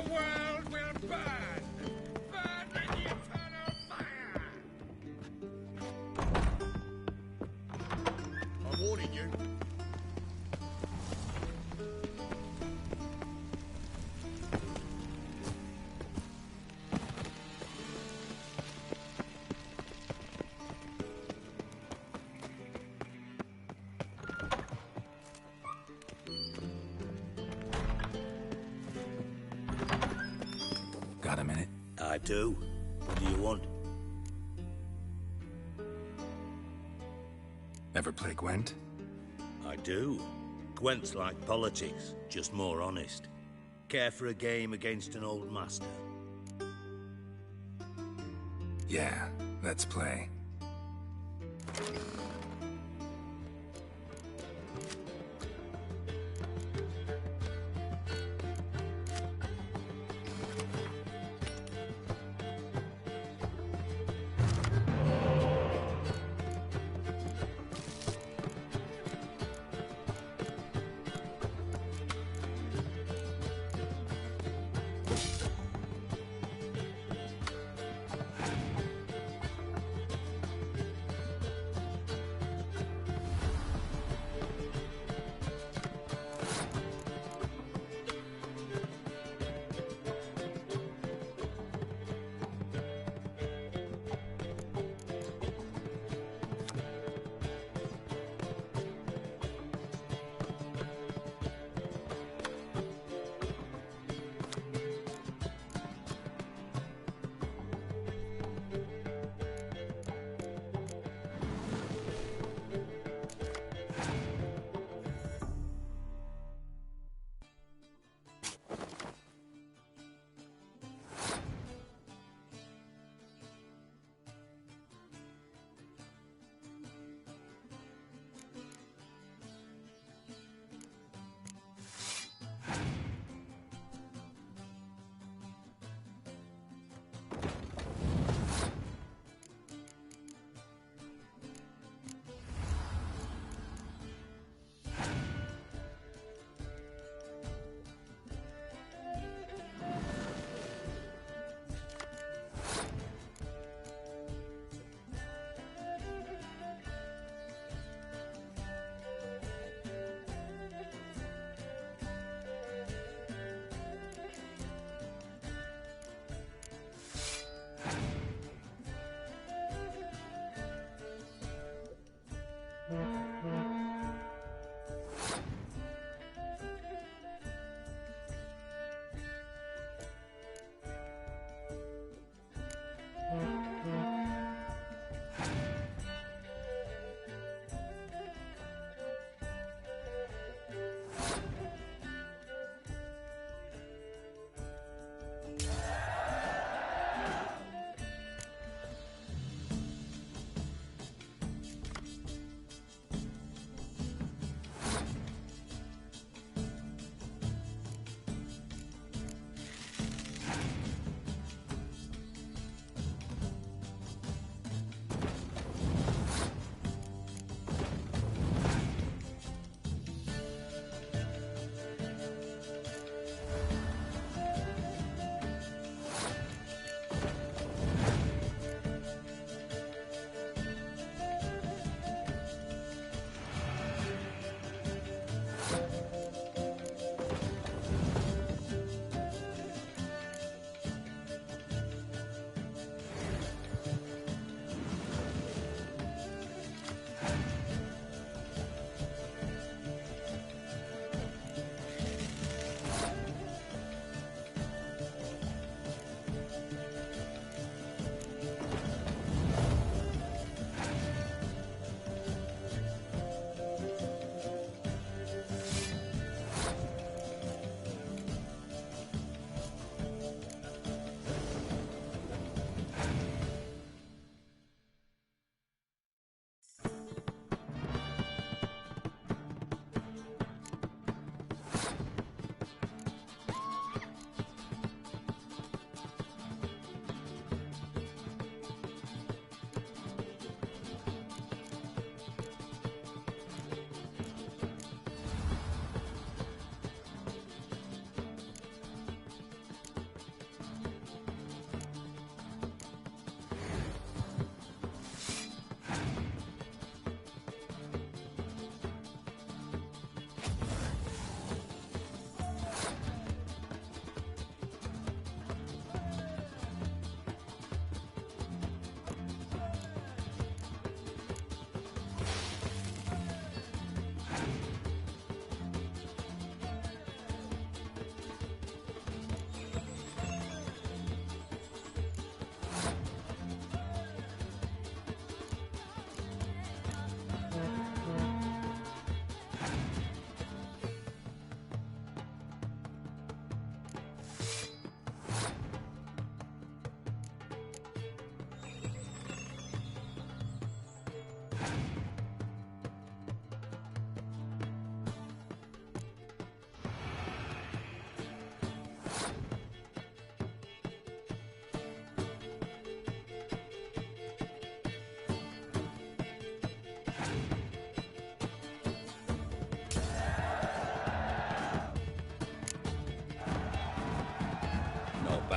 world will burn! Burn in the eternal fire! I'm warning you. too. What do you want? Ever play Gwent? I do. Gwent's like politics, just more honest. Care for a game against an old master? Yeah, let's play.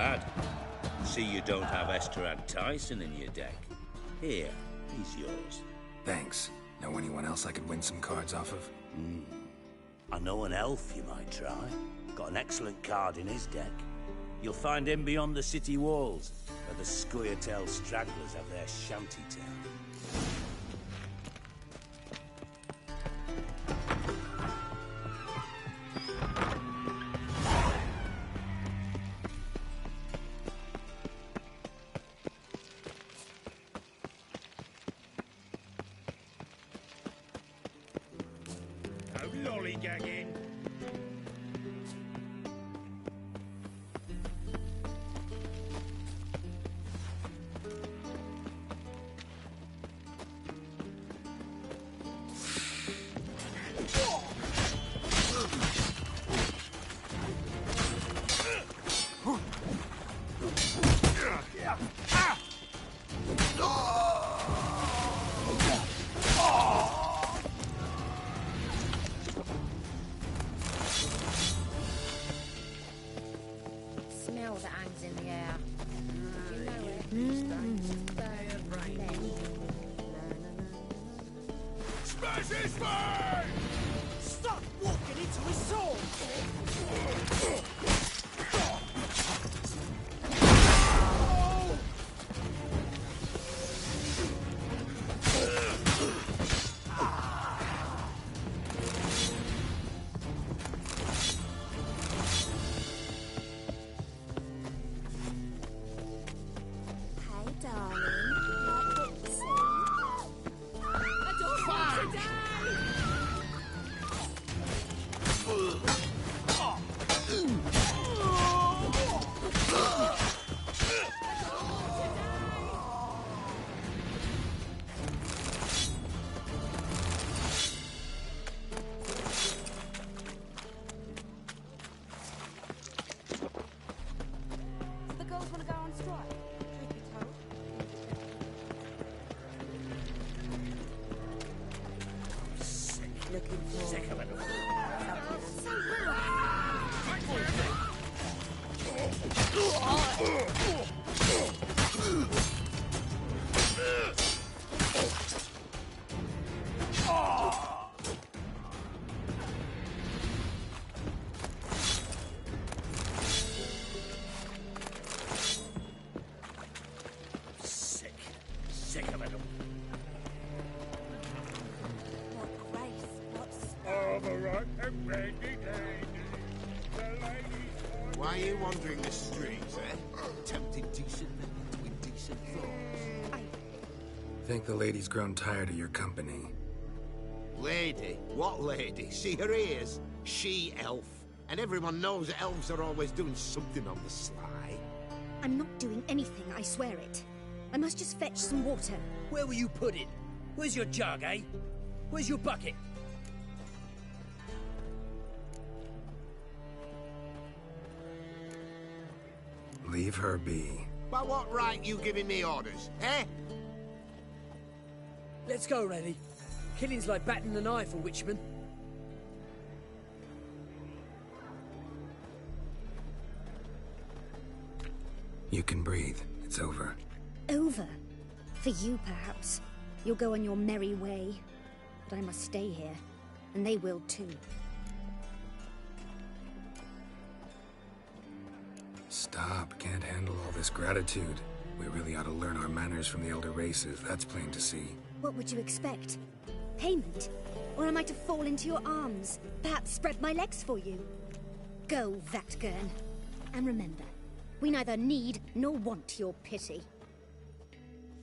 bad. See you don't have Esterad Tyson in your deck. Here, he's yours. Thanks. Know anyone else I could win some cards off of? I know an elf you might try. Got an excellent card in his deck. You'll find him beyond the city walls, where the Scoia'tael stragglers have their shanty town. No lollygagging. Smell that hangs in the air. You know it. Smash his face! Stop walking into his sword! The girls want to go on strike, truth be told. Looking for... Sick of it. Sick of it. What grace, what spirit. Overrun and ready, the ladies. Why are you wandering the streets, eh? Tempting decent men into indecent thoughts. Think the lady's grown tired of your company. Lady? What lady? See her ears? She-elf. And everyone knows that elves are always doing something on the sly. I'm not doing anything, I swear it. I must just fetch some water. Where will you put it? Where's your jug, eh? Where's your bucket? Leave her be. By what right you giving me orders, eh? Let's go, Rennie. Killing's like batting an eye for witchmen. You can breathe. It's over. Over? For you, perhaps. You'll go on your merry way. But I must stay here. And they will too. Stop. Can't handle all this gratitude. We really ought to learn our manners from the elder races. That's plain to see. What would you expect? Payment? Or am I to fall into your arms? Perhaps spread my legs for you? Go, Vatt'ghern. And remember, we neither need nor want your pity.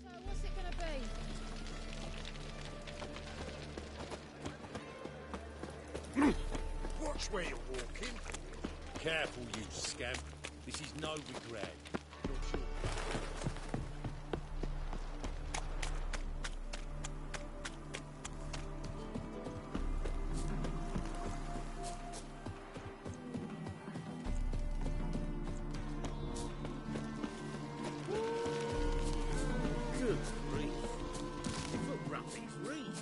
So what's it gonna be? Watch where you're walking. Careful, you scamp. This is no regret. Not sure. Good grief. Foot rubbing's reek.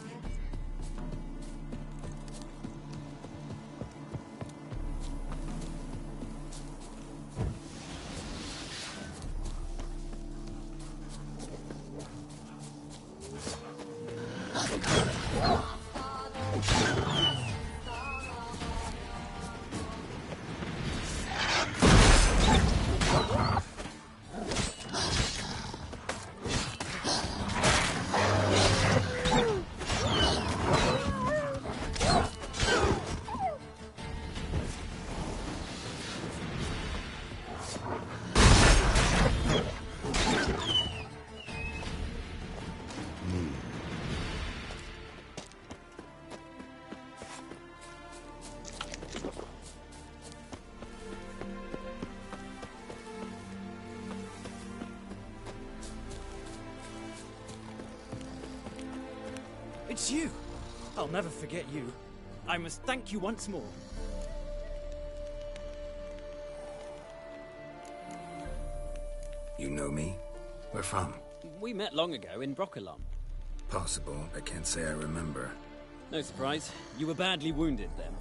It's you! I'll never forget you. I must thank you once more. You know me? Where from? We met long ago in Brokilon. Possible. I can't say I remember. No surprise. You were badly wounded then.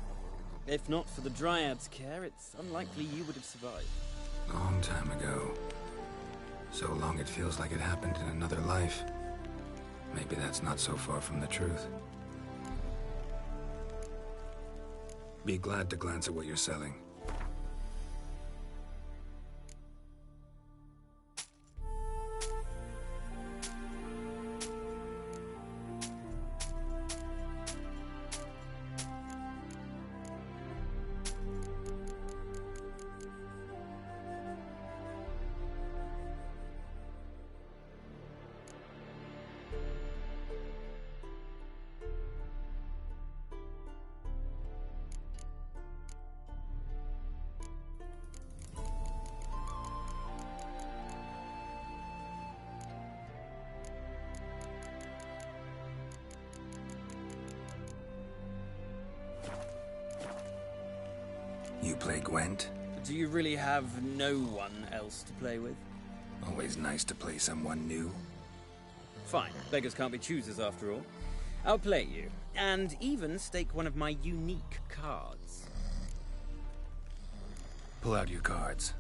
If not for the Dryad's care, it's unlikely you would have survived. Long time ago. So long it feels like it happened in another life. Maybe that's not so far from the truth. Be glad to glance at what you're selling. You play Gwent? Do you really have no one else to play with? Always nice to play someone new. Fine. Beggars can't be choosers after all. I'll play you, and even stake one of my unique cards. Pull out your cards.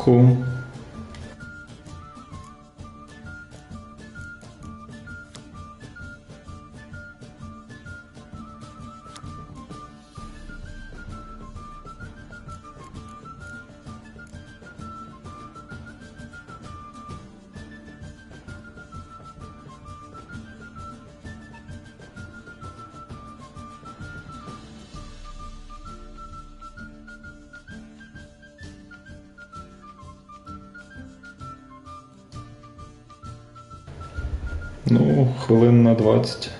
Cool. Ну, хвилин на 20.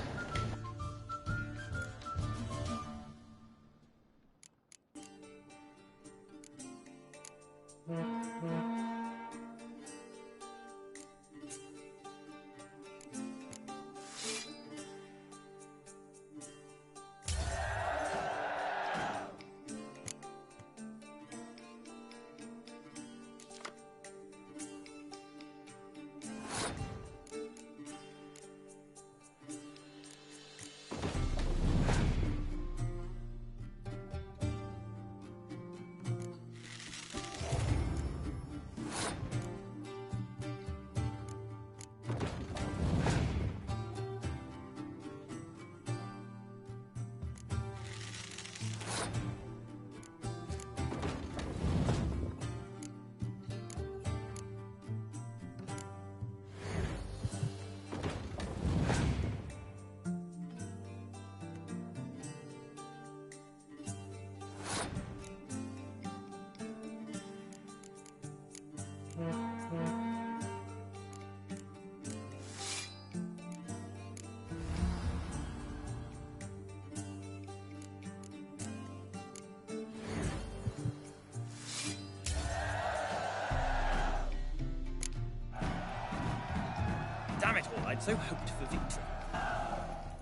Damn it all, I'd so hoped for victory.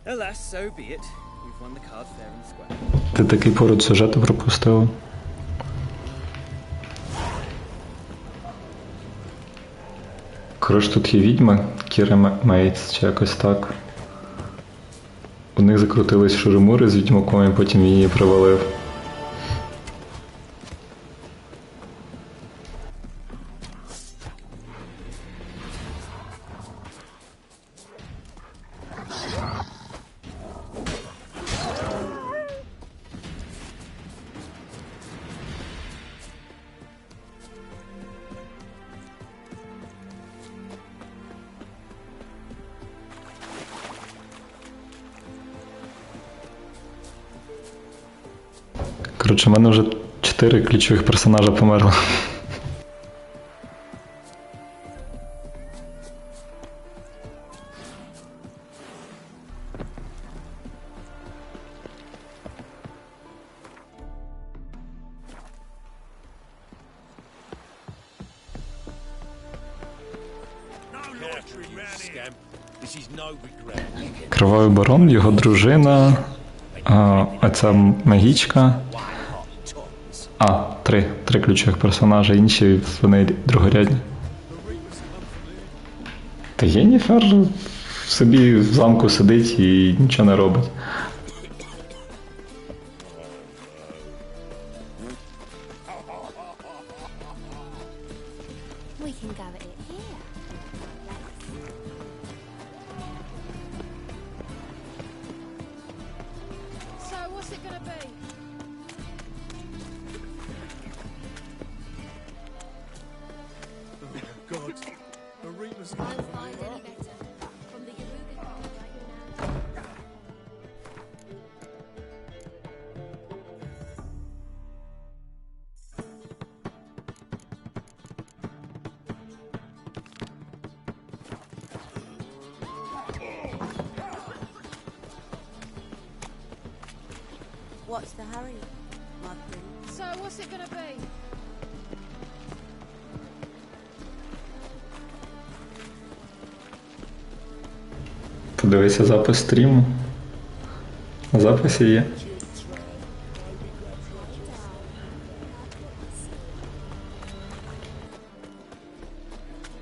Alas, so be it. We've won the card fair and square. Ти такий поряд сюжету пропустила. Коротше, тут є відьма, Кіра Мейтс, чи якось так. У них закрутились шури-мури з відьмаком, і потім її привалив. Коротше, в мене вже 4 ключових персонажа померло. Кривавий барон, його дружина, оця магічка. Три ключових персонажа, інші вони другорядні. Та Єнніфер собі в замку сидить і нічого не робить. What's the hurry, my prince? So, what's it gonna be? Подивися запис стріму. На записі є.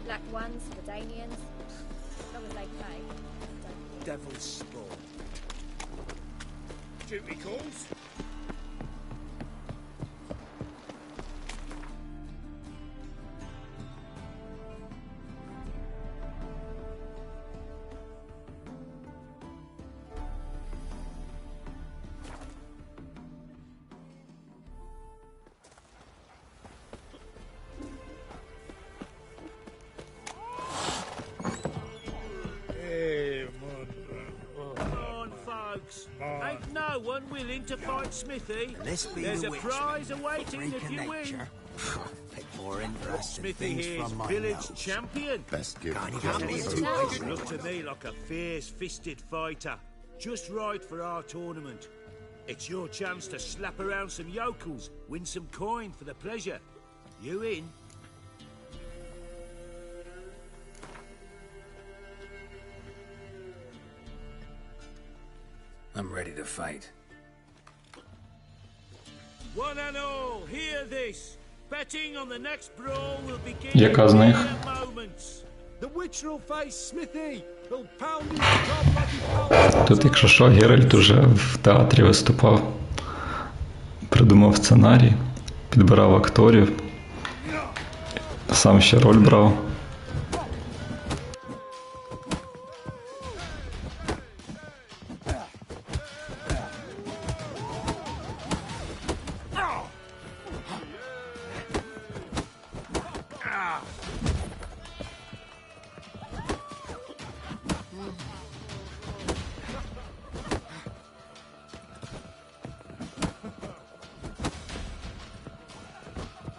Black ones for Danians. How would they pay? Devil's spawn. Duty calls? to fight Smithy? This be There's the a witchman, prize awaiting if you win. nature. Pick more interesting Smithy things here's from my village nose. champion. Best give Can't Gilly be a too hook. big. Look to me like a fierce-fisted fighter. Just right for our tournament. It's your chance to slap around some yokels, win some coin for the pleasure. You in? I'm ready to fight. One and all, hear this. Betting on the next brawl will begin Яка з них? in moments. The witch will face Smithy. He'll pound his top like he pounds. Тут, якщо що, Геральт уже в театрі виступав. Придумав сценарій, підбирав акторів, сам ще роль брав.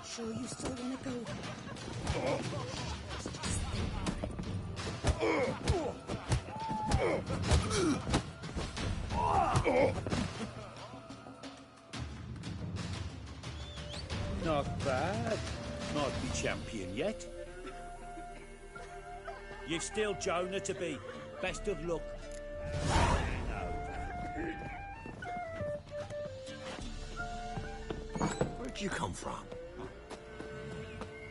Sure you still want to go? Not bad. Might be champion yet. You've still Jonah to be. Best of luck. Where'd you come from?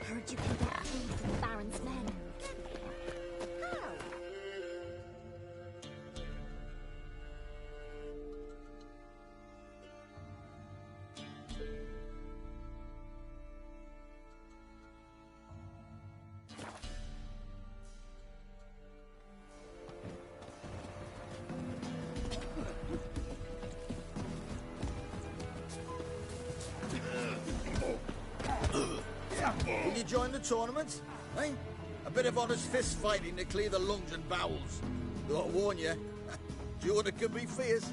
Heard you can get food from the Baron's men. Will you join the tournament? Eh? A bit of honest fist fighting to clear the lungs and bowels. Though I warn you, Jonah can be fierce.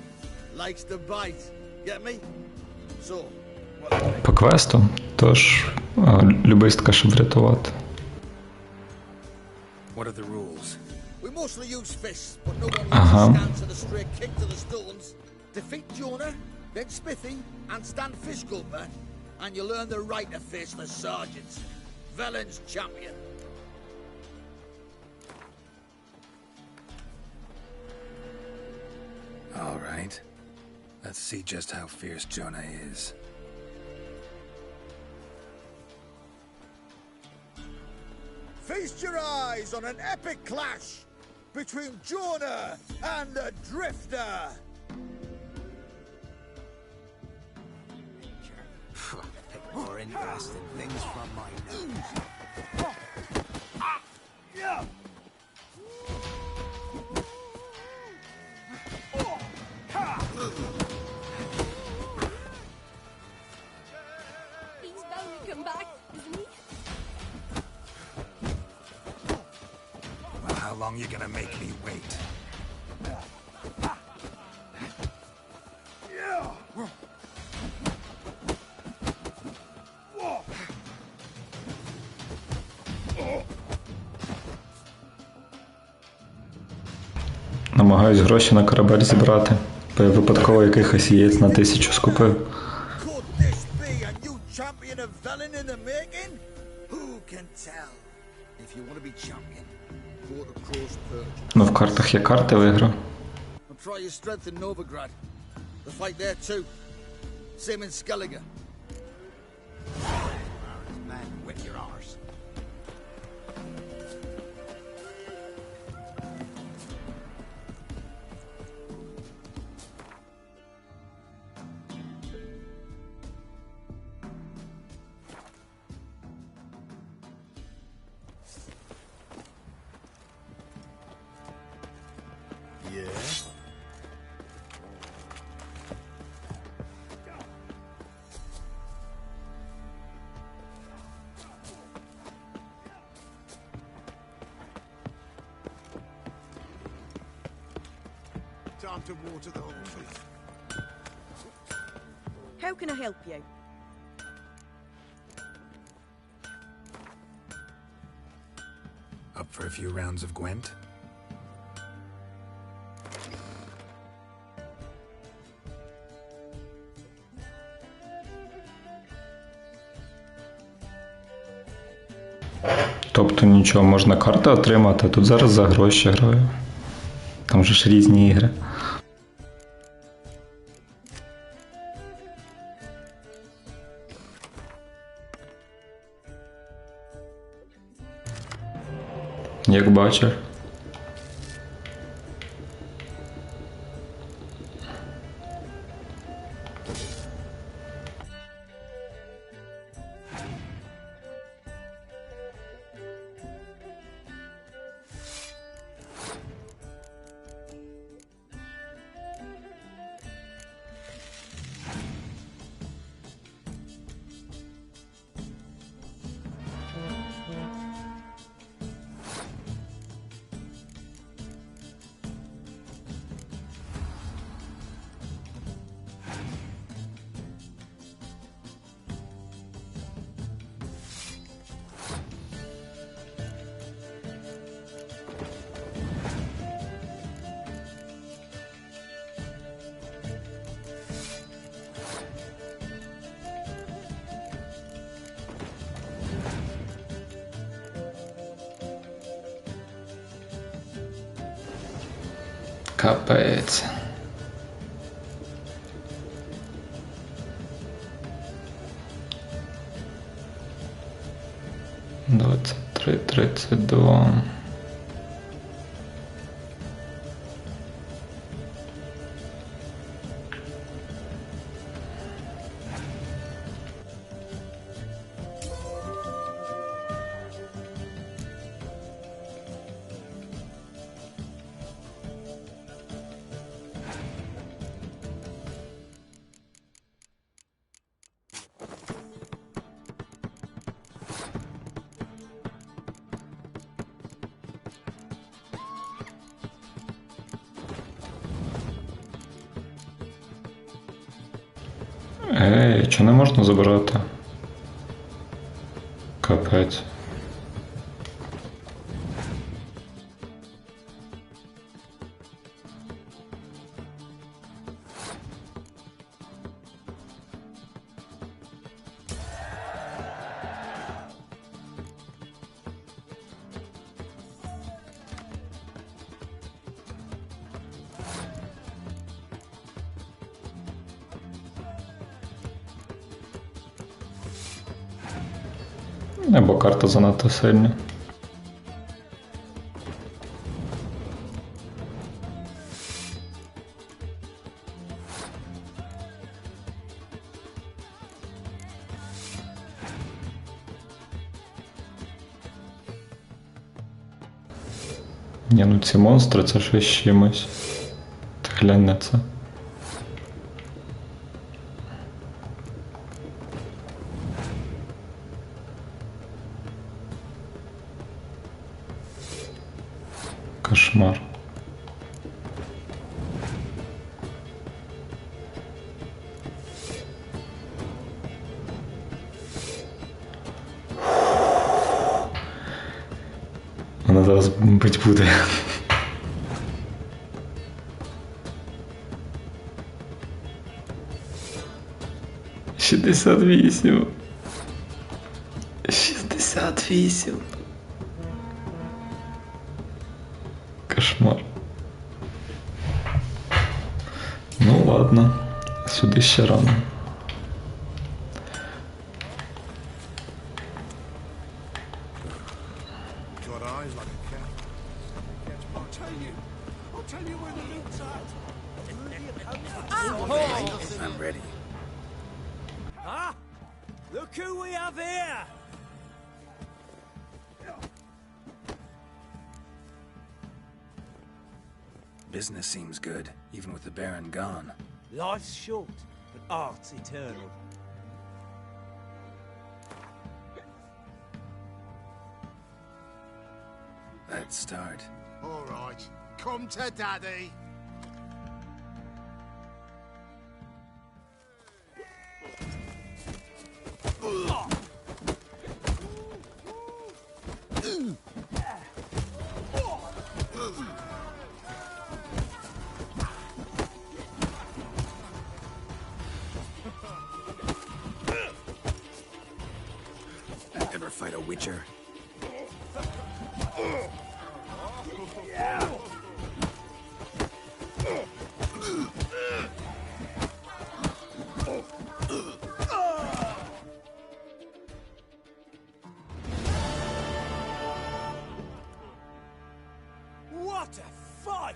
Likes to bite. Get me? So, По квесту, тож любистка, щоб врятувати. What are the rules? we mostly use fists, but no one Ага. stands at a straight kick to the stones. Defeat Jonah, then Smithy, and stand Fishgulper, and you'll earn the right to face the sergeants. Velen's champion. All right. Let's see just how fierce Jonah is. Feast your eyes on an epic clash between Jonah and the Drifter. Pick more interesting things from my nose. He's bound to come back, isn't he? Well, how long you gonna make me wait? Намагаюсь гроші на корабель зібрати, бо я випадково якихось яєць на 1000 скупив. Could this be a new champion of Velen in the making? Who can tell? If you want to be champion, go to Crow's Perch. Ну, в картах є карти, виграв. And try your strength in Novigrad. The fight there too. Same in Skellige. Man, whip your arse. Yeah. Time to water the horses. How can I help you? Up for a few rounds of Gwent? Тобто нічого, можна карти отримати, тут зараз за гроші граю. Там же ж різні ігри. Як бачиш. Капець. «23, 32». Ей, чи не можна забирати? Капець. Або карта занадто сильна. Ні, ну ці монстри, це щось з чимось. Ти глянь на це. Кошмар. Вона зараз бить буде. Шістдесят 68. Кошмар. Ну ладно, сюди ще рано. I'm ready. Ah! Look who we have here! Business seems good, even with the Baron gone. Life's short, but art's eternal. Let's start. All right, come to Daddy. Ever fight a Witcher? What a fight!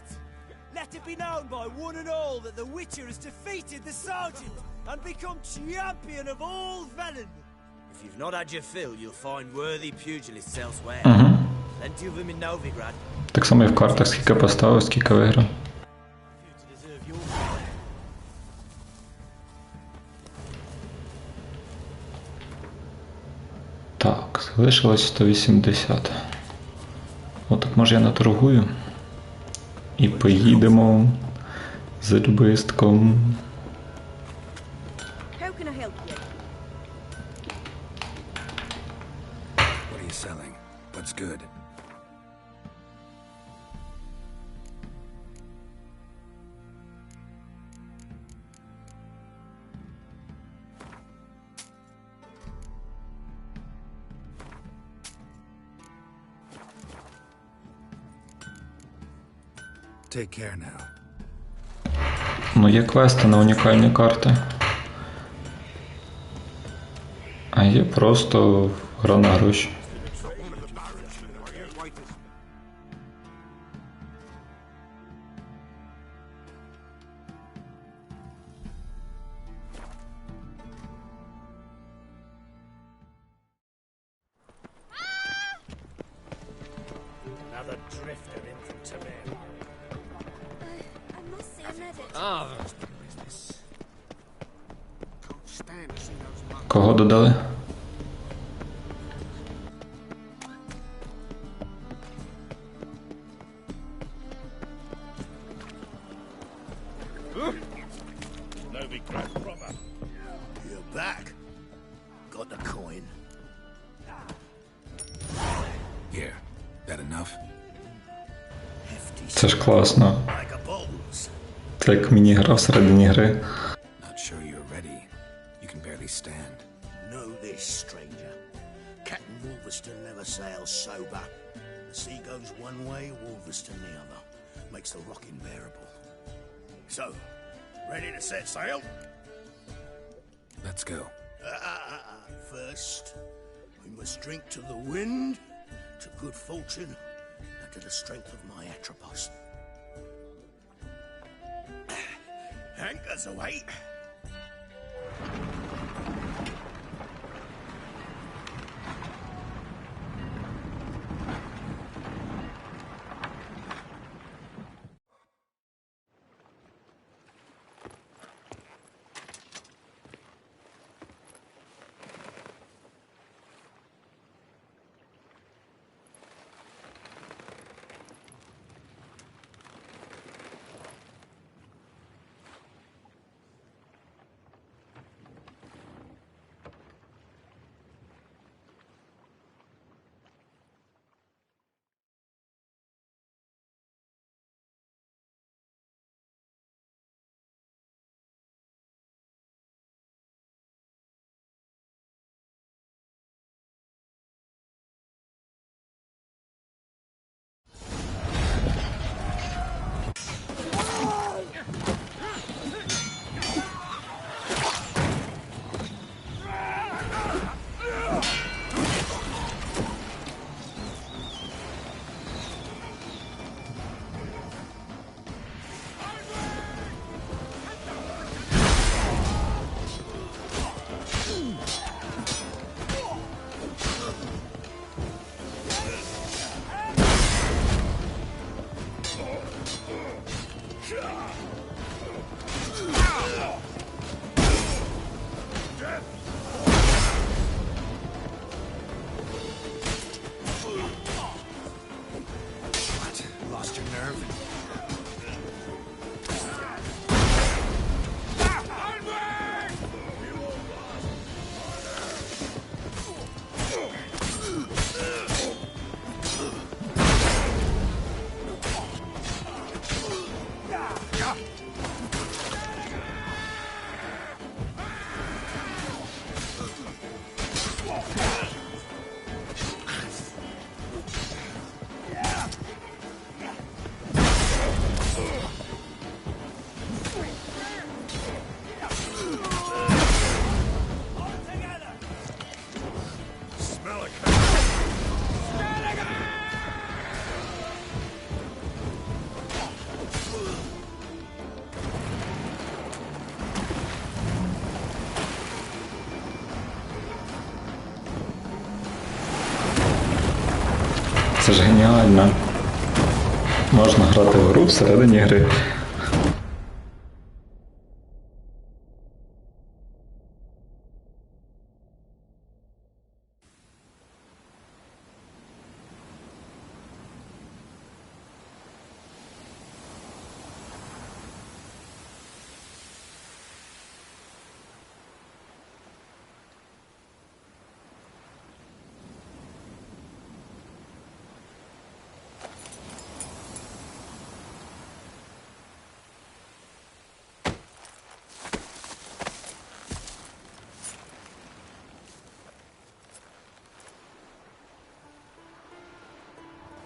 Let it be known by one and all that the Witcher has defeated the Sergeant and become champion of all Velen. If you've not had your fill, you'll find worthy pugilists elsewhere. Plenty of them in Novigrad. Так само і в картах, скільки поставив, скільки виграв. Так, залишилось 180. Отак, може я наторгую. І поїдемо з любистком. How can I help you? What are you selling? What's good? Take care now. Ну, є квести на унікальні карти. А є просто гра на гроші. Another drifter in from Temeri. I must see a medic. Ah, Кого додали? Novigrad proper. You're back. Got the coin. Here. That enough? Це ж класно. Це як міні-гра всередині гри. Not sure you're ready. You can barely stand. Know this, stranger. Captain Wolverston never sails sober. The sea goes one way, Wolverston the other. Makes the rocking bearable. So, ready to set sail? Let's go. First, we must drink to the wind, to good fortune, and to the strength of my Atropos. Anchors away! Це ж геніально. Можна грати в гру всередині гри.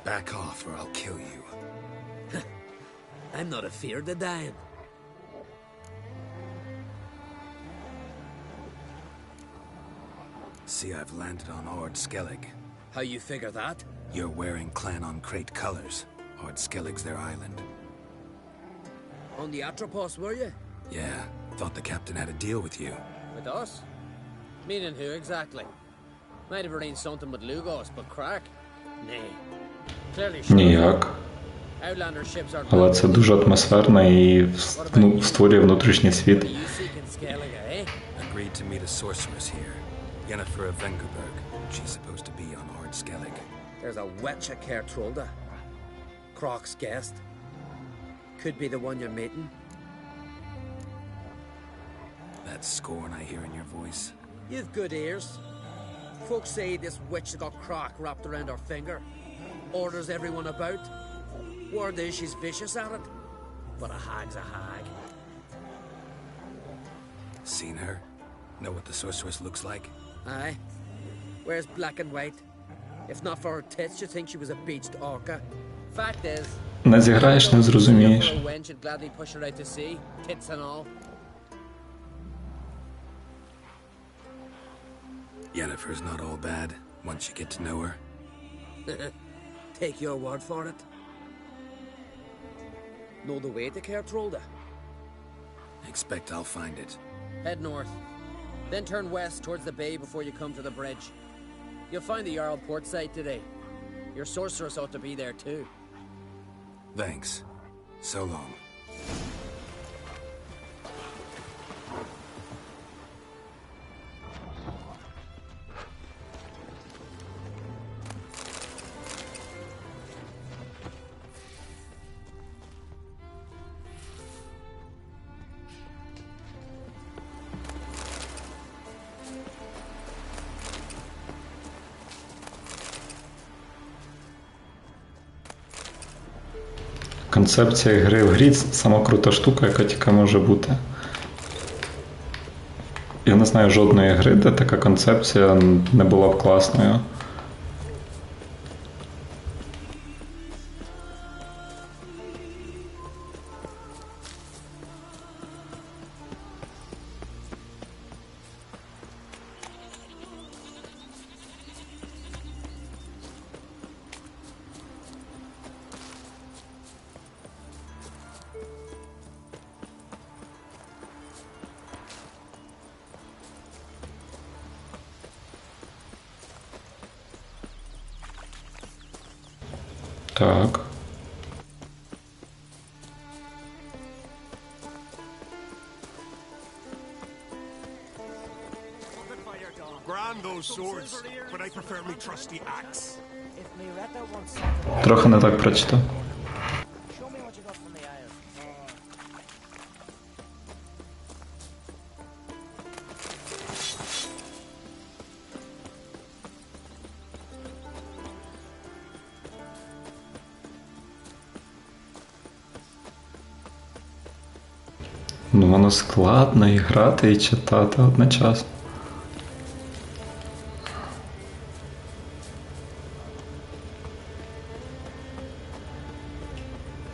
Back off or I'll kill you. I'm not afeard of dying. See, I've landed on Ord Skellig. How you figure that? You're wearing Clan on Crate colors. Ord Skellig's their island. On the Atropos, were you? Yeah, thought the captain had a deal with you. With us? Meaning who exactly? Might have arranged something with Lugos, but crack? Nay. Clearly sure. Ніяк. Outlander ships are... Але це дуже атмосферно і створює внутрішній світ. Agreed to meet a sorceress here. Yennefer of Vengerberg. She's supposed to be on Ord Skellig. There's a witch at Caer Trolda. Croc's guest. Could be the one you're meeting. That scorn I hear in your voice. You've good ears. Folks say this witch has got Croc wrapped around her finger. Orders everyone about. Word is she's vicious at it. But a hag's a hag. Seen her? Know what the sorceress looks like? Aye. Wears black and white. If not for her tits, you'd think she was a beached orca. Fact is... Не зіграєш, не зрозумієш. A wench would gladly push her out to sea, tits and all. Yennefer's not all bad, once you get to know her. Take your word for it. Know the way to Caer Trolda? Expect I'll find it. Head north. Then turn west towards the bay before you come to the bridge. You'll find the Jarl port site today. Your sorceress ought to be there too. Thanks. So long. Концепція гри в грі – сама крута штука, яка тільки може бути. Я не знаю жодної гри, де така концепція не була б класною. Так. Grand those swords, but I prefer me trusty axe. Трохи не так прочитав. Ну, воно складно і грати, і читати одночасно.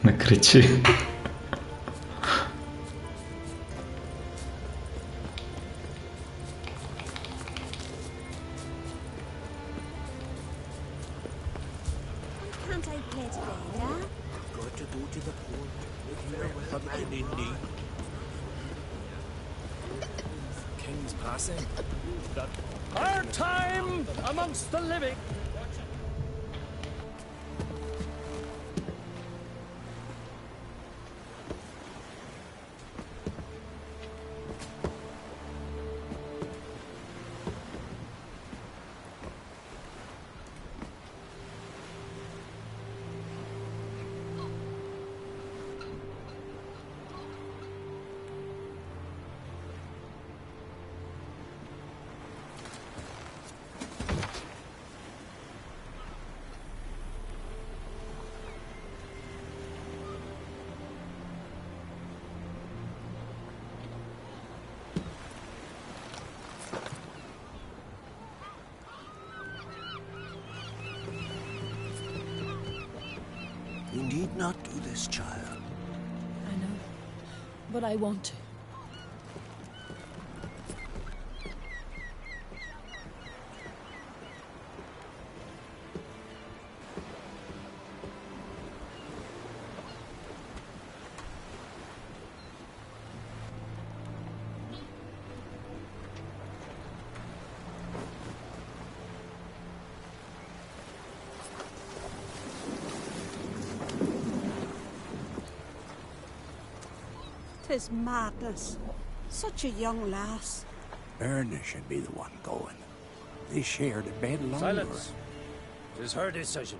Не кричи. Can't I pet Veda? I've got to go to the port. If you help a man in need. King's passing. Our time amongst the living. You need not do this, child. I know, but I want to. Tis madness. Such a young lass. Erna should be the one going. They shared a bed longer. Silence. It is her decision.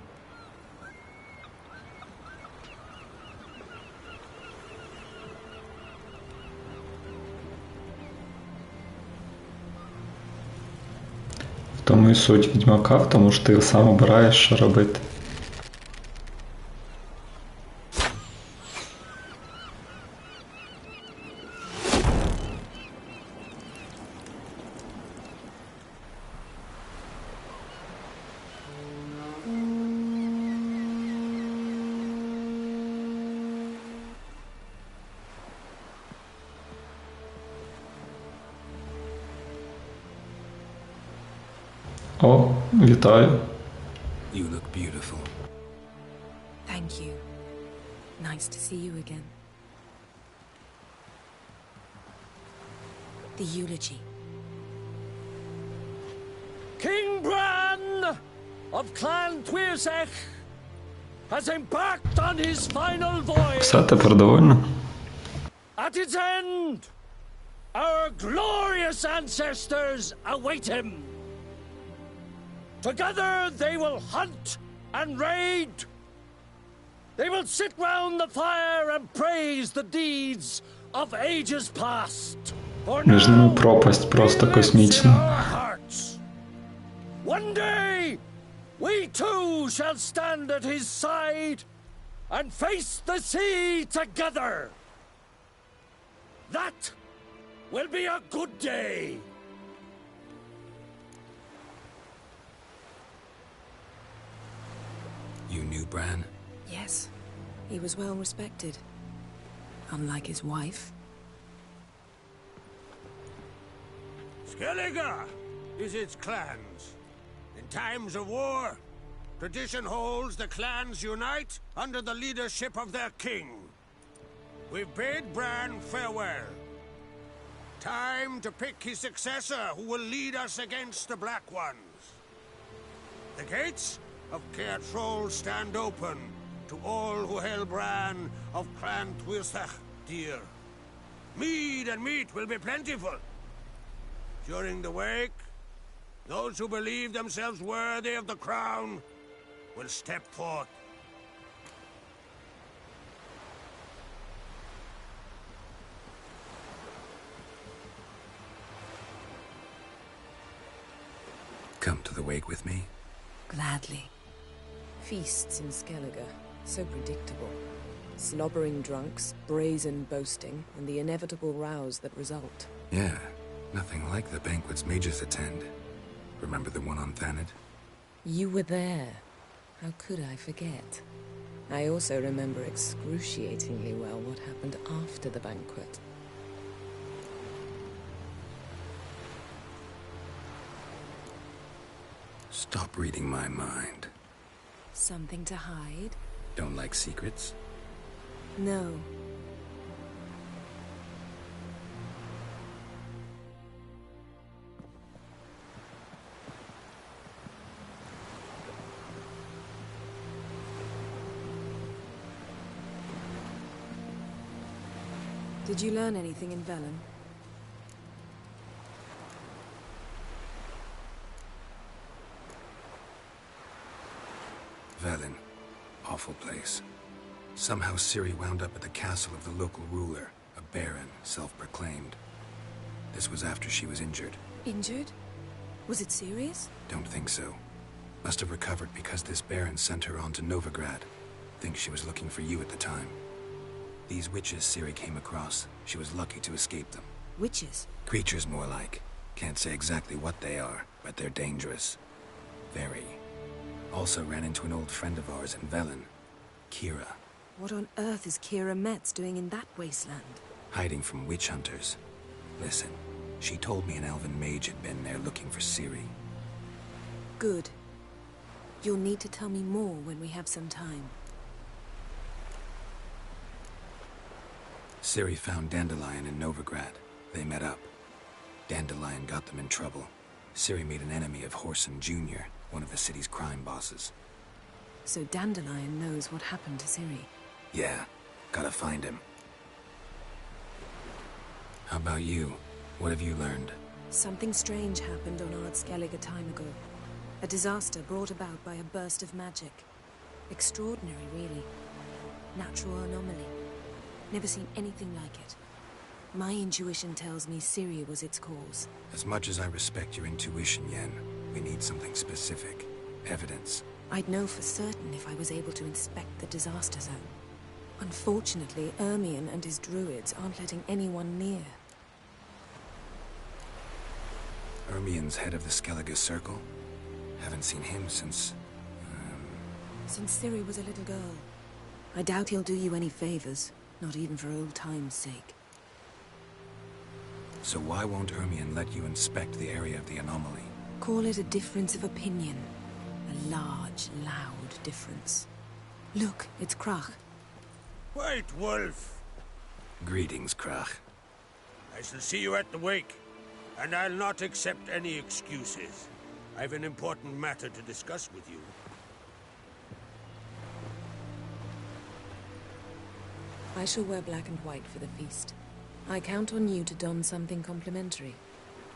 В тому і суть Відьмака, в тому що ти сам обираєш, що робити. О, вітаю. You look beautiful. Thank you. Nice to see you again. The eulogy. King Bran of Clan Twirsech has embarked on his final voyage. Все, тепер довольно? At its end, our glorious ancestors await him. Together they will hunt and raid. They will sit round the fire and praise the deeds of ages past. For Між ними пропасть просто космічна. One day, we too shall stand at his side and face the sea together. That will be a good day. You knew Bran? Yes. He was well respected. Unlike his wife. Skellige is its clans. In times of war, tradition holds the clans unite under the leadership of their king. We've bade Bran farewell. Time to pick his successor who will lead us against the Black Ones. The gates of Caer Troll stand open to all who held Bran of Clan Twirsech dear. Mead and meat will be plentiful. During the wake, those who believe themselves worthy of the crown will step forth. Come to the wake with me? Gladly. Feasts in Skellige, so predictable. Slobbering drunks, brazen boasting, and the inevitable rows that result. Yeah, nothing like the banquets mages attend. Remember the one on Thanedd? You were there. How could I forget? I also remember excruciatingly well what happened after the banquet. Stop reading my mind. Something to hide? Don't like secrets? No. Did you learn anything in Velen? Velen. Awful place. Somehow Ciri wound up at the castle of the local ruler, a baron, self-proclaimed. This was after she was injured. Injured? Was it serious? Don't think so. Must have recovered because this baron sent her on to Novigrad. Think she was looking for you at the time. These witches Ciri came across, she was lucky to escape them. Witches? Creatures more like. Can't say exactly what they are, but they're dangerous. Very. Also ran into an old friend of ours in Velen, Kira. What on earth is Kira Metz doing in that wasteland? Hiding from witch hunters. Listen, she told me an elven mage had been there looking for Ciri. Good. You'll need to tell me more when we have some time. Ciri found Dandelion in Novigrad. They met up. Dandelion got them in trouble. Ciri made an enemy of Whoreson Jr., one of the city's crime bosses. So Dandelion knows what happened to Ciri? Yeah, gotta find him. How about you? What have you learned? Something strange happened on Ard Skellig a time ago. A disaster brought about by a burst of magic. Extraordinary, really. Natural anomaly. Never seen anything like it. My intuition tells me Ciri was its cause. As much as I respect your intuition, Yen, we need something specific. Evidence. I'd know for certain if I was able to inspect the disaster zone. Unfortunately, Ermion and his druids aren't letting anyone near. Ermion's head of the Skellige Circle? Haven't seen him since... Since Ciri was a little girl. I doubt he'll do you any favors, not even for old time's sake. So why won't Ermion let you inspect the area of the anomaly? Call it a difference of opinion. A large, loud difference. Look, it's Crach. White Wolf! Greetings, Crach. I shall see you at the wake, and I'll not accept any excuses. I've an important matter to discuss with you. I shall wear black and white for the feast. I count on you to don something complimentary.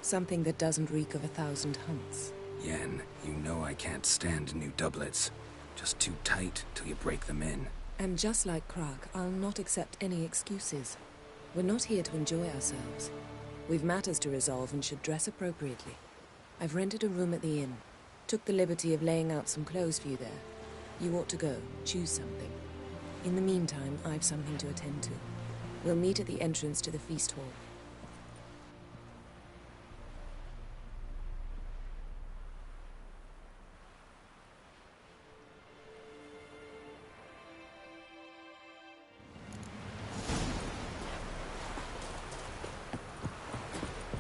Something that doesn't reek of 1,000 hunts. Yen, you know I can't stand new doublets. Just too tight till you break them in. And just like Crach, I'll not accept any excuses. We're not here to enjoy ourselves. We've matters to resolve and should dress appropriately. I've rented a room at the inn. Took the liberty of laying out some clothes for you there. You ought to go. Choose something. In the meantime, I've something to attend to. We'll meet at the entrance to the feast hall.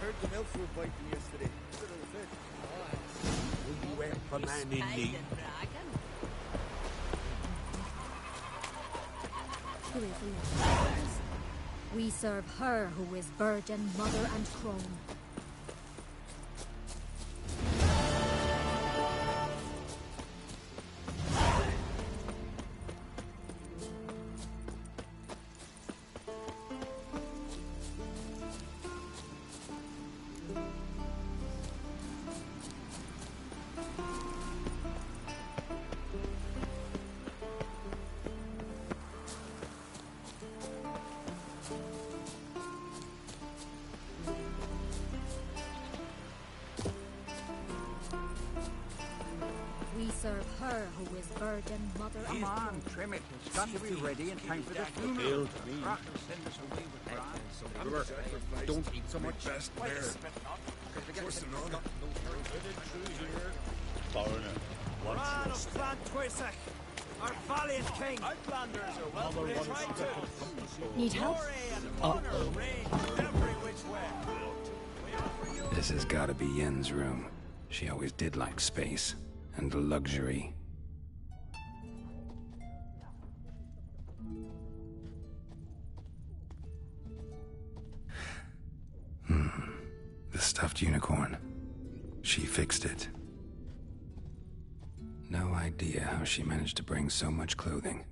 Heard the Nilf were biting yesterday. You went for man in need. We serve her who is virgin, mother, and crone. We serve her who is virgin, mother, and Come on, trim it. It's got to be ready in time for the funeral. Crach will send us away with Bran. Don't eat so much. Best Foreigner. Bran of Clan Twisach, our valiant king. Outlanders are welcome to try to. Need help? This has gotta be Yen's room. She always did like space. And luxury. stuffed unicorn. She fixed it. No idea how she managed to bring so much clothing.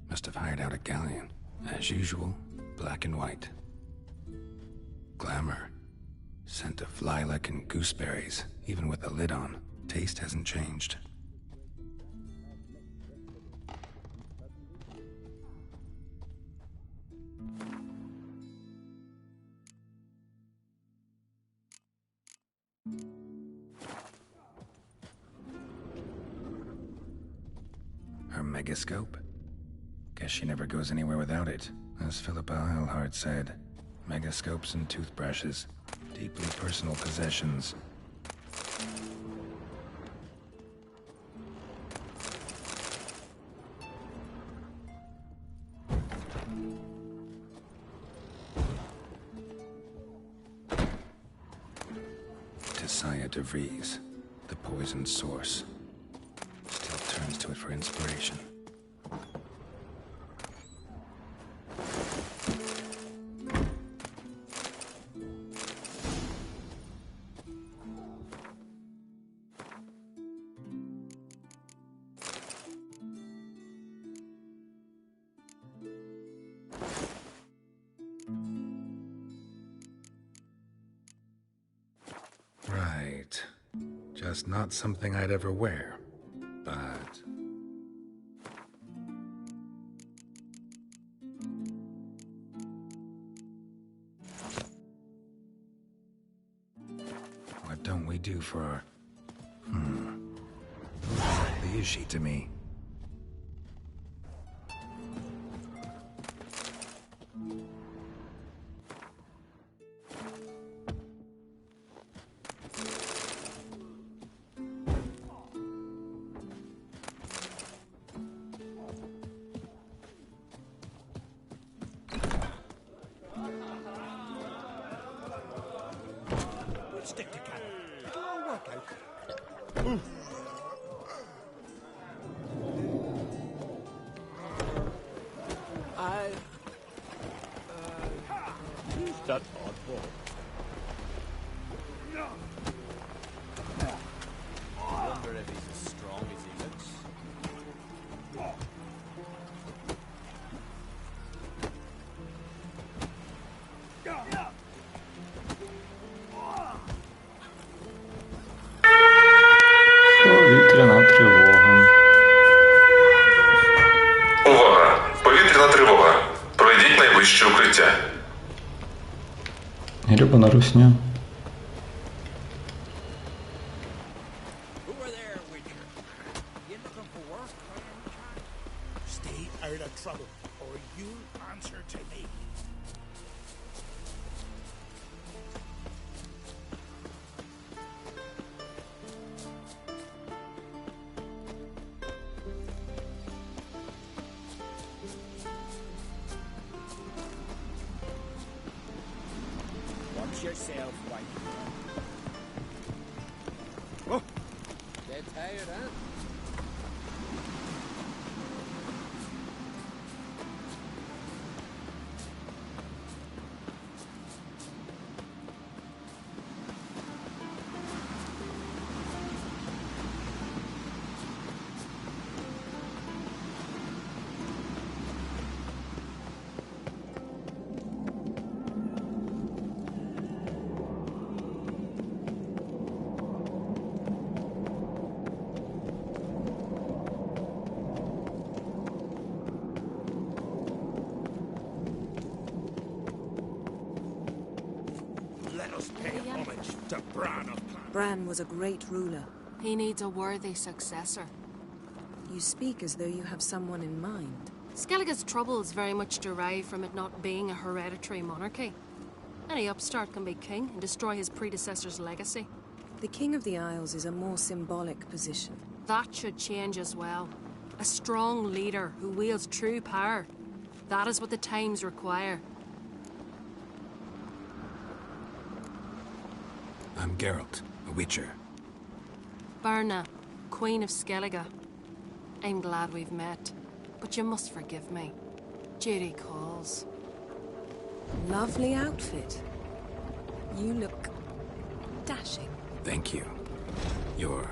Must have hired out a galleon. As usual, black and white. Glamour. Scent of lilac and gooseberries, even with the lid on. Taste hasn't changed. Her megascope? Guess she never goes anywhere without it. As Philippa Eilhart said, megascopes and toothbrushes, deeply personal possessions. Tisaya de Vries, the poisoned source. Still turns to it for inspiration. Right. Just not something I'd ever wear. But... what don't we do for our... Who exactly is she to me? Stick together. It'll all work out. Who's that oddball? I wonder if he's as strong as he looks. Повітряна тривога. Увага! Повітряна тривога. Пройдіть найближче укриття. Гребана русня. Stay out of trouble, or you'll answer to me. Watch yourself, White. Oh. Dead tired, huh? Let us pay homage to Bran of Clan. Bran was a great ruler. He needs a worthy successor. You speak as though you have someone in mind. Skellige's troubles very much derive from it not being a hereditary monarchy. Any upstart can be king and destroy his predecessor's legacy. The King of the Isles is a more symbolic position. That should change as well. A strong leader who wields true power. That is what the times require. I'm Geralt, a Witcher. Birna, Queen of Skellige. I'm glad we've met, but you must forgive me. Duty calls. Lovely outfit. You look dashing. Thank you. You're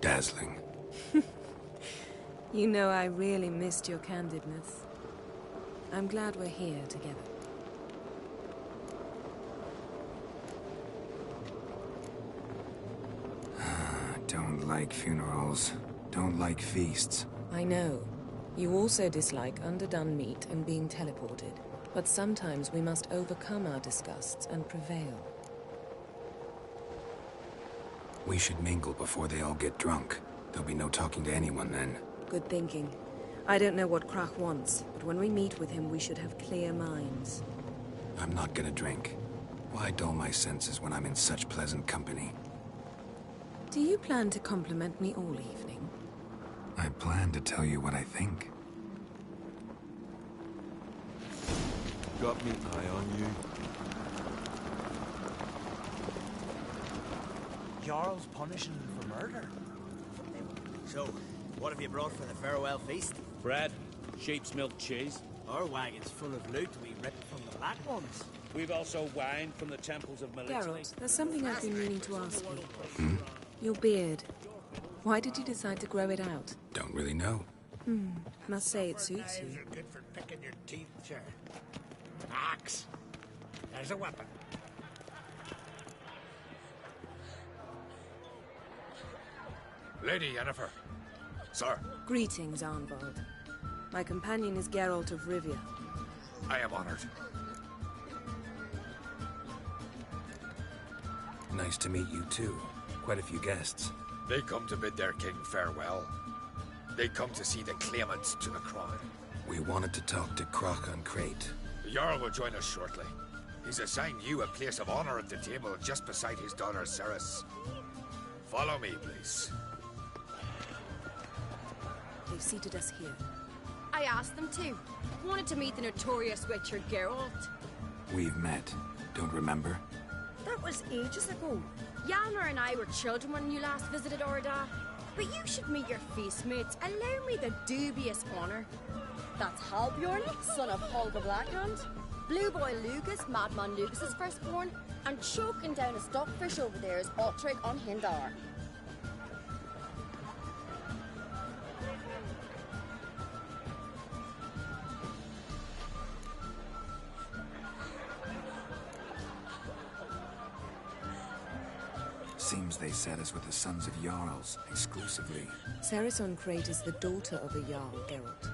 dazzling. You know, I really missed your candidness. I'm glad we're here together. Don't like funerals. Don't like feasts. I know. You also dislike underdone meat and being teleported. But sometimes we must overcome our disgusts and prevail. We should mingle before they all get drunk. There'll be no talking to anyone then. Good thinking. I don't know what Crach wants, but when we meet with him, we should have clear minds. I'm not gonna drink. Why dull my senses when I'm in such pleasant company? Do you plan to compliment me all evening? I plan to tell you what I think. Got me eye on you. Jarl's punishing him for murder. So, what have you brought for the farewell feast? Bread, sheep's milk cheese. Our wagon's full of loot we ripped from the Black Ones. We've also wine from the temples of Melitene. Geralt, there's something I've been meaning to ask you. Your beard. Why did you decide to grow it out? Don't really know. Must say it suits you. Good for picking your teeth, sir. Axe. There's a weapon. Lady Yennefer. Sir. Greetings, Arnvald. My companion is Geralt of Rivia. I am honored. Nice to meet you too. Quite a few guests. They come to bid their king farewell. They come to see the claimants to the crown. We wanted to talk to Crach an Crate. The Jarl will join us shortly. He's assigned you a place of honor at the table just beside his daughter Cerys. Follow me, please. They've seated us here. I asked them to. Wanted to meet the notorious Witcher Geralt. We've met. Don't remember? That was ages ago. Hjalmar and I were children when you last visited Orda. But you should meet your feast mates. Allow me the dubious honor. That's Halbjorn, son of Holga Blackhand. Blue Boy Lugus, Madman Lugus's firstborn. And choking down a stockfish over there is Ottrig on Hindar. Seems they set us with the sons of Jarls, exclusively. Cerys an Crate is the daughter of a Jarl, Geralt.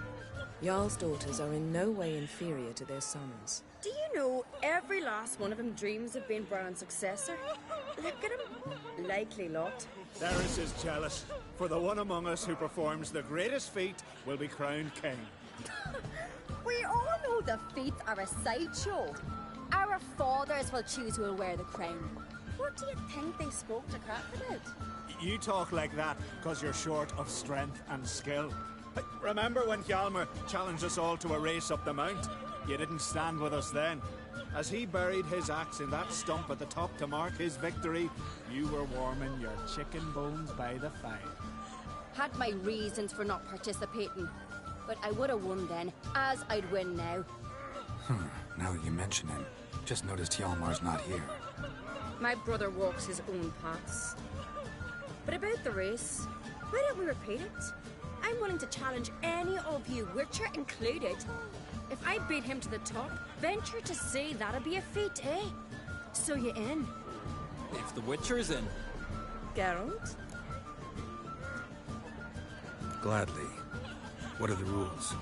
Jarl's daughters are in no way inferior to their sons. Do you know every last one of them dreams of being Bran's successor? Look at him. Likely lot. Cerys is jealous, for the one among us who performs the greatest feat will be crowned king. We all know the feats are a sideshow. Our fathers will choose who will wear the crown. What do you think they spoke to Crach about? You talk like that because you're short of strength and skill. Remember when Hjalmar challenged us all to a race up the mount? You didn't stand with us then. As he buried his axe in that stump at the top to mark his victory, you were warming your chicken bones by the fire. Had my reasons for not participating. But I would have won then, as I'd win now. Now that you mention him, just noticed Hjalmar's not here. My brother walks his own paths. But about the race, why don't we repeat it? I'm willing to challenge any of you, Witcher included. If I beat him to the top, venture to say that'd be a feat, eh? So you in? If the Witcher's in. Geralt? Gladly. What are the rules?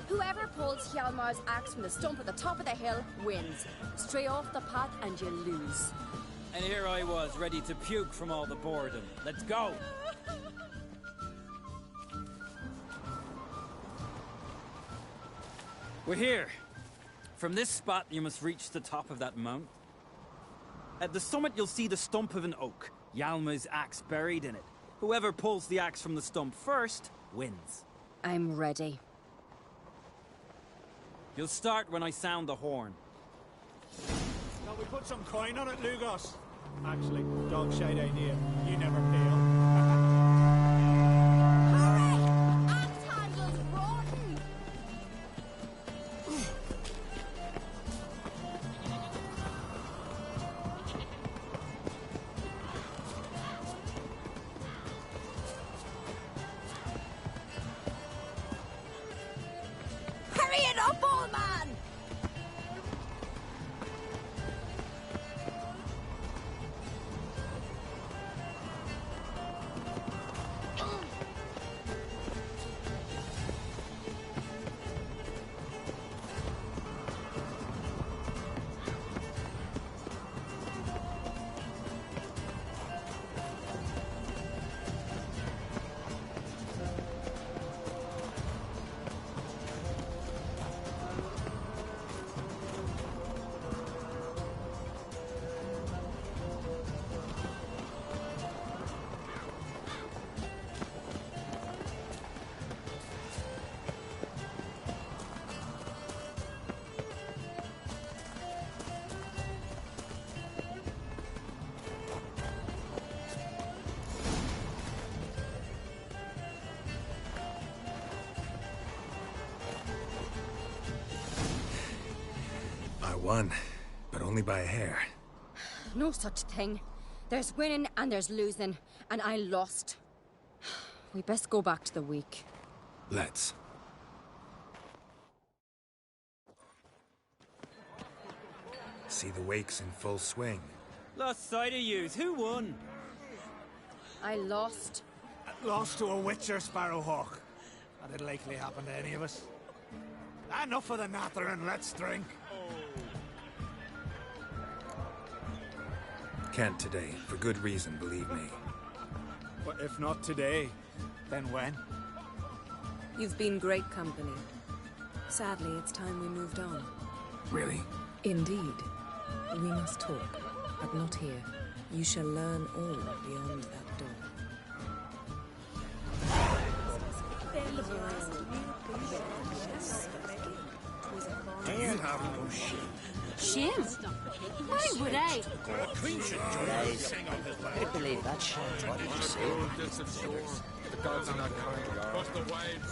Whoever pulls Hjalmar's axe from the stump at the top of the hill wins. Stray off the path and you lose. And here I was, ready to puke from all the boredom. Let's go! We're here. From this spot, you must reach the top of that mount. At the summit, you'll see the stump of an oak. Hjalmar's axe buried in it. Whoever pulls the axe from the stump first, wins. I'm ready. You'll start when I sound the horn. Shall we put some coin on it, Lugos? Actually, dog shite idea. You never pale. won, but only by a hair. No such thing. There's winning and there's losing, and I lost. We best go back to the week. Let's. See the wakes in full swing. Lost sight of yous. Who won? I lost. Lost to a witcher, Sparrowhawk. That'd likely happen to any of us. Enough of the natter and let's drink. Can't today, for good reason, believe me. But if not today, then when? You've been great company. Sadly, it's time we moved on. Really? Indeed. We must talk, but not here. You shall learn all beyond that door. You have no shame. Shame? Why would I? I believe that shit. What did you say? The gods are not kind.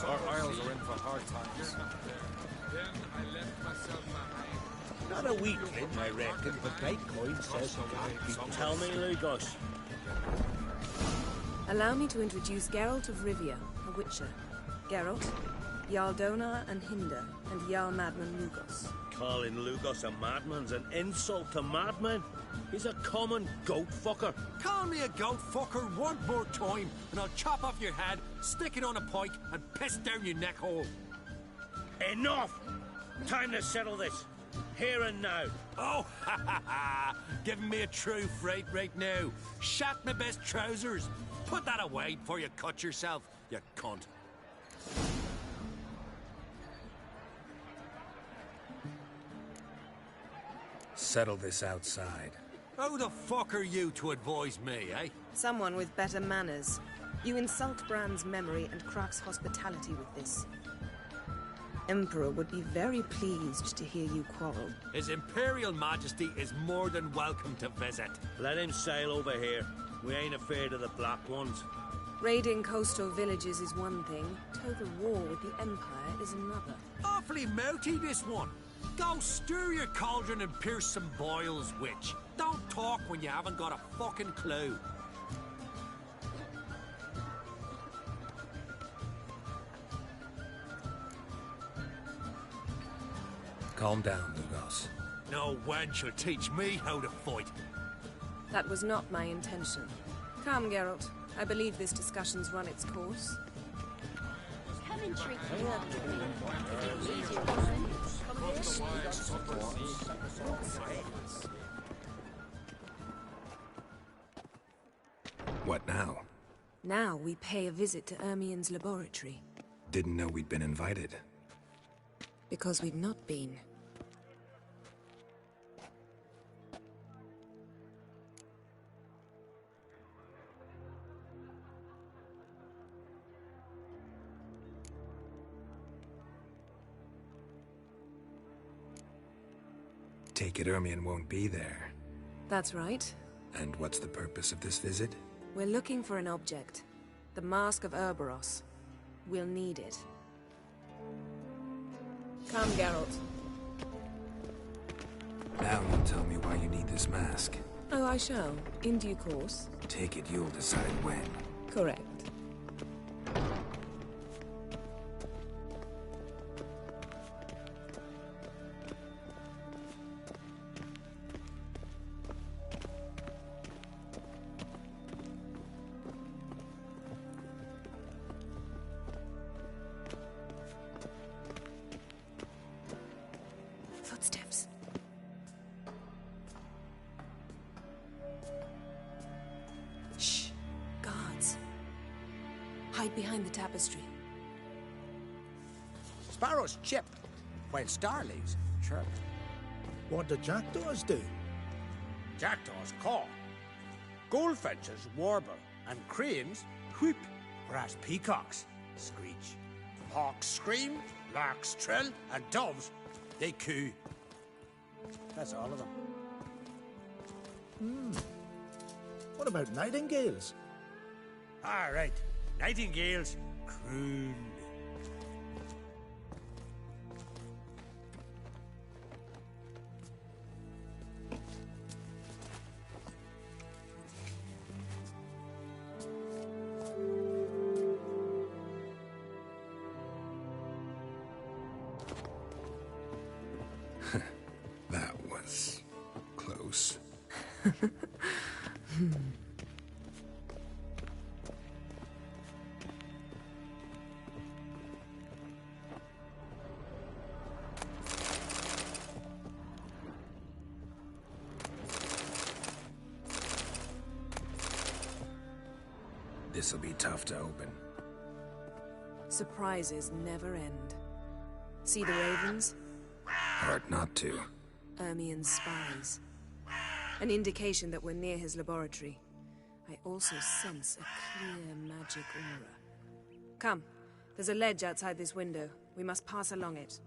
Our isles are in for hard times. Then I left myself behind. Not a weakling, I reckon, but Bitcoin says, tell me, Lugos. Allow me to introduce Geralt of Rivia, a witcher. Geralt, Jarl Donar and Hinder, and Jarl Madman Lugos. Calling Lugos a madman's an insult to madmen. He's a common goat fucker. Call me a goat fucker one more time, and I'll chop off your head, stick it on a pike, and piss down your neck hole. Enough! Time to settle this. Here and now. Oh, ha ha ha! Giving me a true fright right now. Shat my best trousers. Put that away before you cut yourself, you cunt. Settle this outside. Who the fuck are you to advise me, eh? Someone with better manners. You insult Bran's memory and Crach's hospitality with this. Emperor would be very pleased to hear you quarrel. His Imperial Majesty is more than welcome to visit. Let him sail over here. We ain't afraid of the Black Ones. Raiding coastal villages is one thing. Total war with the Empire is another. Awfully mouty, this one. Go stir your cauldron and pierce some boils, witch. Don't talk when you haven't got a fucking clue. Calm down, Lugos. No wench will teach me how to fight. That was not my intention. Come, Geralt. I believe this discussion's run its course. Coventry. What now? Now we pay a visit to Ermien's laboratory. Didn't know we'd been invited. Because we've not been. Take it Ermien won't be there. That's right. And what's the purpose of this visit? We're looking for an object. The Mask of Urboros. We'll need it. Come, Geralt. Now you tell me why you need this mask. Oh, I shall. In due course. Take it you'll decide when. Correct. Footsteps. Shh. Guards. Hide behind the tapestry. Sparrows chip, while starlings chirp. What do jackdaws do? Jackdaws caw. Goldfinches warble, and cranes whoop, whereas peacocks screech. Hawks scream, larks trill, and doves, they coo. That's all of them. What about nightingales? All right, nightingales croon. This'll be tough to open. Surprises never end. See the ravens? Hard not to. Ermien's spies. An indication that we're near his laboratory. I also sense a clear magic aura. Come, there's a ledge outside this window. We must pass along it.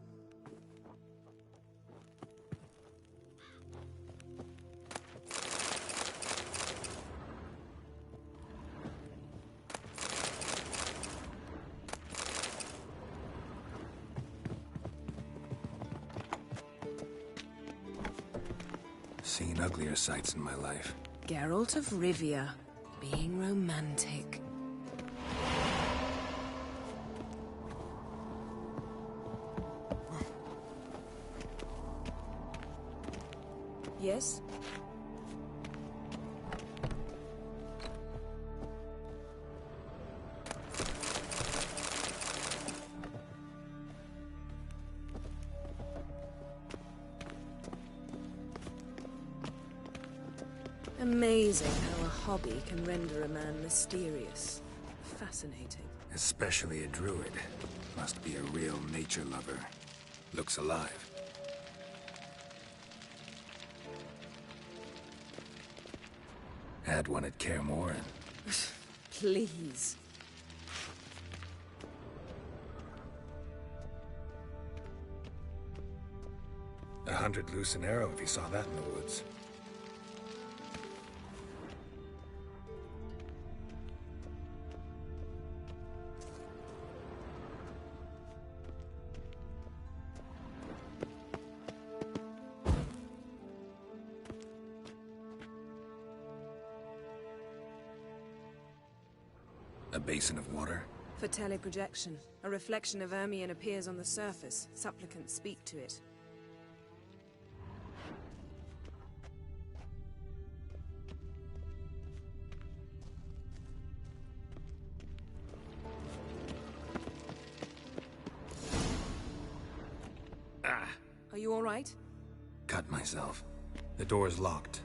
Seen uglier sights in my life. Geralt of Rivia, being romantic. Yes? Amazing how a hobby can render a man mysterious. Fascinating. Especially a druid. Must be a real nature lover. Looks alive. Had one at Kaer Morhen. Please. $100 loose an arrow if you saw that in the woods. A basin of water? For teleprojection. A reflection of Ermien appears on the surface. Supplicants speak to it. Ah! Are you all right? Cut myself. The door's locked.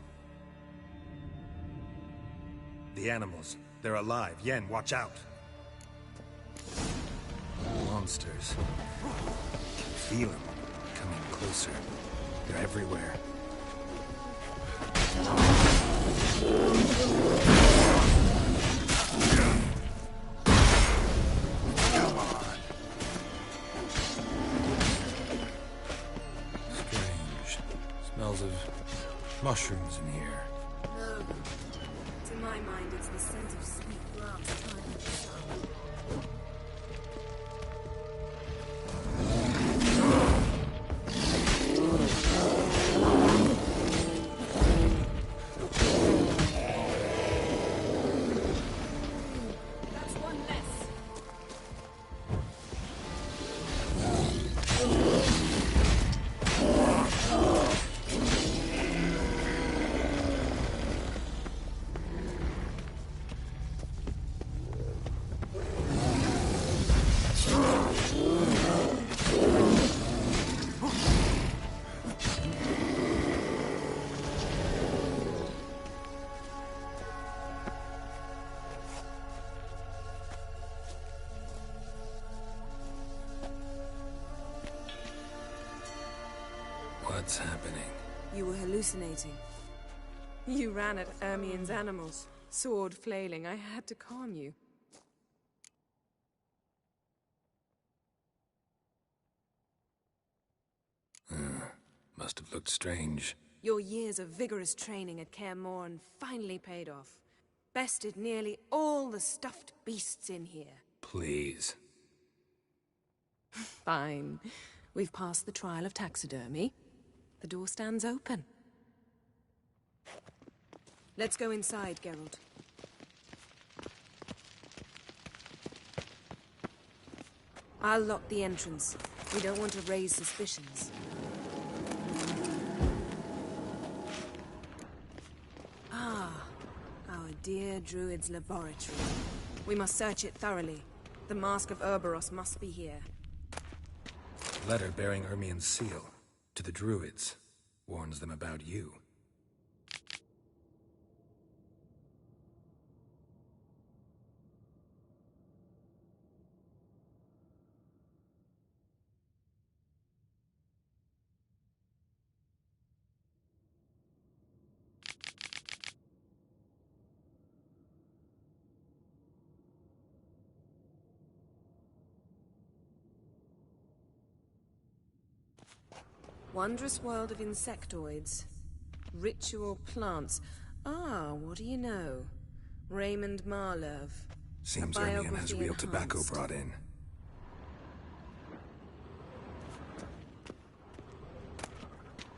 The animals. They're alive. Yen, watch out! Monsters. Feel them. Coming closer. They're everywhere. Come on. Strange. Smells of mushrooms in here. No. To my mind, it's the scent of sweet grass trying to sun. That's one less. What's happening? You were hallucinating. You ran at Ermien's animals, sword flailing. I had to calm you. Must have looked strange. Your years of vigorous training at Kaer Morhen finally paid off. Bested nearly all the stuffed beasts in here. Please. Fine. We've passed the trial of taxidermy. The door stands open. Let's go inside, Geralt. I'll lock the entrance. We don't want to raise suspicions. dear druid's laboratory. We must search it thoroughly. The Mask of Urboros must be here. Letter bearing Ermien's seal. To the druids. Warns them about you. Wondrous world of insectoids. Ritual plants. Ah, what do you know? Raymond Marlove. Seems Ermien has real tobacco brought in.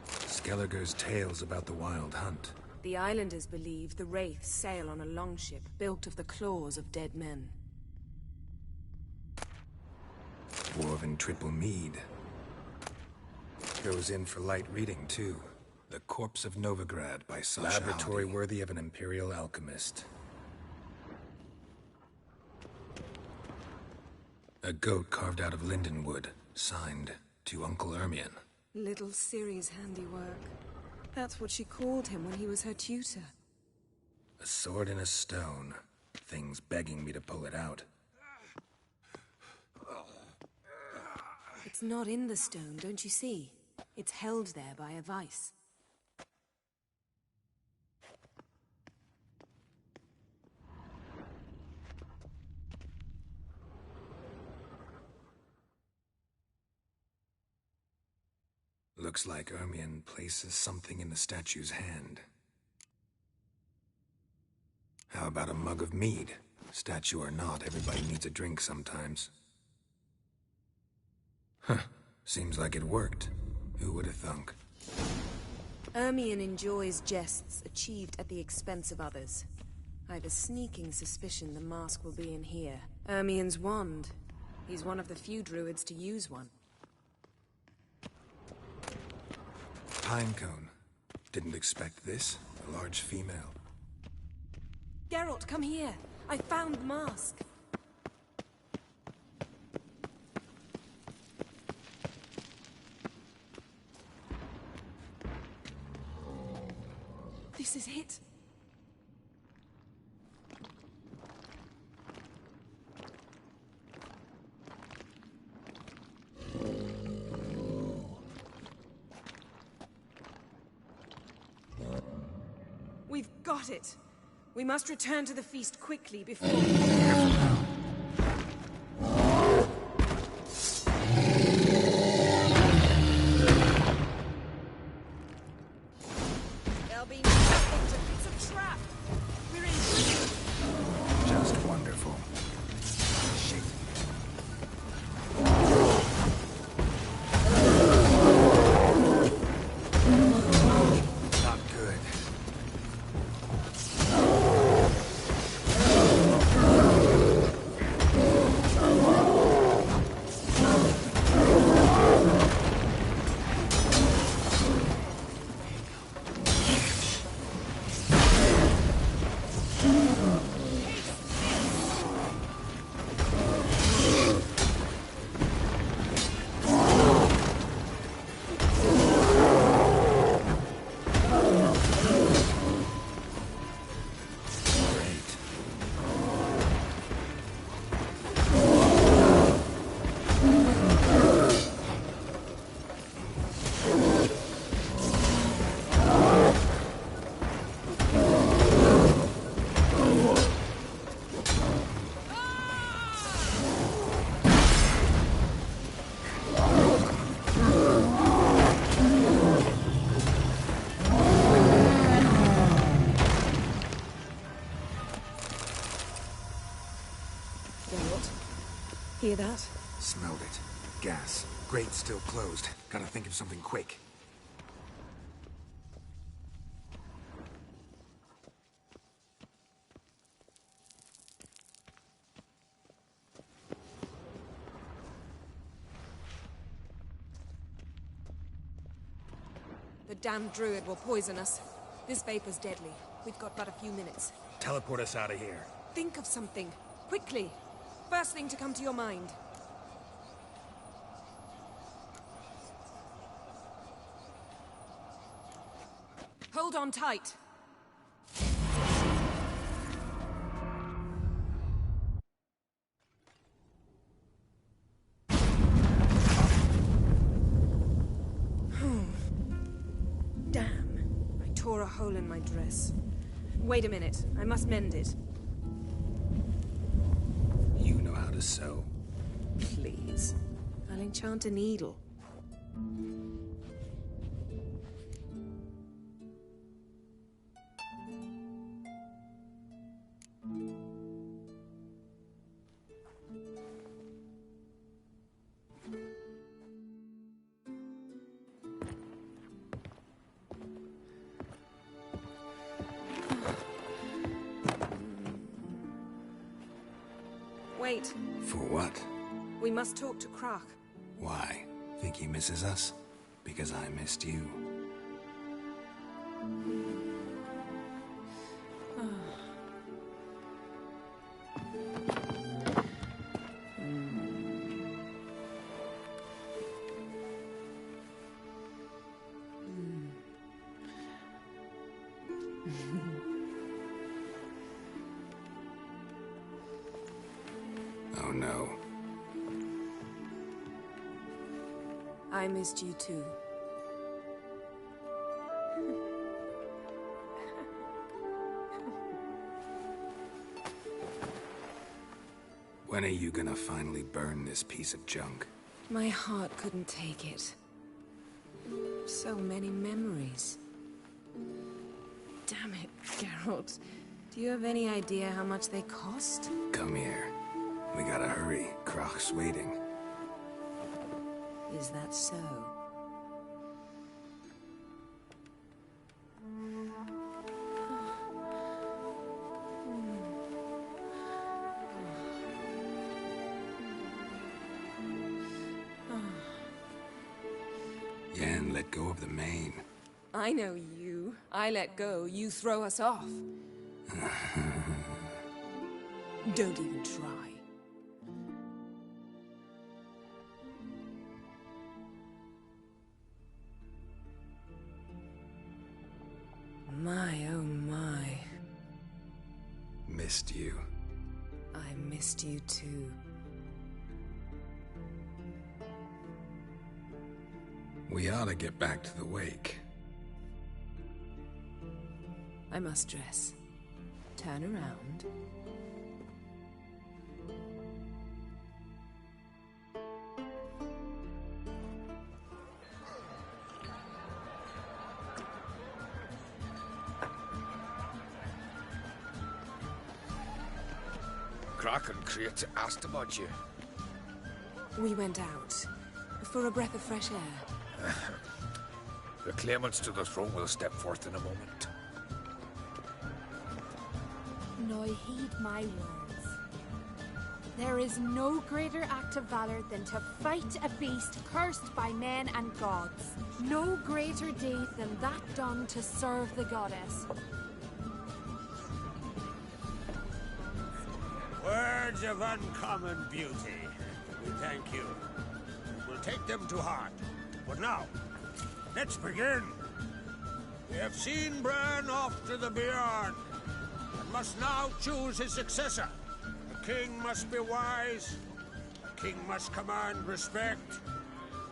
Skelliger's tales about the wild hunt. The islanders believe the wraiths sail on a longship built of the claws of dead men. Dwarven triple mead. Goes in for light reading, too. The Corpse of Novigrad by Sasha Laboratory Howdy. Worthy of an Imperial alchemist. A goat carved out of linden wood, signed to Uncle Ermien. Little Ciri's handiwork. That's what she called him when he was her tutor. A sword in a stone. Things begging me to pull it out. It's not in the stone, don't you see? It's held there by a vice. Looks like Ermien places something in the statue's hand. How about a mug of mead? Statue or not, everybody needs a drink sometimes. Huh. Seems like it worked. Who would have thunk? Ermien enjoys jests achieved at the expense of others. I've a sneaking suspicion the mask will be in here. Ermien's wand. He's one of the few druids to use one. Pinecone. Didn't expect this. A large female. Geralt, come here. I found the mask. This is it. We've got it. We must return to the feast quickly before... There'll be nothing to fix a trap. We're in. Just wonderful. Shit. Not good. Hear that? Smelled it. Gas. Grate still closed. Gotta think of something quick. The damned druid will poison us. This vapor's deadly. We've got but a few minutes. Teleport us out of here. Think of something. Quickly. First thing to come to your mind. Hold on tight. Damn. I tore a hole in my dress. Wait a minute. I must mend it. You know how to sew. Please. I'll enchant a needle. Wait. For what? We must talk to Croc. Why? Think he misses us? Because I missed you. Oh no. I missed you too. When are you gonna finally burn this piece of junk? My heart couldn't take it. So many memories. Damn it, Geralt. Do you have any idea how much they cost? Come here. We gotta hurry. Croc's waiting. Is that so? Yen, let go of the mane. I know you. I let go, you throw us off. Don't even try. My, oh my. Missed you. I missed you too. We ought to get back to the wake. I must dress. Turn around. Croc and Create asked about you. We went out. For a breath of fresh air. The claimants to the throne will step forth in a moment. Now heed my words. There is no greater act of valor than to fight a beast cursed by men and gods. No greater deed than that done to serve the goddess. Words of uncommon beauty. We thank you. We'll take them to heart. But now, let's begin. We have seen Bran off to the Beyond, and must now choose his successor. A king must be wise. A king must command respect.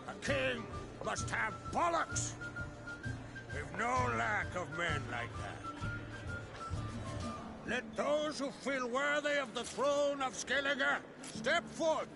A king must have bollocks. We've no lack of men like that. Let those who feel worthy of the throne of Skellige step forth.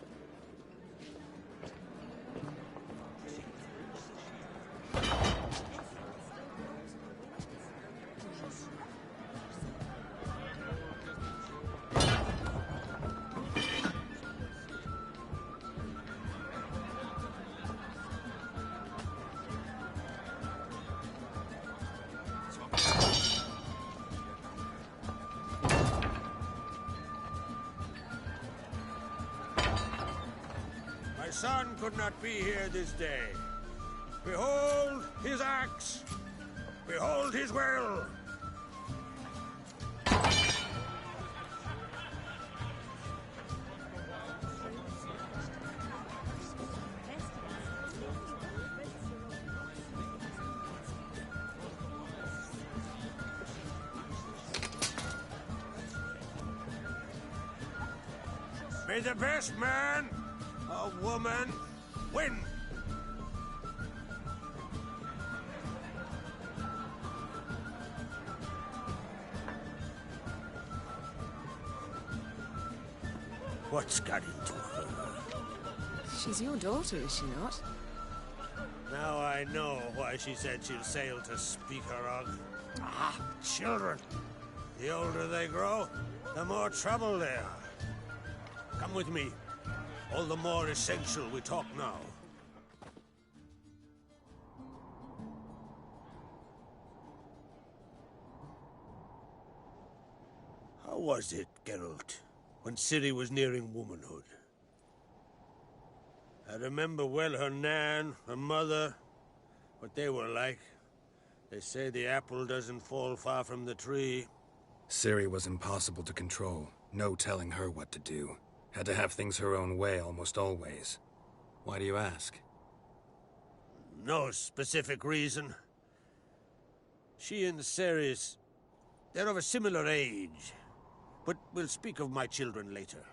My son could not be here this day. Behold his axe. Behold his will. May the best man or woman win. What's got into her? She's your daughter, is she not? Now I know why she said she'll sail to speak her of. Ah, children. The older they grow, the more trouble they are. Come with me. All the more essential we talk now. How was it, Geralt, when Ciri was nearing womanhood? I remember well her nan, her mother, what they were like. They say the apple doesn't fall far from the tree. Ciri was impossible to control. No telling her what to do. Had to have things her own way almost always. Why do you ask? No specific reason. She and Ceres, they're of a similar age. But we'll speak of my children later.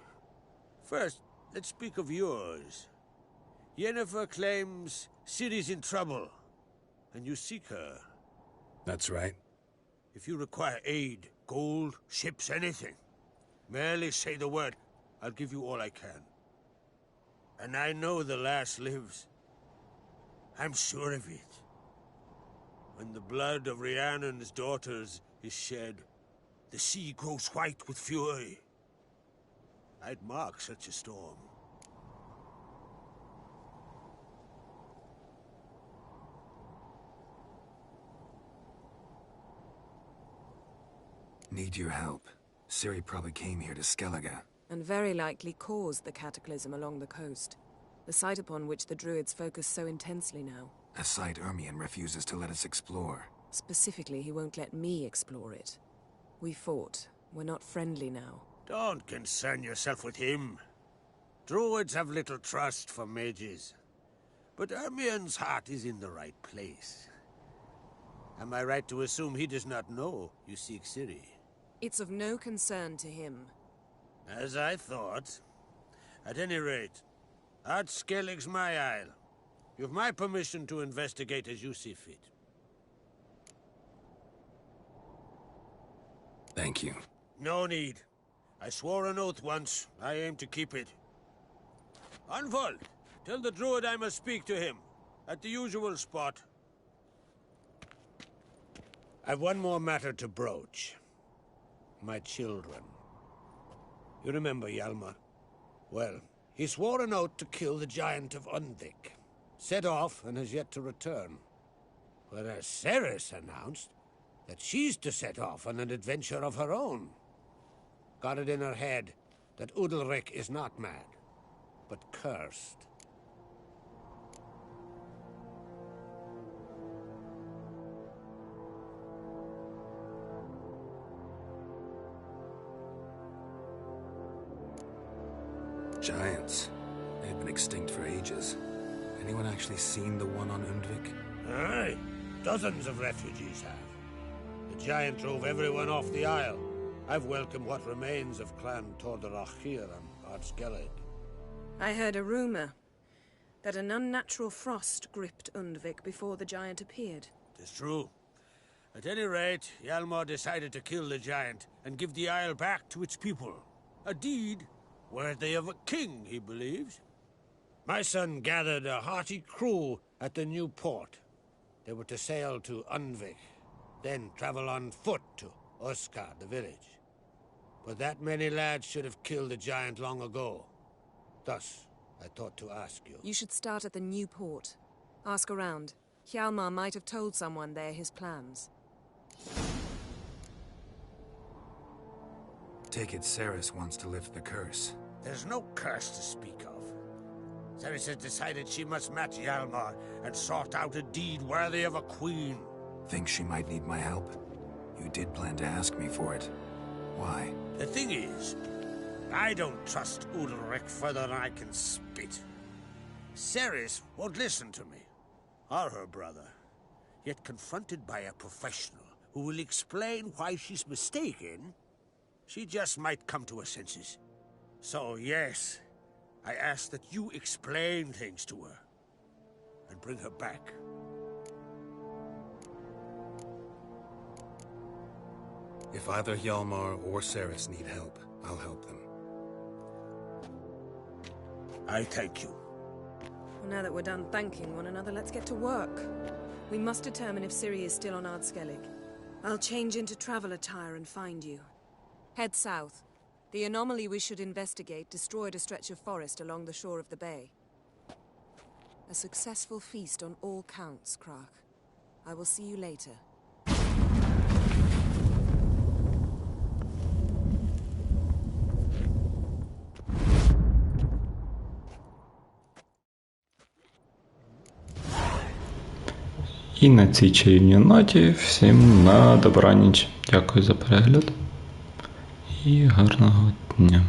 First, let's speak of yours. Yennefer claims Ciri's in trouble, and you seek her. That's right. If you require aid, gold, ships, anything, merely say the word. I'll give you all I can. And I know the lass lives. I'm sure of it. When the blood of Rhiannon's daughters is shed, the sea grows white with fury. I'd mark such a storm. Need your help. Ciri probably came here to Skellige. And very likely caused the cataclysm along the coast. The site upon which the Druids focus so intensely now. A site Ermion refuses to let us explore. Specifically, he won't let me explore it. We fought. We're not friendly now. Don't concern yourself with him. Druids have little trust for mages. But Ermion's heart is in the right place. Am I right to assume he does not know you seek Ciri? It's of no concern to him. As I thought. At any rate, Ard Skellig's my isle. You've my permission to investigate as you see fit. Thank you. No need. I swore an oath once. I aim to keep it. Unfold! Tell the druid I must speak to him. At the usual spot. I've one more matter to broach. My children. You remember Hjalmar? Well, he swore an oath to kill the Giant of Undvik. Set off and has yet to return. Whereas Ceres announced that she's to set off on an adventure of her own. Got it in her head that Udalric is not mad, but cursed. Giants. They've been extinct for ages. Anyone actually seen the one on Undvik? Aye. Dozens of refugees have. The giant drove everyone off the isle. I've welcomed what remains of Clan Tordarach here on Ard Skellig. I heard a rumor that an unnatural frost gripped Undvik before the giant appeared. It's true. At any rate, Hjalmar decided to kill the giant and give the isle back to its people. A deed worthy of a king, he believes. My son gathered a hearty crew at the new port. They were to sail to Undvik, then travel on foot to Oskar, the village. But that many lads should have killed the giant long ago. Thus, I thought to ask you. You should start at the new port. Ask around. Hjalmar might have told someone there his plans. Take it Ceres wants to lift the curse. There's no curse to speak of. Ceres has decided she must match Hjalmar and sort out a deed worthy of a queen. Think she might need my help? You did plan to ask me for it. Why? The thing is, I don't trust Udalric further than I can spit. Ceres won't listen to me, or her brother. Yet confronted by a professional who will explain why she's mistaken, she just might come to her senses. So, yes, I ask that you explain things to her and bring her back. If either Hjalmar or Cerys need help, I'll help them. I thank you. Well, now that we're done thanking one another, let's get to work. We must determine if Ciri is still on Ardskellig. I'll change into travel attire and find you. Head south. The anomaly we should investigate destroyed a stretch of forest along the shore of the bay. A successful feast on all counts, Crach. I will see you later. І на цій чарівній ноті всім на добраніч. Дякую за перегляд і гарного дня.